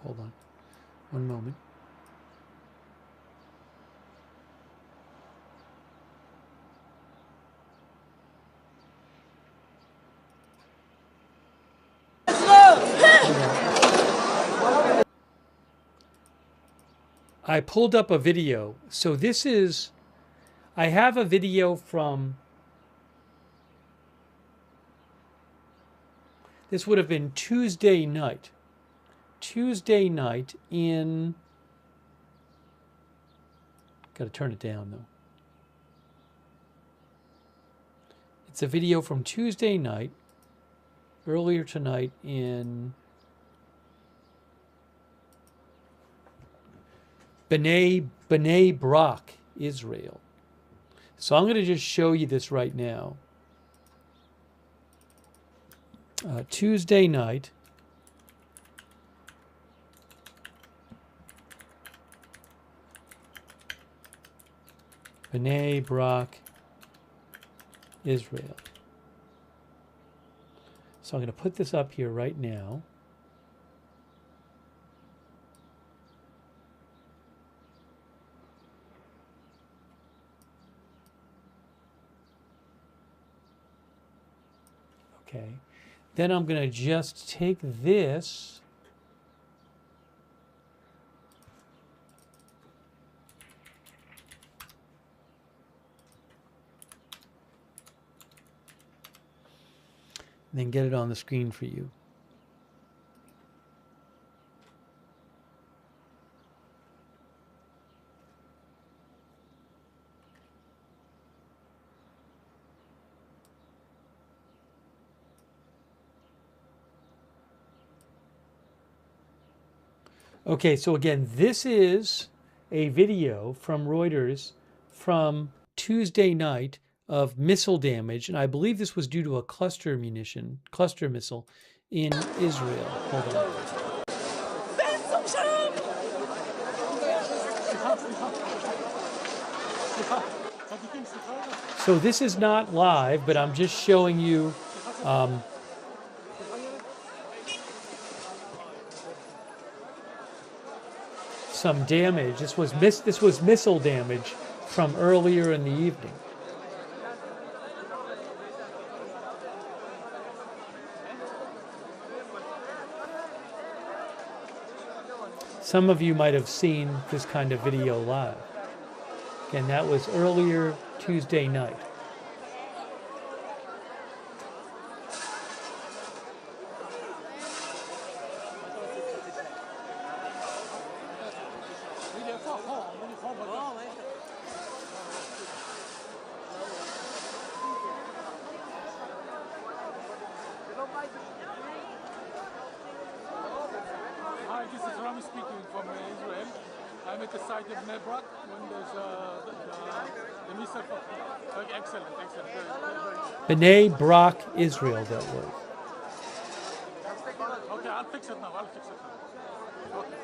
S1: Hold on. One moment. I pulled up a video. So this is, I have a video from, this would have been Tuesday night. Tuesday night in, got to turn it down though. It's a video from Tuesday night, earlier tonight in Bnei Brak, Israel. So I'm going to just show you this right now. Tuesday night. Bnei Brak, Israel. So I'm going to put this up here right now. Okay. Then I'm going to just take this. And then get it on the screen for you. Okay, so again, this is a video from Reuters from Tuesday night of missile damage, and I believe this was due to a cluster missile in Israel. Hold on. So this is not live, but I'm just showing you some damage. This was missile damage from earlier in the evening. Some of you might have seen this kind of video live. Again, that was earlier Tuesday night.
S13: Hi, this is Rami speaking from Israel. I'm at the site of Nebrak when there's the missile. Excellent. Very
S1: Bnei Brak, Israel, that was.
S13: Okay, I'll fix it now. I'll fix it now. Okay.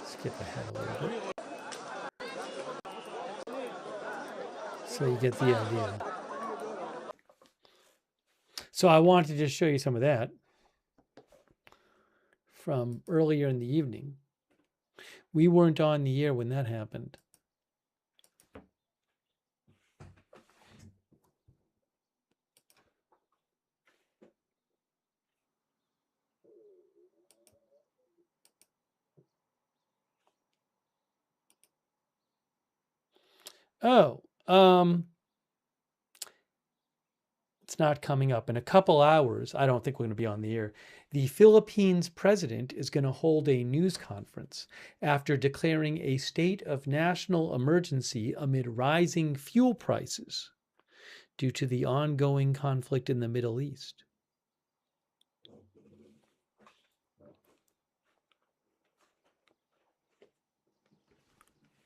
S1: Skip ahead a little bit. So you get the idea. So I wanted to just show you some of that from earlier in the evening. We weren't on the air when that happened. Oh, it's not coming up. In a couple hours, I don't think we're going to be on the air. The Philippines president is going to hold a news conference after declaring a state of national emergency amid rising fuel prices due to the ongoing conflict in the Middle East.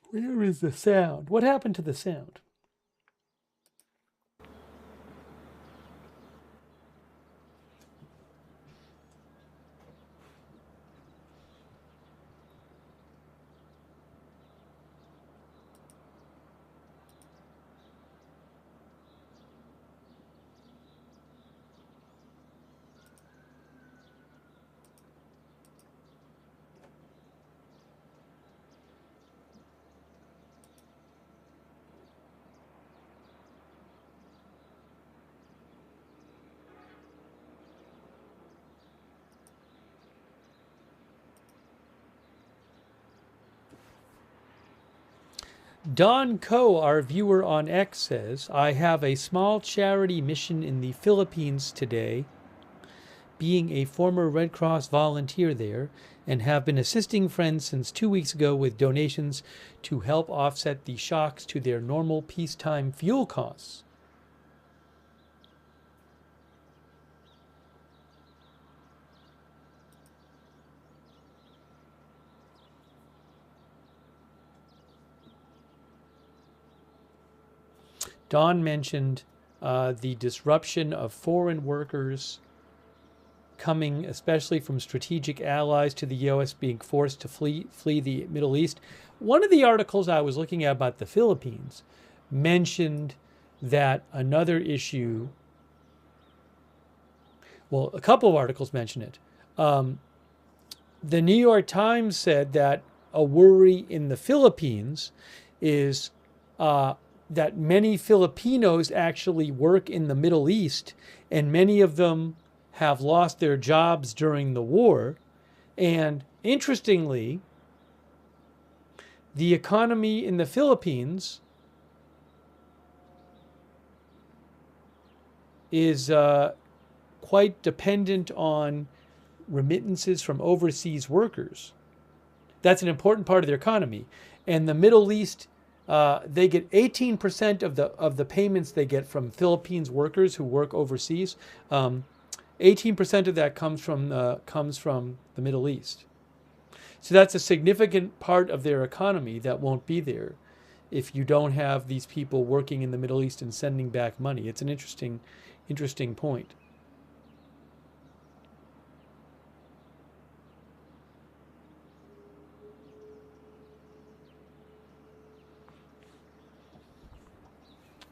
S1: Where is the sound? What happened to the sound? Don Coe, our viewer on X, says, I have a small charity mission in the Philippines today, being a former Red Cross volunteer there, and have been assisting friends since 2 weeks ago with donations to help offset the shocks to their normal peacetime fuel costs. Don mentioned the disruption of foreign workers coming, especially from strategic allies to the U.S., being forced to flee the Middle East. One of the articles I was looking at about the Philippines mentioned that another issue, well, a couple of articles mention it. The New York Times said that a worry in the Philippines is that many Filipinos actually work in the Middle East, and many of them have lost their jobs during the war. And interestingly, the economy in the Philippines is quite dependent on remittances from overseas workers. That's an important part of their economy. And the Middle East, they get 18% of the payments they get from Philippines workers who work overseas. 18% of that comes from the Middle East. So that's a significant part of their economy that won't be there if you don't have these people working in the Middle East and sending back money. It's an interesting point.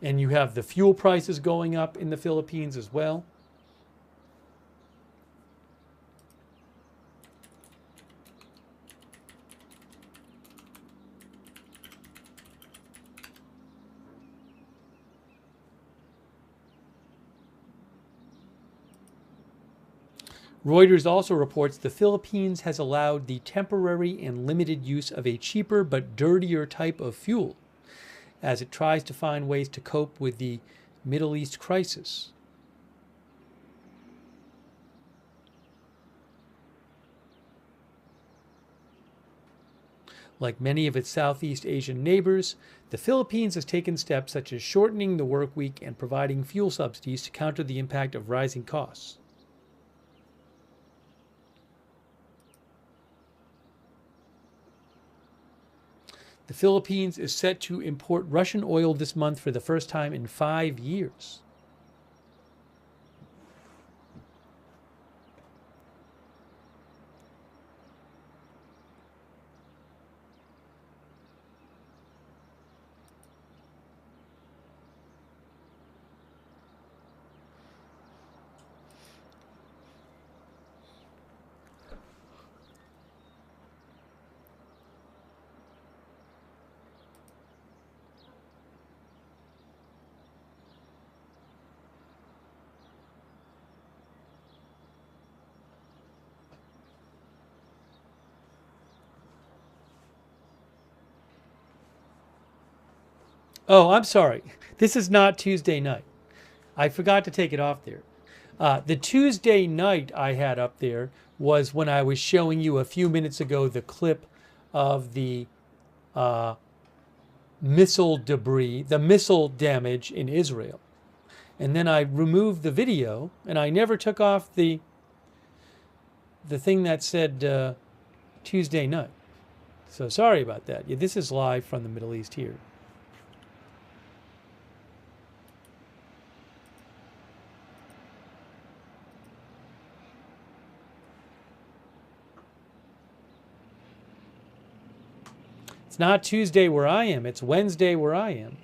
S1: And you have the fuel prices going up in the Philippines as well. Reuters also reports the Philippines has allowed the temporary and limited use of a cheaper but dirtier type of fuel as it tries to find ways to cope with the Middle East crisis. Like many of its Southeast Asian neighbors, the Philippines has taken steps such as shortening the work week and providing fuel subsidies to counter the impact of rising costs. The Philippines is set to import Russian oil this month for the first time in 5 years. Oh, I'm sorry. This is not Tuesday night. I forgot to take it off there. The Tuesday night I had up there was when I was showing you a few minutes ago the clip of the missile debris, the missile damage in Israel. And then I removed the video, and I never took off the thing that said Tuesday night. So sorry about that. Yeah, this is live from the Middle East here. It's not Tuesday where I am. It's Wednesday where I am.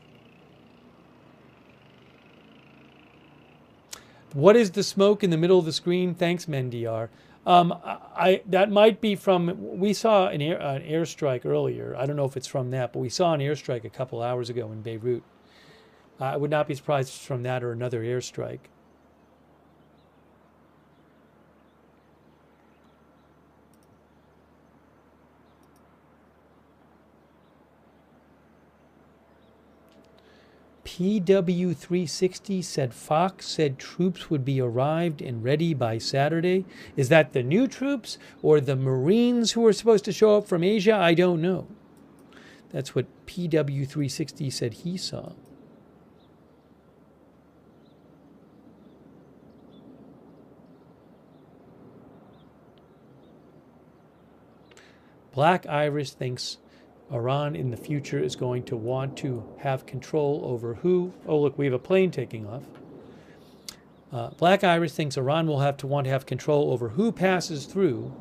S1: What is the smoke in the middle of the screen? Thanks, Mendiar. That might be from, we saw an airstrike earlier. I don't know if it's from that, but we saw an airstrike a couple hours ago in Beirut. I would not be surprised if it's from that or another airstrike. PW360 said Fox said troops would be arrived and ready by Saturday. Is that the new troops or the Marines who are supposed to show up from Asia? I don't know. That's what PW360 said he saw. Black Irish thinks Iran in the future is going to want to have control over who. Oh, look, we have a plane taking off. Black Irish thinks Iran will want to have control over who passes through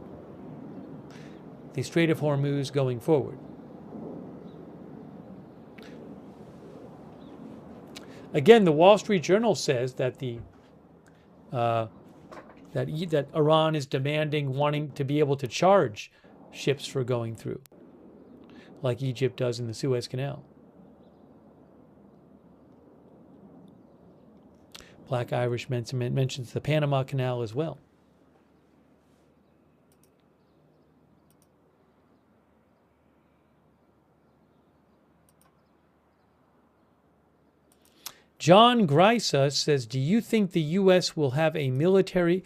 S1: the Strait of Hormuz going forward. Again, the Wall Street Journal says that that Iran is wanting to be able to charge ships for going through, like Egypt does in the Suez Canal. Black Irish mentions the Panama Canal as well. John Grisa says, do you think the U.S. will have the military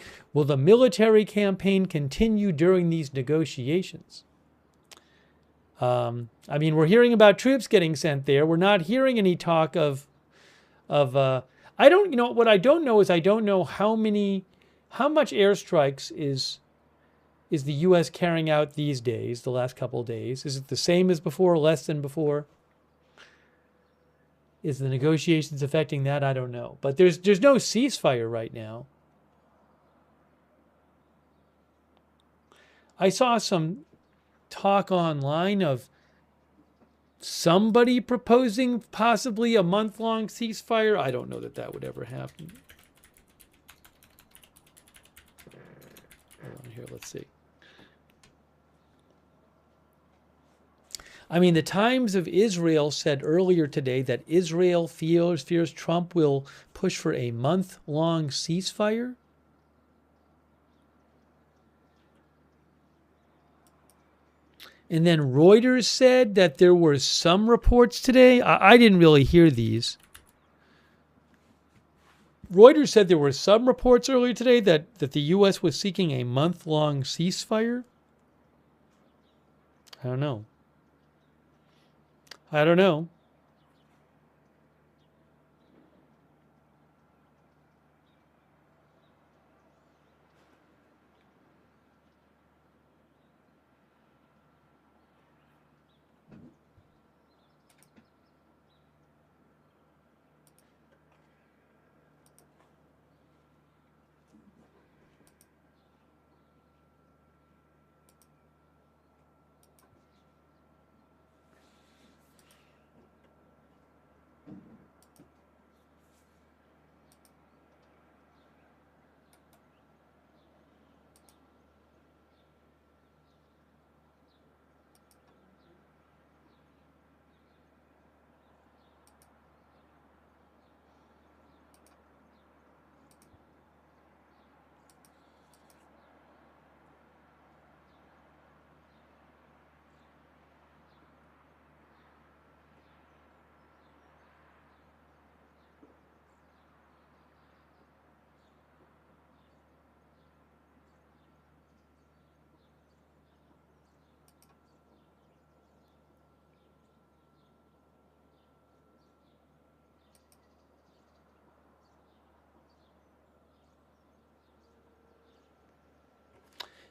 S1: campaign continue during these negotiations? I mean, we're hearing about troops getting sent there. We're not hearing any talk of what I don't know is I don't know how much airstrikes is the U.S. carrying out these days, the last couple of days. Is it the same as before, less than before? Is the negotiations affecting that? I don't know. But there's no ceasefire right now. I saw some talk online of somebody proposing possibly a month-long ceasefire. I don't know that would ever happen. Hold on here, let's see. I mean, the Times of Israel said earlier today that Israel fears Trump will push for a month-long ceasefire. And then Reuters said that there were some reports today. I didn't really hear these. Reuters said there were some reports earlier today that the U.S. was seeking a month-long ceasefire. I don't know. I don't know.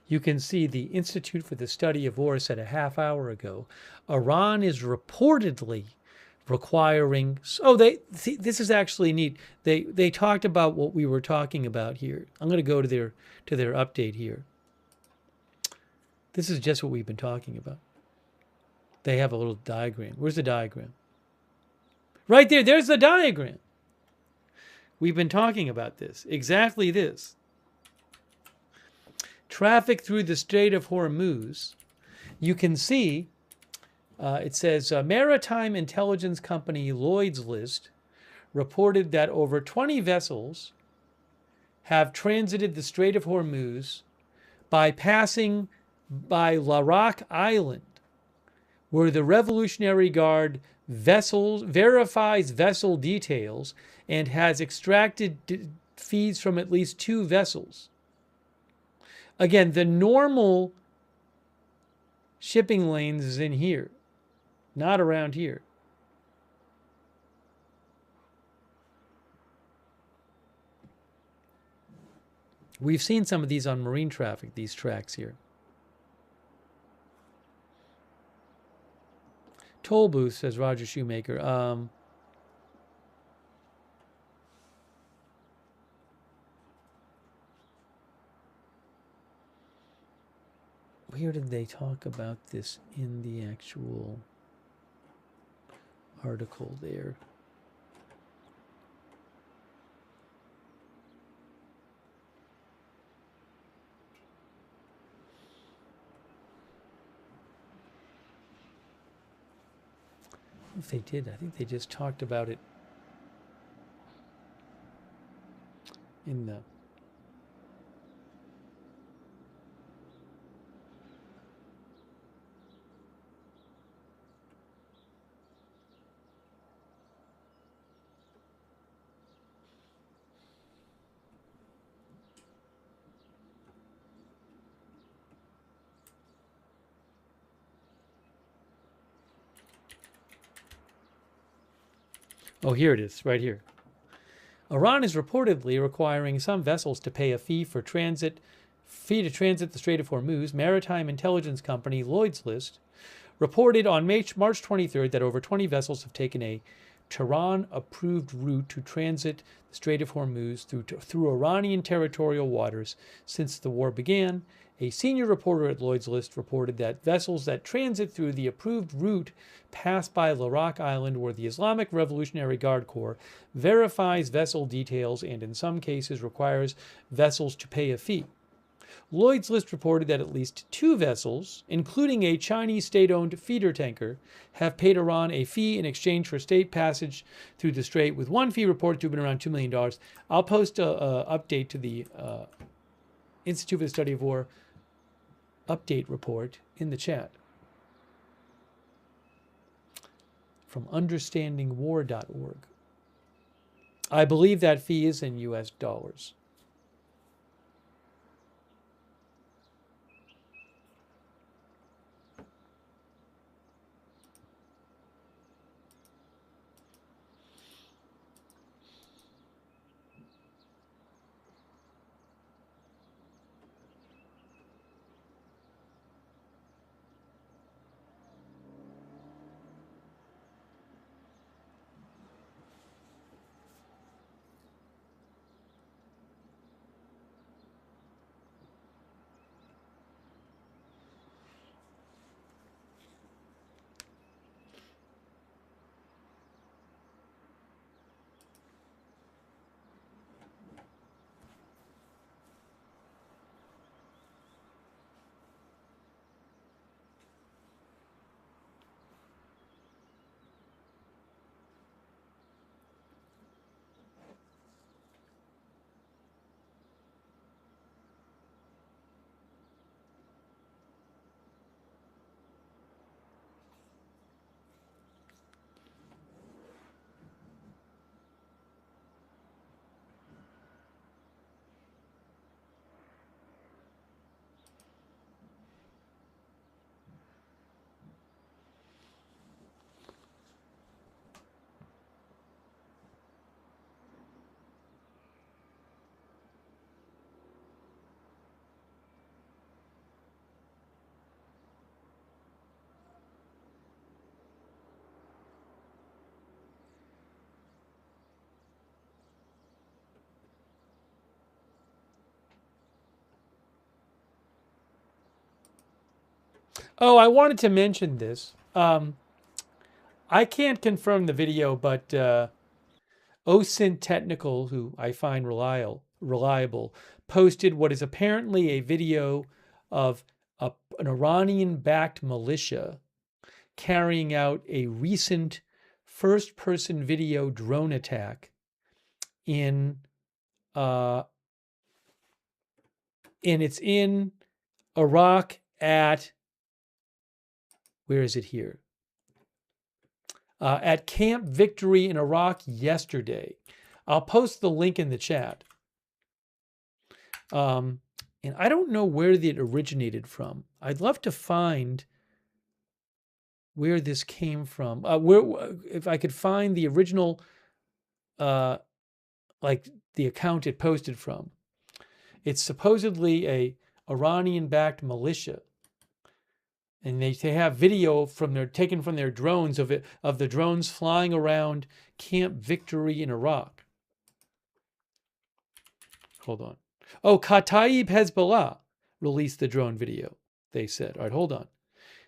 S1: You can see the Institute for the Study of War said a half hour ago, Iran is reportedly requiring. Oh, this is actually neat. They talked about what we were talking about here. I'm going to go to their update here. This is just what we've been talking about. They have a little diagram. Where's the diagram? Right there. There's the diagram. We've been talking about this. Exactly this. Traffic through the Strait of Hormuz. You can see it says Maritime Intelligence Company Lloyd's List reported that over 20 vessels have transited the Strait of Hormuz by passing by Larak Island, where the Revolutionary Guard verifies vessel details and has extracted feeds from at least 2 vessels. Again, the normal shipping lanes is in here, not around here. We've seen some of these on marine traffic, these tracks here. Toll booth, says Roger Shoemaker. Where did they talk about this in the actual article there? If they did, I think they just talked about it in the... Oh, here it is, right here. Iran is reportedly requiring some vessels to pay a fee to transit the Strait of Hormuz. Maritime Intelligence Company Lloyd's List reported on March 23rd that over 20 vessels have taken a Tehran-approved route to transit the Strait of Hormuz through Iranian territorial waters since the war began. A senior reporter at Lloyd's List reported that vessels that transit through the approved route pass by Larak Island, where the Islamic Revolutionary Guard Corps verifies vessel details and in some cases requires vessels to pay a fee. Lloyd's List reported that at least 2 vessels, including a Chinese state-owned feeder tanker, have paid Iran a fee in exchange for state passage through the strait, with one fee reported to have been around $2 million. I'll post an update to the Institute for the Study of War update report in the chat. from understandingwar.org. I believe that fee is in US dollars. Oh, I wanted to mention this. I can't confirm the video, but OSINT Technical, who I find reliable, posted what is apparently a video of an Iranian-backed militia carrying out a recent first-person video drone attack in and it's in Iraq at, where is it here? At Camp Victory in Iraq yesterday. I'll post the link in the chat. And I don't know where it originated from. I'd love to find where this came from. If I could find the original, like the account it posted from. It's supposedly a Iranian-backed militia. And they have video taken from their drones of the drones flying around Camp Victory in Iraq. Hold on. Oh, Kataib Hezbollah released the drone video, they said. All right, hold on.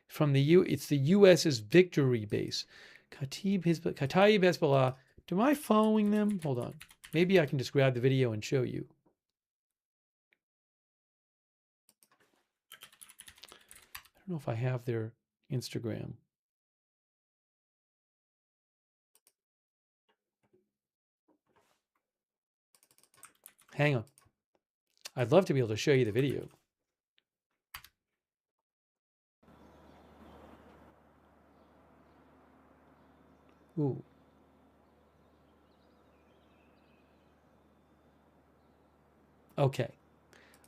S1: It's the US's Victory base. Kataib Hezbollah. Am I following them? Hold on. Maybe I can just grab the video and show you. I don't know if I have their Instagram. Hang on. I'd love to be able to show you the video. Ooh. Okay.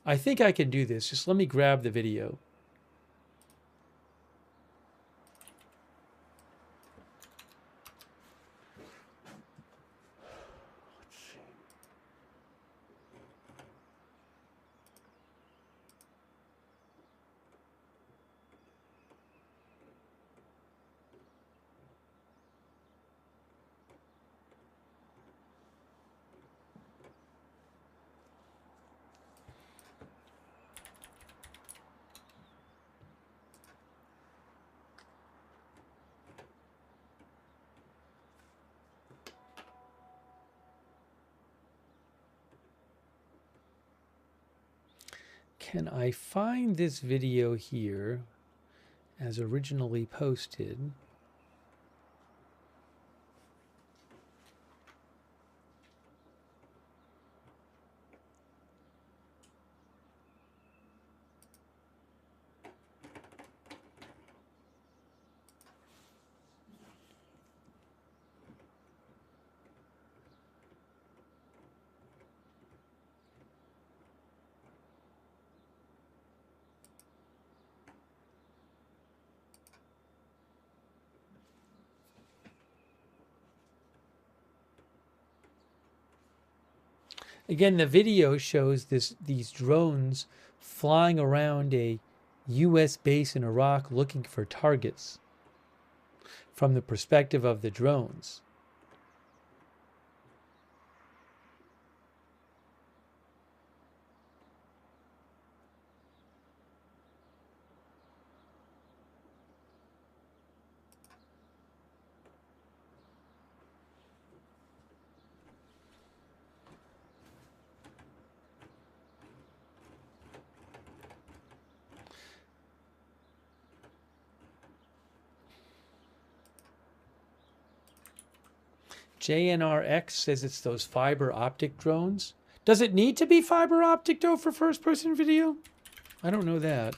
S1: I think I can do this. Just let me grab the video. Can I find this video here as originally posted? Again, the video shows these drones flying around a U.S. base in Iraq looking for targets from the perspective of the drones. JNRX says it's those fiber optic drones. Does it need to be fiber optic though for first person video? I don't know that.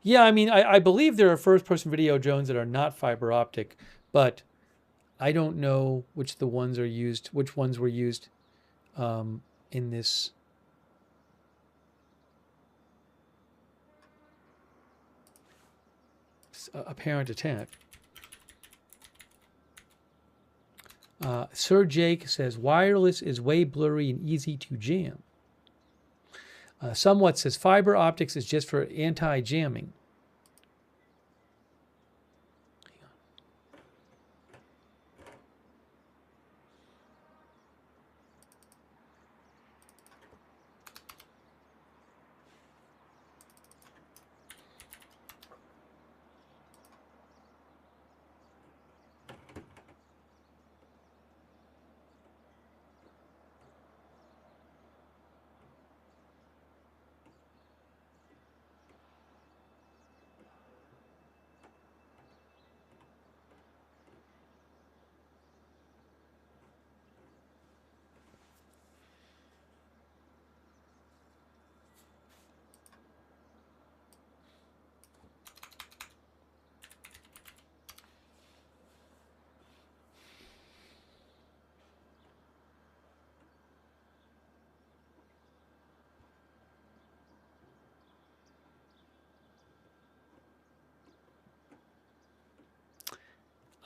S1: Yeah, I mean, I believe there are first person video drones that are not fiber optic, but I don't know which ones were used in this. Apparent attack. Sir Jake says wireless is way blurry and easy to jam. Somewhat says fiber optics is just for anti-jamming.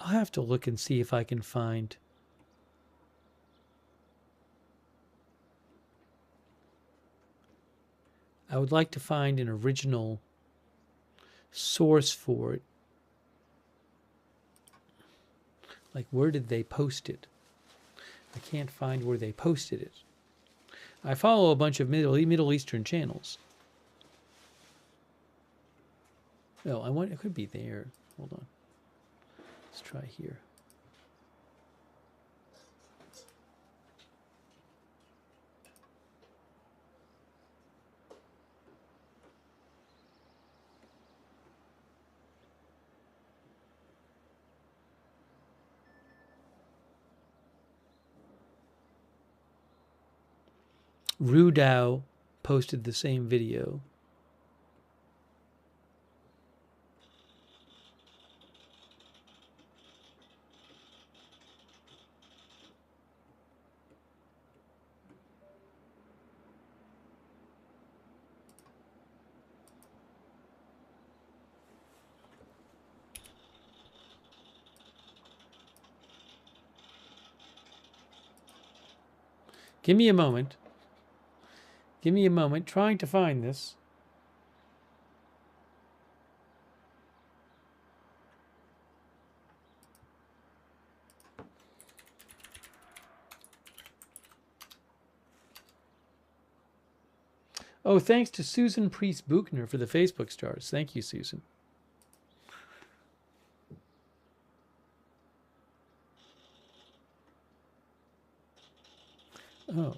S1: I'll have to look and see if I can find. I would like to find an original source for it. Like, where did they post it? I can't find where they posted it. I follow a bunch of Middle Eastern channels. Oh, it could be there. Hold on. Let's try here. Rudao posted the same video. Give me a moment. Give me a moment trying to find this. Oh, thanks to Susan Priest Buchner for the Facebook stars. Thank you, Susan. Oh.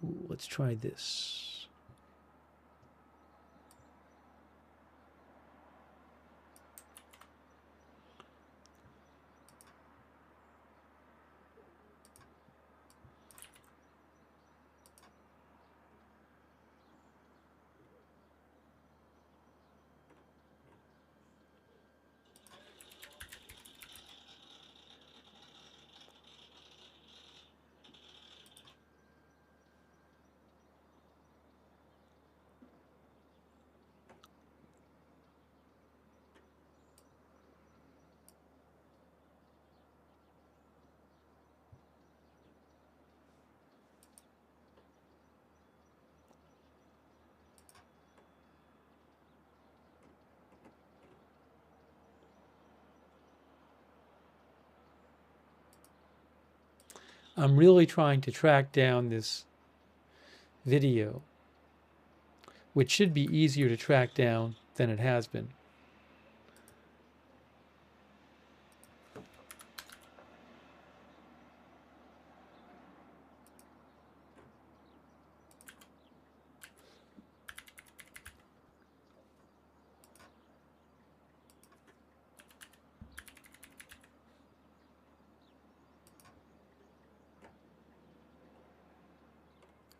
S1: Ooh, let's try this. I'm really trying to track down this video, which should be easier to track down than it has been.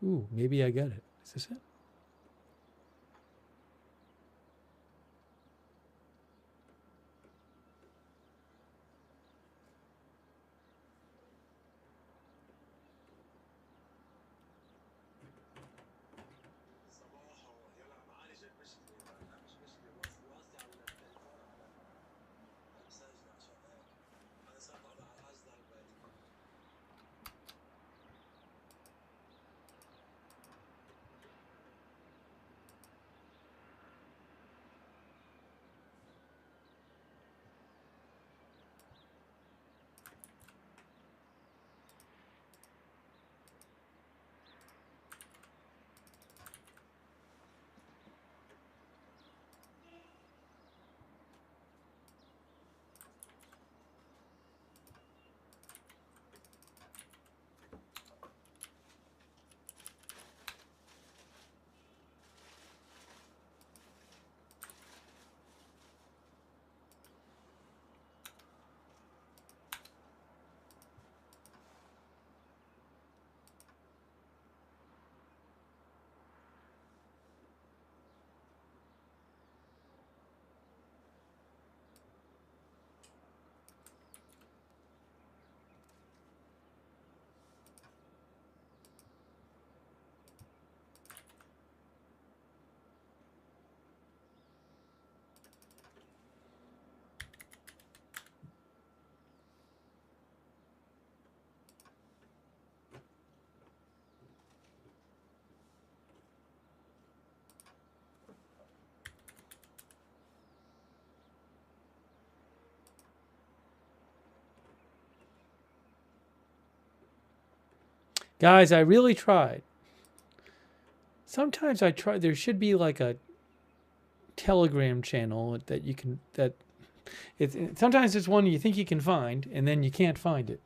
S1: Ooh, maybe I got it. Is this it? Guys, I really tried. Sometimes I try. There should be like a Telegram channel that you can. Sometimes it's one you think you can find, and then you can't find it.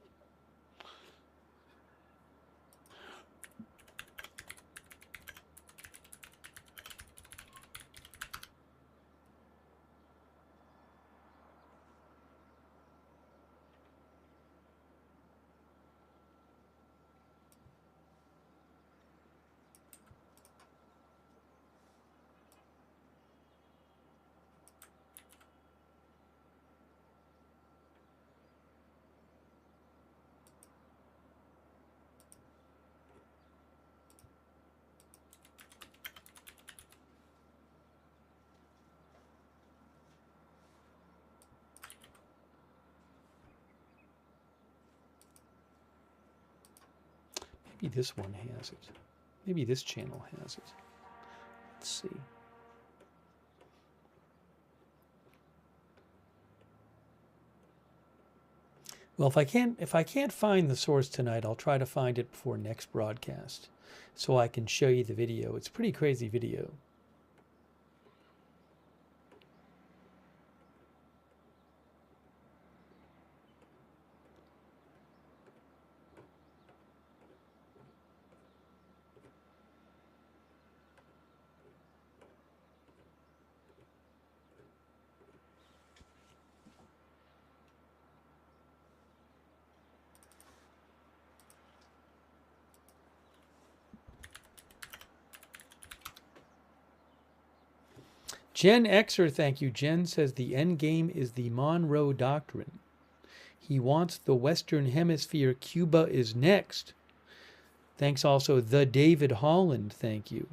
S1: Maybe this one has it. Maybe this channel has it. Let's see. Well, if I can't find the source tonight, I'll try to find it before next broadcast so I can show you the video. It's a pretty crazy video. Jen Xer, thank you. Jen says the end game is the Monroe Doctrine. He wants the Western Hemisphere. Cuba is next. Thanks also, the David Holland, thank you.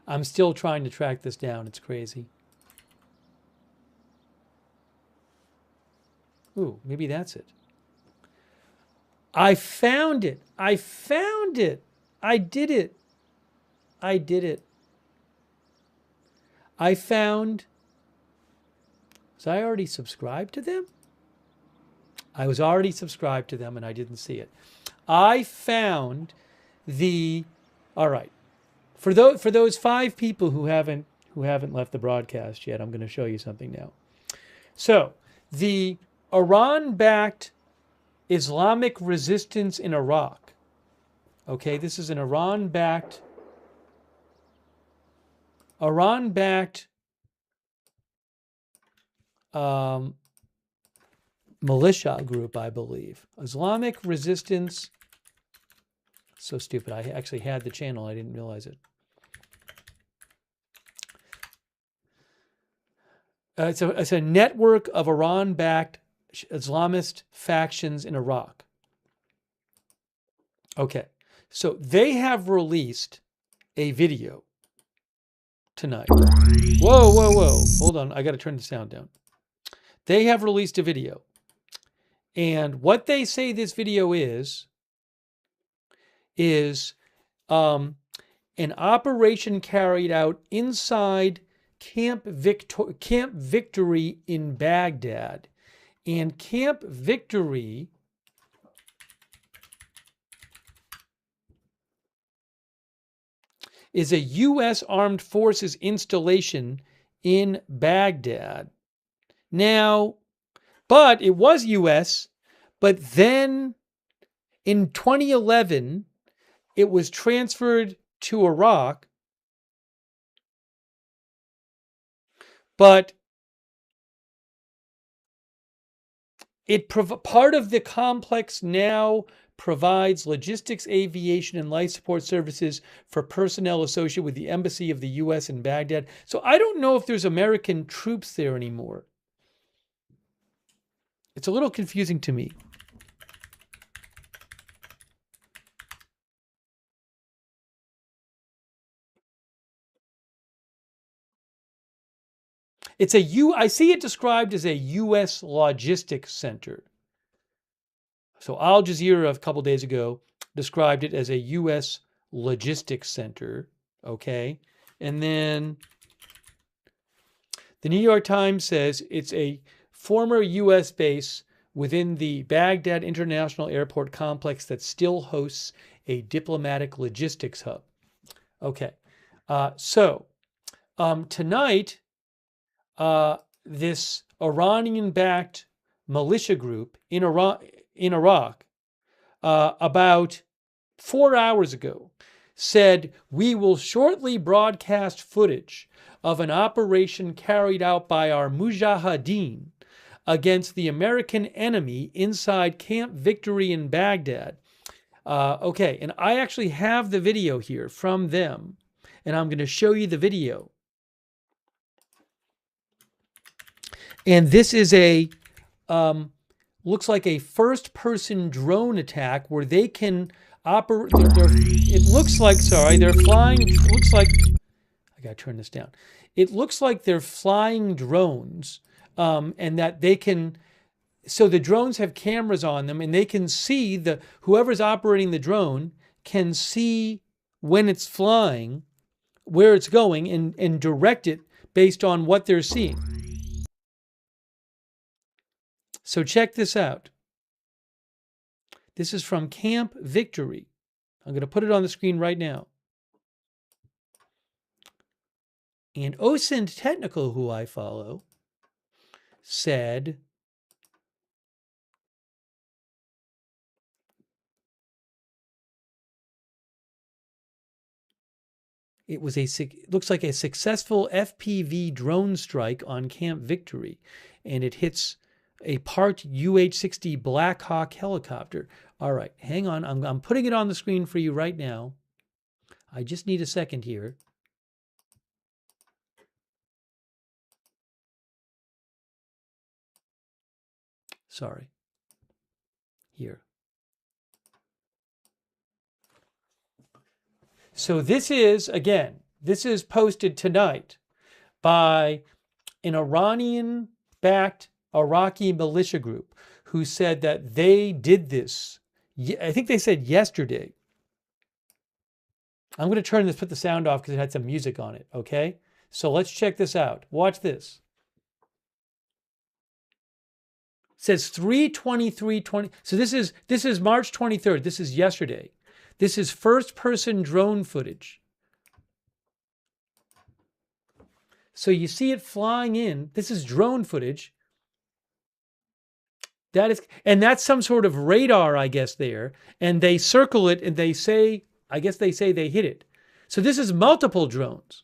S1: I'm still trying to track this down. It's crazy. Ooh, maybe that's it. I found it. I found it. I did it. I did it. I found... Was I already subscribed to them? I was already subscribed to them and I didn't see it. I found the... All right. For those 5 people who haven't left the broadcast yet, I'm going to show you something now. So, the Iran-backed Islamic resistance in Iraq. Okay, this is an Iran-backed militia group, I believe. Islamic resistance. So stupid. I actually had the channel. I didn't realize it. It's a network of Iran-backed Islamist factions in Iraq. Okay, so they have released a video tonight. Whoa, whoa, whoa. Hold on, I got to turn the sound down. They have released a video. And what they say this video is an operation carried out inside Camp Victory in Baghdad. And Camp Victory is a U.S. Armed Forces installation in Baghdad. Now, but it was U.S., but then in 2011, it was transferred to Iraq. But part of the complex now provides logistics, aviation, and life support services for personnel associated with the embassy of the U.S. in Baghdad. So I don't know if there's American troops there anymore. It's a little confusing to me. I see it described as a U.S. logistics center. So Al Jazeera a couple days ago described it as a U.S. logistics center. Okay. And then the New York Times says it's a former U.S. base within the Baghdad International Airport complex that still hosts a diplomatic logistics hub. Okay. Tonight, this Iranian-backed militia group in Iraq, about 4 hours ago, said, "We will shortly broadcast footage of an operation carried out by our mujahideen against the American enemy inside Camp Victory in Baghdad." Okay, and I actually have the video here from them, and I'm going to show you the video. And this is looks like a first-person drone attack where they can operate. It looks like, they're flying. It looks like, I gotta turn this down. It looks like they're flying drones, and that they can. So the drones have cameras on them, and they can see whoever's operating the drone can see when it's flying, where it's going, and direct it based on what they're seeing. So check this out. This is from Camp Victory. I'm going to put it on the screen right now. And OSINT Technical, who I follow, said it looks like a successful FPV drone strike on Camp Victory, and it hits a parked UH-60 Black Hawk helicopter. All right, hang on. I'm putting it on the screen for you right now. I just need a second here. Sorry. Here. So this is, again, This is posted tonight by an Iranian-backed Iraqi militia group who said that they did this. I think they said yesterday. I'm going to turn this, put the sound off because it had some music on it, okay? So let's check this out. Watch this. It says 3:23:20. So this is March 23rd. This is yesterday. This is first-person drone footage. So you see it flying in. This is drone footage. And that's some sort of radar, I guess, there. And they circle it and they say, I guess they say they hit it. So this is multiple drones.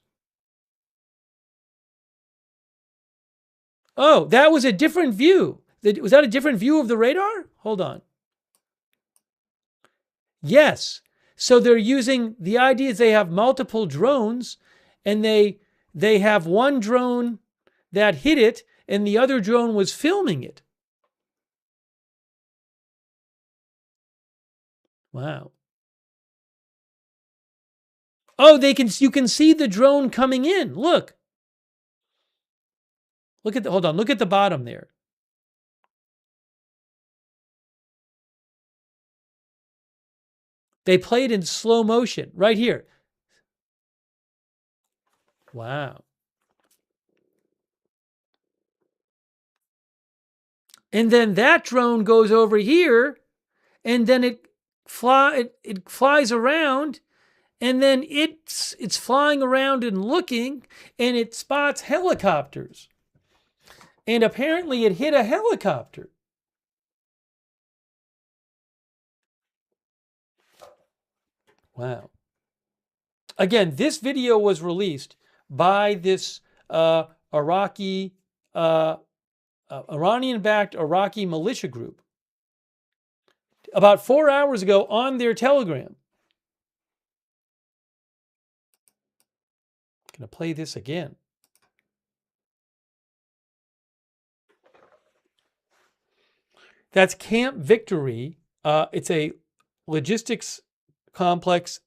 S1: Oh, that was a different view. Was that a different view of the radar? Hold on. Yes. So they're using, the idea is they have multiple drones and they have one drone that hit it and the other drone was filming it. Wow. Oh, you can see the drone coming in. Look. Hold on, look at the bottom there. They played in slow motion right here. Wow. And then that drone goes over here and then it flies around and then it's flying around and looking and it spots helicopters. And apparently it hit a helicopter. Wow. Again, this video was released by this Iranian-backed Iraqi militia group about 4 hours ago on their Telegram. I'm going to play this again. That's Camp Victory. It's a logistics complex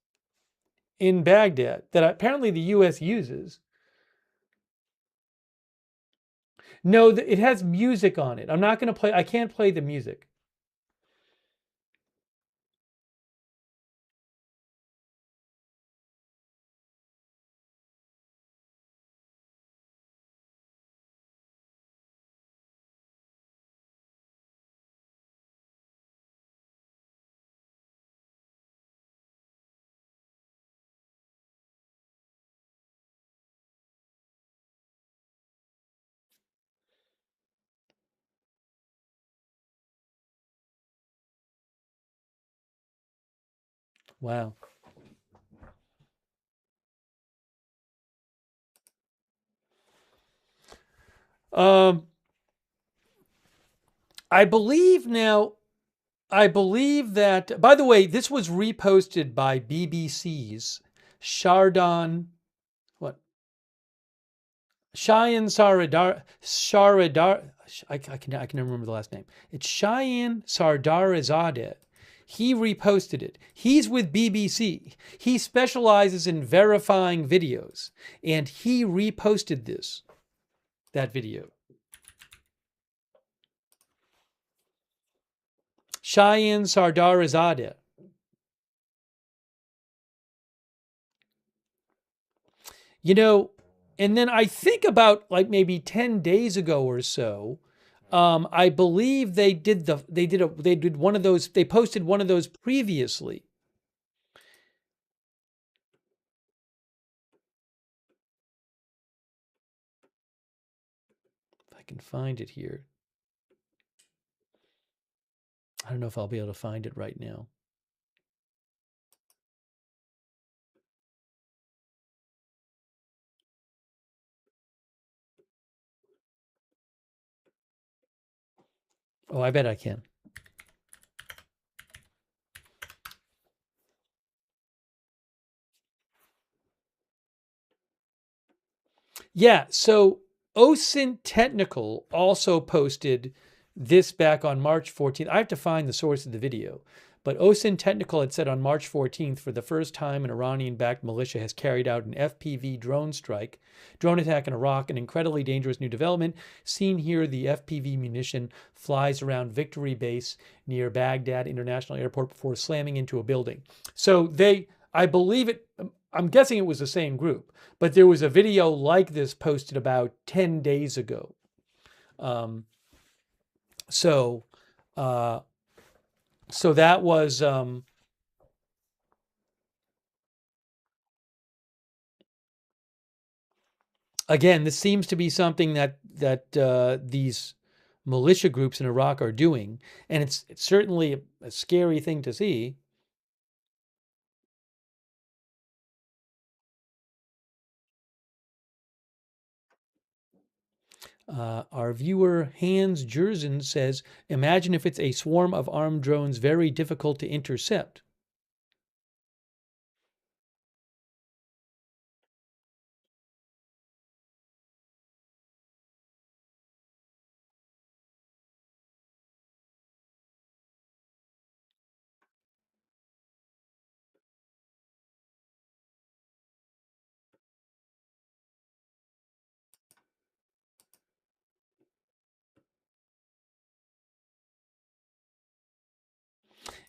S1: in Baghdad that apparently the U.S. uses. No, it has music on it. I'm not going to play. I can't play the music. Wow. I believe that, by the way, this was reposted by BBC's Shayan Saradar, I can never remember the last name. It's Shayan Sardarizadeh. He reposted it. He's with BBC. He specializes in verifying videos. And he reposted that video. Shayan Sardarizadeh. You know, and then I think about like maybe 10 days ago or so, I believe they posted one of those previously. If I can find it here. I don't know if I'll be able to find it right now. Oh, I bet I can. Yeah, so OSINT Technical also posted this back on March 14th. I have to find the source of the video. But OSINT Technical had said on March 14th, for the first time, an Iranian-backed militia has carried out an FPV drone attack in Iraq, an incredibly dangerous new development. Seen here, the FPV munition flies around Victory Base near Baghdad International Airport before slamming into a building. So I believe it, I'm guessing it was the same group, but there was a video like this posted about 10 days ago. So that was, again, this seems to be something that these militia groups in Iraq are doing, and it's certainly a scary thing to see. Our viewer Hans Jerzen says, imagine if it's a swarm of armed drones very difficult to intercept.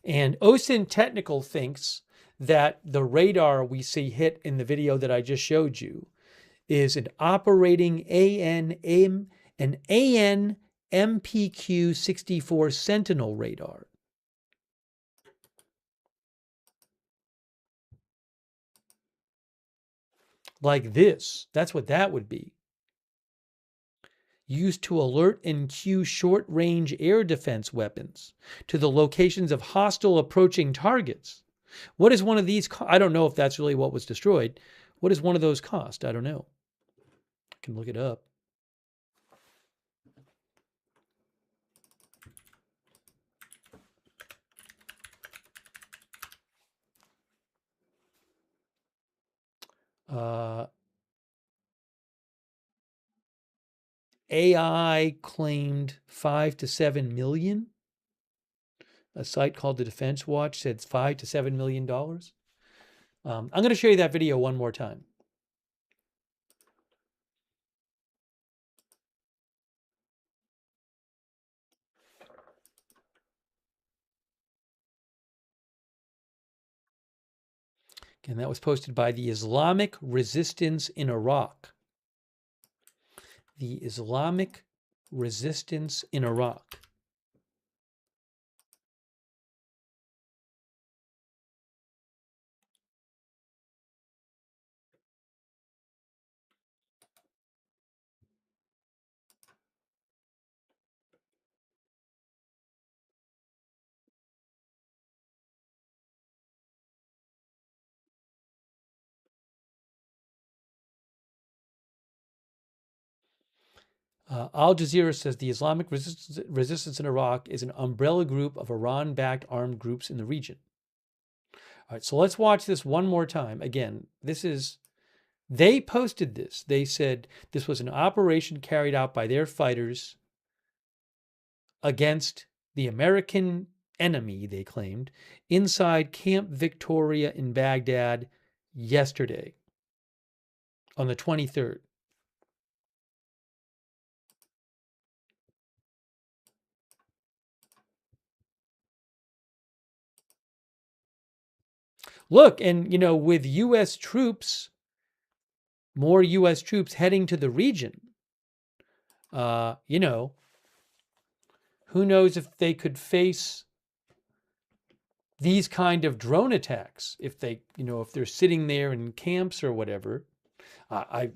S1: And OSINT Technical thinks that the radar we see hit in the video that I just showed you is an operating an AN-MPQ-64 Sentinel radar. Like this. That's what that would be. Used to alert and cue short-range air defense weapons to the locations of hostile approaching targets. What is one of these? I don't know if that's really what was destroyed. What does one of those cost? I don't know. I can look it up. AI claimed 5 to 7 million. A site called the Defense Watch said $5 to $7 million. I'm going to show you that video one more time. Again, that was posted by the Islamic Resistance in Iraq. The Islamic Resistance in Iraq. Al Jazeera says the Islamic resistance in Iraq is an umbrella group of Iran-backed armed groups in the region. All right, so let's watch this one more time. Again, they posted this. They said this was an operation carried out by their fighters against the American enemy, they claimed, inside Camp Victoria in Baghdad yesterday on the 23rd. Look, and with U.S. troops, more U.S. troops heading to the region, who knows if they could face these kind of drone attacks if they're sitting there in camps or whatever. I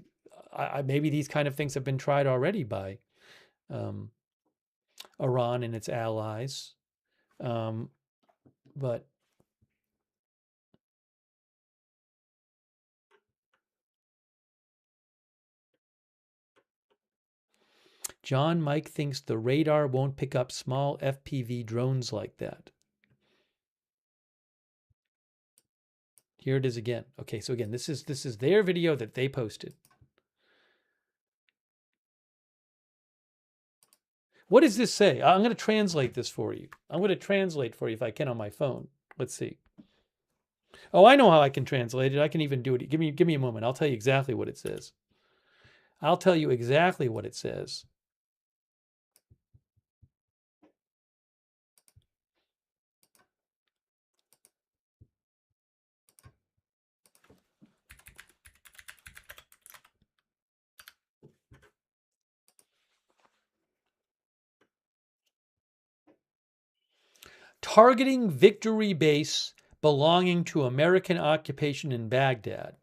S1: maybe these kind of things have been tried already by Iran and its allies, but. John Mike thinks the radar won't pick up small FPV drones like that. Here it is again. Okay, so again, this is their video that they posted. What does this say? I'm going to translate this for you. I'm going to translate for you if I can on my phone. Let's see. Oh, I know how I can translate it. I can even do it. Give me a moment. I'll tell you exactly what it says. I'll tell you exactly what it says. Targeting Victory Base belonging to American occupation in Baghdad.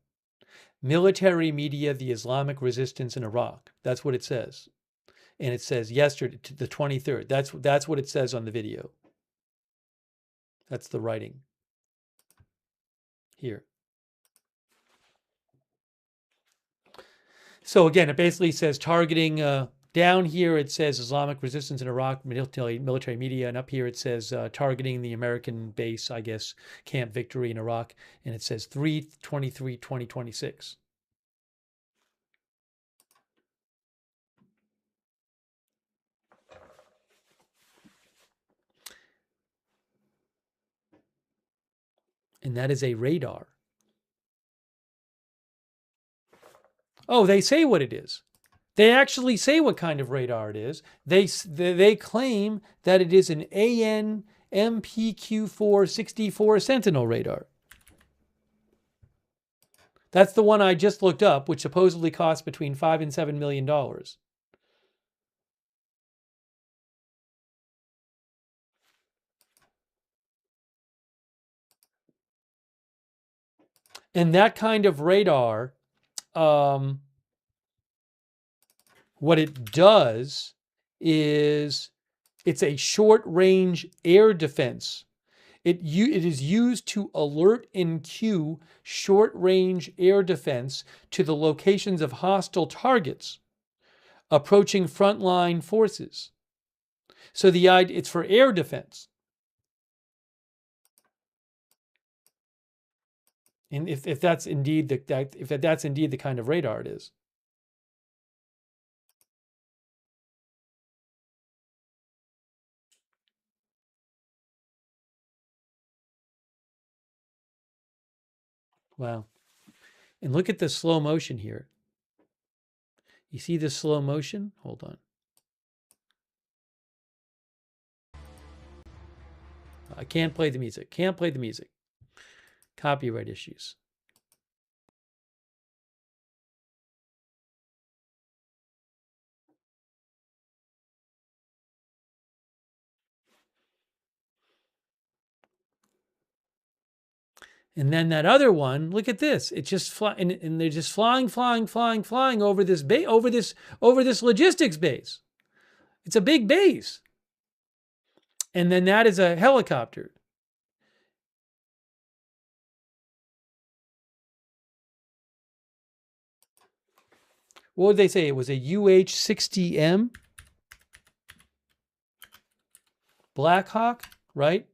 S1: Military media, the Islamic resistance in Iraq. That's what it says. And it says yesterday, the 23rd. That's what it says on the video. That's the writing. Here. So again, it basically says targeting, down here it says Islamic resistance in Iraq, military media, and up here it says targeting the American base, I guess, Camp Victory in Iraq, and it says 3/23/2026. And that is a radar. Oh, they say what it is. They actually say what kind of radar it is. They claim that it is an AN MPQ-464 Sentinel radar. That's the one I just looked up, which supposedly costs between $5 and $7 million. And that kind of radar, what it does is it's a short-range air defense. It is used to alert and cue short-range air defense to the locations of hostile targets approaching frontline forces. So it's for air defense. And if that's indeed the kind of radar it is. Wow. And look at the slow motion here. You see the slow motion? Hold on. I can't play the music. Can't play the music. Copyright issues. And then that other one, look at this. It's just flying, and they're just flying over this over this logistics base. It's a big base. And then that is a helicopter. What would they say? It was a UH-60M Black Hawk, right?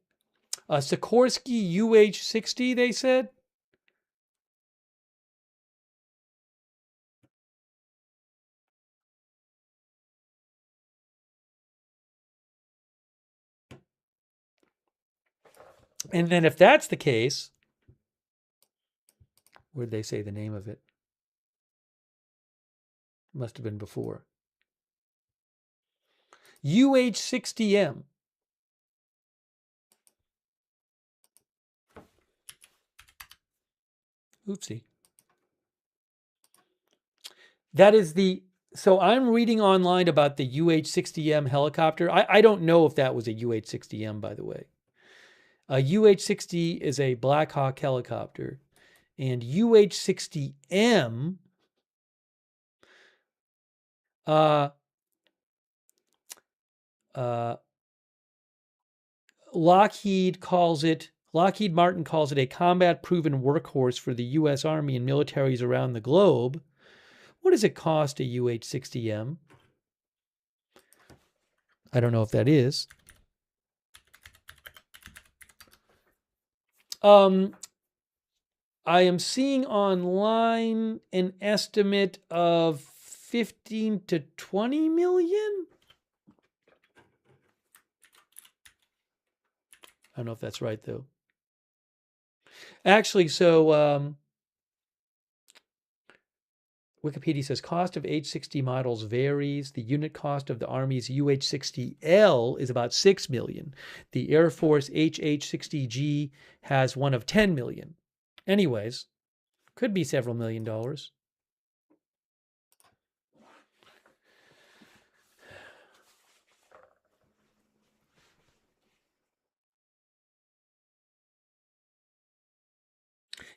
S1: A Sikorsky UH-60, they said. And then if that's the case, where did they say the name of it? Must have been before. UH-60M. Oopsie. That is so I'm reading online about the UH-60M helicopter. I don't know if that was a UH-60M, by the way. A UH-60 is a Black Hawk helicopter. And UH-60M, Lockheed Martin calls it a combat-proven workhorse for the U.S. Army and militaries around the globe. What does it cost a UH-60M? I don't know if that is. I am seeing online an estimate of 15 to 20 million. I don't know if that's right, though. Actually, so Wikipedia says cost of H-60 models varies. The unit cost of the Army's UH-60L is about $6 million. The Air Force HH-60G has one of $10 million. Anyways, could be several $1,000,000.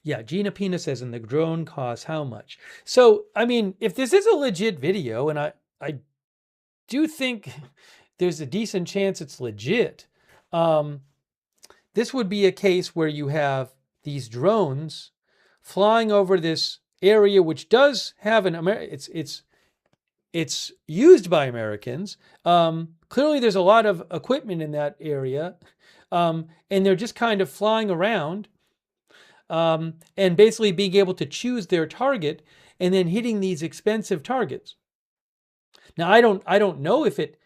S1: Yeah, Gina Pina says, and the drone costs how much? So, I mean, if this is a legit video, and I do think there's a decent chance it's legit, this would be a case where you have these drones flying over this area, which does have it's used by Americans. Clearly, there's a lot of equipment in that area, and they're just kind of flying around. And basically being able to choose their target and then hitting these expensive targets. Now, I don't know if it,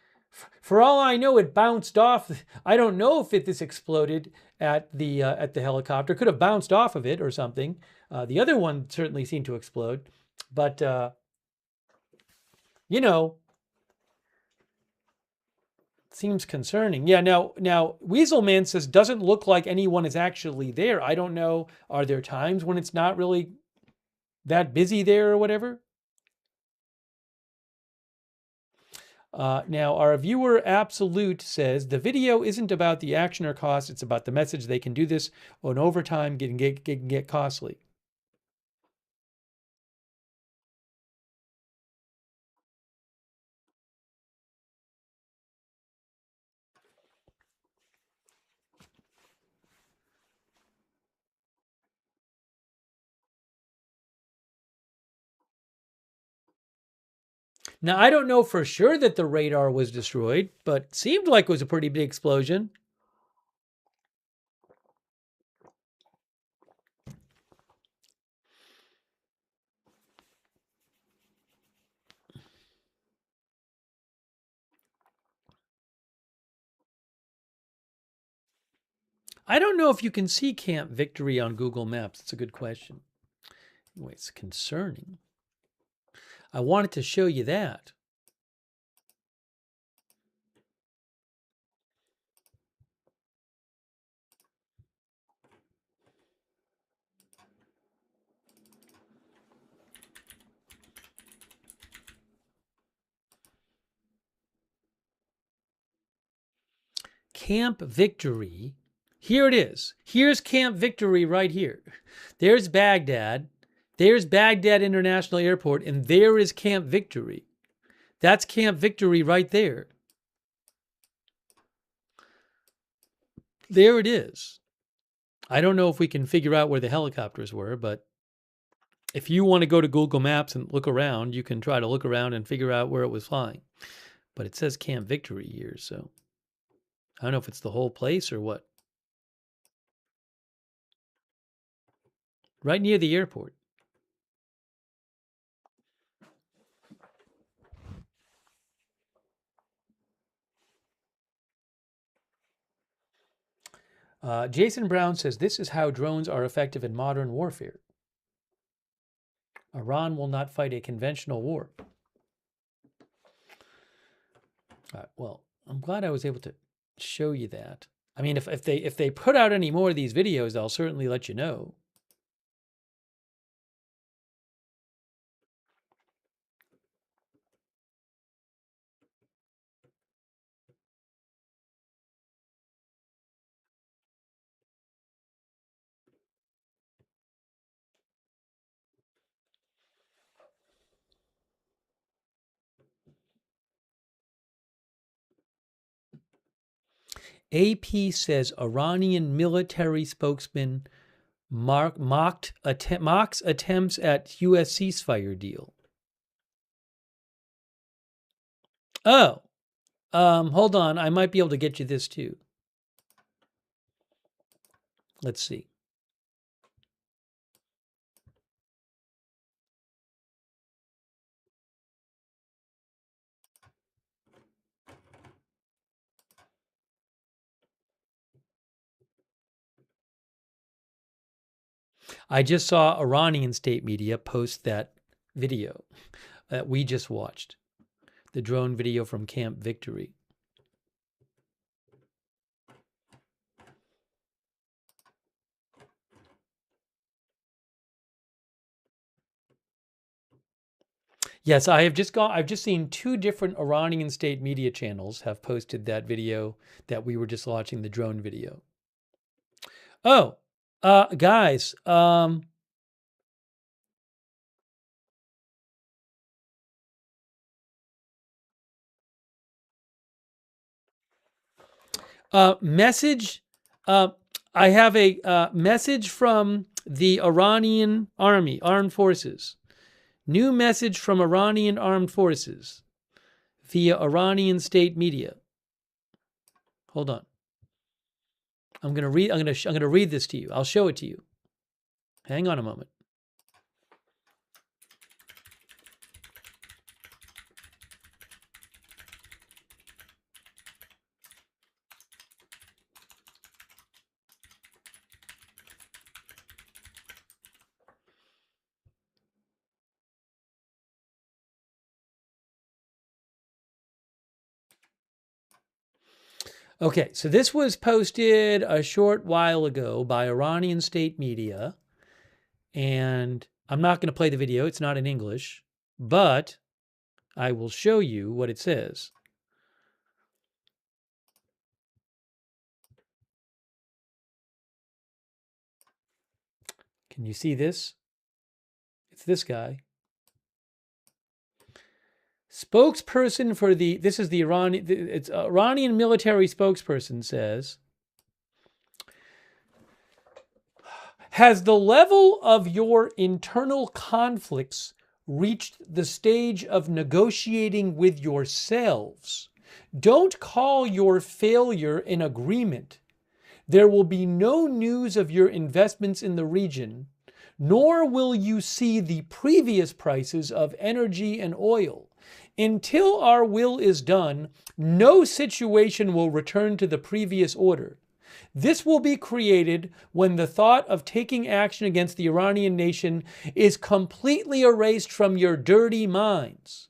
S1: for all I know, it bounced off. I don't know if this exploded at the helicopter. Could have bounced off of it or something. The other one certainly seemed to explode, but seems concerning. Yeah, now Weaselman says doesn't look like anyone is actually there. I don't know. Are there times when it's not really that busy there or whatever? Now our viewer Absolute says the video isn't about the action or cost. It's about the message. They can do this on overtime. Can get costly. Now, I don't know for sure that the radar was destroyed, but it seemed like it was a pretty big explosion. I don't know if you can see Camp Victory on Google Maps. It's a good question. Anyway, it's concerning. I wanted to show you that. Camp Victory. Here it is. Here's Camp Victory right here. There's Baghdad. There's Baghdad International Airport, and there is Camp Victory. That's Camp Victory right there. There it is. I don't know if we can figure out where the helicopters were, but if you want to go to Google Maps and look around, you can try to look around and figure out where it was flying. But it says Camp Victory here, so I don't know if it's the whole place or what. Right near the airport. Jason Brown says, this is how drones are effective in modern warfare. Iran will not fight a conventional war. Well, I'm glad I was able to show you that. I mean, if they put out any more of these videos, I'll certainly let you know. AP says Iranian military spokesman mocks attempts at U.S. ceasefire deal. Oh, hold on. I might be able to get you this too. Let's see. I just saw Iranian state media post that video that we just watched, the drone video from Camp Victory. Yes, I've just seen two different Iranian state media channels have posted that video that we were just watching, the drone video. Oh, guys, message. I have a message from the Iranian armed forces. New message from Iranian armed forces via Iranian state media. Hold on. I'm gonna read this to you. I'll show it to you. Hang on a moment. Okay, so this was posted a short while ago by Iranian state media, and I'm not going to play the video. It's not in English, but I will show you what it says. Can you see this? It's this guy. Spokesperson for this is the Iranian military spokesperson says, has the level of your internal conflicts reached the stage of negotiating with yourselves? Don't call your failure an agreement. There will be no news of your investments in the region, nor will you see the previous prices of energy and oil. Until our will is done, no situation will return to the previous order. This will be created when the thought of taking action against the Iranian nation is completely erased from your dirty minds.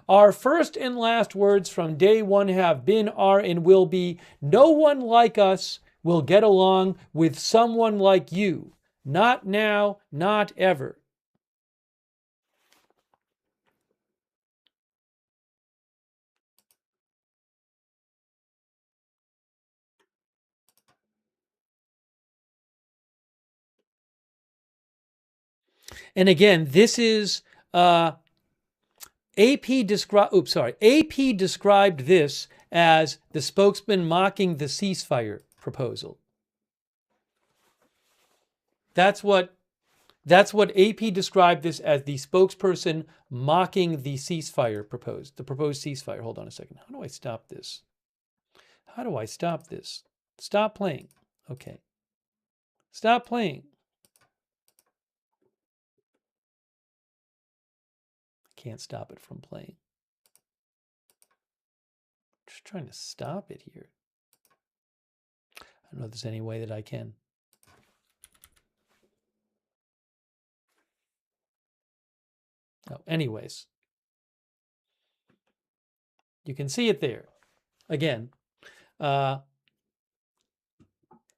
S1: Our first and last words from day one have been, are, and will be, no one like us will get along with someone like you. Not now, not ever. And again, this is AP described this as the spokesman mocking the ceasefire proposal. That's what AP described this as, the spokesperson mocking the proposed ceasefire. Hold on a second. How do I stop this? Stop playing. Okay. Stop playing. Can't stop it from playing. Just trying to stop it here. I don't know if there's any way that I can. Oh, anyways. You can see it there. Again,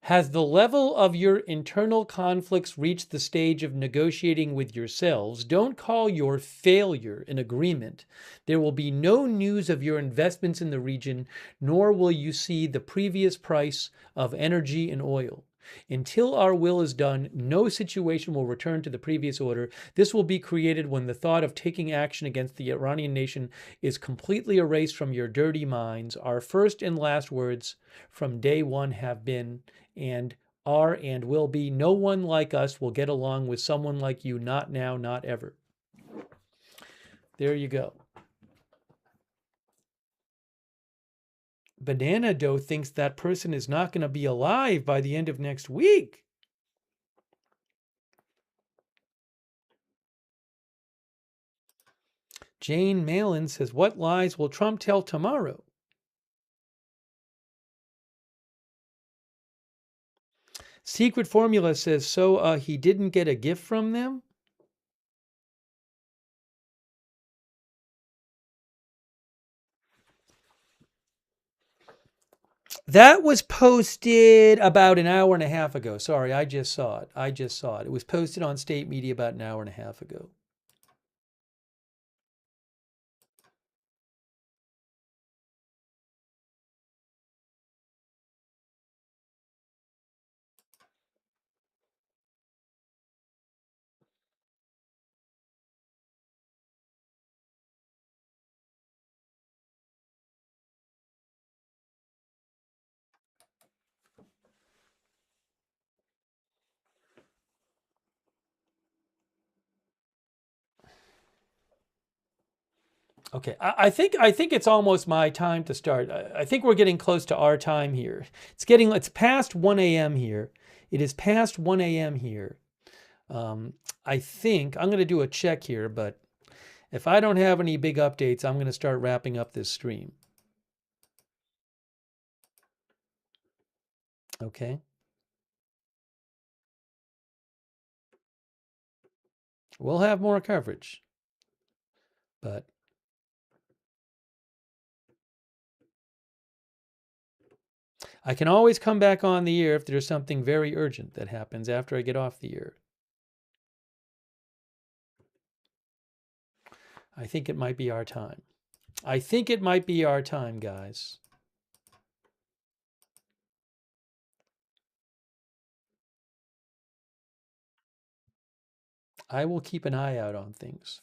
S1: has the level of your internal conflicts reached the stage of negotiating with yourselves? Don't call your failure an agreement. There will be no news of your investments in the region, nor will you see the previous price of energy and oil. Until our will is done, no situation will return to the previous order. This will be created when the thought of taking action against the Iranian nation is completely erased from your dirty minds. Our first and last words from day one have been, and are, and will be, no one like us will get along with someone like you, not now, not ever. There you go. Banana Dough thinks that person is not going to be alive by the end of next week. Jane Malin says, what lies will Trump tell tomorrow? Secret Formula says, so he didn't get a gift from them? That was posted about an hour and a half ago. Sorry, I just saw it. It was posted on state media about an hour and a half ago. Okay, I think it's almost my time to start. I think we're getting close to our time here. It's past 1 a.m. here. It is past 1 a.m. here. I think I'm going to do a check here, but if I don't have any big updates, I'm going to start wrapping up this stream. Okay. We'll have more coverage, but I can always come back on the air if there's something very urgent that happens after I get off the air. I think it might be our time. I think it might be our time, guys. I will keep an eye out on things.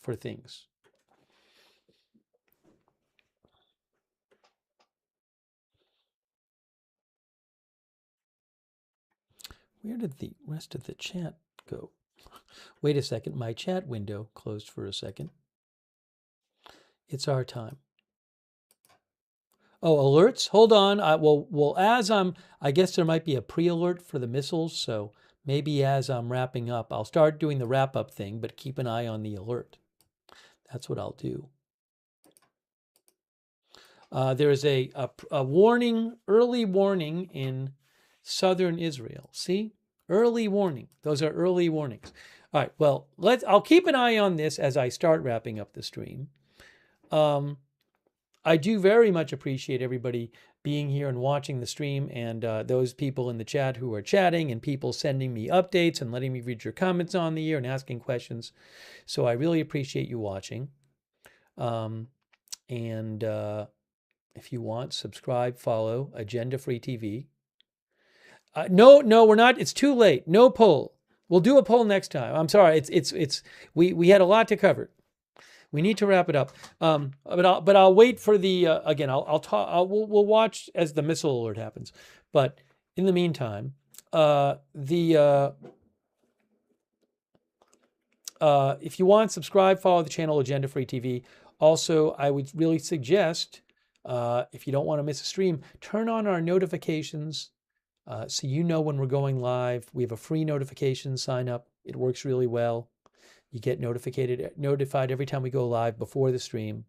S1: Where did the rest of the chat go? Wait a second. My chat window closed for a second. It's our time. Oh, alerts? Hold on. I guess there might be a pre-alert for the missiles. So maybe as I'm wrapping up, I'll start doing the wrap-up thing, but keep an eye on the alert. That's what I'll do. There is a warning, early warning in southern Israel. See? Early warning. Those are early warnings. All right. Well, I'll keep an eye on this as I start wrapping up the stream. I do very much appreciate everybody being here and watching the stream, and those people in the chat who are chatting, and people sending me updates and letting me read your comments on the air and asking questions. So I really appreciate you watching. If you want, subscribe, follow Agenda Free TV. No, we're not. It's too late. No poll. We'll do a poll next time. I'm sorry. We had a lot to cover. We need to wrap it up. But I'll wait for the again. We'll watch as the missile alert happens. But in the meantime, if you want, subscribe, follow the channel Agenda Free TV. Also, I would really suggest, if you don't want to miss a stream, turn on our notifications. So you know when we're going live. We have a free notification sign up. It works really well. You get notified every time we go live before the stream,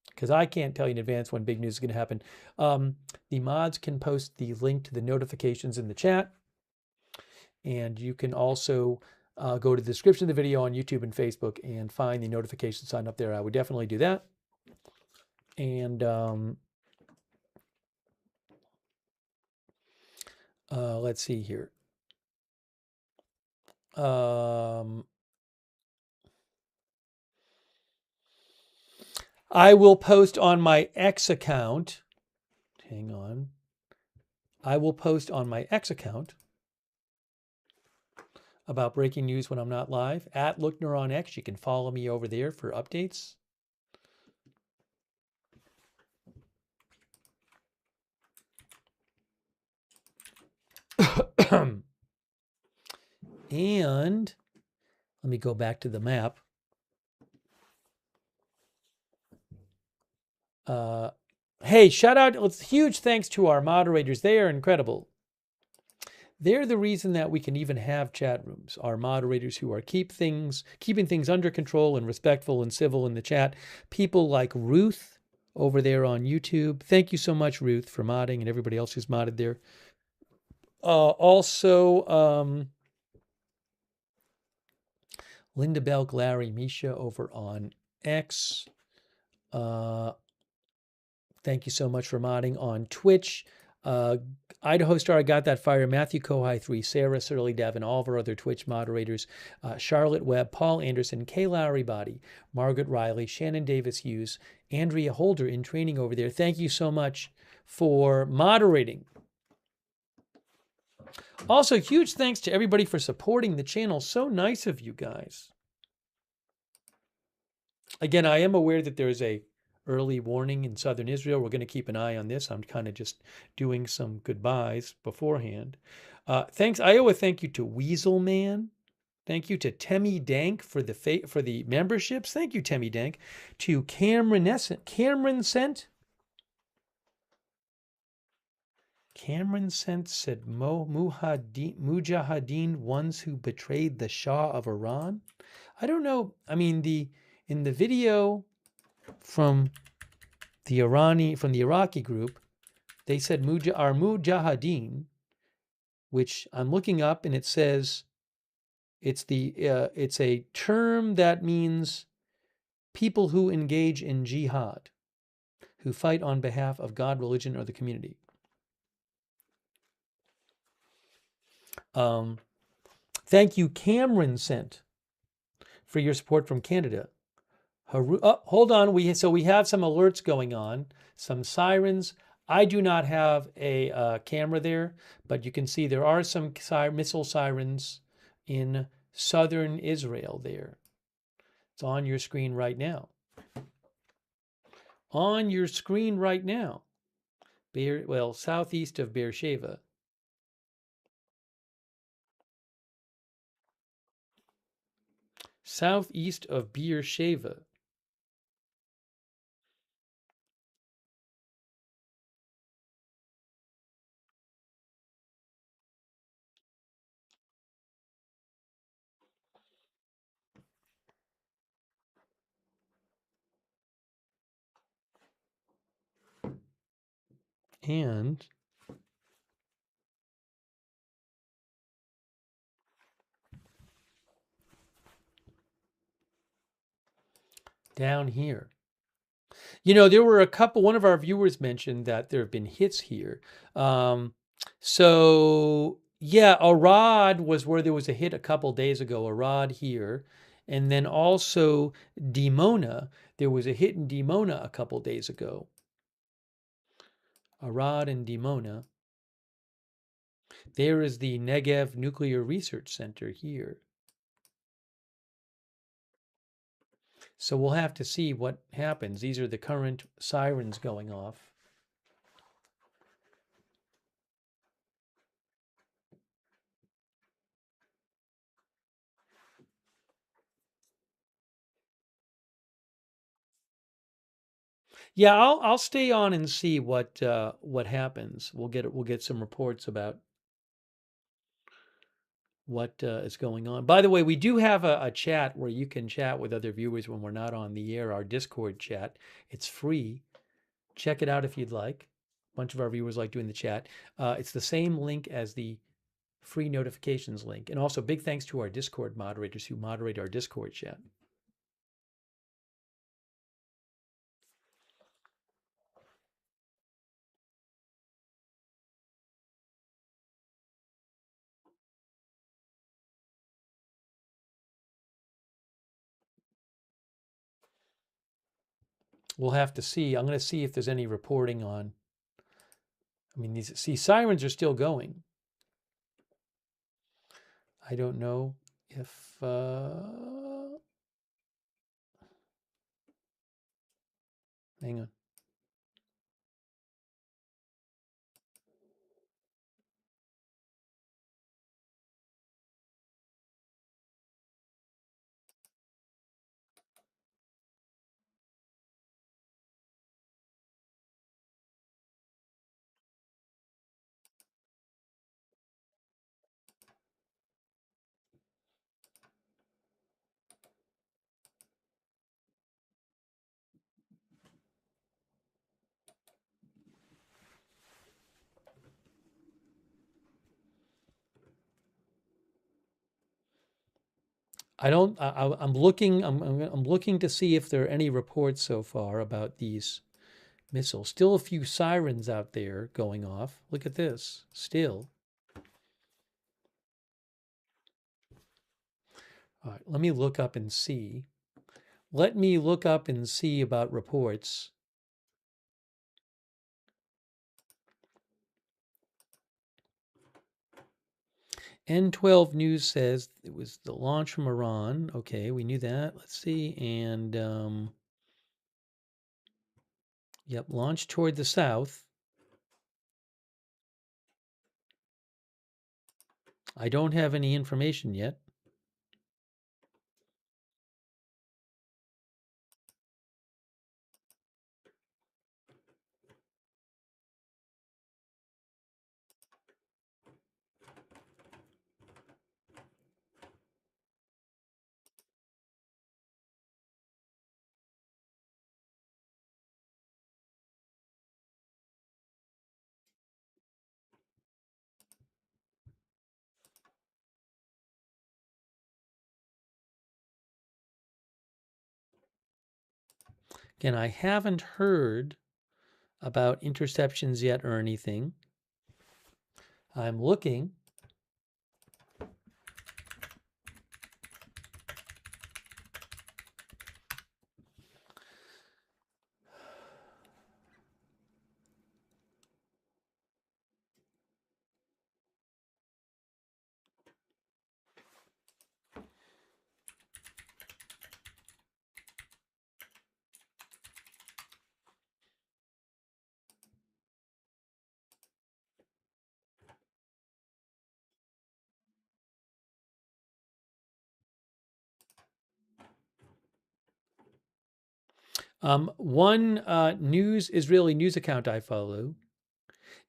S1: because I can't tell you in advance when big news is going to happen. The mods can post the link to the notifications in the chat. And you can also go to the description of the video on YouTube and Facebook and find the notification sign up there. I would definitely do that. And let's see here. I will post on my X account. Hang on. I will post on my X account about breaking news when I'm not live. At Lookner on X. You can follow me over there for updates. And let me go back to the map. Hey, shout out, huge thanks to our moderators. They are incredible. They're the reason that we can even have chat rooms. Our moderators who are keeping things under control and respectful and civil in the chat. People like Ruth over there on YouTube. Thank you so much, Ruth, for modding, and everybody else who's modded there. Also, Linda Belk, Larry, Misha over on X. Thank you so much for modding on Twitch. Idaho Star, I Got That Fire, Matthew Kohai 3, Sarah, Surly Devin, all of our other Twitch moderators, Charlotte Webb, Paul Anderson, Kay Lowry Body, Margaret Riley, Shannon Davis Hughes, Andrea Holder in training over there. Thank you so much for moderating. Also, huge thanks to everybody for supporting the channel. So nice of you guys. Again, I am aware that there's a early warning in southern Israel. We're going to keep an eye on this. I'm kind of just doing some goodbyes beforehand. Thanks. I owe a thank you to Weasel Man. Thank you to Temi Dank for the memberships. Thank you, Temi Dank. To Cameron Sent. Cameron Sent said Mujahideen, ones who betrayed the Shah of Iran. I don't know. I mean, in the video from the Iraqi group, they said our Mujahideen, which I'm looking up, and it says it's a term that means people who engage in jihad, who fight on behalf of God, religion, or the community. Thank you, Cameron Sent, for your support from Canada. Hold on. We have some alerts going on, some sirens. I do not have a camera there, but you can see there are some missile sirens in southern Israel there. It's on your screen right now. On your screen right now. Southeast of Beersheba. Southeast of Beersheba. And down here. There were one of our viewers mentioned that there have been hits here. Arad was where there was a hit a couple days ago, Arad here. And then also Dimona, there was a hit in Dimona a couple days ago. Arad and Dimona. There is the Negev Nuclear Research Center here. So we'll have to see what happens. These are the current sirens going off. Yeah, I'll stay on and see what happens. We'll get some reports about what is going on. By the way, we do have a chat where you can chat with other viewers when we're not on the air, our Discord chat. It's free. Check it out if you'd like. A bunch of our viewers like doing the chat. It's the same link as the free notifications link. And also big thanks to our Discord moderators who moderate our Discord chat. We'll have to see. I'm going to see if there's any reporting on. I mean, these sirens are still going. I don't know if. Hang on. I don't. I'm looking. I'm looking to see if there are any reports so far about these missiles. Still a few sirens out there going off. Look at this. Still. All right. Let me look up and see. Let me look up and see about reports. N12 News says it was the launch from Iran. Okay, we knew that. Let's see. And, yep, launched toward the south. I don't have any information yet. Again, I haven't heard about interceptions yet or anything. I'm looking. One Israeli news account I follow,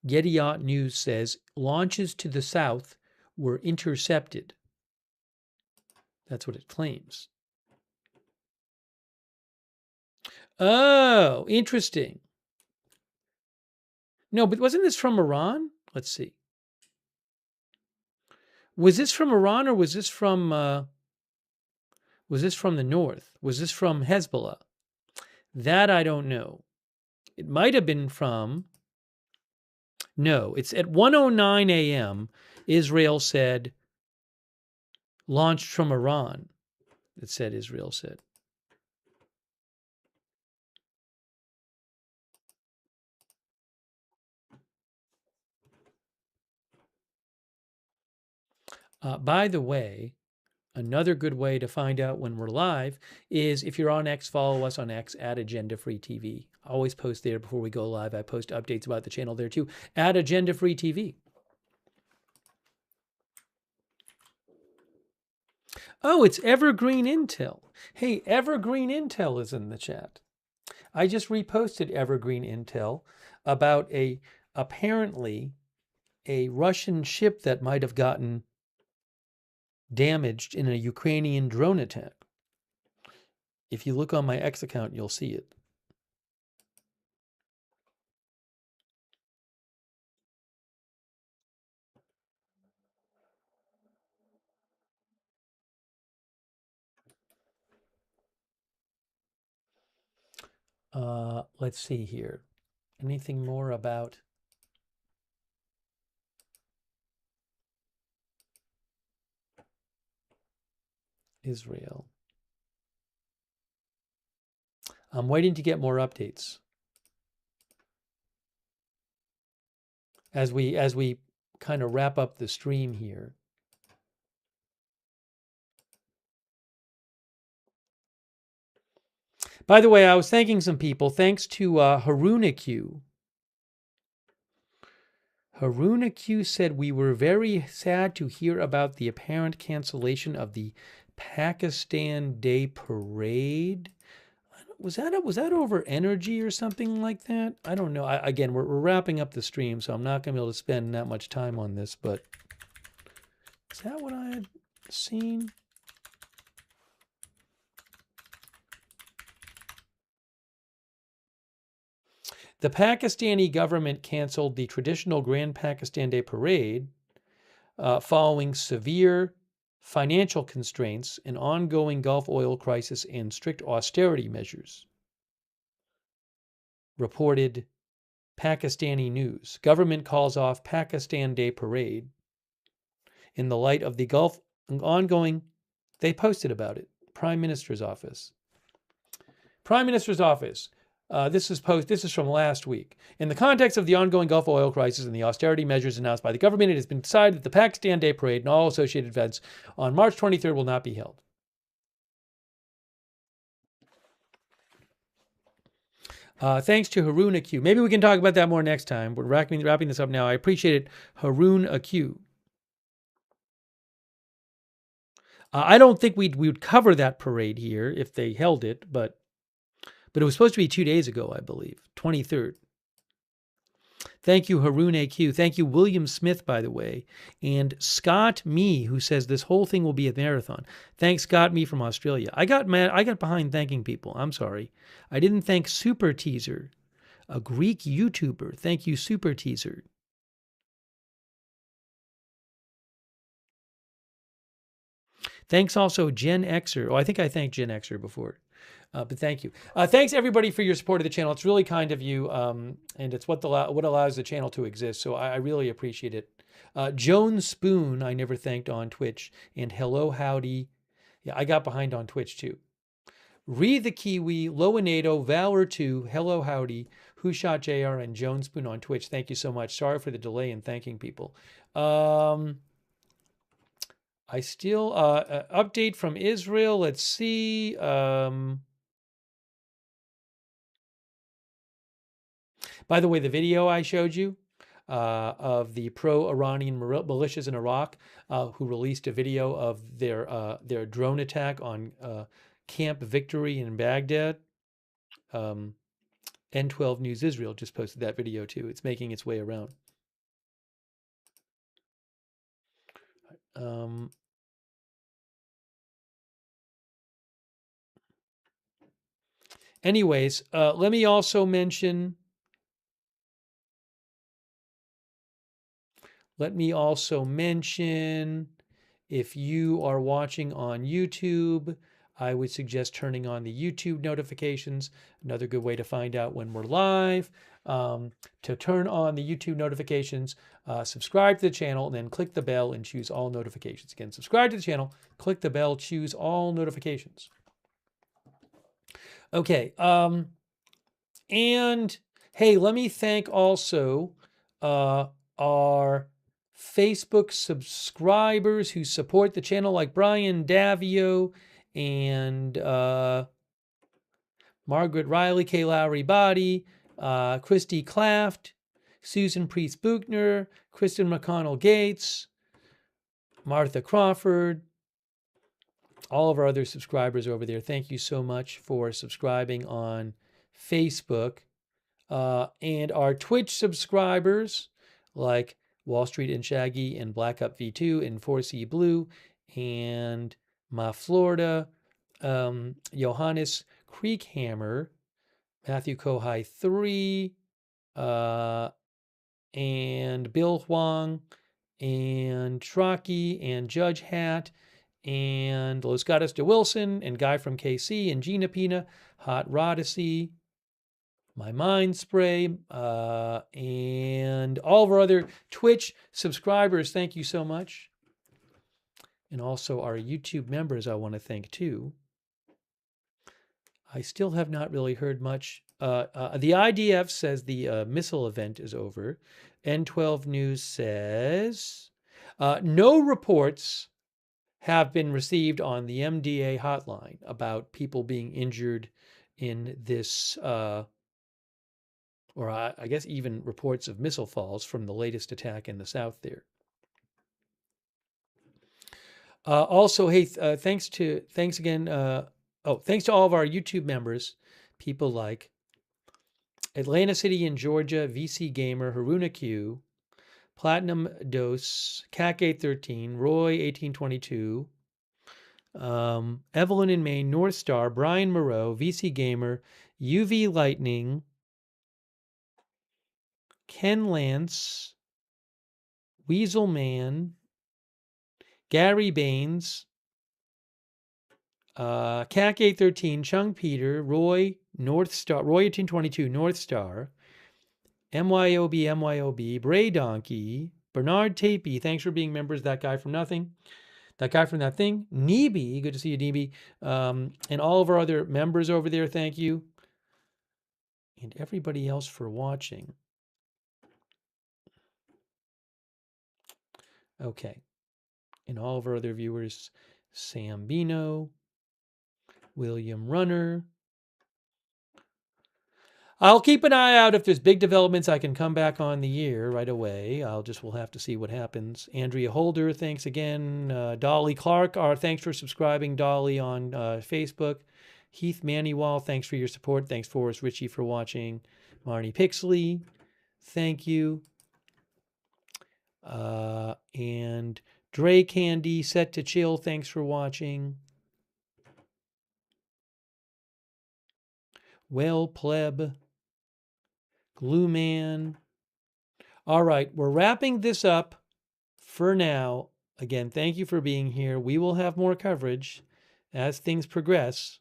S1: Yediot News, says launches to the south were intercepted. That's what it claims. Oh, interesting. No, but wasn't this from Iran? Let's see. Was this from Iran or was this from the north? Was this from Hezbollah? That I don't know. It might have been from. No, it's at 1:09 a.m. Israel said launched from Iran. It said Israel said. By the way, another good way to find out when we're live is if you're on X, follow us on X at Agenda Free TV. I always post there before we go live. I post updates about the channel there too at Agenda Free TV. Oh, it's Evergreen Intel. Hey, Evergreen Intel is in the chat. I just reposted Evergreen Intel about apparently a Russian ship that might have gotten damaged in a Ukrainian drone attack. If you look on my X account, you'll see it. Let's see here. Anything more about Israel? I'm waiting to get more updates. As we kind of wrap up the stream here. By the way, I was thanking some people. Thanks to Haruna Q said, we were very sad to hear about the apparent cancellation of the Pakistan Day Parade. Was that over energy or something like that? I don't know. Again, we're wrapping up the stream, so I'm not going to be able to spend that much time on this, but is that what I had seen? The Pakistani government canceled the traditional Grand Pakistan Day Parade following severe financial constraints, an ongoing Gulf oil crisis, and strict austerity measures. Reported Pakistani news. Government calls off Pakistan Day parade in the light of the Gulf ongoing. They posted about it. Prime Minister's office. Prime Minister's office. This is from last week. In the context of the ongoing Gulf oil crisis and the austerity measures announced by the government, it has been decided that the Pakistan Day parade and all associated events on March 23rd will not be held. Thanks to Haroon Aq. Maybe we can talk about that more next time. We're wrapping this up now. I appreciate it, Haroon Aq. I don't think we would cover that parade here if they held it, but it was supposed to be 2 days ago, I believe, 23rd. Thank you, Haroon Aq. Thank you, William Smith, by the way, and Scott Me, who says this whole thing will be a marathon. Thanks, Scott Me from Australia. I got behind thanking people. I'm sorry. I didn't thank Super Teaser, a Greek YouTuber. Thank you, Super Teaser. Thanks also Gen Xer. Oh, I think I thanked Gen Xer before. But thank you. Thanks everybody for your support of the channel. It's really kind of you, and it's what allows the channel to exist. So I really appreciate it. Joan Spoon, I never thanked on Twitch, and Hello Howdy. Yeah, I got behind on Twitch too. Read the Kiwi, Loanado, Valor 2, Hello Howdy, Who Shot JR, and Joan Spoon on Twitch. Thank you so much. Sorry for the delay in thanking people. I still update from Israel. Let's see. By the way, the video I showed you of the pro-Iranian militias in Iraq who released a video of their drone attack on Camp Victory in Baghdad. N12 News Israel just posted that video too. It's making its way around. Anyways, let me also mention. If you are watching on YouTube, I would suggest turning on the YouTube notifications. Another good way to find out when we're live. To turn on the YouTube notifications, subscribe to the channel, and then click the bell and choose all notifications. Again, subscribe to the channel, click the bell, choose all notifications. Okay. And hey, let me thank also our Facebook subscribers who support the channel, like Brian Davio and Margaret Riley, K. Lowry Body, Christy Claft, Susan Priest Buchner, Kristen McConnell Gates, Martha Crawford, all of our other subscribers over there. Thank you so much for subscribing on Facebook. And our Twitch subscribers, like Wall Street and Shaggy and Black Up V2 and 4C Blue and Ma Florida, Johannes Creekhammer, Matthew Kohai 3, and Bill Huang, and Trocky, and Judge Hat, and Los Gatos de Wilson, and Guy from KC, and Gina Pina, Hot Rodacy, My Mind Spray, and all of our other Twitch subscribers. Thank you so much. And also our YouTube members I want to thank too. I still have not really heard much. The IDF says the missile event is over. N12 News says no reports have been received on the MDA hotline about people being injured in this, or I guess even reports of missile falls from the latest attack in the south there. Also, hey, thanks to all of our YouTube members, people like Atlanta City in Georgia, VC Gamer, Haruna Q, Platinum Dose, CAC813, Roy 1822, Evelyn in Maine, North Star, Brian Moreau, VC Gamer, UV Lightning, Ken Lance, Weasel Man, Gary Baines, CAC 813, Chung Peter, Roy North Star, Roy 1822, North Star, MYOB, Bray Donkey, Bernard Tapey, thanks for being members. That guy from nothing. That guy from that thing. Neeby, good to see you, Neeby. And all of our other members over there, thank you. And everybody else for watching. Okay. And all of our other viewers, Sam Bino, William Runner. I'll keep an eye out if there's big developments. I can come back on the air right away. We'll have to see what happens. Andrea Holder, thanks again. Dolly Clark, thanks for subscribing, Dolly, on Facebook. Heath Maniwal, thanks for your support. Thanks, Forrest Ritchie, for watching. Marnie Pixley, thank you. And Dre Candy, Set to Chill, thanks for watching. Well Pleb, Glue Man. All right, we're wrapping this up for now. Again, thank you for being here. We will have more coverage as things progress.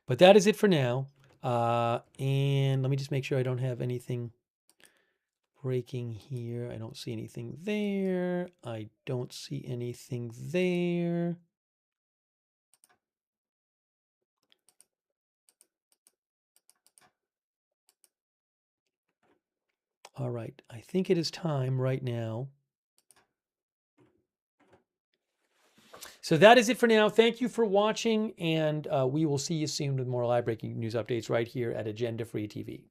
S1: But that is it for now. And let me just make sure I don't have anything breaking here. I don't see anything there. I don't see anything there. All right, I think it is time right now. So that is it for now. Thank you for watching, and we will see you soon with more live breaking news updates right here at Agenda Free TV.